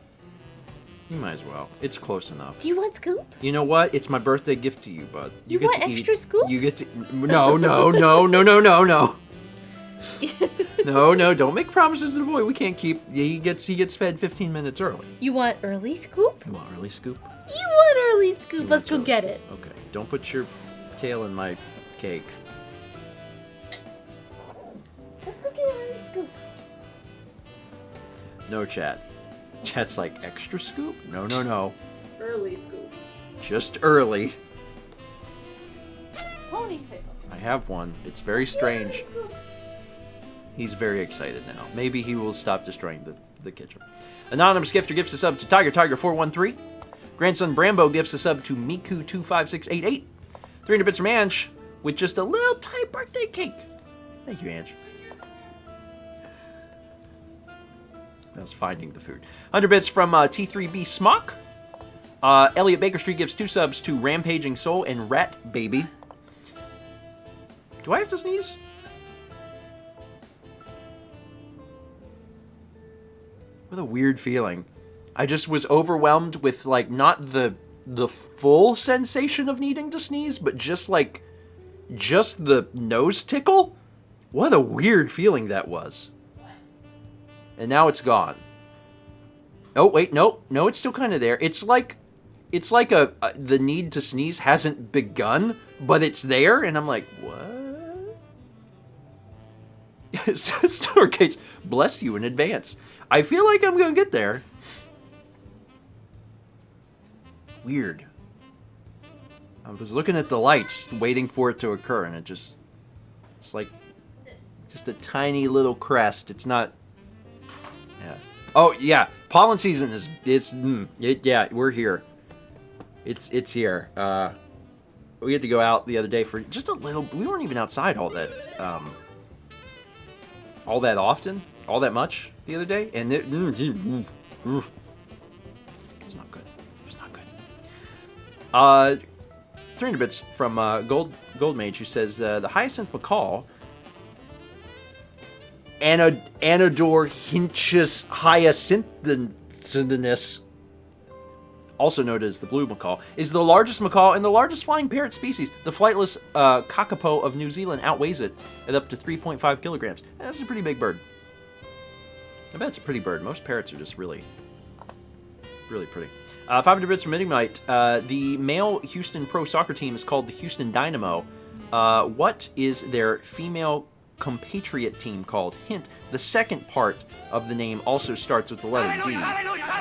You might as well. It's close enough. Do you want scoop? You know what? It's my birthday gift to you, bud. You get want to extra eat. scoop? You get to... No. No, don't make promises to the boy we can't keep. He gets fed 15 minutes early. You want early scoop? You want early scoop? You want early scoop. You Let's want go early get scoop. it. Okay. Don't put your tail in my cake. Let's go get early scoop. No, chat. Chat's like, extra scoop? No. Early scoop. Just early. Ponytail. I have one. It's very strange. He's very excited now. Maybe he will stop destroying the kitchen. Anonymous Gifter gives us up to Tiger413. Grandson Brambo gives us up to Miku25688. 300 bits from Ange with just a little tiny birthday cake. Thank you, Ange. That's finding the food. 100 bits from T3B Smock. Elliot Baker Street gives 2 subs to Rampaging Soul and Rat Baby. Do I have to sneeze? What a weird feeling. I just was overwhelmed with, not the full sensation of needing to sneeze, but just the nose tickle? What a weird feeling that was. And now it's gone. Oh, wait, no, it's still kind of there. It's like the need to sneeze hasn't begun, but it's there, and I'm like, what? Stargates, bless you in advance. I feel like I'm gonna get there. Weird. I was looking at the lights, waiting for it to occur, and it's like just a tiny little crest. It's not. Yeah. Oh yeah, pollen season yeah, we're here. It's here. We had to go out the other day for just a little. We weren't even outside all that often, all that much the other day, and it was not good. It was not good. 300 bits from Gold Mage, who says the Hyacinth Macaw. Anador Hinchus Hyacinthinus. also known as the blue macaw, is the largest macaw and the largest flying parrot species. The flightless kakapo of New Zealand outweighs it at up to 3.5 kilograms. That's a pretty big bird. I bet it's a pretty bird. Most parrots are just really, really pretty. 500 bits from Midnight. The male Houston pro soccer team is called the Houston Dynamo. What is their female compatriot team called? Hint, the second part of the name also starts with the letter D.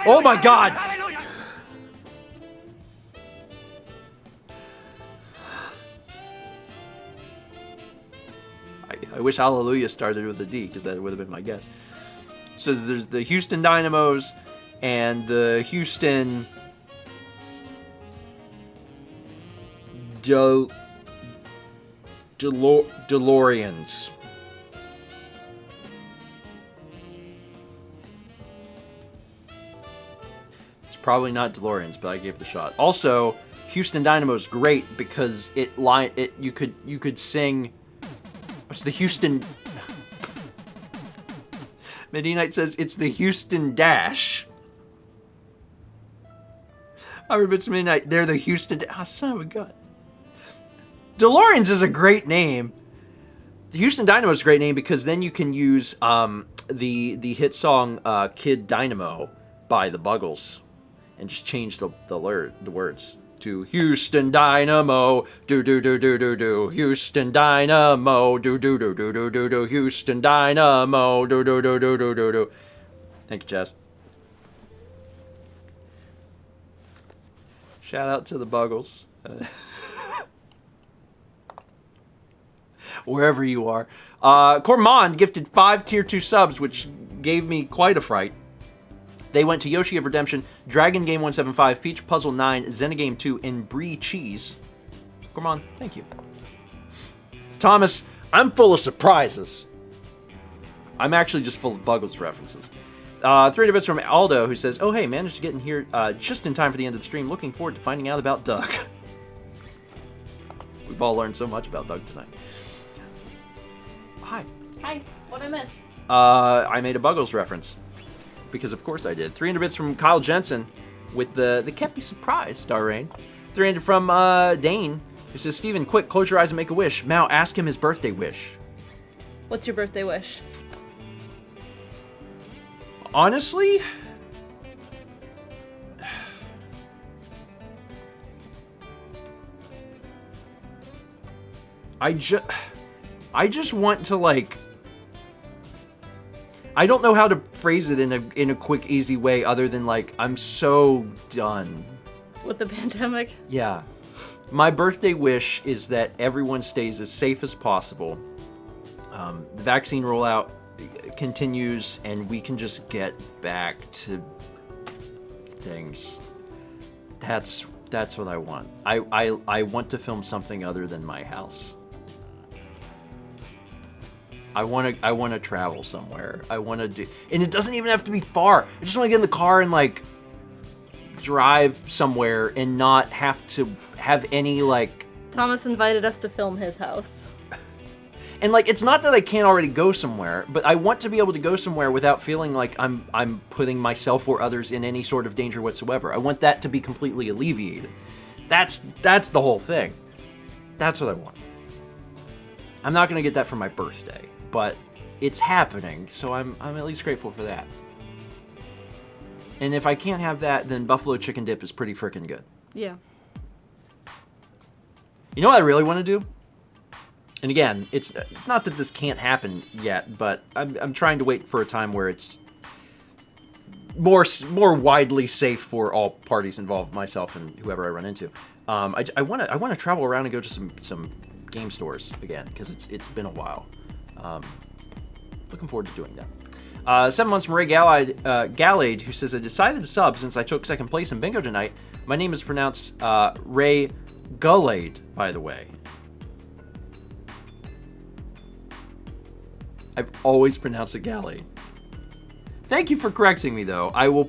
Oh my god! I wish Hallelujah started with a D, because that would have been my guess. So there's the Houston Dynamos and the Houston DeLoreans. It's probably not DeLoreans, but I gave it a shot. Also, Houston Dynamo's great because you could sing. What's the Houston? Midnight says it's the Houston Dash. I remember it's Midnight. They're the Houston. Son of a gun. DeLoreans is a great name. The Houston Dynamo is a great name because then you can use the hit song "Kid Dynamo" by the Buggles and just change the words to Houston Dynamo, do do do do do do, Houston Dynamo, do do do do do do do, Houston Dynamo, do do do do do do do. Thank you, Chaz. Shout out to the Buggles. Wherever you are. Cormand gifted 5 tier 2 subs, which gave me quite a fright. They went to Yoshi of Redemption, Dragon Game 175, Peach Puzzle 9, Xenogame 2, and Brie Cheese. Cormand, thank you. Thomas, I'm full of surprises. I'm actually just full of Buggles references. 300 bits from Aldo, who says, oh hey, managed to get in here just in time for the end of the stream. Looking forward to finding out about Doug. We've all learned so much about Doug tonight. Hi. Hi. What'd I miss? I made a Buggles reference. Because of course I did. 300 bits from Kyle Jensen with the can't be surprised, Star Rain. 300 from Dane, who says, Steven, quick, close your eyes and make a wish. Mao, ask him his birthday wish. What's your birthday wish? Honestly, I just want to, like, I don't know how to phrase it in a quick, easy way other than, like, I'm so done. With the pandemic? Yeah. My birthday wish is that everyone stays as safe as possible. The vaccine rollout continues, and we can just get back to things. That's what I want. I want to film something other than my house. I want to travel somewhere. I want to do, and it doesn't even have to be far. I just want to get in the car and, like, drive somewhere and not have to have any, like. Thomas invited us to film his house. And, like, it's not that I can't already go somewhere, but I want to be able to go somewhere without feeling like I'm putting myself or others in any sort of danger whatsoever. I want that to be completely alleviated. That's the whole thing. That's what I want. I'm not gonna get that for my birthday, but it's happening, so I'm at least grateful for that. And if I can't have that, then buffalo chicken dip is pretty freaking good. Yeah. You know what I really want to do? And again, it's not that this can't happen yet, but I'm trying to wait for a time where it's more widely safe for all parties involved, myself and whoever I run into. I want to travel around and go to some game stores again, because it's been a while. Looking forward to doing that. 7 months from Ray Gallade, who says, I decided to sub since I took second place in bingo tonight. My name is pronounced Ray Gullade, by the way. I've always pronounced it Gallade. Thank you for correcting me, though. I feel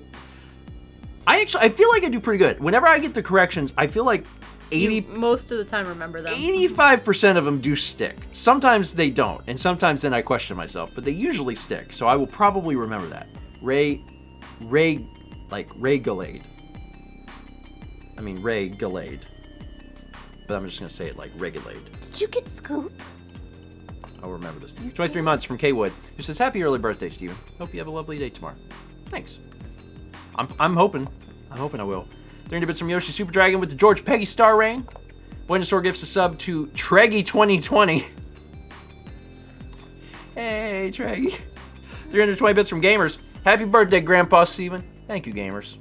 like I do pretty good. Whenever I get the corrections, I feel like most of the time remember them. 85% of them do stick. Sometimes they don't, and sometimes then I question myself, but they usually stick, so I will probably remember that. Ray Gullade. I mean Ray-Galade. But I'm just going to say it like Regulade. Did you get Scoop? I'll remember this. 23 months from K-Wood, who says, happy early birthday, Steven. Hope you have a lovely day tomorrow. Thanks. I'm hoping. I'm hoping I will. 300 bits from Yoshi Super Dragon with the George Peggy Star Rain. Buenosaur gifts a sub to Treggy 2020. Hey, Treggy. 320 bits from Gamers. Happy birthday, Grandpa Steven. Thank you, Gamers.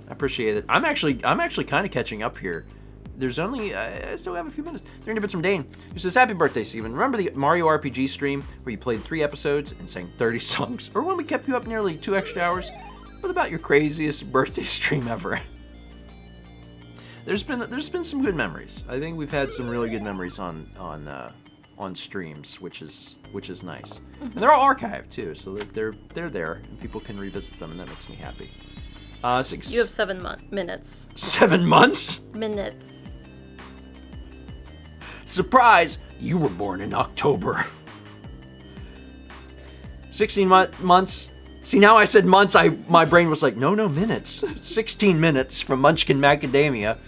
I appreciate it. I'm actually kind of catching up here. There's only, I still have a few minutes. 300 bits from Dane, who says, happy birthday, Steven. Remember the Mario RPG stream where you played 3 episodes and sang 30 songs? Or when we kept you up nearly 2 extra hours? What about your craziest birthday stream ever? There's been some good memories. I think we've had some really good memories on streams, which is nice. And they're all archived too, so they're there and people can revisit them, and that makes me happy. You have 7 minutes. 7 months? Minutes. Surprise! You were born in October. 16 months. See, now I said months, my brain was like, no, minutes. 16 minutes from Munchkin Macadamia.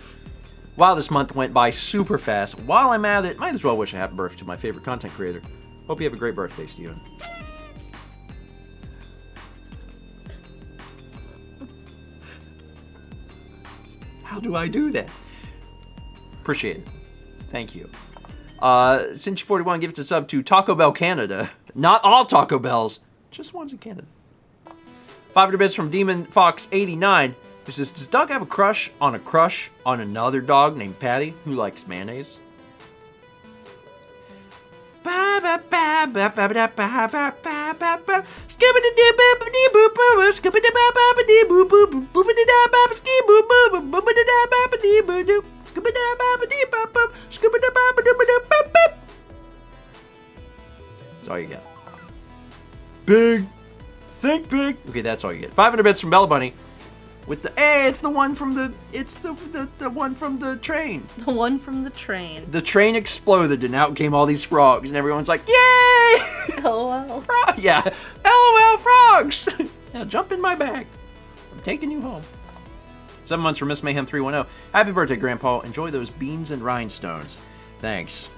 Wow, this month went by super fast. While I'm at it, might as well wish a happy birthday to my favorite content creator. Hope you have a great birthday, Steven. How do I do that? Appreciate it. Thank you. Cinch41 gives a sub to Taco Bell Canada. Not all Taco Bells, just ones in Canada. 500 bits from Demon Fox 89, who says, does Doug have a crush on another dog named Patty who likes mayonnaise? That's all you get. Big. Think big. Okay, that's all you get. 500 bits from Bella Bunny. With the it's the one from the one from the train. The one from the train. The train exploded and out came all these frogs and everyone's like, yay! LOL. Yeah, LOL frogs. Now jump in my bag. I'm taking you home. 7 months from Miss Mayhem 310. Happy birthday, Grandpa. Enjoy those beans and rhinestones. Thanks.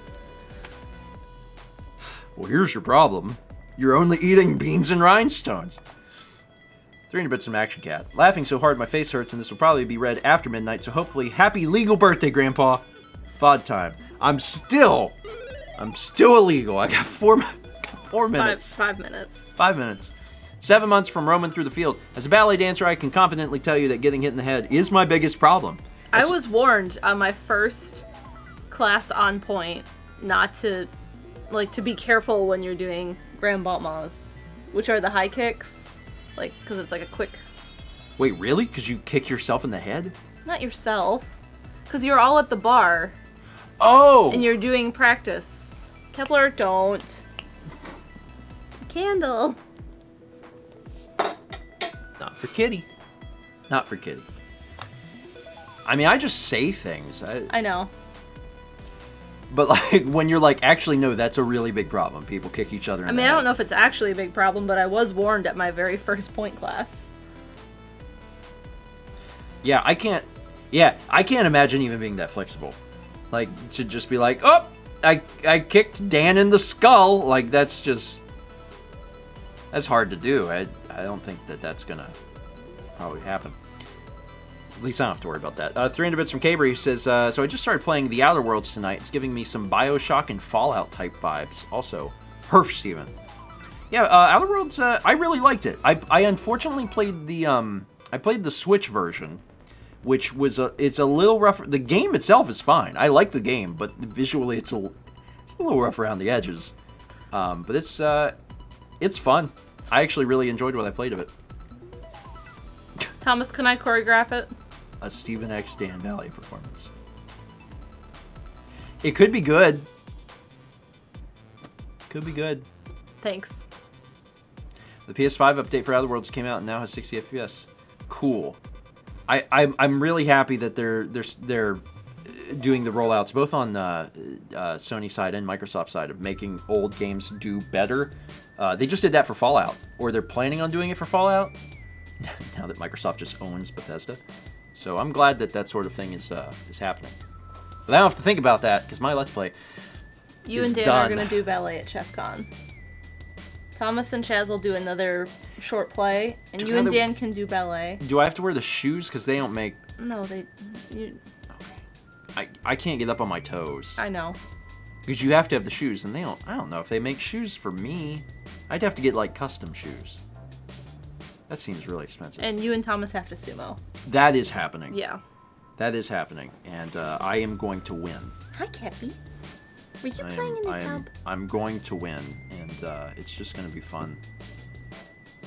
Well, here's your problem. You're only eating beans and rhinestones. 300 bits from Action Cat. Laughing so hard my face hurts, and this will probably be read after midnight, so hopefully, happy legal birthday, Grandpa. VOD time. I'm still illegal. I got 4 minutes. 5 minutes. 5 minutes. 7 months from roaming through the field. As a ballet dancer, I can confidently tell you that getting hit in the head is my biggest problem. I was warned on my first class on point not to, to be careful when you're doing grand balmas, which are the high kicks. Because it's like a quick... Wait, really? Because you kick yourself in the head? Not yourself. Because you're all at the bar. Oh! And you're doing practice. Kepler, don't. Candle. Not for Kitty. Not for Kitty. I mean, I just say things. I know. But when you're actually, no, that's a really big problem. People kick each other in the head. I don't know if it's actually a big problem, but I was warned at my very first point class. Yeah, I can't imagine even being that flexible. To just be like, oh, I kicked Dan in the skull. That's hard to do. I don't think that's gonna probably happen. At least I don't have to worry about that. 300 bits from Cabri, who says, so I just started playing The Outer Worlds tonight. It's giving me some Bioshock and Fallout type vibes. Also, perf, Steven. Yeah, Outer Worlds, I really liked it. I unfortunately played the Switch version, which was it's a little rough. The game itself is fine. I like the game, but visually it's a little rough around the edges. But it's fun. I actually really enjoyed what I played of it. Thomas, can I choreograph it? A Stephen X Dan Valley performance. It could be good. Could be good. Thanks. The PS5 update for Outer Worlds came out and now has 60 FPS. Cool. I'm really happy that they're doing the rollouts both on Sony side and Microsoft side of making old games do better. They just did that for Fallout, or they're planning on doing it for Fallout. Now that Microsoft just owns Bethesda. So I'm glad that that sort of thing is happening. But I don't have to think about that because my Let's Play. You is and Dan done. are gonna do ballet at Chef Con. Thomas and Chaz will do another short play, and you and Dan can do ballet. Do I have to wear the shoes because they don't make? No, you. I can't get up on my toes. I know. Because you have to have the shoes, and they don't. I don't know if they make shoes for me. I'd have to get like custom shoes. That seems really expensive. And you and Thomas have to sumo. That is happening. Yeah. That is happening, and I am going to win. Hi, Cappy. Were you playing in the tub? I'm going to win, and it's just going to be fun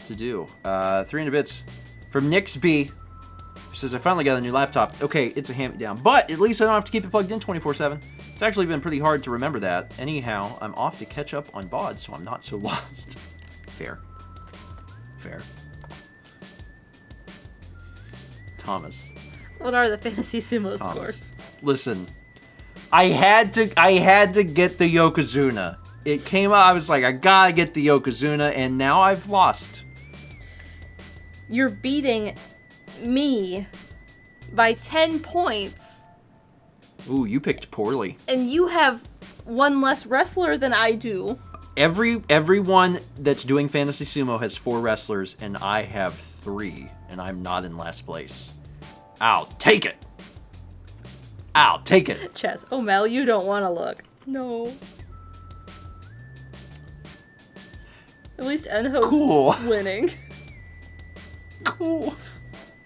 to do. 300 bits from Nixby, who says, I finally got a new laptop. Okay, it's a hand-me-down, but at least I don't have to keep it plugged in 24/7. It's actually been pretty hard to remember that. Anyhow, I'm off to catch up on VOD, so I'm not so lost. Fair. Thomas. What are the fantasy sumo scores? Listen, I had to get the Yokozuna. It came out, I was like, I gotta get the Yokozuna, and now I've lost. You're beating me by 10 points, Ooh, you picked poorly. and you have one less wrestler than I do. Everyone that's doing Fantasy Sumo has 4 wrestlers, and I have 3, and I'm not in last place. I'll take it. Chaz, oh Mel, you don't want to look. No. At least Enho's Cool. winning. Cool.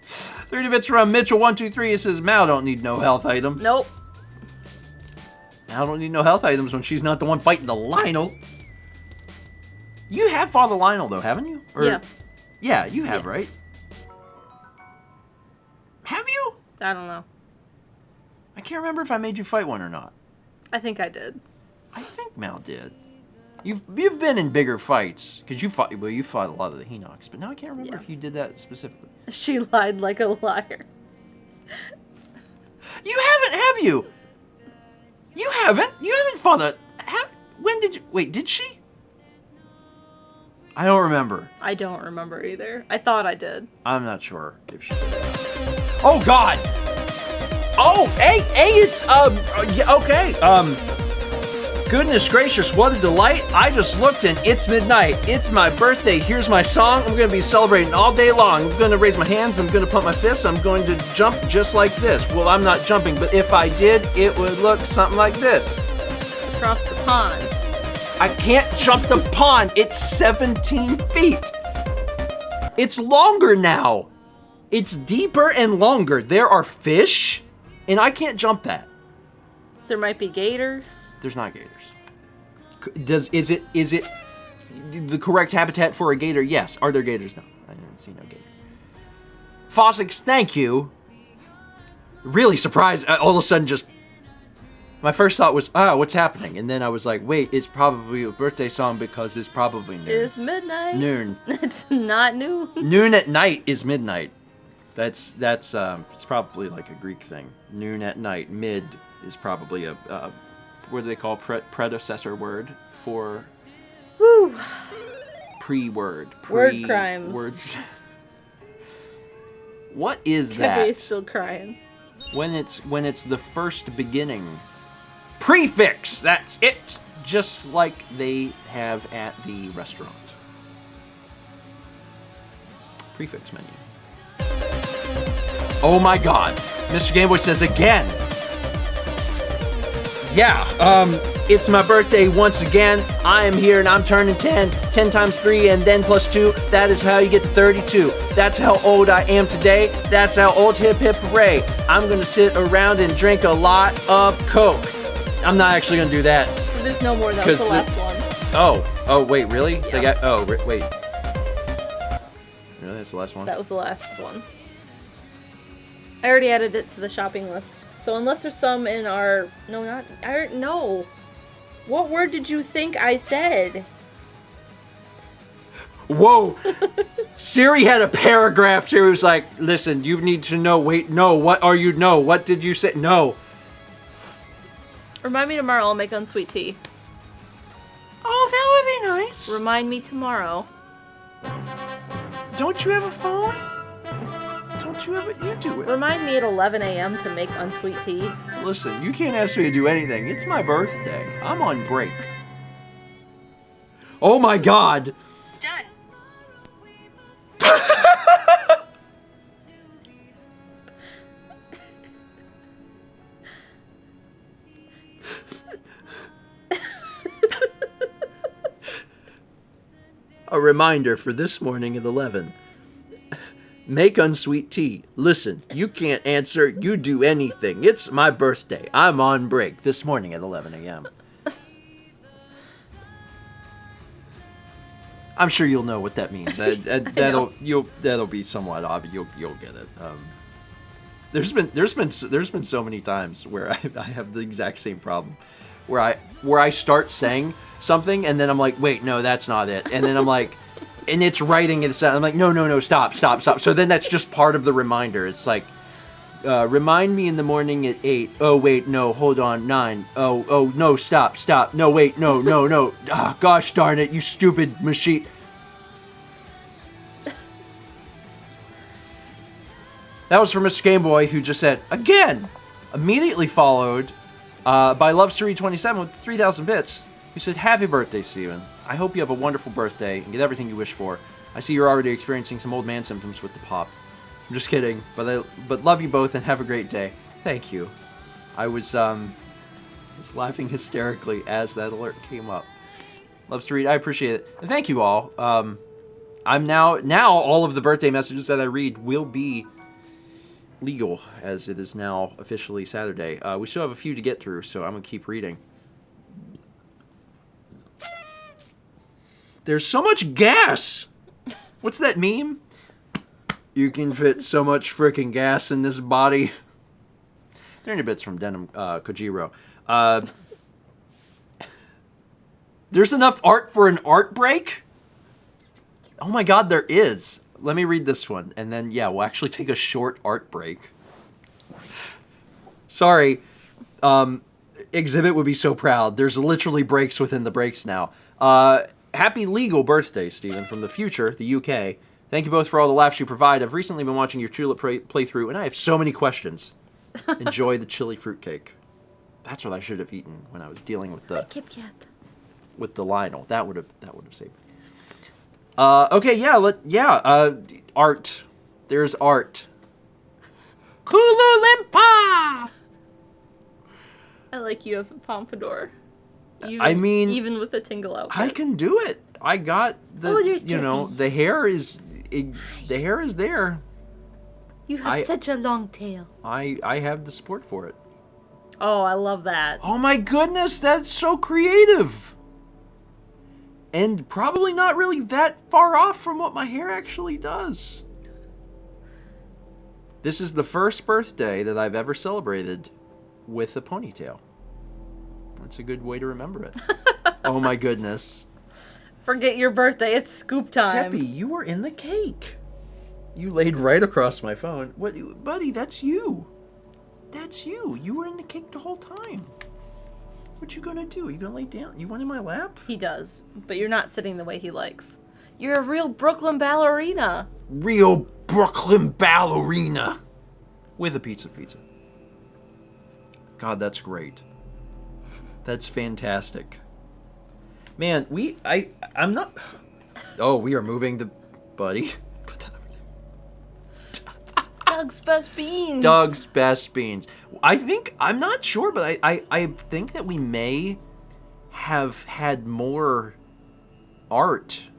30 bits from Mitchell123. It says, Mal don't need no health items. Nope. Mal don't need no health items when she's not the one fighting the Lionel. You have fought the Lionel, though, haven't you? Yeah. Yeah, you have, Yeah. right? Have you? I don't know. I can't remember if I made you fight one or not. I think I did. I think Mal did. You've been in bigger fights because you fought a lot of the Hinox, but now I can't remember Yeah. if you did that specifically. She lied like a liar. You haven't, have you? You haven't fought a. When did you? Wait, did she? I don't remember. I don't remember either. I thought I did. I'm not sure if she did. Oh God! Oh, hey, it's yeah, okay. Goodness gracious, what a delight! I just looked and it's midnight. It's my birthday. Here's my song. I'm gonna be celebrating all day long. I'm gonna raise my hands. I'm gonna pump my fists. I'm going to jump just like this. Well, I'm not jumping, but if I did, it would look something like this. Across the pond. I can't jump the pond. It's 17 feet. It's longer now. It's deeper and longer. There are fish, and I can't jump that. There might be gators. There's not gators. Is it the correct habitat for a gator? Yes. Are there gators? No. I didn't see no gator. Fossix, thank you. Really surprised. All of a sudden, just my first thought was, what's happening? And then I was like, wait, it's probably a birthday song because it's probably noon. It's midnight. Noon. It's not noon. Noon at night is midnight. That's it's probably like a Greek thing. Noon at night. Mid is probably a what do they call predecessor word for Woo. pre-word. Word crimes. Word. What is Kevin's that? still crying. When it's the first beginning. Prefix. That's it. Just like they have at the restaurant. Prefix menu. Oh my God. Mr. Gameboy says again. Yeah, it's my birthday once again. I am here and I'm turning 10. 10 times 3 and then plus 2. That is how you get to 32. That's how old I am today. That's how old hip hip hooray. I'm gonna sit around and drink a lot of Coke. I'm not actually gonna do that. There's no more. That was the 'Cause last one. Oh, wait, really? Yeah. They got, wait. Really? That's the last one? That was the last one. I already added it to the shopping list. So unless there's some in our... No. What word did you think I said? Whoa! Siri had a paragraph. Siri was like, listen, you need to know. Wait, no. What are you? No. What did you say? No. Remind me tomorrow, I'll make unsweet tea. Oh, that would be nice. Remind me tomorrow. Don't you have a phone? don't you ever, you do it. Remind me at 11 a.m. to make unsweet tea. Listen, you can't ask me to do anything. It's my birthday. I'm on break. Oh my god! Done. A reminder for this morning at 11. Make unsweet tea. Listen, you can't answer, you do anything. It's my birthday. I'm on break this morning at 11 a.m. I'm sure you'll know what that means. That'll be somewhat obvious. You'll get it. There's been so many times where I have the exact same problem, where I start saying something and then I'm like, wait, no, that's not it, and then I'm like, and it's writing it. I'm like, no, stop. So then that's just part of the reminder. It's like, remind me in the morning at 8. Oh wait, no, hold on, 9. Oh no, stop. No wait, no. Ah, gosh darn it, you stupid machine. That was from Mr. Game Boy, who just said, again, immediately followed by LoveSuri27 with 3,000 bits, who said, happy birthday, Steven. I hope you have a wonderful birthday and get everything you wish for. I see you're already experiencing some old man symptoms with the pop. I'm just kidding, but love you both and have a great day. Thank you. I was laughing hysterically as that alert came up. Loves to read. I appreciate it. And thank you all. I'm now all of the birthday messages that I read will be legal, as it is now officially Saturday. We still have a few to get through, so I'm gonna keep reading. There's so much gas! What's that meme? You can fit so much freaking gas in this body. 30 bits from Denim Kojiro. There's enough art for an art break? Oh my god, there is. Let me read this one, and then, yeah, we'll actually take a short art break. Sorry. Exhibit would be so proud. There's literally breaks within the breaks now. Happy legal birthday, Stephen, from the future, the UK. Thank you both for all the laughs you provide. I've recently been watching your Tulip playthrough, and I have so many questions. Enjoy the chili fruitcake. That's what I should have eaten when I was dealing with the Kip Cap. with the Lionel. That would have saved me. Okay, art. There's art. Kululimpa! I like you have a pompadour. Even with the tingle outfit. I can do it. I got the, the hair is there. You have such a long tail. I have the support for it. Oh, I love that. Oh my goodness, that's so creative. And probably not really that far off from what my hair actually does. This is the first birthday that I've ever celebrated with a ponytail. That's a good way to remember it. Oh my goodness. Forget your birthday, it's scoop time. Kepi, you were in the cake. You laid right across my phone. What, buddy, that's you. That's you. You were in the cake the whole time. What you gonna do? You gonna lay down? You want in my lap? He does, but you're not sitting the way he likes. You're a real Brooklyn ballerina. Real Brooklyn ballerina. With a pizza. God, that's great. That's fantastic. Man, I'm not... Oh, we are moving the... Buddy. Put that over there. Doug's best beans. Doug's best beans. I'm not sure, but I think that we may have had more art,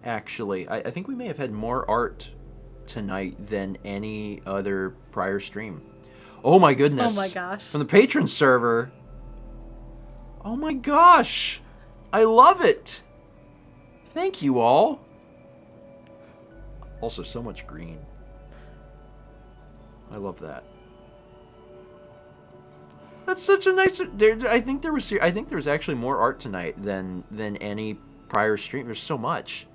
actually. I think we may have had more art tonight than any other prior stream. Oh my goodness. Oh my gosh. From the patron server. Oh my gosh. I love it. Thank you all. Also, so much green. I love that. That's such a nice... I think there's actually more art tonight than any prior stream. There's so much.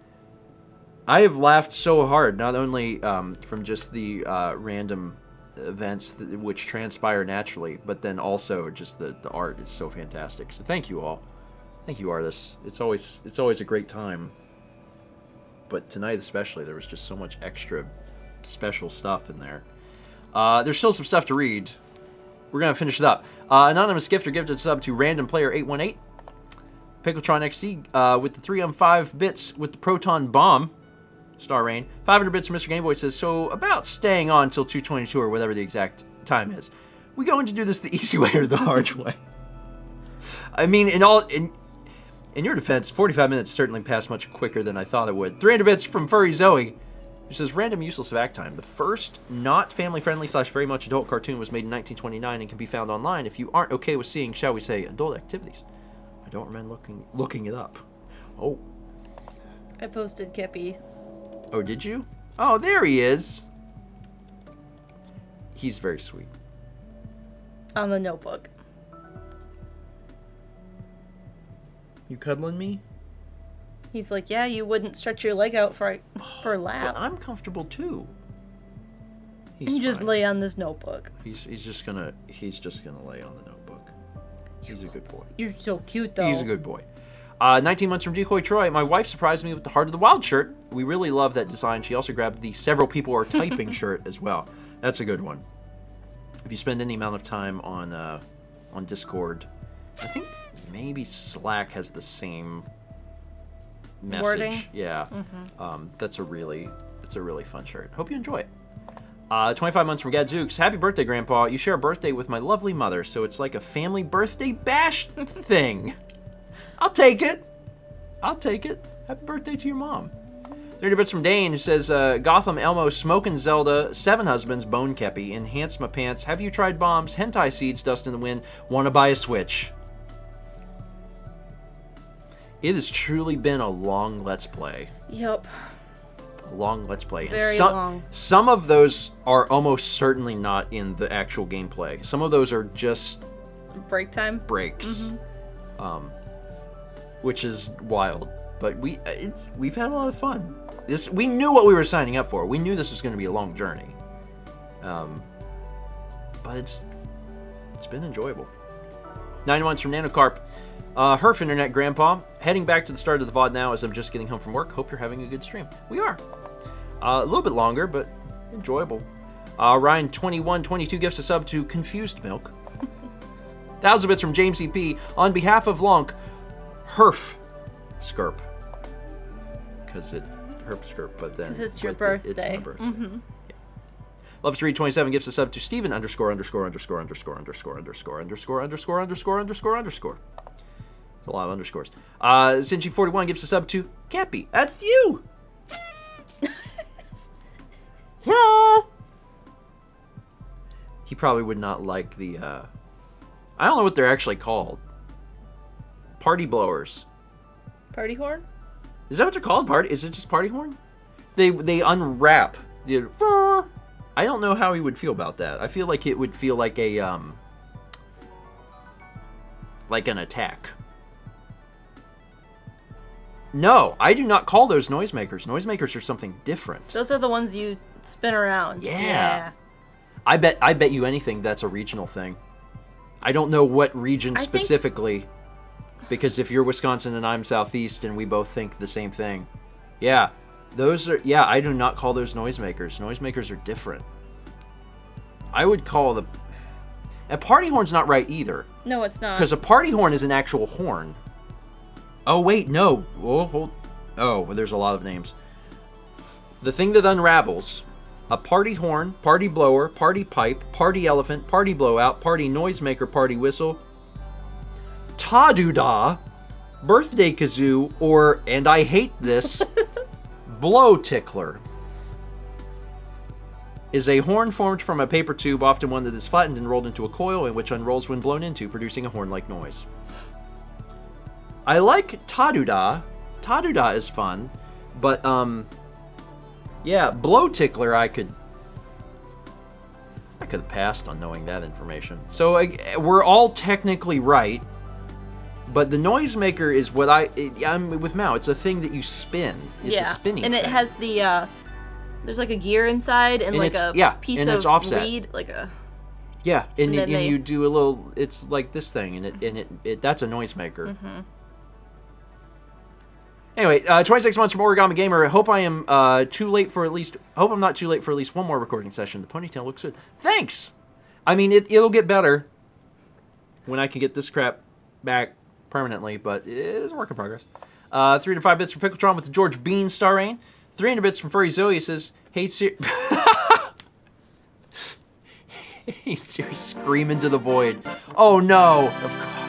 I have laughed so hard, not only from just the random events which transpire naturally, but then also just the art is so fantastic. So thank you all. Thank you, artists. It's always a great time. But tonight especially, there was just so much extra special stuff in there. There's still some stuff to read. We're going to finish it up. Anonymous gifter gifted a sub to Random Player 818. Pickletron XT with the 3M5 bits with the Proton Bomb. Star Rain. 500 bits from Mr. Gameboy says, so about staying on until 2:22 or whatever the exact time is. We going to do this the easy way or the hard way? I mean, in your defense, 45 minutes certainly passed much quicker than I thought it would. 300 bits from Furry Zoe, who says, random useless fact time. The first not family-friendly / very much adult cartoon was made in 1929 and can be found online if you aren't okay with seeing, shall we say, adult activities. I don't remember looking it up. Oh. I posted Kippy. Oh, did you? Oh, there he is. He's very sweet. On the notebook. You cuddling me? He's like, yeah, you wouldn't stretch your leg out for a But lap. I'm comfortable too. You just fine. lay on this notebook. He's just gonna lay on the notebook. He's a good boy. You're so cute, though. He's a good boy. 19 months from Decoy Troy. My wife surprised me with the Heart of the Wild shirt. We really love that design. She also grabbed the Several People Are Typing shirt as well. That's a good one. If you spend any amount of time on Discord, I think maybe Slack has the same message. Wording? Yeah. That's a really fun shirt. Hope you enjoy it. 25 months from Gadzooks. Happy birthday, Grandpa. You share a birthday with my lovely mother, so it's like a family birthday bash thing. I'll take it. Happy birthday to your mom. 30 bits from Dane, who says, Gotham, Elmo, Smokin' Zelda, Seven Husbands, Bone Kepi, Enhance My Pants, Have You Tried Bombs, Hentai Seeds, Dust in the Wind, Wanna Buy a Switch. It has truly been a long Let's Play. Yep. A long Let's Play. Very long. Some of those are almost certainly not in the actual gameplay. Some of those are just Break time. breaks. Which is wild. But we've had a lot of fun. We knew what we were signing up for. We knew this was going to be a long journey. But it's been enjoyable. 9 months from Nanocarp. Herf Internet Grandpa. Heading back to the start of the VOD now as I'm just getting home from work. Hope you're having a good stream. We are. A little bit longer, but enjoyable. Ryan 2122 gifts a sub to Confused Milk. 1,000 bits from James EP. On behalf of Lonk, Herf Skirp. Because it Herp Skirp, but then... Because it's your but birthday. It's my birthday. Yeah. Loves to read 27 gifts a sub to Steven ________________________ It's a lot of underscores. Sinchi 41 gives a sub to Cappy. That's you! He probably would not like the, I don't know what they're actually called. Party blowers. Party horn? Is that what they're called? Is it just party horn? They unwrap. I don't know how he would feel about that. I feel like it would feel like a, like an attack. No, I do not call those noisemakers. Noisemakers are something different. Those are the ones you spin around. Yeah. I bet you anything that's a regional thing. I don't know what region specifically, because if you're Wisconsin and I'm Southeast and we both think the same thing. Yeah. Those are, yeah, I do not call those noisemakers. Noisemakers are different. I would call a party horn's not right either. No, it's not. Because a party horn is an actual horn. Oh, wait, no. Oh, well, there's a lot of names. The thing that unravels, a party horn, party blower, party pipe, party elephant, party blowout, party noisemaker, party whistle, ta-doo-dah, birthday kazoo, or, and I hate this, blow tickler. Is a horn formed from a paper tube, often one that is flattened and rolled into a coil, and which unrolls when blown into, producing a horn-like noise. I like ta-doo-dah. Ta-doo-dah is fun, but, yeah, blow tickler I could have passed on knowing that information. So, we're all technically right, but the noisemaker is what I'm with Mao. It's a thing that you spin. It's a spinning and it thing. has the, there's like a gear inside and like a piece and of it's offset. reed, like a... Yeah, and then you do a little, it's like this thing, and it that's a noisemaker. Anyway, 26 months from Origami Gamer. Hope I am Hope I'm not too late for at least one more recording session. The ponytail looks good. Thanks. I mean, it'll get better when I can get this crap back permanently, but it is a work in progress. 3 to 5 bits from Pickletron with the George Bean star rain. 300 bits from Furry Zoe says, "Hey Siri." Hey Siri, scream into the void. Oh no. Of course.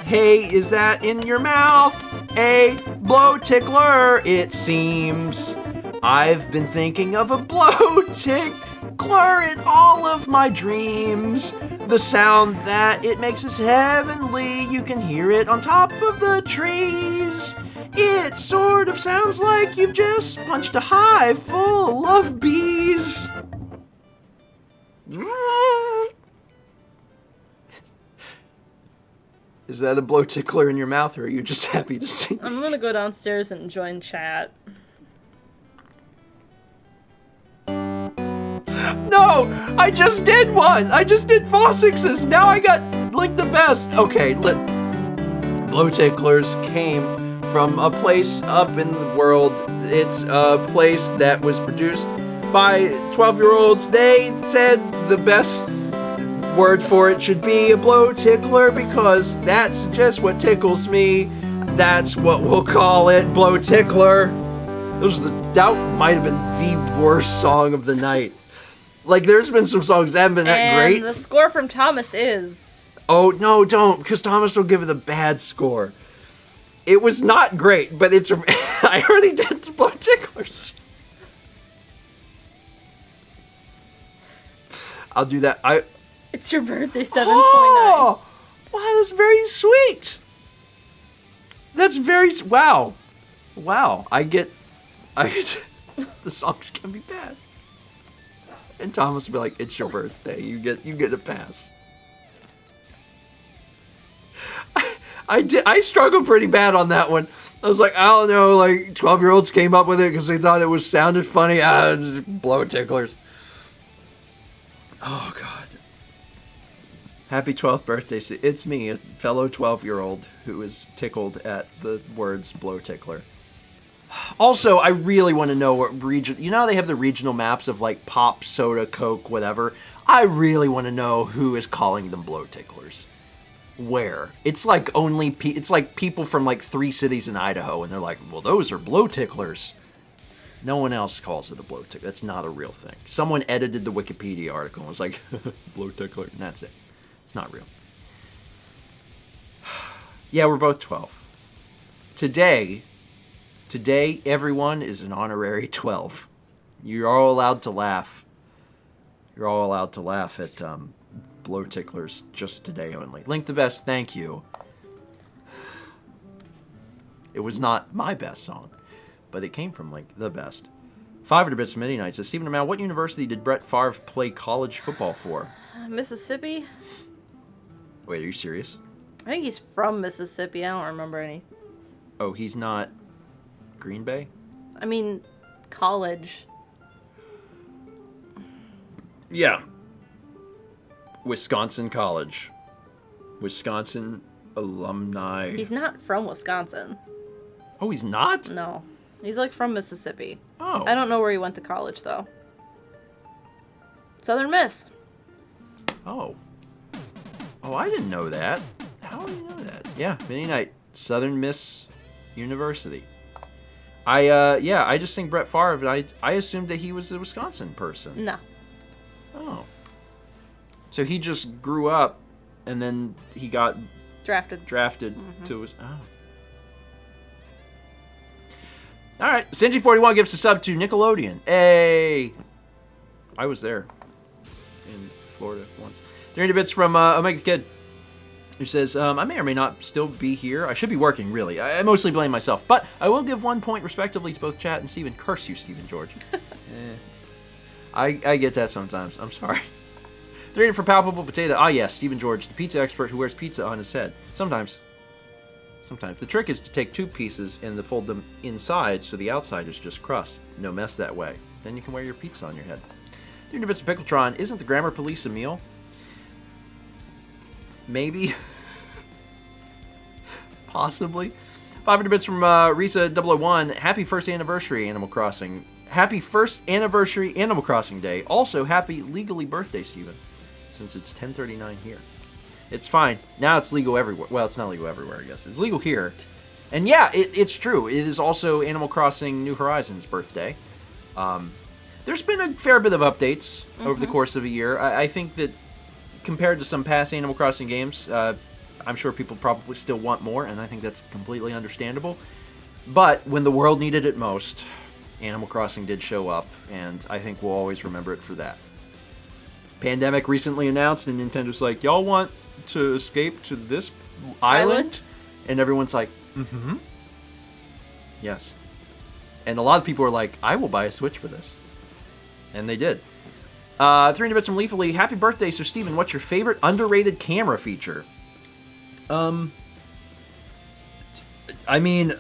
Hey, is that in your mouth? A blow tickler, it seems. I've been thinking of a blow tickler in all of my dreams. The sound that it makes is heavenly. You can hear it on top of the trees. It sort of sounds like you've just punched a hive full of bees. Is that a blow tickler in your mouth, or are you just happy to see? I'm gonna go downstairs and join chat. No! I just did one! I just did Fossix's! Now I got, like, the best! Okay, blow ticklers came from a place up in the world. It's a place that was produced by 12-year-olds. They said the best word for it should be a blow tickler because that's just what tickles me. That's what we'll call it, blow tickler. That might have been the worst song of the night. Like, there's been some songs that haven't been that great. And the score from Thomas is... Oh, no, don't, because Thomas will give it a bad score. It was not great, but it's... I already did the blow ticklers. I'll do that. It's your birthday, 7.9. Oh! Wow, that's very sweet. That's very... Wow. Wow. I get... The songs can be bad. And Thomas will be like, it's your birthday. You get a pass. I struggled pretty bad on that one. I was like, I don't know, like 12-year-olds came up with it because they thought it sounded funny. Blow ticklers. Oh God. Happy 12th birthday. It's me, a fellow 12-year-old who is tickled at the words blow tickler. Also, I really want to know what region... You know how they have the regional maps of, like, pop, soda, Coke, whatever? I really want to know who is calling them blow ticklers. Where? It's like it's like people from, like, 3 cities in Idaho, and they're like, well, those are blow ticklers. No one else calls it a blow tickler. That's not a real thing. Someone edited the Wikipedia article and was like, blow tickler, and that's it. It's not real. Yeah, we're both 12. Today, everyone is an honorary 12. You're all allowed to laugh. You're all allowed to laugh at blow ticklers just today only. Link the best, thank you. It was not my best song, but it came from, like, the best. 500 bits from Mini Night says, Stephen Amell, what university did Brett Favre play college football for? Mississippi? Wait, are you serious? I think he's from Mississippi. I don't remember any. Oh, he's not Green Bay? I mean, college. Yeah. Wisconsin College. Wisconsin alumni. He's not from Wisconsin. Oh, he's not? No. He's, like, from Mississippi. Oh. I don't know where he went to college, though. Southern Miss. Oh. Oh, I didn't know that. How do you know that? Yeah, Mini Night. Southern Miss University. I just think Brett Favre, I assumed that he was a Wisconsin person. No. Oh. So he just grew up, and then he got Drafted to his... Oh. Alright, Sinji41 gives a sub to Nickelodeon. Hey! I was there. In Florida once. 300 bits from Omega the Kid, who says, I may or may not still be here. I should be working, really. I mostly blame myself. But I will give 1 point respectively to both chat and Steven. Curse you, Steven George. I get that sometimes. I'm sorry. 300 for Palpable Potato. Ah, yes, Steven George, the pizza expert who wears pizza on his head. Sometimes. The trick is to take 2 pieces and to fold them inside so the outside is just crust. No mess that way. Then you can wear your pizza on your head. 300 bits of Pickletron. Isn't the Grammar Police a meal? Maybe. Possibly. 500 bits from Risa001. Happy first anniversary, Animal Crossing. Happy first anniversary, Animal Crossing Day. Also, happy legally birthday, Steven, since it's 10:39 here. It's fine. Now it's legal everywhere. Well, it's not legal everywhere, I guess. It's legal here. And yeah, it's true. It is also Animal Crossing New Horizons' birthday. There's been a fair bit of updates over the course of a year. I think that compared to some past Animal Crossing games, I'm sure people probably still want more, and I think that's completely understandable. But when the world needed it most, Animal Crossing did show up, and I think we'll always remember it for that. Pandemic recently announced, and Nintendo's like, y'all want to escape to this island? And everyone's like, mm-hmm. Yes. And a lot of people are like, I will buy a Switch for this. And they did. 300 bits from Leafly. Happy birthday. So, Steven, what's your favorite underrated camera feature? I mean,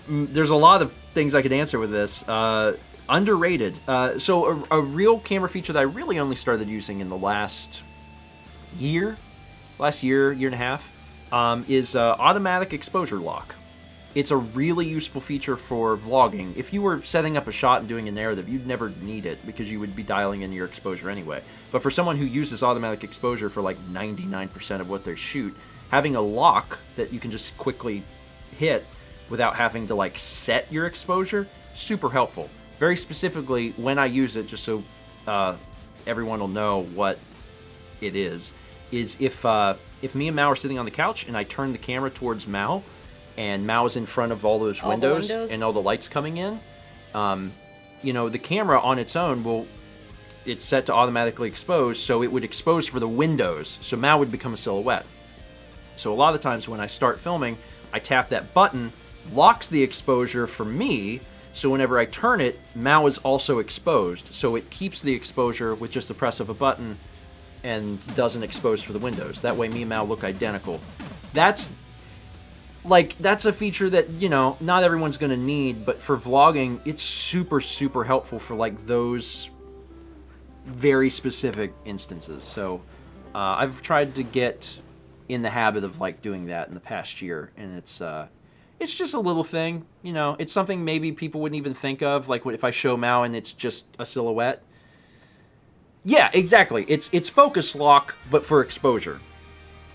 there's a lot of things I could answer with this. Underrated. So a real camera feature that I really only started using in the last year and a half, is automatic exposure lock. It's a really useful feature for vlogging. If you were setting up a shot and doing a narrative, you'd never need it because you would be dialing in your exposure anyway. But for someone who uses automatic exposure for like 99% of what they shoot, having a lock that you can just quickly hit without having to like set your exposure, super helpful. Very specifically, when I use it, just so everyone will know what it is if me and Mao are sitting on the couch and I turn the camera towards Mao, and Mao is in front of all those windows and all the lights coming in, the camera on its own it's set to automatically expose, so it would expose for the windows, so Mao would become a silhouette. So a lot of the times when I start filming, I tap that button, locks the exposure for me, so whenever I turn it, Mao is also exposed, so it keeps the exposure with just the press of a button and doesn't expose for the windows. That way me and Mao look identical. That's a feature that, not everyone's going to need, but for vlogging, it's super, super helpful for, those very specific instances. So, I've tried to get in the habit of, doing that in the past year, and it's just a little thing, It's something maybe people wouldn't even think of, if I show Mao and it's just a silhouette. Yeah, exactly. It's focus lock, but for exposure.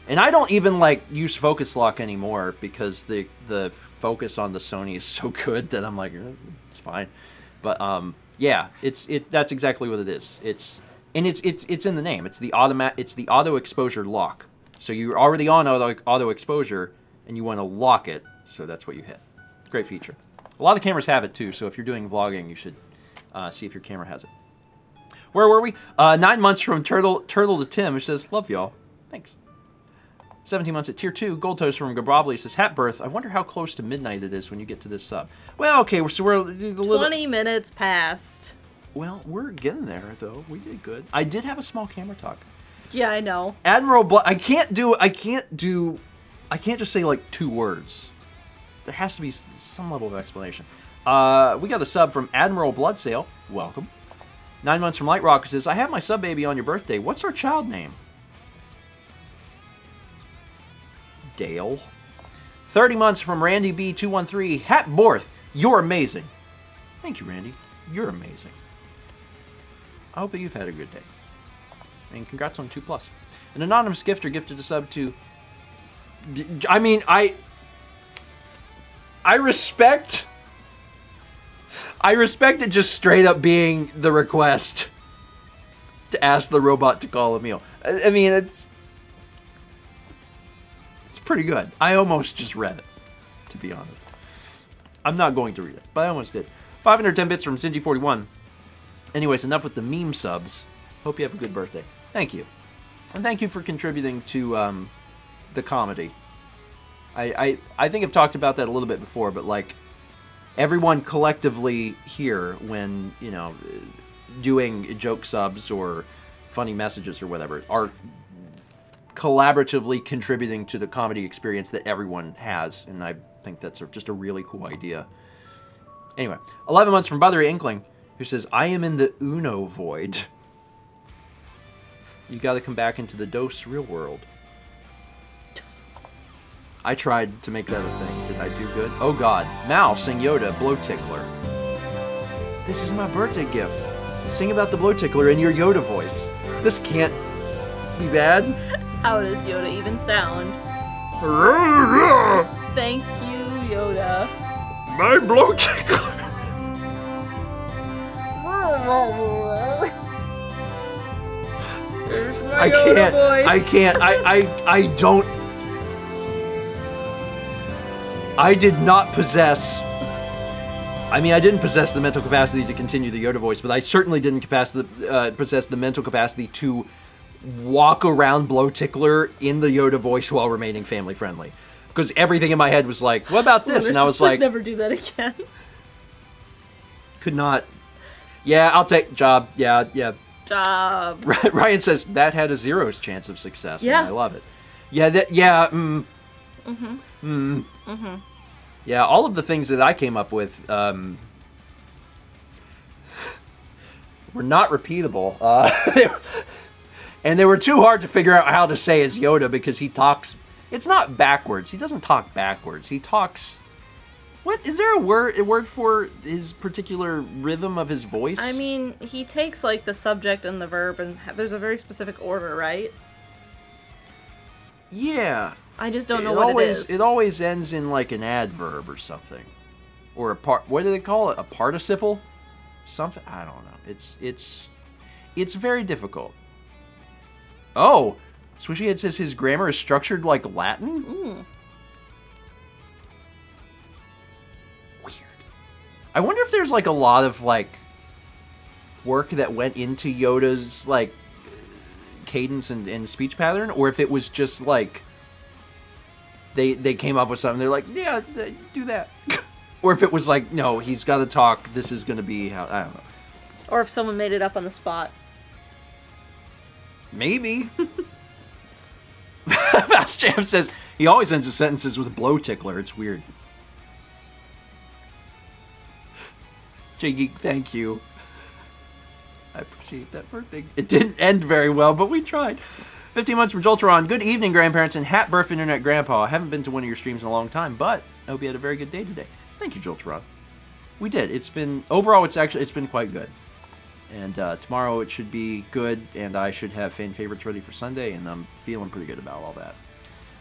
And I don't even use focus lock anymore because the focus on the Sony is so good that I'm like, it's fine. But yeah, that's exactly what it is. It's in the name. It's the auto exposure lock. So you're already on auto exposure and you want to lock it, so that's what you hit. Great feature. A lot of cameras have it too, so if you're doing vlogging, you should see if your camera has it. Where were we? 9 months from Turtle to Tim, who says, love y'all. Thanks. 17 months at Tier 2. Gold Toast from Gabrobly says, Hat Birth, I wonder how close to midnight it is when you get to this sub. Well, okay, so we're a little... 20 minutes past. Well, we're getting there, though. We did good. I did have a small camera talk. Yeah, I know. Admiral Blood... I can't just say, 2 words. There has to be some level of explanation. We got a sub from Admiral Bloodsail. Welcome. 9 months from Light Rock, who says, I have my sub baby on your birthday. What's our child name? Dale. 30 months from Randy B213. Hat Borth, you're amazing. Thank you, Randy. You're amazing. I hope that you've had a good day. And congrats on 2+. An anonymous gifter gifted a sub to... I mean, I respect... I respect it just straight up being the request to ask the robot to call a meal. I mean, it's pretty good. I almost just read it, to be honest. I'm not going to read it, but I almost did. 510 bits from Cindy41. Anyways, enough with the meme subs. Hope you have a good birthday. Thank you. And thank you for contributing to the comedy. I think I've talked about that a little bit before, but everyone collectively here when, doing joke subs or funny messages or whatever are collaboratively contributing to the comedy experience that everyone has, and I think that's just a really cool idea. Anyway, 11 months from Buttery Inkling, who says, I am in the Uno void. You gotta come back into the DOS real world. I tried to make that a thing. Did I do good? Oh God. Mal, sing Yoda, Blow Tickler. This is my birthday gift. Sing about the Blow Tickler in your Yoda voice. This can't be bad. How does Yoda even sound? Thank you, Yoda. My Blow Tickler. There's my I Yoda can't. voice. I can't. I don't. I did not possess. I mean, I didn't possess the mental capacity to continue the Yoda voice, but I certainly didn't possess the mental capacity to walk around Blow Tickler in the Yoda voice while remaining family friendly. Because everything in my head was like, "What about this?" And I was like, "Never do that again." "Could not." Yeah, I'll take job. Yeah. Job. Ryan says that had a 0's chance of success. Yeah. And I love it. Yeah. Yeah, all of the things that I came up with were not repeatable. And they were too hard to figure out how to say as Yoda because he talks... It's not backwards. He doesn't talk backwards. He talks... What? Is there a word for his particular rhythm of his voice? I mean, he takes like the subject and the verb, and there's a very specific order, right? Yeah. I just don't know what it is. It always ends in like an adverb or something, or a part. What do they call it? A participle? Something? I don't know. It's very difficult. Oh, Swishy Head says his grammar is structured like Latin. Weird. I wonder if there's like a lot of like work that went into Yoda's like cadence and speech pattern, or if it was just like they came up with something. They're like, yeah, do that. Or if it was like, no, he's got to talk. This is going to be how, I don't know. Or if someone made it up on the spot. Maybe. Fast Jam says he always ends his sentences with Blow Tickler. It's weird. J-Geek, thank you. I appreciate that birthday. It didn't end very well, but we tried. 15 months from Jolteron. Good evening, grandparents, and hat birth internet grandpa. I haven't been to one of your streams in a long time, but I hope you had a very good day today. Thank you, Jolteron. We did. It's been, overall, it's been quite good. And tomorrow it should be good, and I should have fan favorites ready for Sunday, and I'm feeling pretty good about all that.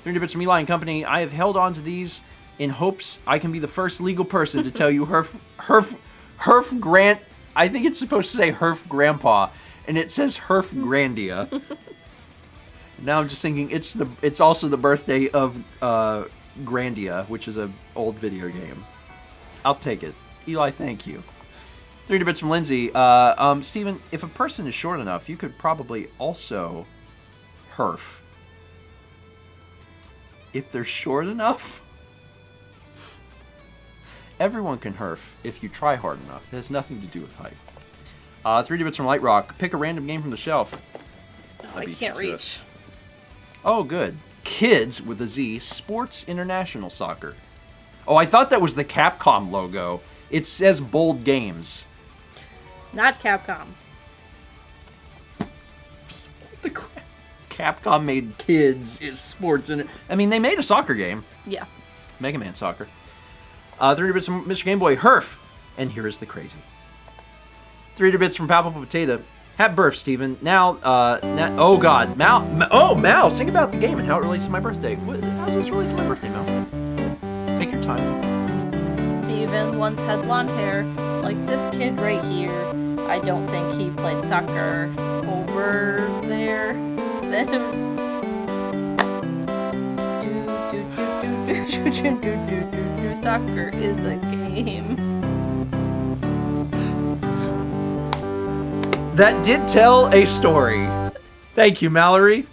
300 bits from Eli and Company. I have held on to these in hopes I can be the first legal person to tell you Herf Grant. I think it's supposed to say Herf Grandpa, and it says Herf Grandia. Now I'm just thinking it's also the birthday of Grandia, which is an old video game. I'll take it. Eli, thank you. 300 bits from Lindsay. Steven, if a person is short enough, you could probably also herf. If they're short enough? Everyone can herf if you try hard enough. It has nothing to do with height. 300 bits from Light Rock. Pick a random game from the shelf. I can't reach. Oh, good. Kids, with a Z, Sports International Soccer. Oh, I thought that was the Capcom logo. It says Bold Games. Not Capcom. The crap. Capcom made kids is sports. I mean, they made a soccer game. Yeah. Mega Man Soccer. 300 bits from Mr. Game Boy, Herf. And here is the crazy. 300 bits from Palpable Potato. Happy birth, Steven. Now, oh God, Mal, sing about the game and how it relates to my birthday. How does this relate to my birthday, Mal? Take your time. Steven once had blonde hair, like this kid right here. I don't think he played soccer over there. Then soccer is a game. That did tell a story. Thank you, Mallory.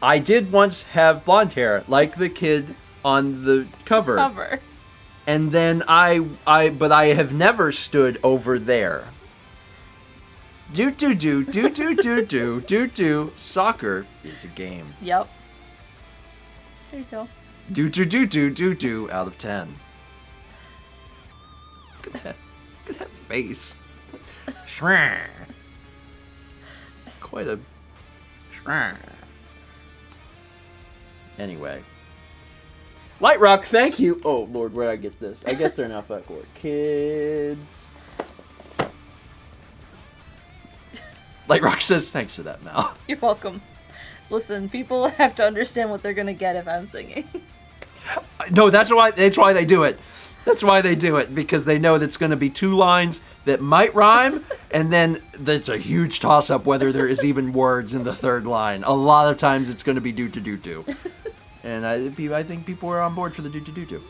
I did once have blonde hair, like the kid on the cover. And then but I have never stood over there. Do. Soccer is a game. Yep. There you go. Do out of 10. Look at that face. Quite a. Anyway, Light Rock, thank you. Oh, Lord, where'd I get this? I guess they're in alphabetical order. Kids. Light Rock says, thanks for that, Mal. You're welcome. Listen, people have to understand what they're gonna get if I'm singing. No, that's why they do it. That's why they do it, because they know that's going to be 2 lines that might rhyme, and then it's a huge toss-up whether there is even words in the 3rd line. A lot of times it's going to be do-to-do-to. And I think people are on board for the do-to-do-to.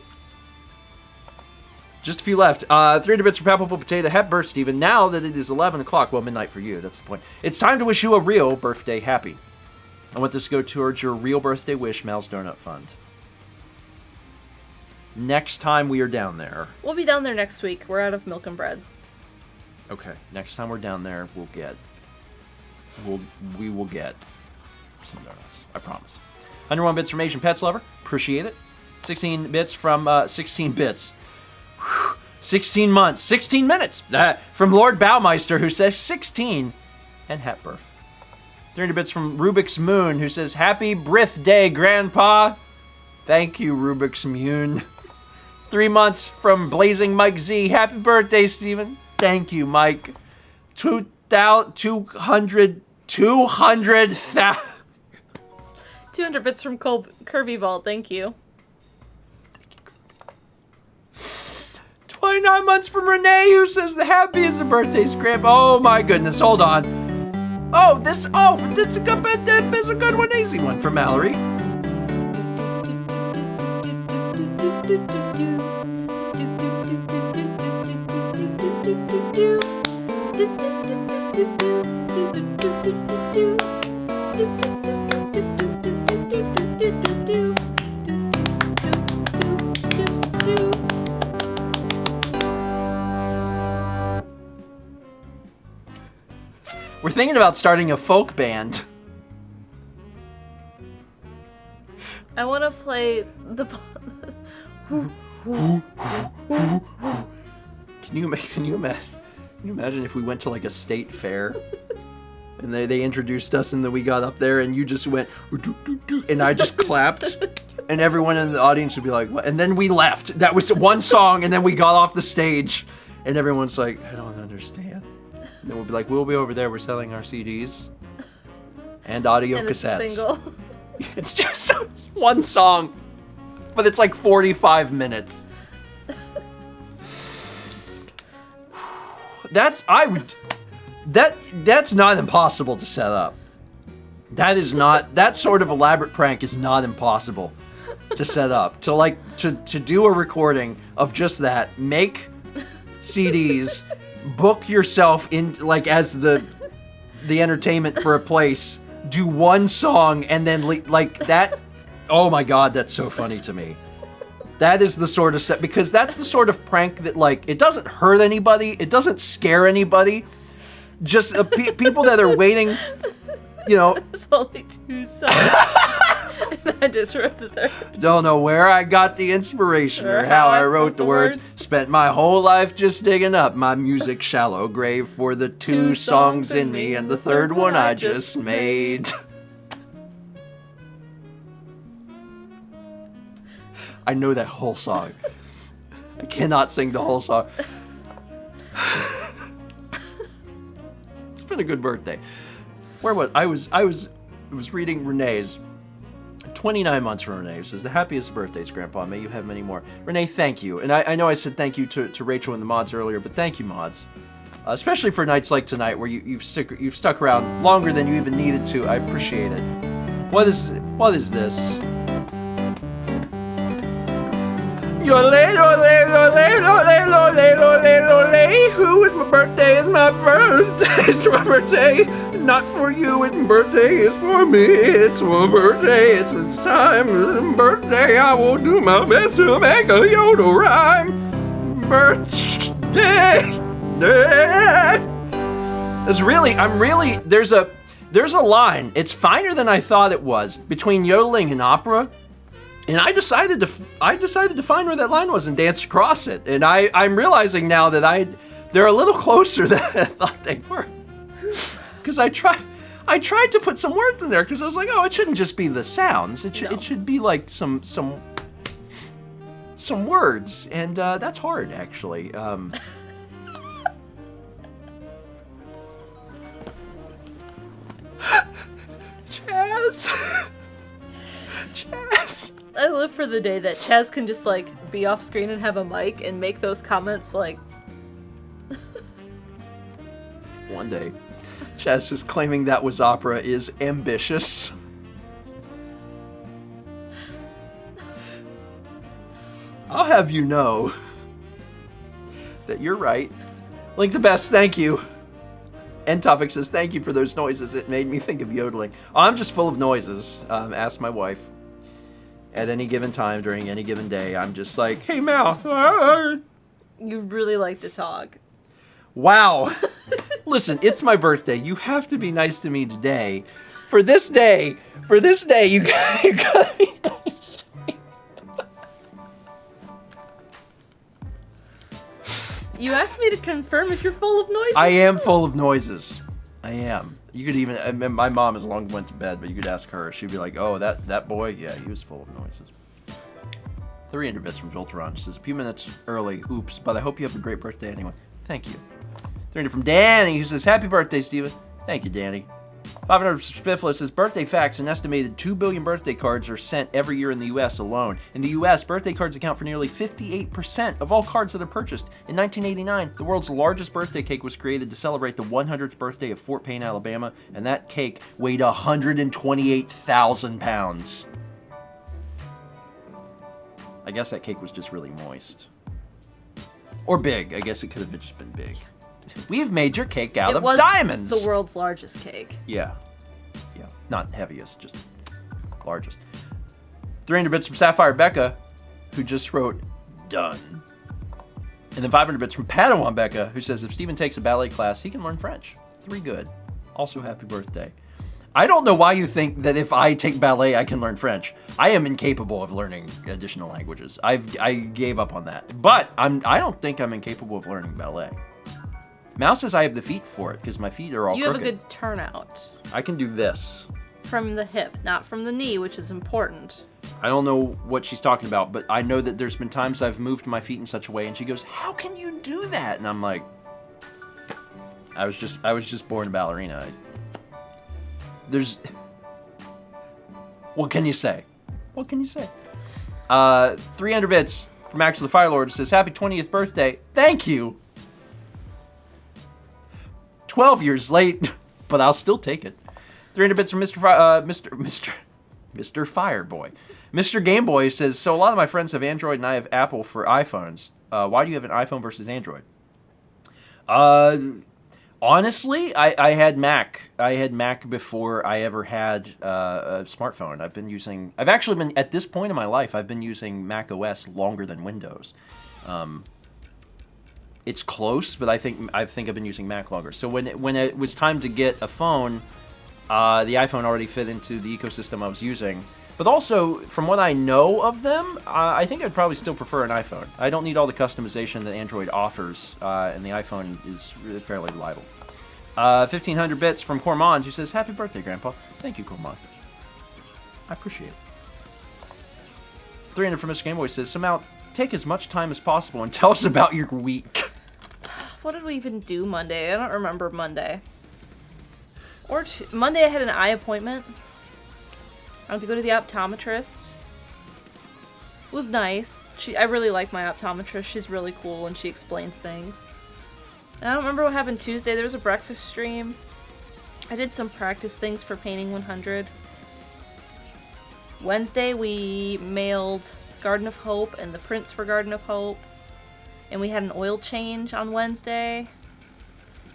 Just a few left. 300 bits for Palpable Potato. Happy birthday, Steven. Now that it is 11 o'clock, well, midnight for you, that's the point. It's time to wish you a real birthday happy. I want this to go towards your real birthday wish, Mal's Donut Fund. Next time we are down there. We'll be down there next week. We're out of milk and bread. Okay, next time we're down there, we will get some donuts. I promise. 101 bits from Asian Pets Lover. Appreciate it. 16 bits from 16 bits. Whew. 16 months. 16 minutes. From Lord Baumeister, who says 16 and happy birth. 300 bits from Rubik's Moon, who says happy birthday, Grandpa. Thank you, Rubik's Moon. 3 months from Blazing Mike Z. Happy birthday, Steven. Thank you, Mike. 200,000. 200 bits from Kirby Vault. Thank you. 29 months from Renee, who says the happiest of birthdays, Grandpa. Oh my goodness, hold on. It's a good one, easy one from Mallory. We're thinking about starting a folk band. I want to play the... Can you imagine if we went to like a state fair and they introduced us and then we got up there and you just went and I just clapped and everyone in the audience would be like, what? And then we left. That was one song and then we got off the stage and everyone's like, I don't understand. And then we'll be like, we'll be over there. We're selling our CDs and audio and cassettes. It's a single. It's just it's one song, but it's like 45 minutes. That's not impossible to set up. That sort of elaborate prank is not impossible to set up. To do a recording of just that, make CDs, book yourself in like as the entertainment for a place, do one song and then like that. Oh my God, that's so funny to me. That is the sort of stuff, because that's the sort of prank that like it doesn't hurt anybody, it doesn't scare anybody. Just people that are waiting, you know. It's only 2 songs. And I just wrote it there. Don't know where I got the inspiration or how I wrote the words. Spent my whole life just digging up my music shallow grave for the 2 songs in me and the 3rd one I just made. I know that whole song. I cannot sing the whole song. It's been a good birthday. Where was I was reading Renee's. 29 months from Renee, who says, the happiest birthdays, Grandpa. May you have many more. Renee, thank you. And I know I said thank you to Rachel and the mods earlier, but thank you, mods. Especially for nights like tonight where you've stuck around longer than you even needed to. I appreciate it. What is this? Who is my birthday? It's my birthday. It's my birthday. Not for you. It's my birthday. It's for me. It's my birthday. It's my time. Birthday. I will do my best to make a yodel rhyme. Birthday. There's a line. It's finer than I thought it was between yodeling and opera. And I decided to find where that line was and dance across it. And I'm realizing now that they're a little closer than I thought they were. Because I tried to put some words in there because I was like, oh, it shouldn't just be the sounds. It should be like some some words, and that's hard, actually. Chaz. Chaz. I live for the day that Chaz can just, like, be off screen and have a mic and make those comments, like... One day, Chaz is claiming that was opera is ambitious. I'll have you know that you're right. Link the best, thank you. End Topic says, thank you for those noises. It made me think of yodeling. I'm just full of noises. Ask my wife. At any given time, during any given day, I'm just like, hey, mouth. You really like to talk. Wow. Listen, it's my birthday. You have to be nice to me today. For this day, you gotta be nice to me. You asked me to confirm if you're full of noises. I am full of noises. I am. You could even, my mom has long went to bed, but you could ask her. She'd be like, oh, that boy? Yeah, he was full of noises. 300 bits from Jolteron. Says, a few minutes early. Oops, but I hope you have a great birthday anyway. Thank you. 300 from Danny, who says, happy birthday, Steven. Thank you, Danny. 500 Spiffler says, birthday facts. An estimated 2 billion birthday cards are sent every year in the U.S. alone. In the U.S., birthday cards account for nearly 58% of all cards that are purchased. In 1989, the world's largest birthday cake was created to celebrate the 100th birthday of Fort Payne, Alabama, and that cake weighed 128,000 pounds. I guess that cake was just really moist. Or big. I guess it could have just been big. We've made your cake out of diamonds. The world's largest cake. Yeah. Not heaviest, just largest. 300 bits from Sapphire Becca, who just wrote, done. And then 500 bits from Padawan Becca, who says, if Steven takes a ballet class, he can learn French. 3 good. Also, happy birthday. I don't know why you think that if I take ballet, I can learn French. I am incapable of learning additional languages. I gave up on that. But I don't think I'm incapable of learning ballet. Mouse says I have the feet for it, because my feet are all crooked. You have a good turnout. I can do this. From the hip, not from the knee, which is important. I don't know what she's talking about, but I know that there's been times I've moved my feet in such a way, and she goes, how can you do that? And I'm like, I was just born a ballerina. What can you say? What can you say? 300 bits from Max the Fire Lord says, happy 20th birthday. Thank you. 12 years late, but I'll still take it. 300 bits from Mr. Fireboy. Mr. Game Boy says, so a lot of my friends have Android and I have Apple for iPhones. Why do you have an iPhone versus Android? Honestly, I had Mac. I had Mac before I ever had a smartphone. I've actually been, at this point in my life, I've been using Mac OS longer than Windows. It's close, but I think I've been using Mac longer. So when it was time to get a phone, the iPhone already fit into the ecosystem I was using. But also, from what I know of them, I think I'd probably still prefer an iPhone. I don't need all the customization that Android offers, and the iPhone is really fairly reliable. 1,500 bits from Cormand, who says, happy birthday, Grandpa. Thank you, Cormand. I appreciate it. 300 from Mr. Gameboy says, somehow take as much time as possible and tell us about your week. What did we even do Monday? I don't remember Monday. Monday I had an eye appointment. I went to go to the optometrist. It was nice. I really like my optometrist. She's really cool and she explains things. And I don't remember what happened Tuesday. There was a breakfast stream. I did some practice things for Painting 100. Wednesday we mailed Garden of Hope and the prints for Garden of Hope. And we had an oil change on Wednesday.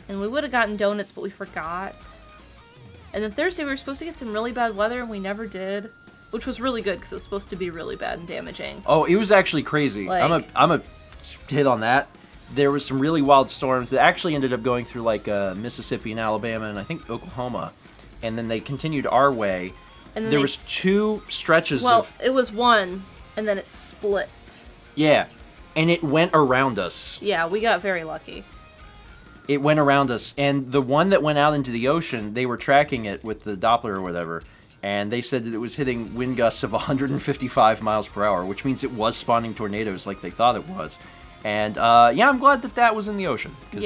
And we would have gotten donuts, but we forgot. And then Thursday we were supposed to get some really bad weather, and we never did. Which was really good, because it was supposed to be really bad and damaging. Oh, it was actually crazy. Like, I'm a hit on that. There was some really wild storms that actually ended up going through, like, Mississippi and Alabama, and I think Oklahoma. And then they continued our way. And then there was 2 stretches of... Well, it was one, and then it split. Yeah. And it went around us. Yeah, we got very lucky. It went around us. And the one that went out into the ocean, they were tracking it with the Doppler or whatever. And they said that it was hitting wind gusts of 155 miles per hour, which means it was spawning tornadoes like they thought it was. And yeah, I'm glad that that was in the ocean, because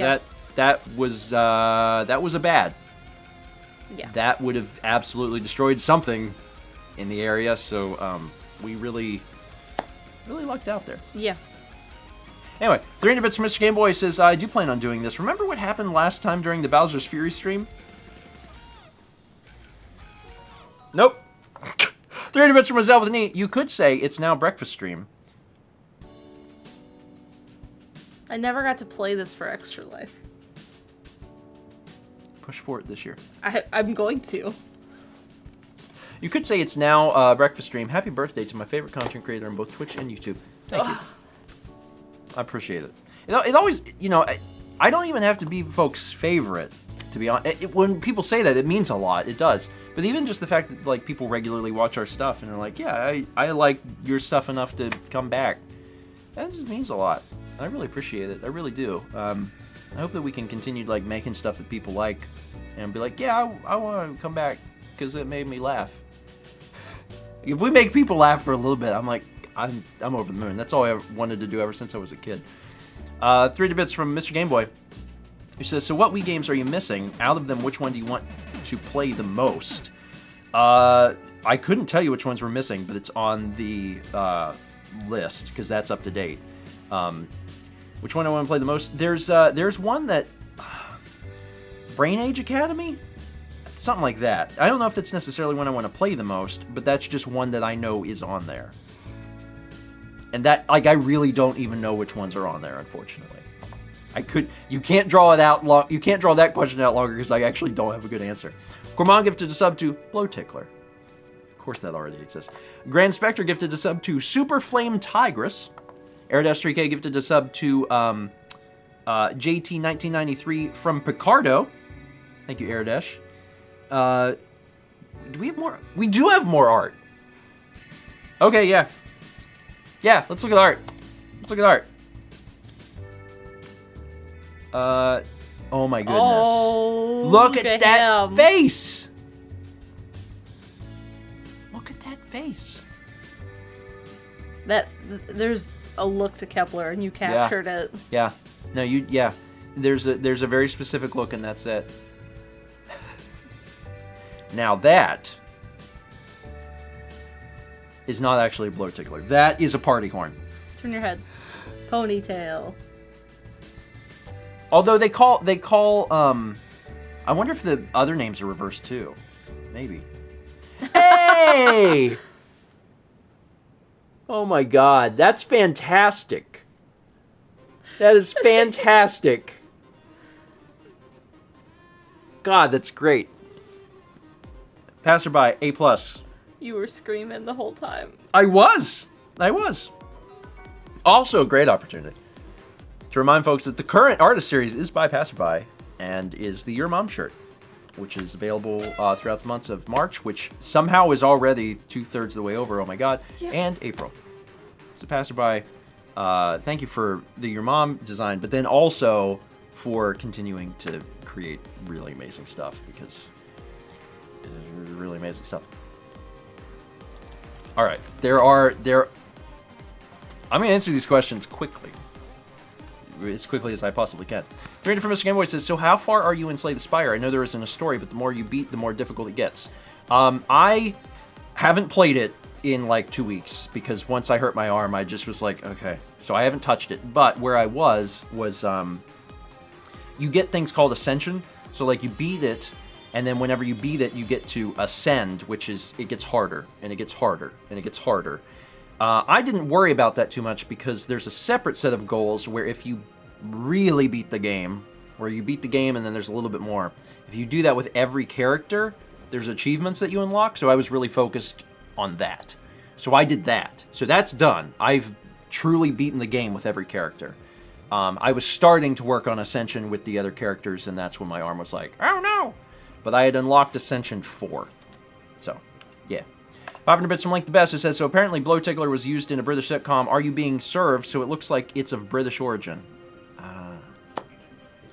that was a bad. Yeah. That would have absolutely destroyed something in the area. So we really lucked out there. Yeah. Anyway, 300 bits from Mr. Game Boy says, I do plan on doing this. Remember what happened last time during the Bowser's Fury stream? Nope. 300 bits from Mazel with an E. You could say it's now breakfast stream. I never got to play this for Extra Life. Push for it this year. I'm going to. You could say it's now breakfast stream. Happy birthday to my favorite content creator on both Twitch and YouTube. Thank you. I appreciate it. It always, you know, I don't even have to be folks' favorite, to be honest. When people say that, it means a lot. It does. But even just the fact that, like, people regularly watch our stuff and are like, yeah, I like your stuff enough to come back, that just means a lot. I really appreciate it. I really do. I hope that we can continue, like, making stuff that people like and be like, yeah, I want to come back because it made me laugh. If we make people laugh for a little bit, I'm like, I'm over the moon. That's all I ever wanted to do ever since I was a kid. 3 bits from Mr. Game Boy, who says, so what Wii games are you missing? Out of them, which one do you want to play the most? I couldn't tell you which ones we're missing, but it's on the list because that's up to date. Which one I want to play the most? There's one that Brain Age Academy, something like that. I don't know if that's necessarily one I want to play the most, but that's just one that I know is on there. And that, like, I really don't even know which ones are on there, unfortunately. You can't draw it out long. You can't draw that question out longer because I actually don't have a good answer. Gourmand gifted a sub to Blow Tickler. Of course, that already exists. Grand Spectre gifted a sub to Super Flame Tigress. Airdash3K gifted a sub to JT1993 from Picardo. Thank you, Airdash. Do we have more? We do have more art. Okay, yeah. Yeah, let's look at art. Let's look at art. Oh my goodness. Oh, look at that him. face. Look at that face. There's a look to Kepler, and you captured it. Yeah. No, yeah. There's a very specific look, and that's it. Now that is not actually a blow tickler. That is a party horn. Turn your head. Ponytail. Although they call I wonder if the other names are reversed too. Maybe. Hey! Oh my god, that's fantastic. That is fantastic. God, that's great. Passerby, A+. You were screaming the whole time. I was. Also a great opportunity to remind folks that the current artist series is by Passerby and is the Your Mom shirt, which is available throughout the months of March, which somehow is already 2/3 of the way over, oh my god, and April. So Passerby, thank you for the Your Mom design, but then also for continuing to create really amazing stuff, because it is really amazing stuff. All right, I'm going to answer these questions quickly. As quickly as I possibly can. 300 from Mr. Game Boy says, so how far are you in Slay the Spire? I know there isn't a story, but the more you beat, the more difficult it gets. I haven't played it in like 2 weeks, because once I hurt my arm, I just was like, okay. So I haven't touched it. But where I was you get things called Ascension. So like you beat it, and then whenever you beat it, you get to Ascend, which is, it gets harder, and it gets harder, and it gets harder. I didn't worry about that too much because there's a separate set of goals where if you really beat the game, where you beat the game and then there's a little bit more. If you do that with every character, there's achievements that you unlock, so I was really focused on that. So I did that. So that's done. I've truly beaten the game with every character. I was starting to work on Ascension with the other characters, and that's when my arm was like, oh no! But I had unlocked Ascension 4. So, yeah. 500 bits from Link the Best, who says, so apparently Blow Tickler was used in a British sitcom, Are You Being Served? So it looks like it's of British origin.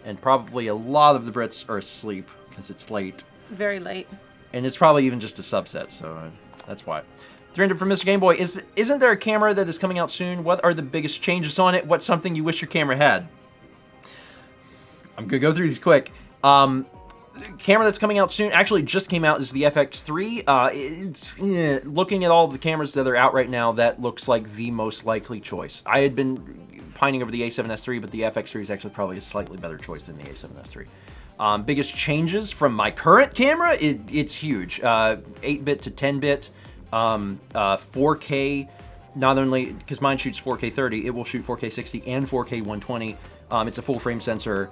And probably a lot of the Brits are asleep, because it's late. Very late. And it's probably even just a subset, so that's why. 300 from Mr. Game Boy. Isn't there a camera that is coming out soon? What are the biggest changes on it? What's something you wish your camera had? I'm going to go through these quick. Camera that's coming out soon, actually just came out, is the FX3. Looking at all the cameras that are out right now, that looks like the most likely choice. I had been pining over the A7S III, but the FX3 is actually probably a slightly better choice than the A7S III. Biggest changes from my current camera, it's huge. 8-bit to 10-bit, 4K, not only, because mine shoots 4K 30, it will shoot 4K 60 and 4K 120. It's a full frame sensor.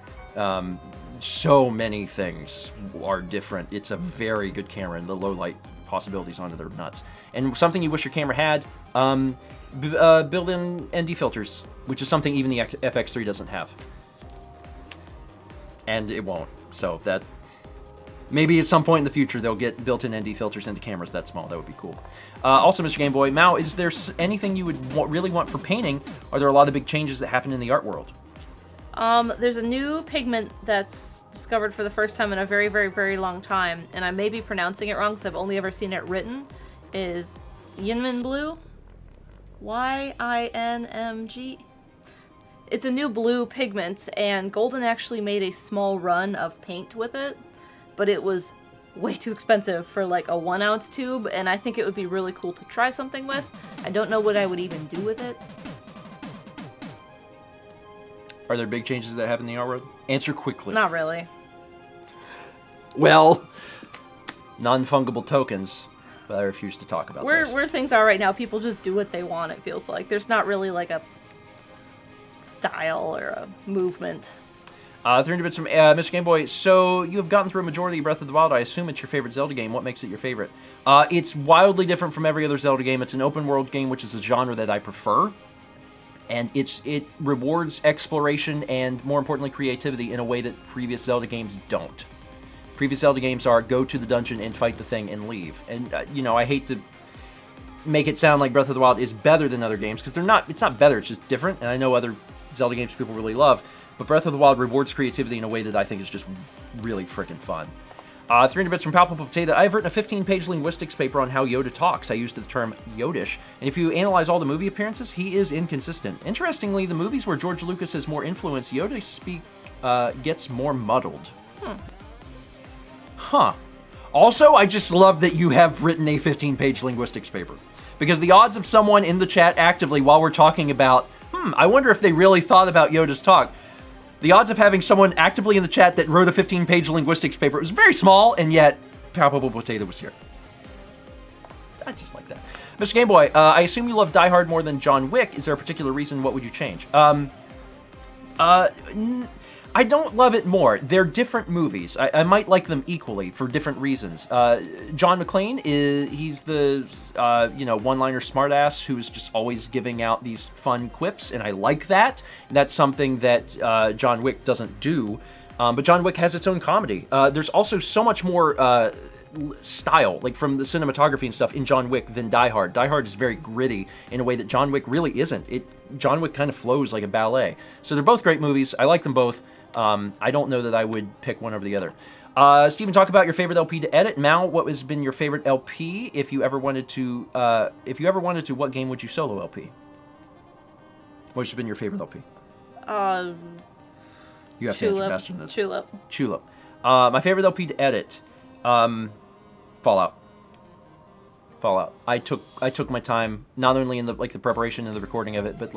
So many things are different. It's a very good camera, and the low light possibilities on it are nuts. And something you wish your camera had, built-in ND filters, which is something even the FX3 doesn't have. And it won't. So that, maybe at some point in the future they'll get built-in ND filters into cameras that small. That would be cool. Also, Mr. Game Boy, Mao, is there anything you would really want for painting? Are there a lot of big changes that happen in the art world? There's a new pigment that's discovered for the first time in a very, very, very long time, and I may be pronouncing it wrong because I've only ever seen it written, is Yinmin Blue? Y-I-N-M-G? It's a new blue pigment, and Golden actually made a small run of paint with it, but it was way too expensive for like a 1-ounce tube, and I think it would be really cool to try something with. I don't know what I would even do with it. Are there big changes that happen in the art world? Answer quickly. Not really. Well, non-fungible tokens, but I refuse to talk about those. Where things are right now, people just do what they want, it feels like. There's not really like a style or a movement. 300 bits from Mr. Game Boy. So you have gotten through a majority of Breath of the Wild. I assume it's your favorite Zelda game. What makes it your favorite? It's wildly different from every other Zelda game. It's an open world game, which is a genre that I prefer. And it rewards exploration and, more importantly, creativity in a way that previous Zelda games don't. Previous Zelda games are go to the dungeon and fight the thing and leave. And, I hate to make it sound like Breath of the Wild is better than other games, because it's not better, it's just different. And I know other Zelda games people really love, but Breath of the Wild rewards creativity in a way that I think is just really freaking fun. 300 bits from Palpable Potato. I've written a 15-page linguistics paper on how Yoda talks. I used the term Yodish. And if you analyze all the movie appearances, he is inconsistent. Interestingly, the movies where George Lucas has more influence, Yoda speak gets more muddled. Huh. Also, I just love that you have written a 15-page linguistics paper. Because the odds of someone in the chat actively while we're talking about, I wonder if they really thought about Yoda's talk. The odds of having someone actively in the chat that wrote a 15-page linguistics paper was very small, and yet Palpable Potato was here. I just like that. Mr. Game Boy, I assume you love Die Hard more than John Wick. Is there a particular reason? What would you change? I don't love it more. They're different movies. I might like them equally for different reasons. John McClane, he's the, one-liner smartass who's just always giving out these fun quips, and I like that. That's something that John Wick doesn't do. But John Wick has its own comedy. There's also so much more style, like from the cinematography and stuff in John Wick than Die Hard. Die Hard is very gritty in a way that John Wick really isn't. John Wick kind of flows like a ballet. So they're both great movies. I like them both. I don't know that I would pick one over the other. Steven, talk about your favorite LP to edit. Mal, what has been your favorite LP? If you ever wanted to, what game would you solo LP? What's been your favorite LP? You have to answer faster than this. Tulip. My favorite LP to edit, Fallout. I took my time, not only in the preparation and the recording of it, but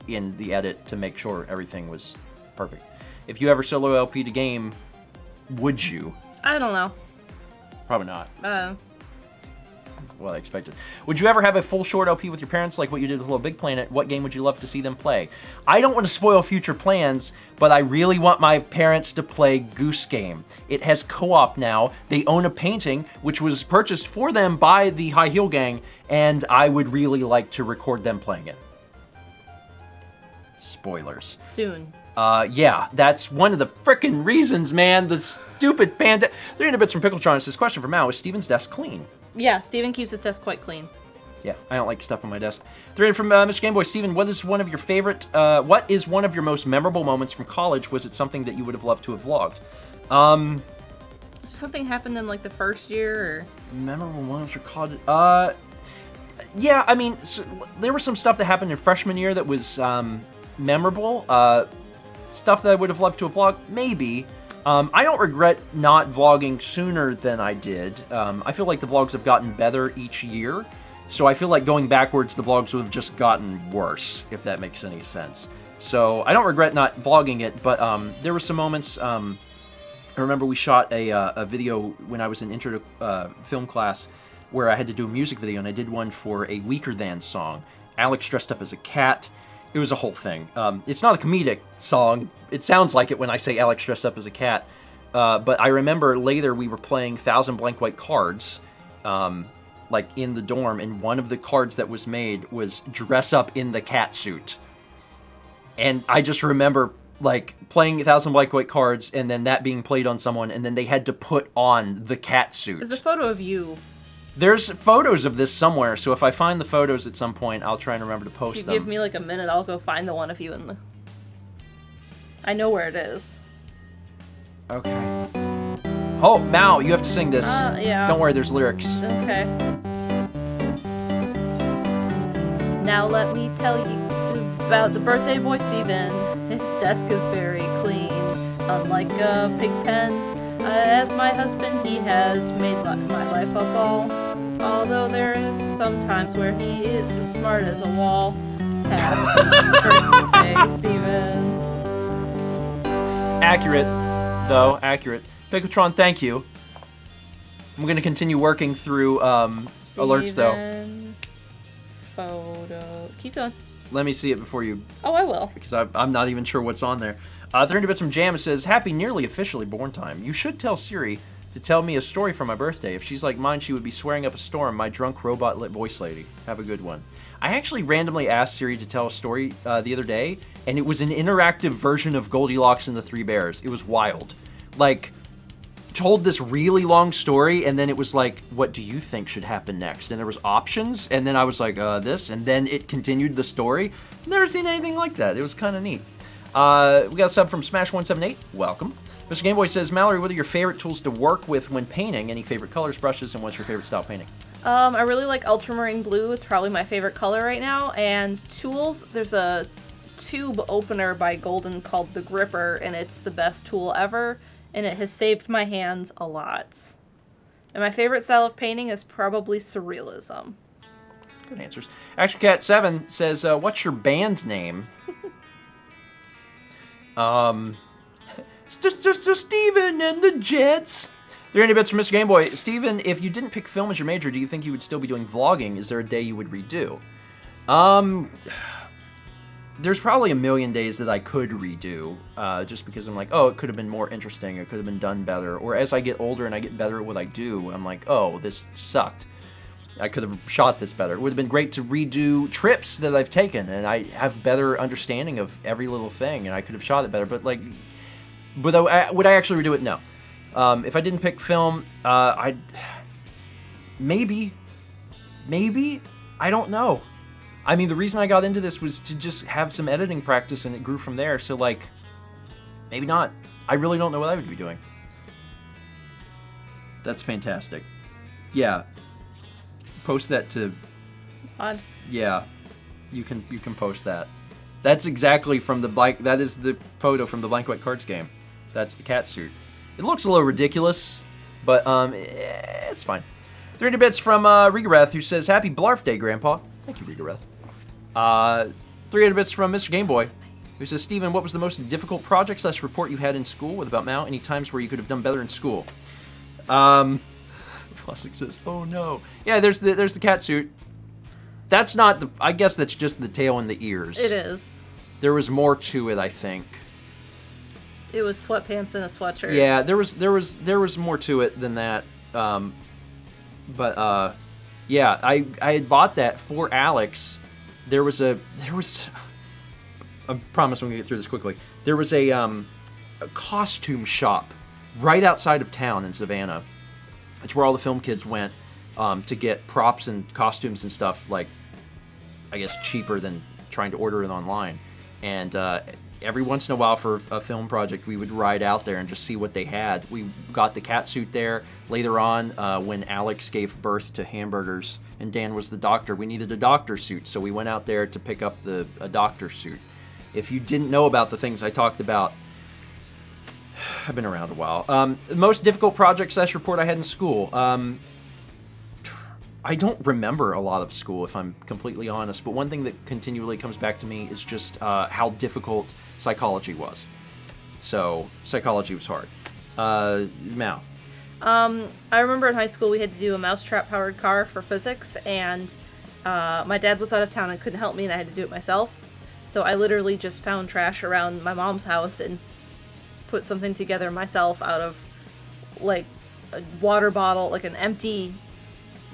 in the edit to make sure everything was perfect. If you ever solo LP to game, would you? I don't know. Probably not. Well, I expected. Would you ever have a full short LP with your parents like what you did with Little Big Planet? What game would you love to see them play? I don't want to spoil future plans, but I really want my parents to play Goose Game. It has co-op now. They own a painting, which was purchased for them by the High Heel Gang, and I would really like to record them playing it. Spoilers. Soon. Yeah, that's one of the frickin' reasons, man. The stupid panda. 300 bits from Pickletron. This question for Mao: is Steven's desk clean? Yeah, Steven keeps his desk quite clean. Yeah, I don't like stuff on my desk. 300 from Mr. Game Boy. Steven, what is one of your favorite, what is one of your most memorable moments from college? Was it something that you would have loved to have vlogged? Something happened in like the first year, or Memorable moments recorded. Yeah, I mean, there was some stuff that happened in freshman year that was memorable. Stuff that I would have loved to have vlogged, maybe. I don't regret not vlogging sooner than I did. I feel like the vlogs have gotten better each year, so I feel like going backwards, the vlogs would have just gotten worse, if that makes any sense. So I don't regret not vlogging it, but there were some moments. I remember we shot a video when I was in intro to film class where I had to do a music video, and I did one for a Weaker Than song. Alex dressed up as a cat. It was a whole thing. It's not a comedic song. It sounds like it when I say Alex dressed up as a cat. But I remember later we were playing 1,000 Blank White Cards, like in the dorm, and one of the cards that was made was dress up in the cat suit. And I just remember like playing 1,000 Blank White Cards and then that being played on someone, and then they had to put on the cat suit. there's a photo of you. There's photos of this somewhere, so if I find the photos at some point, I'll try and remember to If post you them. give me like a minute, I'll go find the one of you in the. I know where it is. Okay. Oh, Mao, you have to sing this. Yeah. Don't worry, there's lyrics. Okay. Now let me tell you about the birthday boy Steven. His desk is very clean, unlike a pig pen. As my husband, he has made my life a ball. Although there is some times where he is as smart as a wall. Happy birthday, Steven. Accurate, though. Accurate. Picotron, thank you. I'm going to continue working through alerts, though. Steven. Photo. Keep going. Let me see it before you, Oh, I will. because I'm not even sure what's on there. 300 Bits from Jam says, happy nearly officially born time. You should tell Siri to tell me a story for my birthday. If she's like mine, she would be swearing up a storm, my drunk robot lit voice lady. Have a good one. I actually randomly asked Siri to tell a story the other day, and it was an interactive version of Goldilocks and the Three Bears. It was wild. Like, told this really long story, and then it was like, what do you think should happen next? And there was options, and then I was like, this, and then it continued the story. Never seen anything like that. It was kind of neat. We got a sub from Smash178. Welcome. Mr. Gameboy says, Mallory, what are your favorite tools to work with when painting? Any favorite colors, brushes, and what's your favorite style painting? I really like ultramarine blue. It's probably my favorite color right now. And tools, there's a tube opener by Golden called the Gripper, and it's the best tool ever, and it has saved my hands a lot. And my favorite style of painting is probably surrealism. Good answers. Action Cat 7 says, what's your band name? It's just Steven and the Jets. 300 bits from Mr. Gameboy. Steven, if you didn't pick film as your major, do you think you would still be doing vlogging? Is there a day you would redo? There's probably a million days that I could redo, just because I'm like, oh, it could have been more interesting, it could have been done better. Or as I get older and I get better at what I do, I'm like, oh, this sucked. I could have shot this better. It would have been great to redo trips that I've taken, and I have better understanding of every little thing, and I could have shot it better. But like, would I actually redo it? No. If I didn't pick film, I'd maybe, I don't know. I mean, the reason I got into this was to just have some editing practice, and it grew from there. So like, maybe not. I really don't know what I would be doing. That's fantastic. Yeah. Post that to. Odd. Yeah, you can post that. That's exactly from the blank. That is the photo from the Blank White Cards game. That's the cat suit. It looks a little ridiculous, but it's fine. 300 bits from Rigareth, who says, "Happy Blarf Day, Grandpa." Thank you, Rigareth. 300 bits from Mr. Gameboy, who says, "Steven, what was the most difficult project / report you had in school with About Mao? Any times where you could have done better in school?" Plastic says, "Oh no." Yeah, there's the cat suit. That's not the. I guess that's just the tail and the ears. It is. There was more to it, I think. It was sweatpants and a sweatshirt. Yeah, there was more to it than that. Yeah, I had bought that for Alex. There was. I promise I'm gonna get through this quickly. There was a costume shop right outside of town in Savannah. It's where all the film kids went to get props and costumes and stuff, like, I guess, cheaper than trying to order it online. And every once in a while for a film project, we would ride out there and just see what they had. We got the cat suit there. Later on, when Alex gave birth to hamburgers and Dan was the doctor, we needed a doctor suit, so we went out there to pick up a doctor suit. If you didn't know about the things I talked about, I've been around a while. The most difficult project / report I had in school. I don't remember a lot of school, if I'm completely honest, but one thing that continually comes back to me is just how difficult psychology was. So, psychology was hard. Mal. I remember in high school we had to do a mousetrap-powered car for physics, and my dad was out of town and couldn't help me, and I had to do it myself. So I literally just found trash around my mom's house and put something together myself out of, like, a water bottle, like an empty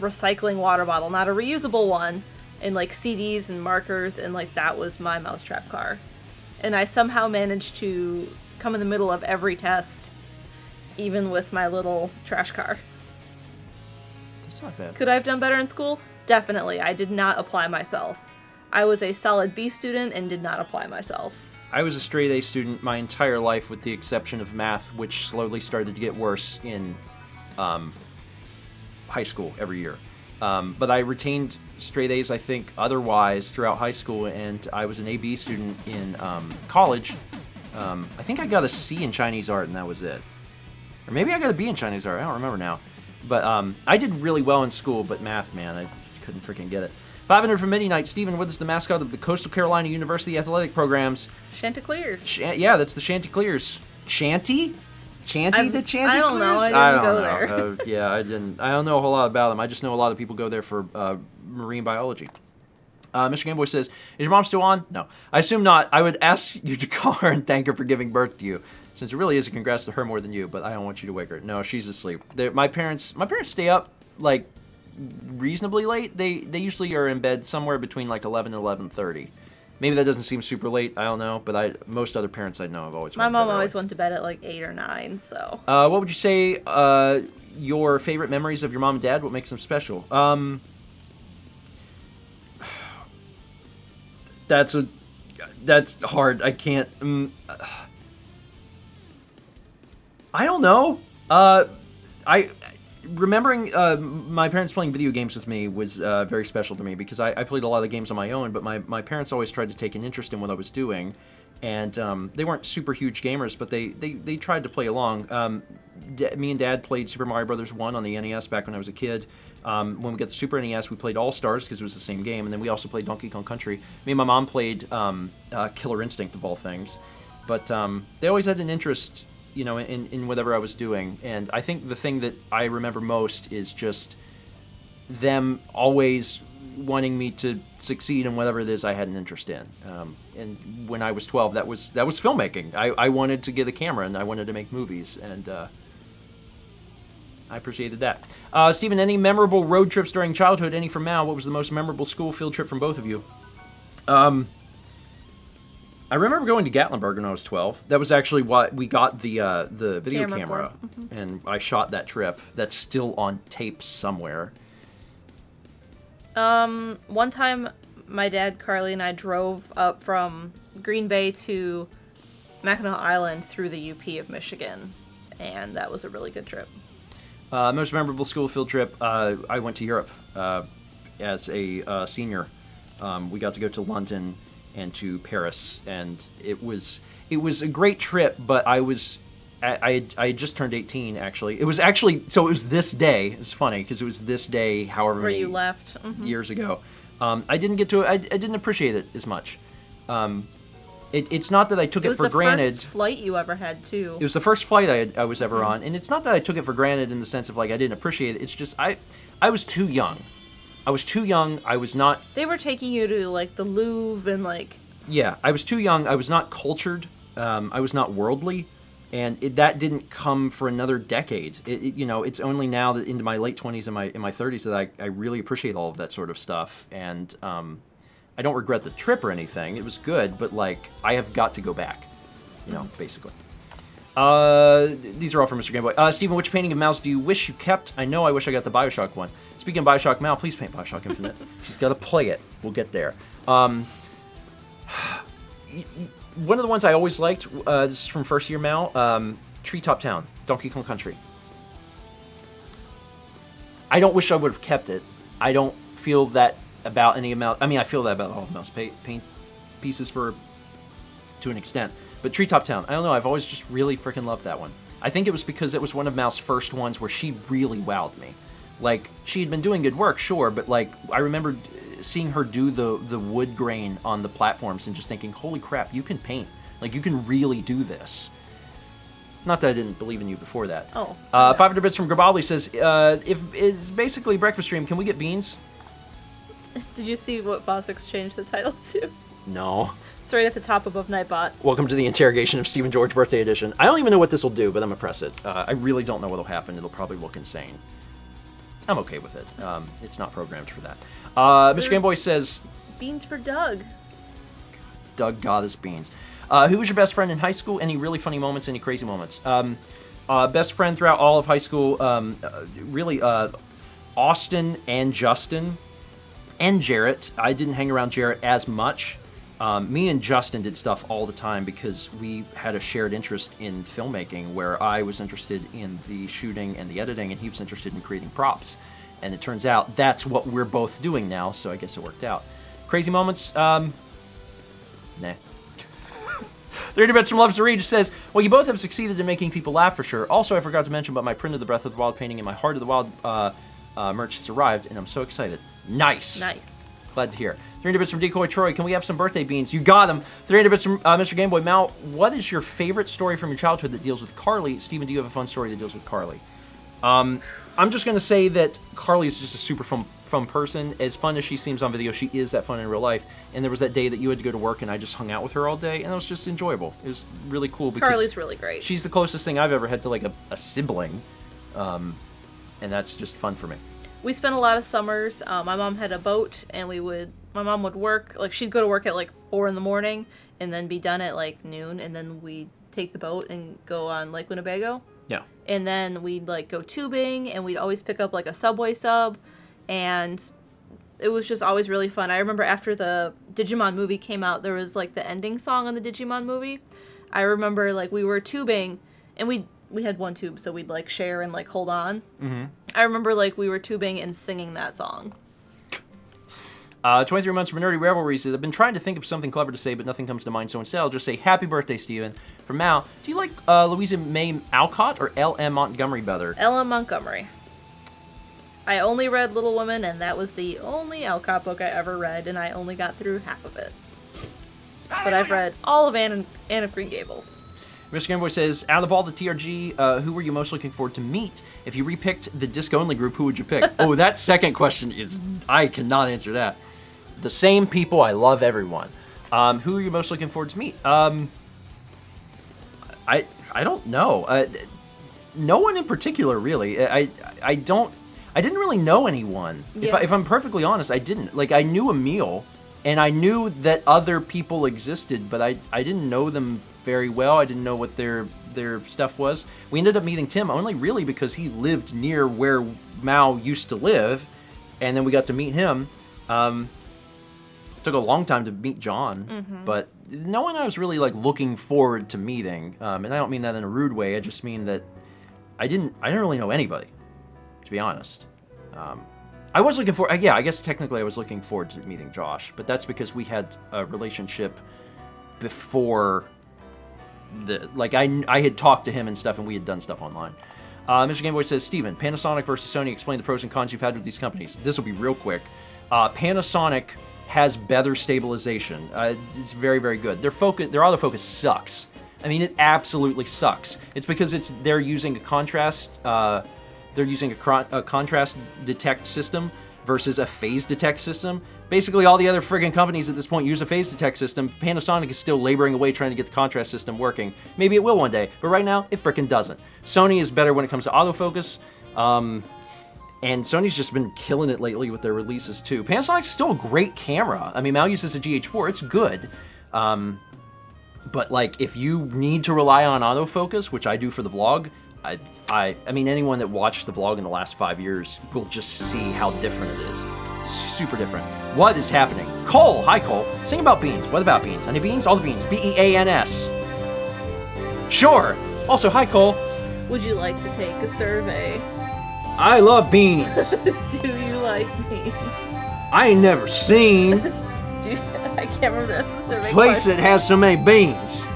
recycling water bottle, not a reusable one, and like CDs and markers, and like that was my mousetrap car. And I somehow managed to come in the middle of every test, even with my little trash car. That's not bad. Could I have done better in school? Definitely. I did not apply myself. I was a solid B student and did not apply myself. I was a straight A student my entire life, with the exception of math, which slowly started to get worse in high school every year. But I retained straight A's, I think, otherwise throughout high school, and I was an AB student in college. I think I got a C in Chinese art, and that was it. Or maybe I got a B in Chinese art. I don't remember now. But I did really well in school, but math, man, I couldn't freaking get it. 500 from Midi Night. Steven, what is the mascot of the Coastal Carolina University athletic programs? Chanticleers. Yeah, that's the Chanticleers. Shanty? Chanty the Chanticleers? I don't know. I didn't go there. Yeah, I didn't. I don't know a whole lot about them. I just know a lot of people go there for marine biology. Mr. Gameboy says, is your mom still on? No. I assume not. I would ask you to call her and thank her for giving birth to you, since it really is a congrats to her more than you, but I don't want you to wake her. No, she's asleep. My parents stay up, like, reasonably late. They usually are in bed somewhere between, like, 11 and 11:30. Maybe that doesn't seem super late, I don't know, but most other parents I know have always My mom always went to bed at like 8 or 9, so. What would you say your favorite memories of your mom and dad? What makes them special? That's hard. I can't. I don't know. Remembering my parents playing video games with me was very special to me, because I played a lot of games on my own, but my parents always tried to take an interest in what I was doing, and they weren't super huge gamers, but they tried to play along. Me and Dad played Super Mario Bros. 1 on the NES back when I was a kid. When we got the Super NES, we played All Stars because it was the same game, and then we also played Donkey Kong Country. Me and my mom played Killer Instinct, of all things, but they always had an interest, you know, in whatever I was doing. And I think the thing that I remember most is just them always wanting me to succeed in whatever it is I had an interest in. And when I was 12, that was filmmaking. I wanted to get a camera, and I wanted to make movies, and I appreciated that. Stephen, any memorable road trips during childhood? Any from Mal? What was the most memorable school field trip from both of you? I remember going to Gatlinburg when I was 12. That was actually why we got the video camera, Mm-hmm. and I shot that trip. That's still on tape somewhere. One time, my dad, Carly, and I drove up from Green Bay to Mackinac Island through the UP of Michigan, and that was a really good trip. Most memorable school field trip, I went to Europe as a senior. We got to go to London and to Paris, and it was a great trip, but I had just turned 18, actually. It was this day. It's funny, because it was this day, however Where many you left. Mm-hmm. years ago. I didn't appreciate it as much. It's not that I took it for granted. It was the first flight you ever had, too. It was the first flight I was ever on, and it's not that I took it for granted in the sense of, like, I didn't appreciate it. It's just I was too young. I was not... They were taking you to, like, the Louvre and, like... Yeah, I was too young. I was not cultured. I was not worldly. And that didn't come for another decade. It's only now that into my late 20s and my 30s that I really appreciate all of that sort of stuff. And I don't regret the trip or anything. It was good, but, like, I have got to go back, basically. These are all from Mr. Gameboy. Stephen, which painting of Mal's do you wish you kept? I know I wish I got the Bioshock one. Speaking of Bioshock, Mal, please paint Bioshock Infinite. She's got to play it. We'll get there. one of the ones I always liked, this is from first year Mal, Treetop Town, Donkey Kong Country. I don't wish I would have kept it. I don't feel that about any amount. I mean, I feel that about all the mouse paint pieces to an extent. But Treetop Town, I don't know. I've always just really freaking loved that one. I think it was because it was one of Mal's first ones where she really wowed me. Like, she had been doing good work, sure, but like, I remember seeing her do the wood grain on the platforms and just thinking, holy crap, you can paint. Like, you can really do this. Not that I didn't believe in you before that. Oh. 500 bits from Grabobli says, if it's basically breakfast stream, can we get beans? Did you see what Fossix changed the title to? No. It's right at the top above Nightbot. Welcome to the interrogation of Stephen George Birthday Edition. I don't even know what this will do, but I'm gonna press it. I really don't know what'll happen. It'll probably look insane. I'm okay with it. It's not programmed for that. Mr. Gameboy says... Beans for Doug. Doug got his beans. Who was your best friend in high school? Any really funny moments? Any crazy moments? Best friend throughout all of high school, really, Austin and Justin and Jarrett. I didn't hang around Jarrett as much. Me and Justin did stuff all the time because we had a shared interest in filmmaking where I was interested in the shooting and the editing and he was interested in creating props. And it turns out that's what we're both doing now, so I guess it worked out. Crazy moments? Nah. 30 Bits from Loves to Read just says, well, you both have succeeded in making people laugh for sure. Also, I forgot to mention, but my print of the Breath of the Wild painting and my Heart of the Wild merch has arrived, and I'm so excited. Nice. Nice. Glad to hear. 300 Bits from Decoy Troy, can we have some birthday beans? You got them. 300 Bits from Mr. Gameboy. Mal, what is your favorite story from your childhood that deals with Carly? Steven, do you have a fun story that deals with Carly? I'm just going to say that Carly is just a super fun person. As fun as she seems on video, she is that fun in real life. And there was that day that you had to go to work and I just hung out with her all day, and it was just enjoyable. It was really cool because Carly's really great. She's the closest thing I've ever had to like a sibling, and that's just fun for me. We spent a lot of summers. My mom had a boat, and my mom would work, like she'd go to work at like 4 in the morning and then be done at like noon, and then we'd take the boat and go on Lake Winnebago. Yeah. And then we'd like go tubing, and we'd always pick up like a Subway sub, and it was just always really fun. I remember after the Digimon movie came out, there was like the ending song on the Digimon movie. I remember like we were tubing, and we had one tube, so we'd like share and like hold on. Mm-hmm. I remember like we were tubing and singing that song. 23 months from Nerdy Revelry says, I've been trying to think of something clever to say, but nothing comes to mind, so instead I'll just say, happy birthday, Steven. From Mal, do you like Louisa May Alcott or L.M. Montgomery better? L.M. Montgomery. I only read Little Women, and that was the only Alcott book I ever read, and I only got through half of it. But I've read all of Anne of Green Gables. Mr. Gameboy says, out of all the TRG, who were you most looking forward to meet? If you repicked the disc-only group, who would you pick? Oh, that second question is... I cannot answer that. The same people. I love everyone. Who are you most looking forward to meet? I don't know. No one in particular, really. I didn't really know anyone. Yeah. If I'm perfectly honest, I didn't. Like, I knew Emil, and I knew that other people existed, but I didn't know them very well. I didn't know what their stuff was. We ended up meeting Tim only really because he lived near where Mao used to live, and then we got to meet him. Took a long time to meet John, but no one I was really like looking forward to meeting. And I don't mean that in a rude way. I just mean that I didn't really know anybody, to be honest. I was looking for, yeah, I guess technically I was looking forward to meeting Josh, but that's because we had a relationship before I had talked to him and stuff, and we had done stuff online. Mr. Gameboy says, Steven, Panasonic versus Sony, explain the pros and cons you've had with these companies. This will be real quick. Panasonic has better stabilization. It's very, very good. Their autofocus sucks. I mean, it absolutely sucks. It's because they're using a contrast. They're using a contrast detect system versus a phase detect system. Basically, all the other friggin' companies at this point use a phase detect system. Panasonic is still laboring away trying to get the contrast system working. Maybe it will one day, but right now, it frickin' doesn't. Sony is better when it comes to autofocus. And Sony's just been killing it lately with their releases too. Panasonic's still a great camera. I mean, Mal uses a GH4, it's good. But like, if you need to rely on autofocus, which I do for the vlog, I mean, anyone that watched the vlog in the last 5 years will just see how different it is. Super different. What is happening? Cole! Hi, Cole. Sing about beans. What about beans? Any beans? All the beans. B-E-A-N-S. Sure. Also, hi, Cole. Would you like to take a survey? I love beans. Do you like beans? I ain't never seen I can't remember the rest of the survey a place question. that has so many beans.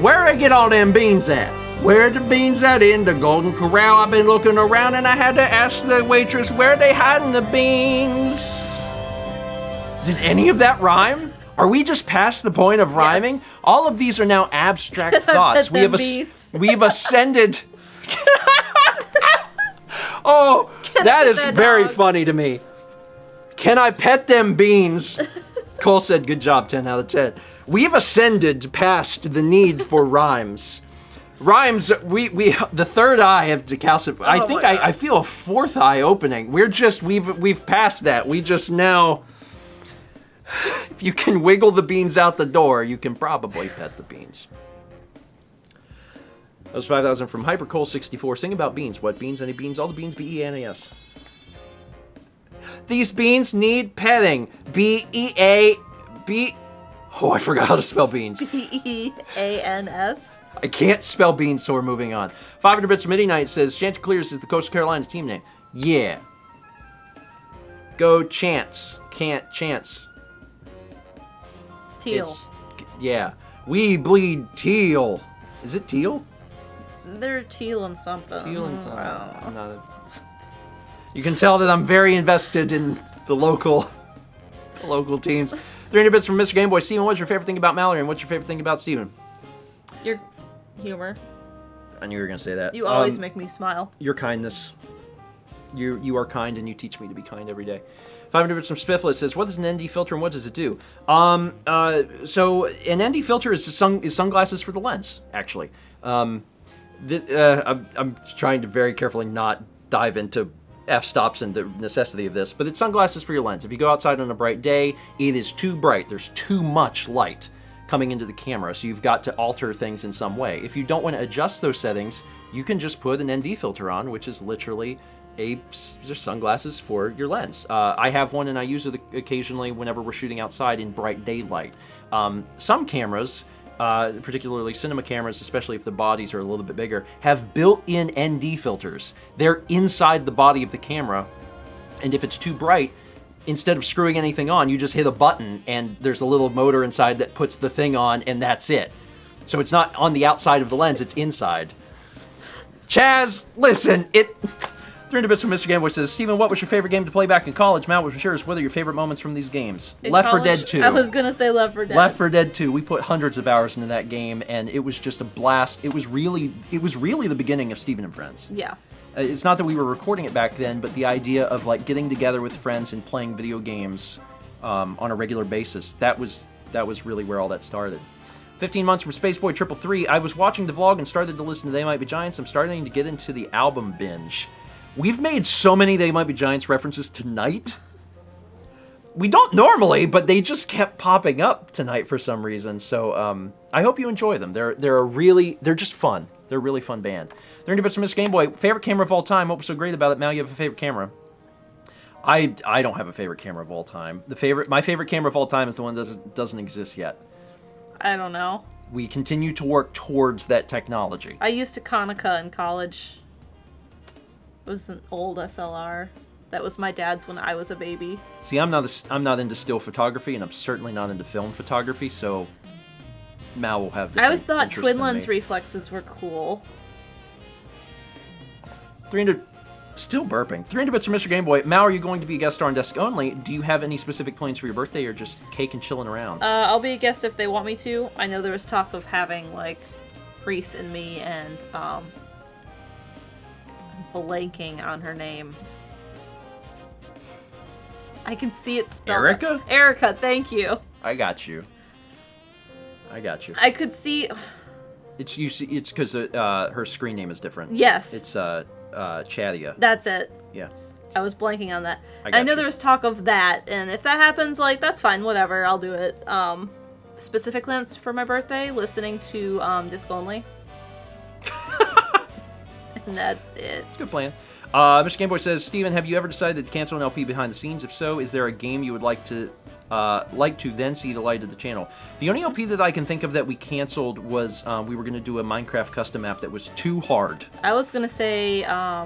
Where I get all them beans at? Where are the beans at in the Golden Corral? I've been looking around and I had to ask the waitress where they hiding the beans. Did any of that rhyme? Are we just past the point of rhyming? Yes. All of these are now abstract thoughts. bet them beans. We've ascended. Oh, that is that very dog? funny to me. Can I pet them beans? Cole said, good job, 10 out of 10. We've ascended past the need for rhymes. Rhymes, we the third eye have decalcified. I think I feel a fourth eye opening. We've passed that. We just now, if you can wiggle the beans out the door, you can probably pet the beans. That was 5,000 from HyperCole64. Sing about beans. What beans? Any beans? All the beans. B-E-N-A-S. These beans need petting. B-E-A-B... Oh, I forgot how to spell beans. B-E-A-N-S. I can't spell beans, so we're moving on. 500 Bits Midnight says, Chanticleers is the Coastal Carolina team name. Yeah. Go Chance. Can't Chance. Teal. Yeah. We bleed teal. Is it teal? They're teal and something. Teal and something. Wow. I'm not You can tell that I'm very invested in the local teams. 300 bits from Mr. Game Boy. Steven, what's your favorite thing about Mallory, and what's your favorite thing about Steven? Your humor. I knew you were going to say that. You always make me smile. Your kindness. You are kind, and you teach me to be kind every day. 500 bits from Spifflet says, what is an ND filter and what does it do? So an ND filter is sunglasses for the lens, actually. I'm trying to very carefully not dive into f-stops and the necessity of this, but it's sunglasses for your lens. If you go outside on a bright day, it is too bright. There's too much light coming into the camera, so you've got to alter things in some way. If you don't want to adjust those settings, you can just put an ND filter on, which is literally just sunglasses for your lens. I have one and I use it occasionally whenever we're shooting outside in bright daylight. Some cameras, particularly cinema cameras, especially if the bodies are a little bit bigger, have built-in ND filters. They're inside the body of the camera, and if it's too bright, instead of screwing anything on, you just hit a button and there's a little motor inside that puts the thing on, and that's it. So it's not on the outside of the lens, it's inside. Chaz, listen, 300 bits from Mr. Game Boy says, Steven, what was your favorite game to play back in college? Matt was sure what are your favorite moments from these games? In Left 4 college, Dead 2. I was gonna say Left 4 Dead. Left 4 Dead 2. We put hundreds of hours into that game, and it was just a blast. It was really the beginning of Steven and Friends. Yeah. It's not that we were recording it back then, but the idea of like getting together with friends and playing video games on a regular basis, that was really where all that started. 15 months from Spaceboy 333. I was watching the vlog and started to listen to They Might Be Giants. I'm starting to get into the album binge. We've made so many They Might Be Giants references tonight. We don't normally, but they just kept popping up tonight for some reason. So I hope you enjoy them. They're just fun. They're a really fun band. 300 bits from Miss Game Boy. Favorite camera of all time. What was so great about it? Mal, you have a favorite camera. I don't have a favorite camera of all time. My favorite camera of all time is the one that doesn't exist yet. I don't know. We continue to work towards that technology. I used a Konica in college. It was an old SLR. That was my dad's when I was a baby. See, I'm not into still photography, and I'm certainly not into film photography, so Mal will have. I always thought interests twin than lens me. reflexes were cool. 300. Still burping. 300 bits from Mr. Game Boy. Mal, are you going to be a guest star on Desk Only? Do you have any specific plans for your birthday, or just cake and chilling around? I'll be a guest if they want me to. I know there was talk of having like Reese and me and blanking on her name. I can see it spelled. Erica? Erica, thank you. I got you. I could see. It's because her screen name is different. Yes. It's Chadia. That's it. Yeah. I was blanking on that. I I got know you. there was talk of that, and if that happens, like, that's fine, whatever, I'll do it. Specific plans for my birthday, listening to Disc Only. And that's it. Good plan. Mr. Gameboy says, Steven, have you ever decided to cancel an LP behind the scenes? If so, is there a game you would like to then see the light of the channel? The only LP that I can think of that we canceled was we were going to do a Minecraft custom map that was too hard. I was gonna say,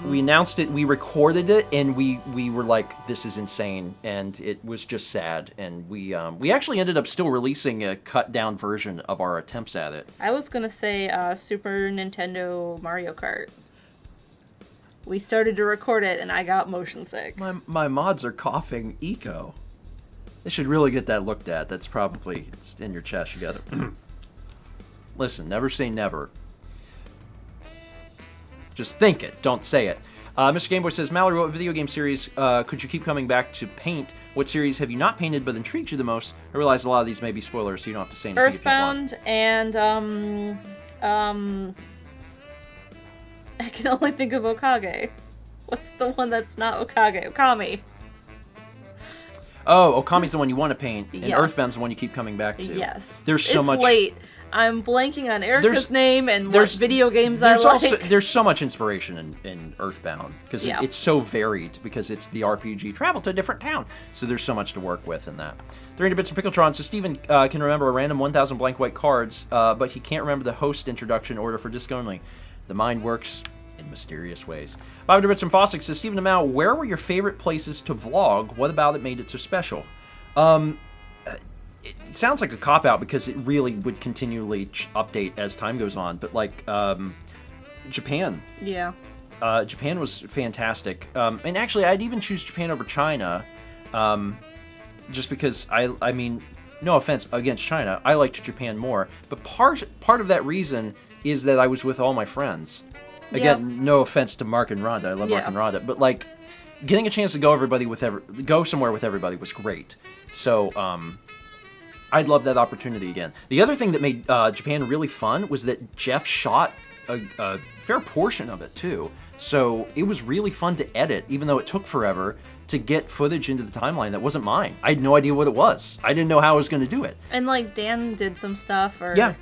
We announced it, we recorded it, and we were like, this is insane, and it was just sad. And we actually ended up still releasing a cut down version of our attempts at it. I was gonna say Super Nintendo Mario Kart. We started to record it, and I got motion sick. My mods are coughing eco. They should really get that looked at. That's probably, it's in your chest. You got it. Listen, never say never. Just think it. Don't say it. Mr. Gameboy says, Mallory, what video game series could you keep coming back to paint? What series have you not painted but intrigued you the most? I realize a lot of these may be spoilers, so you don't have to say anything if you don't want. Earthbound and I can only think of Okage. What's the one that's not Okage? Okami. Oh, Okami's the one you want to paint, and Yes. Earthbound's the one you keep coming back to. Yes. There's so it's much. late. I'm blanking on Erica's There's- name and what there's- video games I like. There's so much inspiration in Earthbound because Yeah. it's so varied because it's the RPG travel to a different town. So there's so much to work with in that. 300 bits of Pickletron. So Steven can remember a random 1,000 blank white cards, but he can't remember the host introduction order for disc only. The mind works in mysterious ways. 500 bits from Fossick says, Steven Amau, where were your favorite places to vlog? What about it made it so special? It sounds like a cop-out because it really would continually update as time goes on, but like Japan. Yeah. Japan was fantastic. And actually, I'd even choose Japan over China, just because I mean, no offense against China, I liked Japan more. But part of that reason is that I was with all my friends. Again, no offense to Mark and Rhonda, I love Mark and Rhonda, but like getting a chance to go somewhere with everybody was great. So I'd love that opportunity again. The other thing that made Japan really fun was that Jeff shot a fair portion of it too. So it was really fun to edit, even though it took forever to get footage into the timeline that wasn't mine. I had no idea what it was. I didn't know how I was going to do it. And like Dan did some stuff, or Yeah.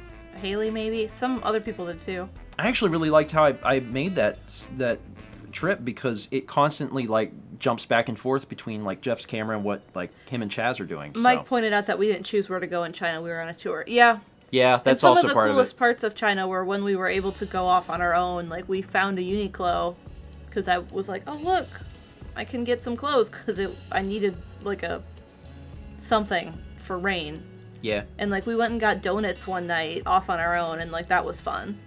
Haley maybe. Some other people did too. I actually really liked how I made that trip because it constantly like jumps back and forth between like Jeff's camera and what like him and Chaz are doing. Mike so. pointed out that we didn't choose where to go in China. We were on a tour. Yeah. Yeah, that's and also some of the part coolest of it. parts of China were when we were able to go off on our own. Like we found a Uniqlo because I was like, oh look, I can get some clothes because I needed like a something for rain. Yeah. And like we went and got donuts one night off on our own, and like that was fun.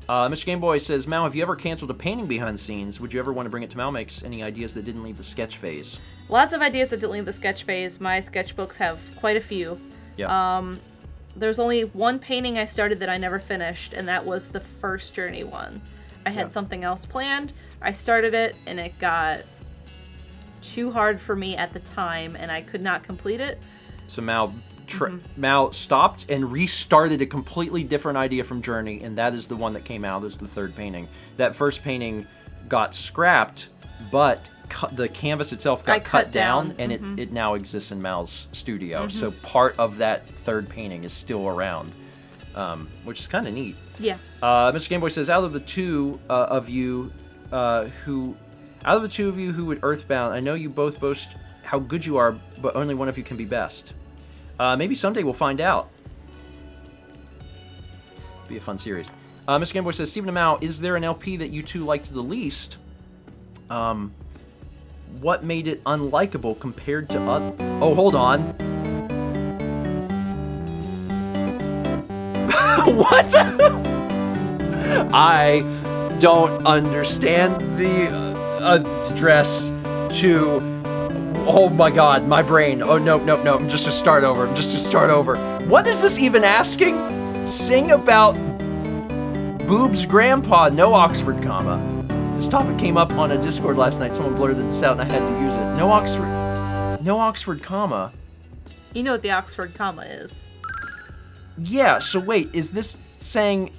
Mr. Gameboy says, Mal, have you ever canceled a painting behind the scenes? Would you ever want to bring it to Mal Makes? Any ideas that didn't leave the sketch phase? Lots of ideas that didn't leave the sketch phase. My sketchbooks have quite a few. Yeah. There's only one painting I started that I never finished, and that was the first Journey one. I had something else planned. I started it, and it got too hard for me at the time, and I could not complete it. So Mal stopped and restarted a completely different idea from Journey, and that is the one that came out as the third painting. That first painting got scrapped, but the canvas itself got cut down, and it now exists in Mal's studio. So part of that third painting is still around, which is kind of neat. Yeah. Mr. Gameboy says, out of the two of you who would Earthbound, I know you both boast how good you are, but only one of you can be best. Maybe someday we'll find out. Be a fun series. Mr. Gameboy says, Stephen Amau, is there an LP that you two liked the least? What made it unlikable compared to other... Oh, hold on. What? I don't understand the address to... Oh my god, my brain. Oh, no. Just to start over. What is this even asking? Sing about boobs grandpa, no Oxford comma. This topic came up on a Discord last night. Someone blurted this out and I had to use it. No Oxford comma. You know what the Oxford comma is. Yeah, so wait, is this saying...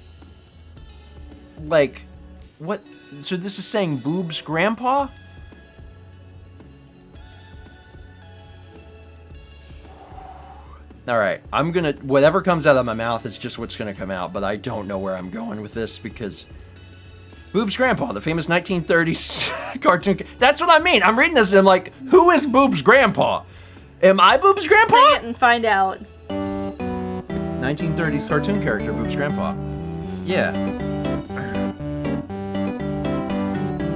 Like, what? So this is saying boobs grandpa? Alright, I'm gonna... Whatever comes out of my mouth is just what's gonna come out, but I don't know where I'm going with this because... Boob's grandpa, the famous 1930s cartoon. That's what I mean. I'm reading this and I'm like, who is Boob's grandpa? Am I Boob's grandpa? Say it and find out. 1930s cartoon character, Boob's grandpa. Yeah.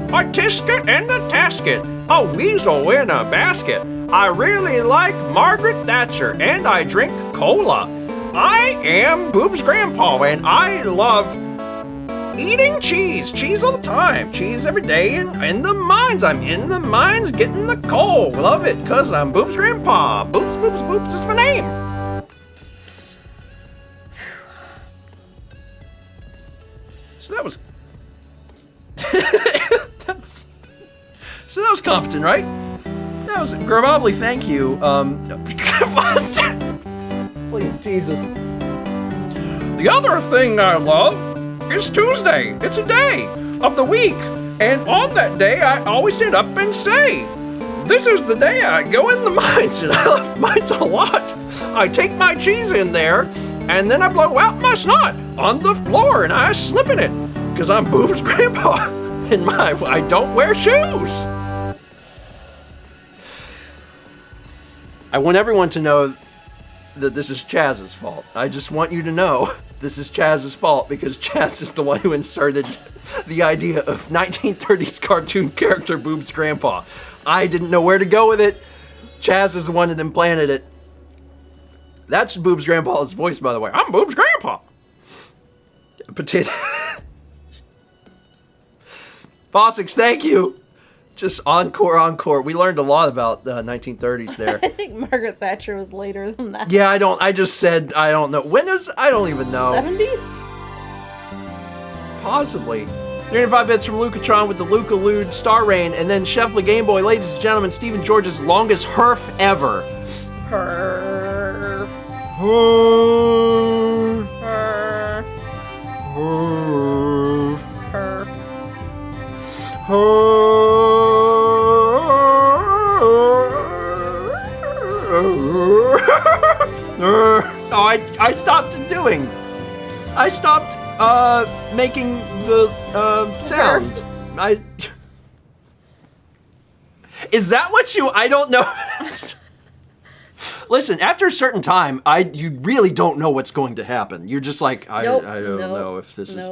A tisket and a tasket, a weasel in a basket. I really like Margaret Thatcher and I drink cola. I am Boob's grandpa and I love eating cheese. Cheese all the time. Cheese every day in the mines. I'm in the mines getting the coal. Love it because I'm Boob's grandpa. Boobs, boobs, boobs is my name. So that was... So that was competent, right? That was Grabobly, thank you. Please, Jesus. The other thing I love is Tuesday. It's a day of the week. And on that day, I always stand up and say, this is the day I go in the mines. And I love mines a lot. I take my cheese in there, and then I blow out my snot on the floor, and I slip in it. Because I'm Boob's grandpa. And I don't wear shoes. I want everyone to know that this is Chaz's fault. I just want you to know this is Chaz's fault because Chaz is the one who inserted the idea of 1930s cartoon character Boob's grandpa. I didn't know where to go with it. Chaz is the one that implanted it. That's Boob's grandpa's voice, by the way. I'm Boob's grandpa. Potato. Fossix, thank you. Just encore. We learned a lot about the 1930s there. I think Margaret Thatcher was later than that. Yeah, I don't know. When is, I don't even know. 70s? Possibly. 305 bits from Lucatron with the Luca Lude Star Rain, and then Chefly Game Boy, ladies and gentlemen, Stephen George's longest herf ever. Her. Herf. Her. Herf. Her. I stopped doing. I stopped making the sound. Is that what you? I don't know. Listen, after a certain time, you really don't know what's going to happen. You're just like, I don't know if this is.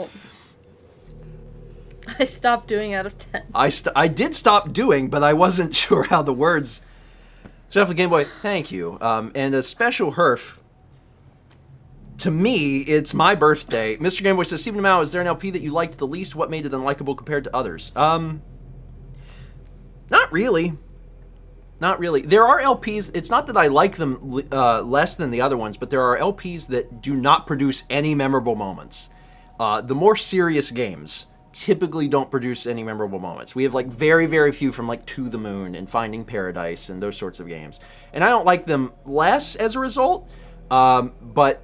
I stopped doing out of 10. I did stop doing, but I wasn't sure how the words. Chefly Game Boy, thank you. And a special herf. To me, it's my birthday. Mr. Game Boy says, Stephen Mao, is there an LP that you liked the least? What made it unlikable compared to others? Not really. Not really. There are LPs, it's not that I like them less than the other ones, but there are LPs that do not produce any memorable moments. The more serious games typically don't produce any memorable moments. We have like very, very few from like To the Moon and Finding Paradise and those sorts of games. And I don't like them less as a result, but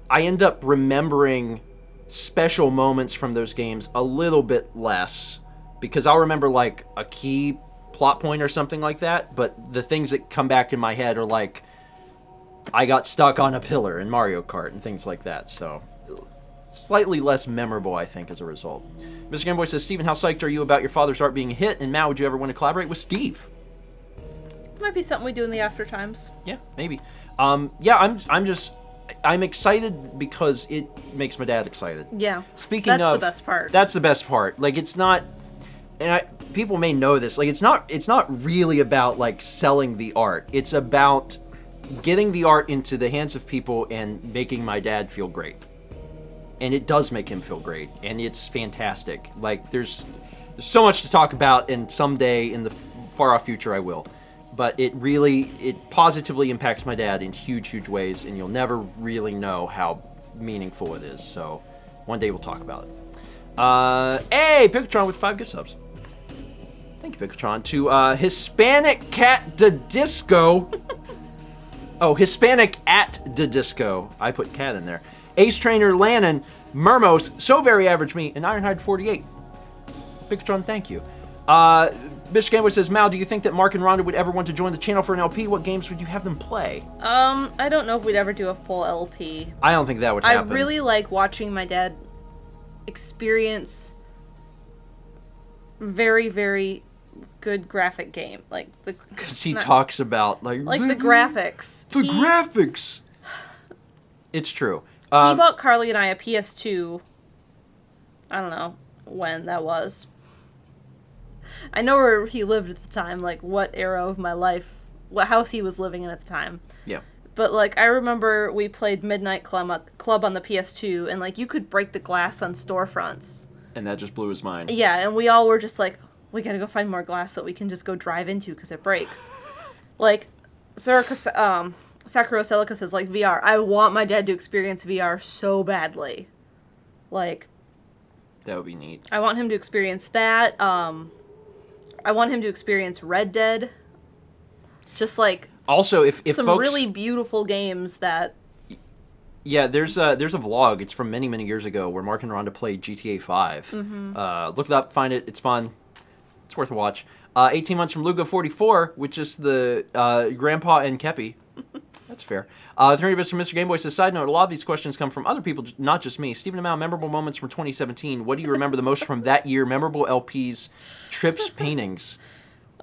I end up remembering special moments from those games a little bit less because I'll remember like a key plot point or something like that, but the things that come back in my head are like I got stuck on a pillar in Mario Kart and things like that, so slightly less memorable, I think, as a result. Mr. Game Boy says, Steven, how psyched are you about your father's art being a hit? And Matt, would you ever want to collaborate with Steve? Might be something we do in the after times. Yeah, maybe. Yeah, I'm excited because it makes my dad excited. Yeah. Speaking of, that's the best part. That's the best part. Like, it's not, and people may know this. Like, it's not really about like selling the art. It's about getting the art into the hands of people and making my dad feel great. And it does make him feel great, and it's fantastic. Like, there's so much to talk about, and someday in the far off future I will. But it positively impacts my dad in huge, huge ways, and you'll never really know how meaningful it is. So one day we'll talk about it. Hey, Picatron with 5 gift subs. Thank you, Picatron. To Hispanic Cat de Disco. Oh, Hispanic at de Disco. I put cat in there. Ace Trainer Lannon, Mermos, So Very Average Me, and Ironhide 48. Picatron, thank you. Mr. Gameboy says, Mal, do you think that Mark and Rhonda would ever want to join the channel for an LP? What games would you have them play? I don't know if we'd ever do a full LP. I don't think that would happen. I really like watching my dad experience very, very good graphic game. Like the Because he not- talks about like the graphics. The He- graphics. It's true. He bought Carly and I a PS2. I don't know when that was. I know where he lived at the time, like what era of my life, what house he was living in at the time. Yeah. But like I remember we played Midnight Club on the PS2, and like you could break the glass on storefronts. And that just blew his mind. Yeah, and we all were just like, we gotta go find more glass that we can just go drive into because it breaks. Like, Sakura Celica says, like, VR. I want my dad to experience VR so badly. Like, That would be neat. I want him to experience that. I want him to experience Red Dead. Just like Also, if some folks, really beautiful games that. yeah, there's a vlog. It's from many years ago where Mark and Rhonda played GTA 5. Look it up, find it. It's fun. It's worth a watch. 18 months from Lugo44, which is the Grandpa and Kepi. That's fair. 300 bits from Mr. Gameboy says, side note, a lot of these questions come from other people, not just me. Stephen Amell, memorable moments from 2017. What do you remember the most from that year? Memorable LPs, trips, paintings.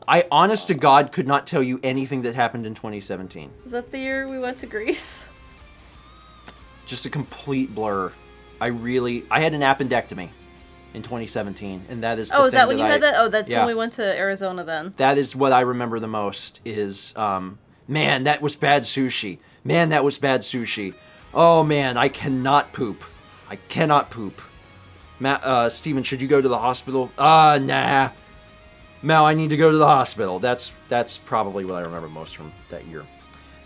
I, honest to God, could not tell you anything that happened in 2017. Is that the year we went to Greece? Just a complete blur. I had an appendectomy in 2017, and that is the Oh, is thing that when you had that? Oh, that's yeah. when we went to Arizona then. That is what I remember the most is, man, that was bad sushi. Man, that was bad sushi. Oh, man, I cannot poop. I cannot poop. Steven, should you go to the hospital? Nah. Mal, I need to go to the hospital. That's probably what I remember most from that year.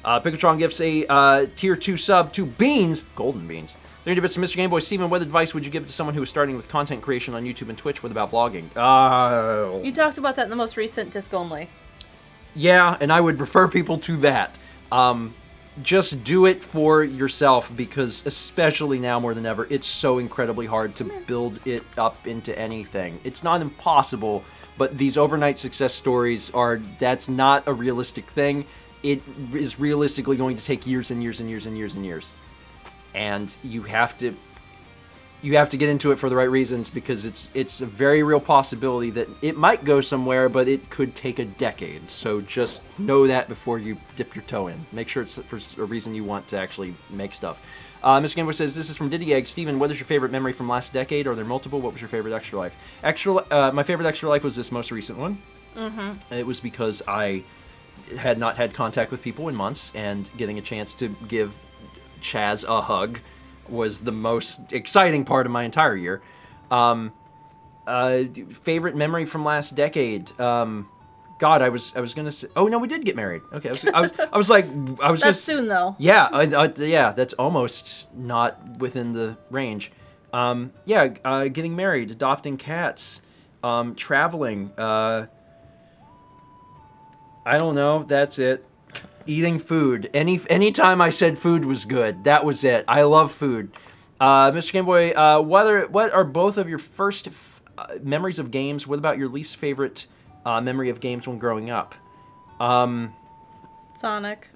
Picatron gives a tier 2 sub to Beans, Golden Beans. 30 bits of Mr. Gameboy. Steven, what advice would you give to someone who is starting with content creation on YouTube and Twitch? What about blogging? You talked about that in the most recent Disc Only. Yeah, and I would refer people to that. Just do it for yourself because especially now more than ever, it's so incredibly hard to build it up into anything. It's not impossible, but these overnight success stories that's not a realistic thing. It is realistically going to take years and years and years and years and years. And you have to get into it for the right reasons because it's a very real possibility that it might go somewhere, but it could take a decade. So just know that before you dip your toe in. Make sure it's for a reason you want to actually make stuff. Mr. Gameboy says, this is from Diddy Egg. Steven, what is your favorite memory from last decade? Are there multiple? What was your favorite Extra Life? My favorite Extra Life was this most recent one. Mm-hmm. It was because I had not had contact with people in months, and getting a chance to give Chaz a hug was the most exciting part of my entire year. Favorite memory from last decade. God, I was gonna say. Oh no, we did get married. Okay, I was That's gonna, soon though. Yeah, yeah, that's almost not within the range. Getting married, adopting cats, traveling. I don't know. That's it. Eating food. Anytime I said food was good, that was it. I love food. Mr. Gameboy, what are both of your first memories of games? What about your least favorite memory of games when growing up? Sonic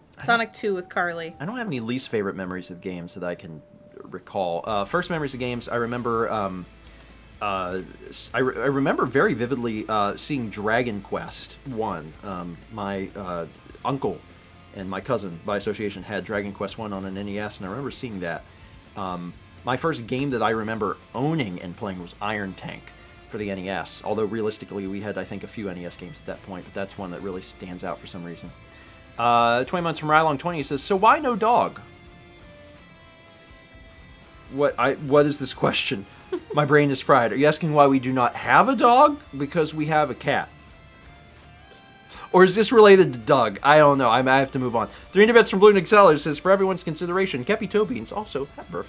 2 with Carly. I don't have any least favorite memories of games that I can recall. First memories of games, I remember. I remember very vividly seeing Dragon Quest 1. My uncle and my cousin, by association, had Dragon Quest 1 on an NES, and I remember seeing that. My first game that I remember owning and playing was Iron Tank for the NES, although realistically we had, I think, a few NES games at that point, but that's one that really stands out for some reason. 20 months from Rylong20 says, so why no dog? What is this question? My brain is fried. Are you asking why we do not have a dog? Because we have a cat. Or is this related to Doug? I don't know. I have to move on. 300 bits from Blue Nixeller says, for everyone's consideration, Kepi Toe Beans also have birth.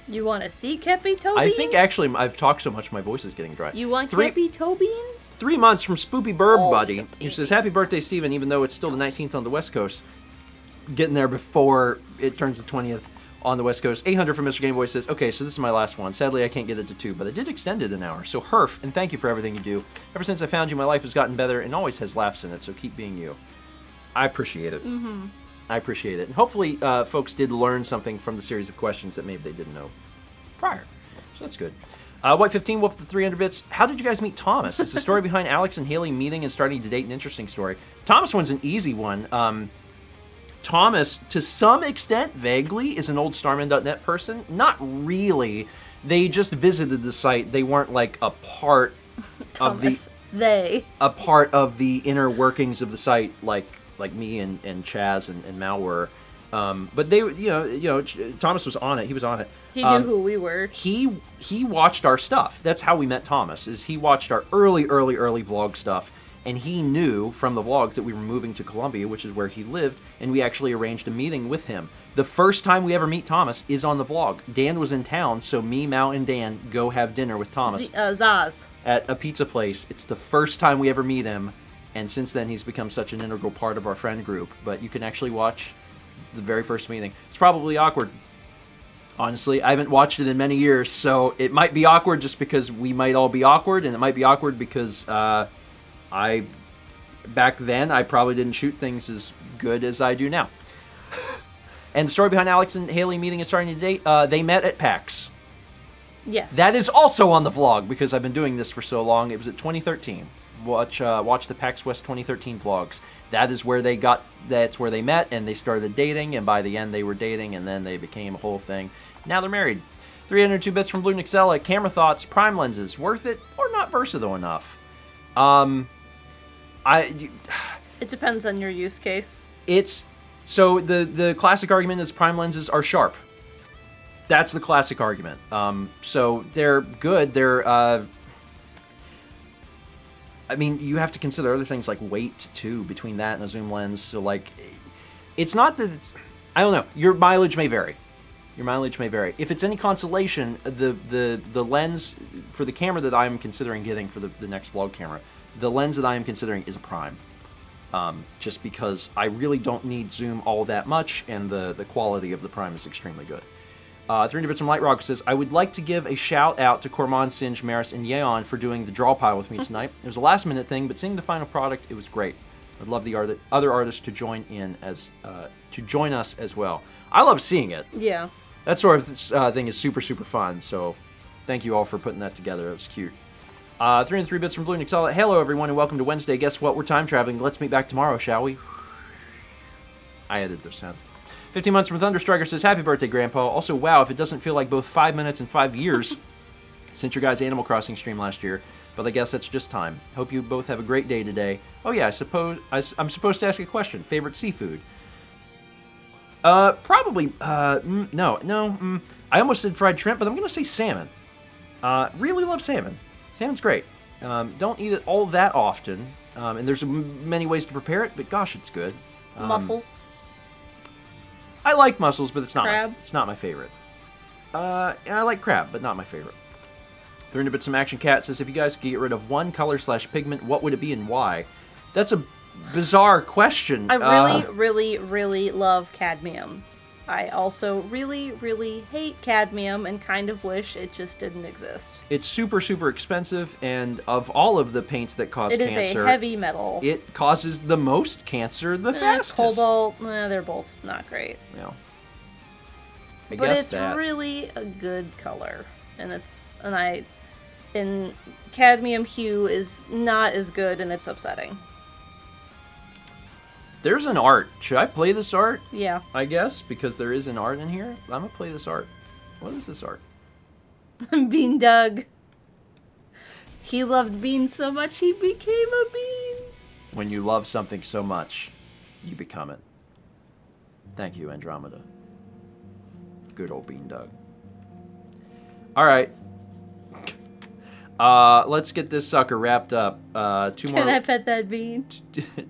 You want to see Kepi Toe I Beans? think actually I've talked so much my voice is getting dry. You want Kepi Toe Beans? 3 months from Spoopy Burb Oh, Buddy, so who says, happy birthday, Steven, even though it's still the 19th on the West Coast. Getting there before it turns the 20th on the West Coast. 800 from Mr. Gameboy says, okay, so this is my last one. Sadly, I can't get it to 2, but I did extend it an hour. So Herf, and thank you for everything you do. Ever since I found you, my life has gotten better and always has laughs in it, so keep being you. I appreciate it. Mm-hmm. I appreciate it. And hopefully folks did learn something from the series of questions that maybe they didn't know prior. So that's good. White 15 Wolf the 300 bits. How did you guys meet Thomas? Is the story behind Alex and Haley meeting and starting to date an interesting story? Thomas one's an easy one. Thomas, to some extent, vaguely, is an old Starman.net person. Not really. They just visited the site. They weren't like a part of a part of the inner workings of the site, like me and Chaz and Mal were. But they, Thomas was on it. He was on it. He knew who we were. He watched our stuff. That's how we met Thomas. Is he watched our early vlog stuff, and he knew from the vlogs that we were moving to Columbia, which is where he lived, and we actually arranged a meeting with him. The first time we ever meet Thomas is on the vlog. Dan was in town, so me, Mal, and Dan go have dinner with Thomas Zaz at a pizza place. It's the first time we ever meet him, and since then he's become such an integral part of our friend group. But you can actually watch the very first meeting. It's probably awkward. Honestly, I haven't watched it in many years, so it might be awkward just because we might all be awkward, and it might be awkward because back then I probably didn't shoot things as good as I do now. And the story behind Alex and Haley meeting and starting to date, they met at PAX. Yes. That is also on the vlog because I've been doing this for so long. It was at 2013. Watch the PAX West 2013 vlogs. That is where they that's where they met, and they started dating, and by the end they were dating, and then they became a whole thing. Now they're married. 302 bits from Blue Nixella. Camera thoughts, prime lenses, worth it or not versatile enough? It depends on your use case. So the classic argument is prime lenses are sharp. That's the classic argument. So they're good. They're you have to consider other things like weight too between that and a zoom lens. So like, it's not that it's, I don't know. Your mileage may vary. If it's any consolation, the lens for the camera that I'm considering getting for the next vlog camera, the lens that I am considering is a prime. Just because I really don't need zoom all that much, and the quality of the prime is extremely good. 300 bits from Light Rock says, I would like to give a shout out to Corman, Singe, Maris, and Yeon for doing the draw pile with me tonight. It was a last minute thing, but seeing the final product, it was great. I'd love the other artists to join us as well. I love seeing it. Yeah. That sort of thing is super, super fun. So thank you all for putting that together. It was cute. 303 bits from Blue Nixella. Hello, everyone, and welcome to Wednesday. Guess what? We're time traveling. Let's meet back tomorrow, shall we? I edited those sounds. 15 months from Thunderstriker says, happy birthday, Grandpa. Also, wow, if it doesn't feel like both 5 minutes and 5 years since your guys' Animal Crossing stream last year, but I guess that's just time. Hope you both have a great day today. Oh yeah, I'm supposed to ask a question. Favorite seafood? Probably, no. I almost said fried shrimp, but I'm going to say salmon. Really love salmon. Salmon's great. Don't eat it all that often, and there's many ways to prepare it, but gosh, it's good. Mussels. I like mussels, but it's not my favorite. I like crab, but not my favorite. 300 bits from Action Cat says, if you guys could get rid of one color/pigment, what would it be and why? That's a bizarre question. I really love cadmium. I also really hate cadmium and kind of wish it just didn't exist. It's super, super expensive, and of all of the paints that cause cancer... It is a heavy metal. It causes the most cancer the fastest. Cobalt, they're both not great. Yeah. But it's really a good color. And cadmium hue is not as good, and it's upsetting. There's an art. Should I play this art? Yeah. I guess, because there is an art in here. I'm going to play this art. What is this art? Bean Doug. He loved beans so much he became a bean. When you love something so much, you become it. Thank you, Andromeda. Good old Bean Doug. All right. Let's get this sucker wrapped up. Can I pet that bean?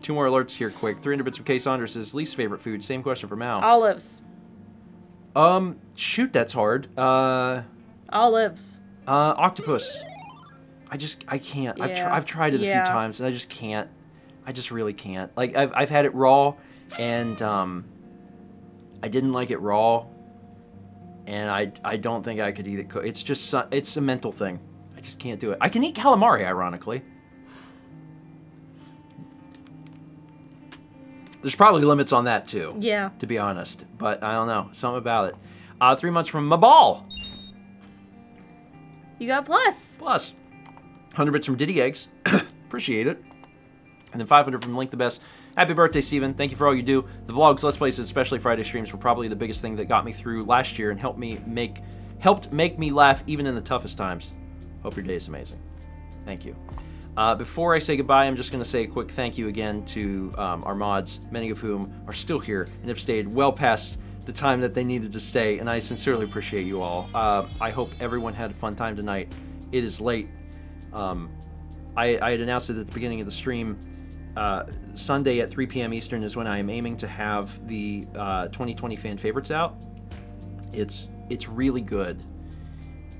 2 more alerts here quick. 300 bits from K. Saunders says, least favorite food. Same question for Mal. Olives. Shoot, that's hard. Olives. Octopus. I can't. Yeah. I've tried it a few times, and I just can't. I just really can't. Like, I've had it raw, and, I didn't like it raw, and I don't think I could eat it cooked. It's just, it's a mental thing. I just can't do it. I can eat calamari, ironically. There's probably limits on that, too. Yeah. To be honest. But I don't know. Something about it. 3 months from Mabal. You got plus. Plus, 100 bits from Diddy Eggs. Appreciate it. And then 500 from Link the Best. Happy birthday, Steven. Thank you for all you do. The vlogs, Let's Plays, especially Friday streams were probably the biggest thing that got me through last year and helped make me laugh even in the toughest times. Hope your day is amazing. Thank you. Before I say goodbye, I'm just going to say a quick thank you again to our mods, many of whom are still here and have stayed well past the time that they needed to stay, and I sincerely appreciate you all. I hope everyone had a fun time tonight. It is late. I had announced it at the beginning of the stream. Sunday at 3 p.m. Eastern is when I am aiming to have the 2020 fan favorites out. It's really good.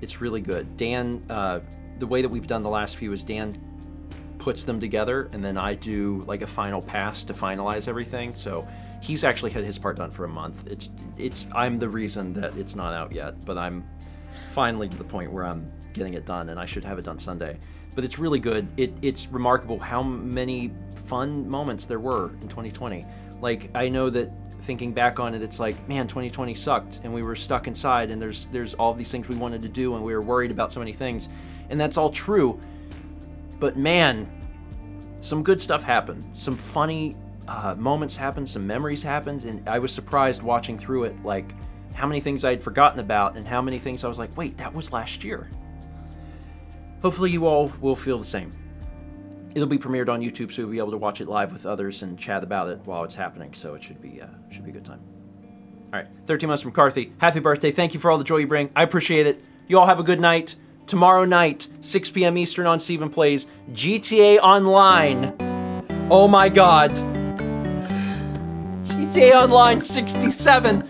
It's really good. Dan, the way that we've done the last few is Dan puts them together, and then I do like a final pass to finalize everything. So he's actually had his part done for a month. I'm the reason that it's not out yet, but I'm finally to the point where I'm getting it done, and I should have it done Sunday. But it's really good. It's remarkable how many fun moments there were in 2020. Like, I know that thinking back on it, it's like, man, 2020 sucked, and we were stuck inside, and there's all these things we wanted to do, and we were worried about so many things, and that's all true. But man, some good stuff happened. Some funny moments happened. Some memories happened, and I was surprised watching through it, like how many things I had forgotten about, and how many things I was like, wait, that was last year. Hopefully you all will feel the same. It'll be premiered on YouTube, so you'll be able to watch it live with others and chat about it while it's happening, so it should be a good time. All right, 13 months from Carthy. Happy birthday. Thank you for all the joy you bring. I appreciate it. You all have a good night. Tomorrow night, 6 p.m. Eastern on Steven Plays, GTA Online. Oh my god. GTA Online 67.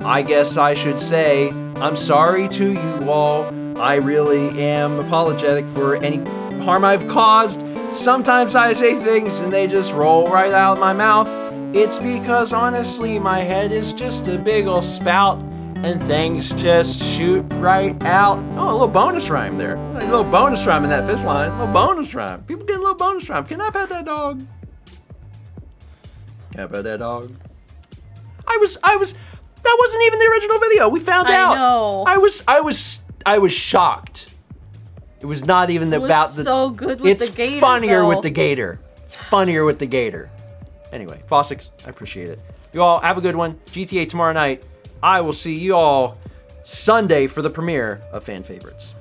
I guess I should say, I'm sorry to you all. I really am apologetic for any harm I've caused. Sometimes I say things and they just roll right out of my mouth. It's because honestly, my head is just a big ol' spout and things just shoot right out. Oh, a little bonus rhyme there. A little bonus rhyme in that fifth line. A little bonus rhyme. People get a little bonus rhyme. Can I pet that dog? Can I pet that dog? That wasn't even the original video. We found out. I know. I was shocked. It was not even about the. It's so good with the gator. It's funnier though. with the gator. It's funnier with the gator. Anyway, Fossix, I appreciate it. You all have a good one. GTA tomorrow night. I will see you all Sunday for the premiere of Fan Favorites.